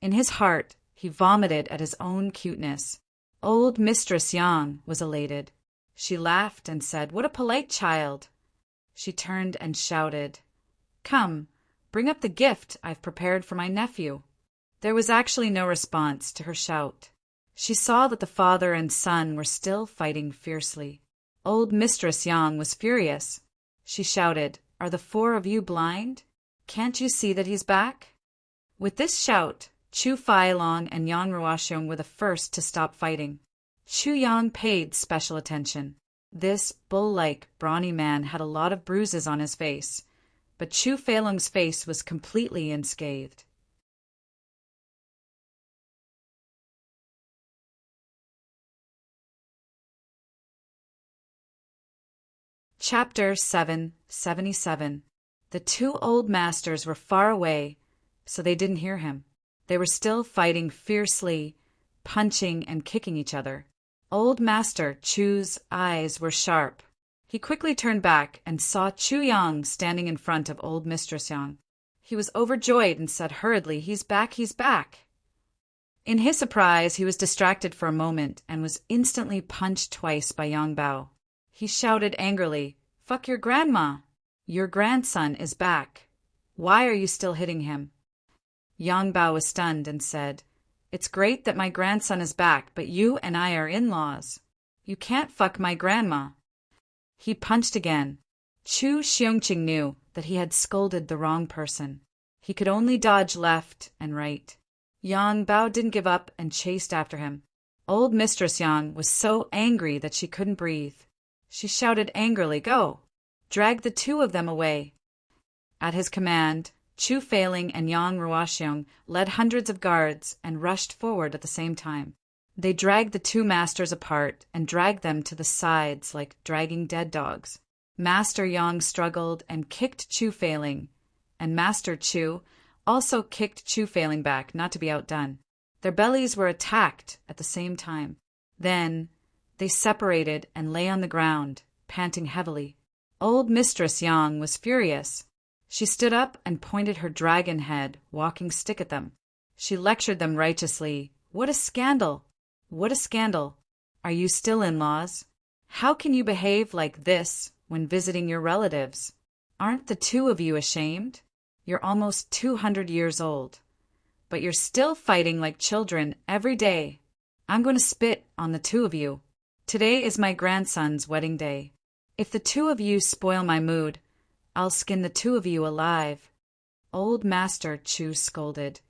In his heart, he vomited at his own cuteness. Old Mistress Yang was elated. She laughed and said, What a polite child. She turned and shouted, Come, bring up the gift I've prepared for my nephew. There was actually no response to her shout. She saw that the father and son were still fighting fiercely. Old Mistress Yang was furious. She shouted, Are the four of you blind? Can't you see that he's back? With this shout, Chu Feilong and Yang Ruoxiong were the first to stop fighting. Chu Yang paid special attention. This bull-like, brawny man had a lot of bruises on his face, but Chu Feilong's face was completely unscathed. Chapter 777. The two old masters were far away, so they didn't hear him. They were still fighting fiercely, punching and kicking each other. Old Master Chu's eyes were sharp. He quickly turned back and saw Chu Yang standing in front of old Mistress Yang. He was overjoyed and said hurriedly, "He's back, he's back." In his surprise, he was distracted for a moment and was instantly punched twice by Yang Bao. He shouted angrily, "Fuck your grandma! Your grandson is back. Why are you still hitting him?" Yang Bao was stunned and said, "It's great that my grandson is back, but you and I are in-laws. You can't fuck my grandma." He punched again. Chu Xiongqing knew that he had scolded the wrong person. He could only dodge left and right. Yang Bao didn't give up and chased after him. Old Mistress Yang was so angry that she couldn't breathe. She shouted angrily, "Go! Drag the two of them away." At his command, Chu Feiling and Yang Ruoxiong led hundreds of guards and rushed forward at the same time. They dragged the two masters apart and dragged them to the sides like dragging dead dogs. Master Yang struggled and kicked Chu Feiling, and Master Chu also kicked Chu Feiling back, not to be outdone. Their bellies were attacked at the same time. Then they separated and lay on the ground, panting heavily. Old Mistress Yang was furious. She stood up and pointed her dragon head walking stick at them. She lectured them righteously. "What a scandal! What a scandal! Are you still in-laws? How can you behave like this when visiting your relatives? Aren't the two of you ashamed? You're almost 200 years old, but you're still fighting like children every day. I'm going to spit on the two of you. Today is my grandson's wedding day. If the two of you spoil my mood, I'll skin the two of you alive." Old Master Chu scolded,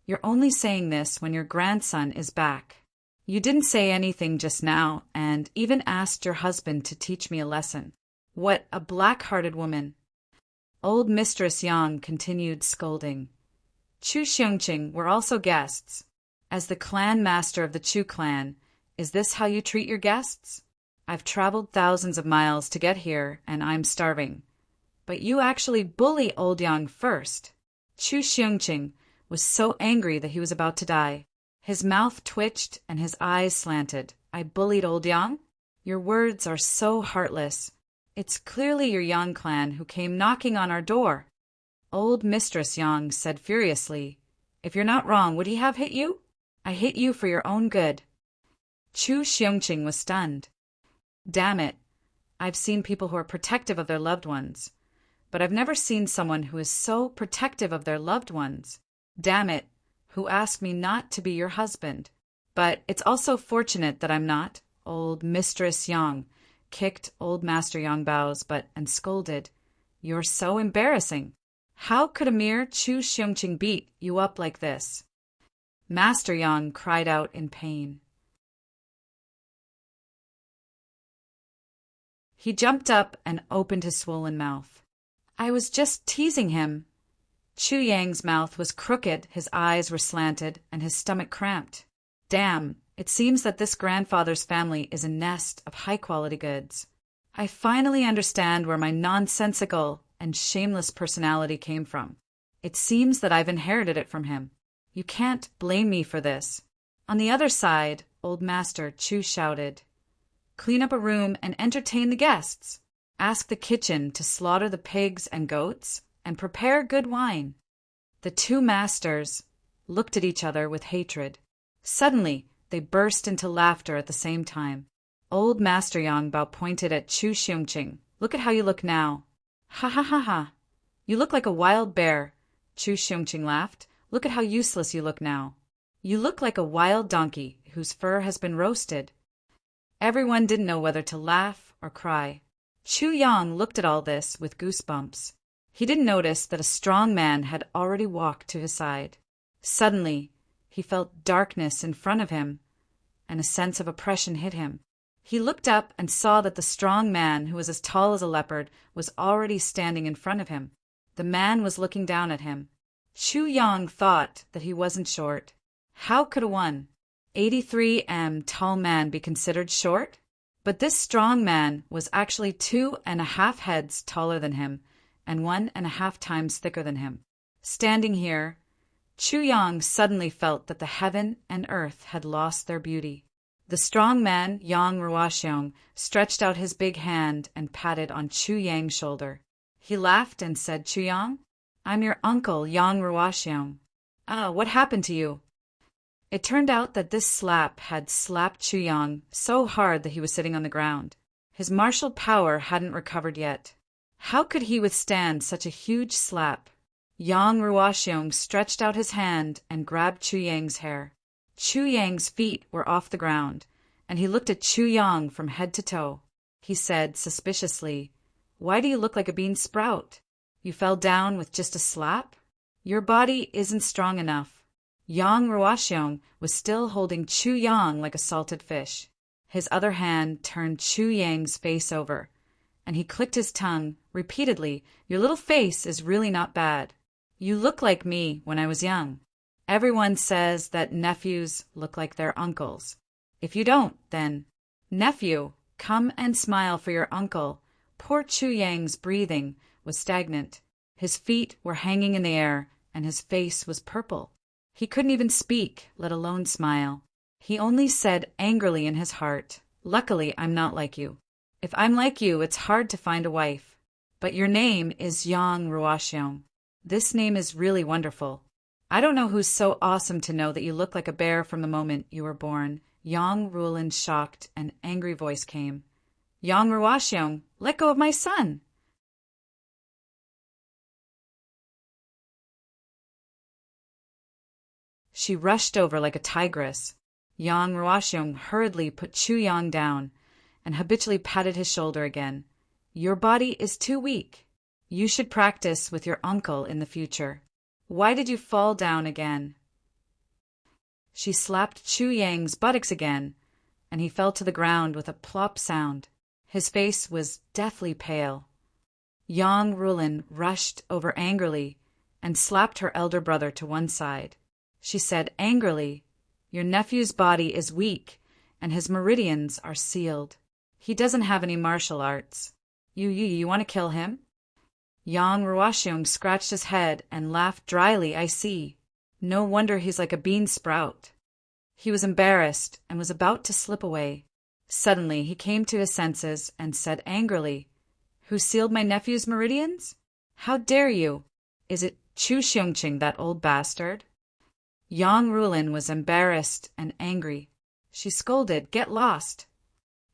"You're only saying this when your grandson is back. You didn't say anything just now, and even asked your husband to teach me a lesson. What a black-hearted woman." Old Mistress Yang continued scolding. Chu Xiongqing were also guests. As the clan master of the Chu clan, is this how you treat your guests? I've traveled thousands of miles to get here, and I'm starving. But you actually bully old Yang first. Chu Xiongqing was so angry that he was about to die. His mouth twitched and his eyes slanted. "I bullied old Yang? Your words are so heartless. It's clearly your Yang clan who came knocking on our door." Old Mistress Yang said furiously, "If you're not wrong, would he have hit you? I hit you for your own good." Chu Xiongqing was stunned. "Damn it. I've seen people who are protective of their loved ones, but I've never seen someone who is so protective of their loved ones. Damn it, who asked me not to be your husband. But it's also fortunate that I'm not." Old Mistress Yang kicked Old Master Yang Bao's butt and scolded, "You're so embarrassing. How could a mere Chu Xiongqing beat you up like this?" Master Yang cried out in pain. He jumped up and opened his swollen mouth. "I was just teasing him." Chu Yang's mouth was crooked, his eyes were slanted, and his stomach cramped. "Damn, it seems that this grandfather's family is a nest of high-quality goods. I finally understand where my nonsensical and shameless personality came from. It seems that I've inherited it from him. You can't blame me for this." On the other side, Old Master Chu shouted, "Clean up a room and entertain the guests. Ask the kitchen to slaughter the pigs and goats, and prepare good wine." The two masters looked at each other with hatred. Suddenly, they burst into laughter at the same time. Old Master Yang Bao pointed at Chu Xiongqing. "Look at how you look now." "Ha ha ha ha. You look like a wild bear." Chu Xiongqing laughed. "Look at how useless you look now. You look like a wild donkey whose fur has been roasted." Everyone didn't know whether to laugh or cry. Chu Yang looked at all this with goosebumps. He didn't notice that a strong man had already walked to his side. Suddenly, he felt darkness in front of him, and a sense of oppression hit him. He looked up and saw that the strong man, who was as tall as a leopard, was already standing in front of him. The man was looking down at him. Chu Yang thought that he wasn't short. How could a 183 tall man be considered short? But this strong man was actually 2.5 heads taller than him and 1.5 times thicker than him. Standing here, Chu Yang suddenly felt that the heaven and earth had lost their beauty. The strong man, Yang Ruoxiong, stretched out his big hand and patted on Chu Yang's shoulder. He laughed and said, "Chu Yang, I'm your uncle, Yang Ruoxiong. What happened to you?" It turned out that this slap had slapped Chu Yang so hard that he was sitting on the ground. His martial power hadn't recovered yet. How could he withstand such a huge slap? Yang Ruoxiong stretched out his hand and grabbed Chu Yang's hair. Chu Yang's feet were off the ground, and he looked at Chu Yang from head to toe. He said suspiciously, "Why do you look like a bean sprout? You fell down with just a slap? Your body isn't strong enough." Yang Ruoxiong was still holding Chu Yang like a salted fish. His other hand turned Chu Yang's face over, and he clicked his tongue repeatedly. "Your little face is really not bad. You look like me when I was young. Everyone says that nephews look like their uncles. If you don't, then, nephew, come and smile for your uncle." Poor Chu Yang's breathing was stagnant. His feet were hanging in the air, and his face was purple. He couldn't even speak, let alone smile. He only said angrily in his heart, "Luckily, I'm not like you. If I'm like you, it's hard to find a wife. But your name is Yang Ruoxiong. This name is really wonderful. I don't know who's so awesome to know that you look like a bear from the moment you were born." Yang Ruolin's shocked and angry voice came. "Yang Ruoxiong, let go of my son!" She rushed over like a tigress. Yang Ruoxiong hurriedly put Chu Yang down and habitually patted his shoulder again. "Your body is too weak. You should practice with your uncle in the future. Why did you fall down again?" She slapped Chu Yang's buttocks again, and he fell to the ground with a plop sound. His face was deathly pale. Yang Ruolin rushed over angrily and slapped her elder brother to one side. She said angrily, "Your nephew's body is weak, and his meridians are sealed. He doesn't have any martial arts. You want to kill him?" Yang Ruoxiong scratched his head and laughed dryly. "I see. No wonder he's like a bean sprout." He was embarrassed and was about to slip away. Suddenly he came to his senses and said angrily, "Who sealed my nephew's meridians? How dare you? Is it Chu Xiongqing, that old bastard?" Yang Ruolin was embarrassed and angry. She scolded, "Get lost."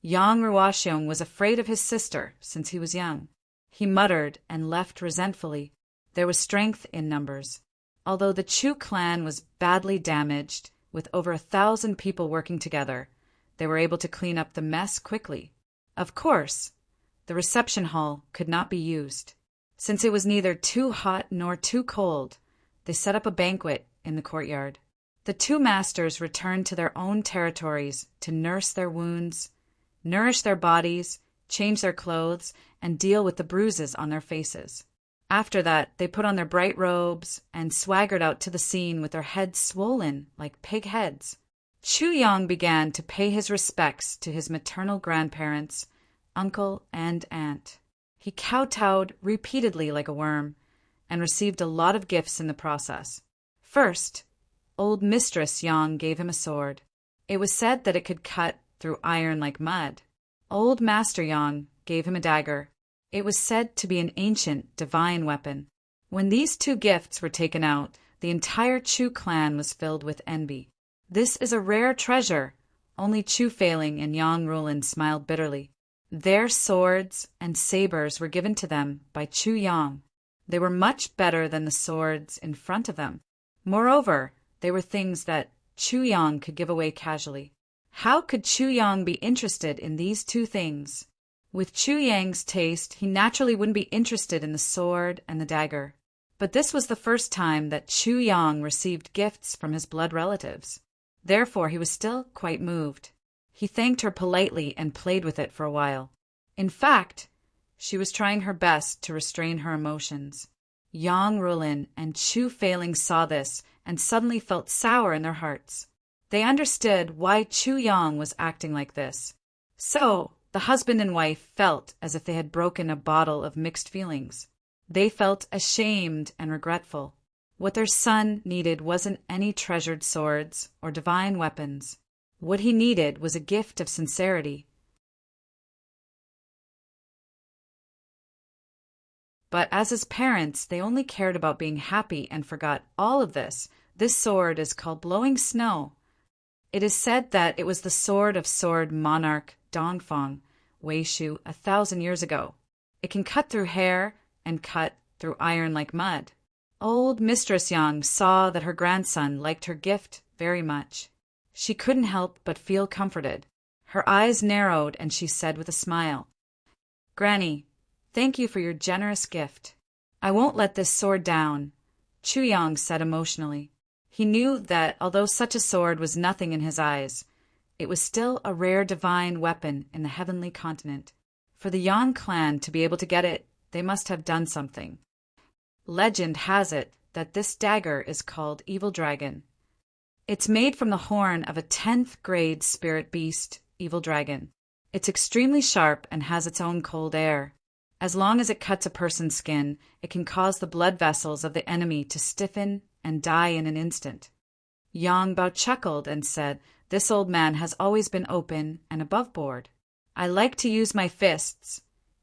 Yang Ruoxiong was afraid of his sister since he was young. He muttered and left resentfully. There was strength in numbers. Although the Chu clan was badly damaged, with over 1,000 people working together, they were able to clean up the mess quickly. Of course, the reception hall could not be used. Since it was neither too hot nor too cold, they set up a banquet in the courtyard. The two masters returned to their own territories to nurse their wounds, nourish their bodies, change their clothes, and deal with the bruises on their faces. After that, they put on their bright robes and swaggered out to the scene with their heads swollen like pig heads. Chu Yang began to pay his respects to his maternal grandparents, uncle and aunt. He kowtowed repeatedly like a worm and received a lot of gifts in the process. First, old Mistress Yang gave him a sword. It was said that it could cut through iron like mud. Old Master Yang gave him a dagger. It was said to be an ancient, divine weapon. When these two gifts were taken out, the entire Chu clan was filled with envy. "This is a rare treasure." Only Chu Failing and Yang Ruolin smiled bitterly. Their swords and sabers were given to them by Chu Yang. They were much better than the swords in front of them. Moreover, they were things that Chu Yang could give away casually. How could Chu Yang be interested in these two things? With Chu Yang's taste, he naturally wouldn't be interested in the sword and the dagger. But this was the first time that Chu Yang received gifts from his blood relatives. Therefore, he was still quite moved. He thanked her politely and played with it for a while. In fact, she was trying her best to restrain her emotions. Yang Rulin and Chu Feiling saw this and suddenly felt sour in their hearts. They understood why Chu Yang was acting like this. So, the husband and wife felt as if they had broken a bottle of mixed feelings. They felt ashamed and regretful. What their son needed wasn't any treasured swords or divine weapons. What he needed was a gift of sincerity. But as his parents, they only cared about being happy and forgot all of this. This sword is called Blowing Snow. It is said that it was the sword of sword monarch Dongfang, Weishu, 1,000 years ago. It can cut through hair and cut through iron like mud. Old Mistress Yang saw that her grandson liked her gift very much. She couldn't help but feel comforted. Her eyes narrowed and she said with a smile, "Granny, thank you for your generous gift. I won't let this sword down," Chu Yang said emotionally. He knew that although such a sword was nothing in his eyes, it was still a rare divine weapon in the heavenly continent. For the Yang clan to be able to get it, they must have done something. Legend has it that this dagger is called Evil Dragon. It's made from the horn of a 10th grade spirit beast, Evil Dragon. It's extremely sharp and has its own cold air. As long as it cuts a person's skin, it can cause the blood vessels of the enemy to stiffen and die in an instant. Yang Bao chuckled and said, "This old man has always been open and above board. I like to use my fists,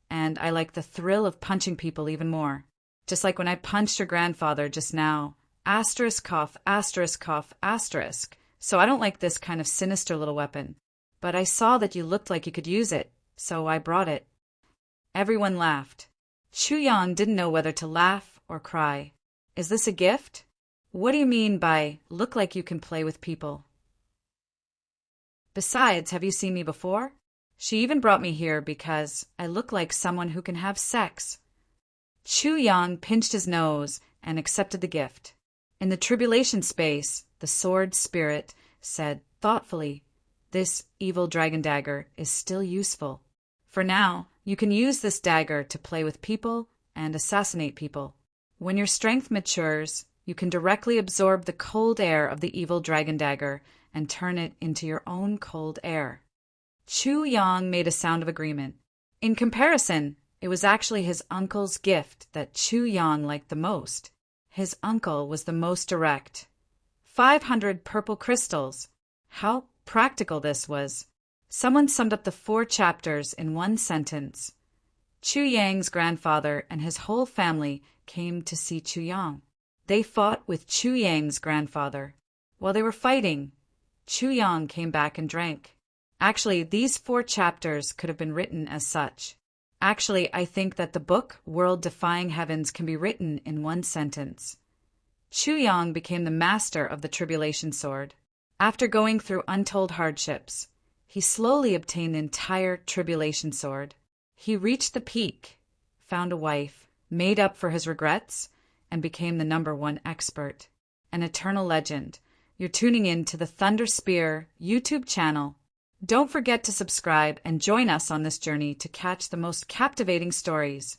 and I like the thrill of punching people even more. Just like when I punched your grandfather just now. Asterisk cough, asterisk cough, asterisk. So I don't like this kind of sinister little weapon. But I saw that you looked like you could use it, so I brought it." Everyone laughed. Chu Yang didn't know whether to laugh or cry. "Is this a gift? What do you mean by look like you can play with people? Besides, have you seen me before? She even brought me here because I look like someone who can have sex." Chu Yang pinched his nose and accepted the gift. In the tribulation space, the sword spirit said thoughtfully, "This evil dragon dagger is still useful. For now, you can use this dagger to play with people and assassinate people. When your strength matures, you can directly absorb the cold air of the evil dragon dagger and turn it into your own cold air." Chu Yang made a sound of agreement. In comparison, it was actually his uncle's gift that Chu Yang liked the most. His uncle was the most direct. 500 purple crystals. How practical this was. Someone summed up the 4 chapters in one sentence. Chu Yang's grandfather and his whole family came to see Chu Yang. They fought with Chu Yang's grandfather. While they were fighting, Chu Yang came back and drank. Actually, these 4 chapters could have been written as such. Actually, I think that the book World-Defying Heavens can be written in one sentence. Chu Yang became the master of the tribulation sword. After going through untold hardships, he slowly obtained the entire tribulation sword. He reached the peak, found a wife, made up for his regrets, and became the #1 expert. An eternal legend. You're tuning in to the Thunder Spear YouTube channel. Don't forget to subscribe and join us on this journey to catch the most captivating stories.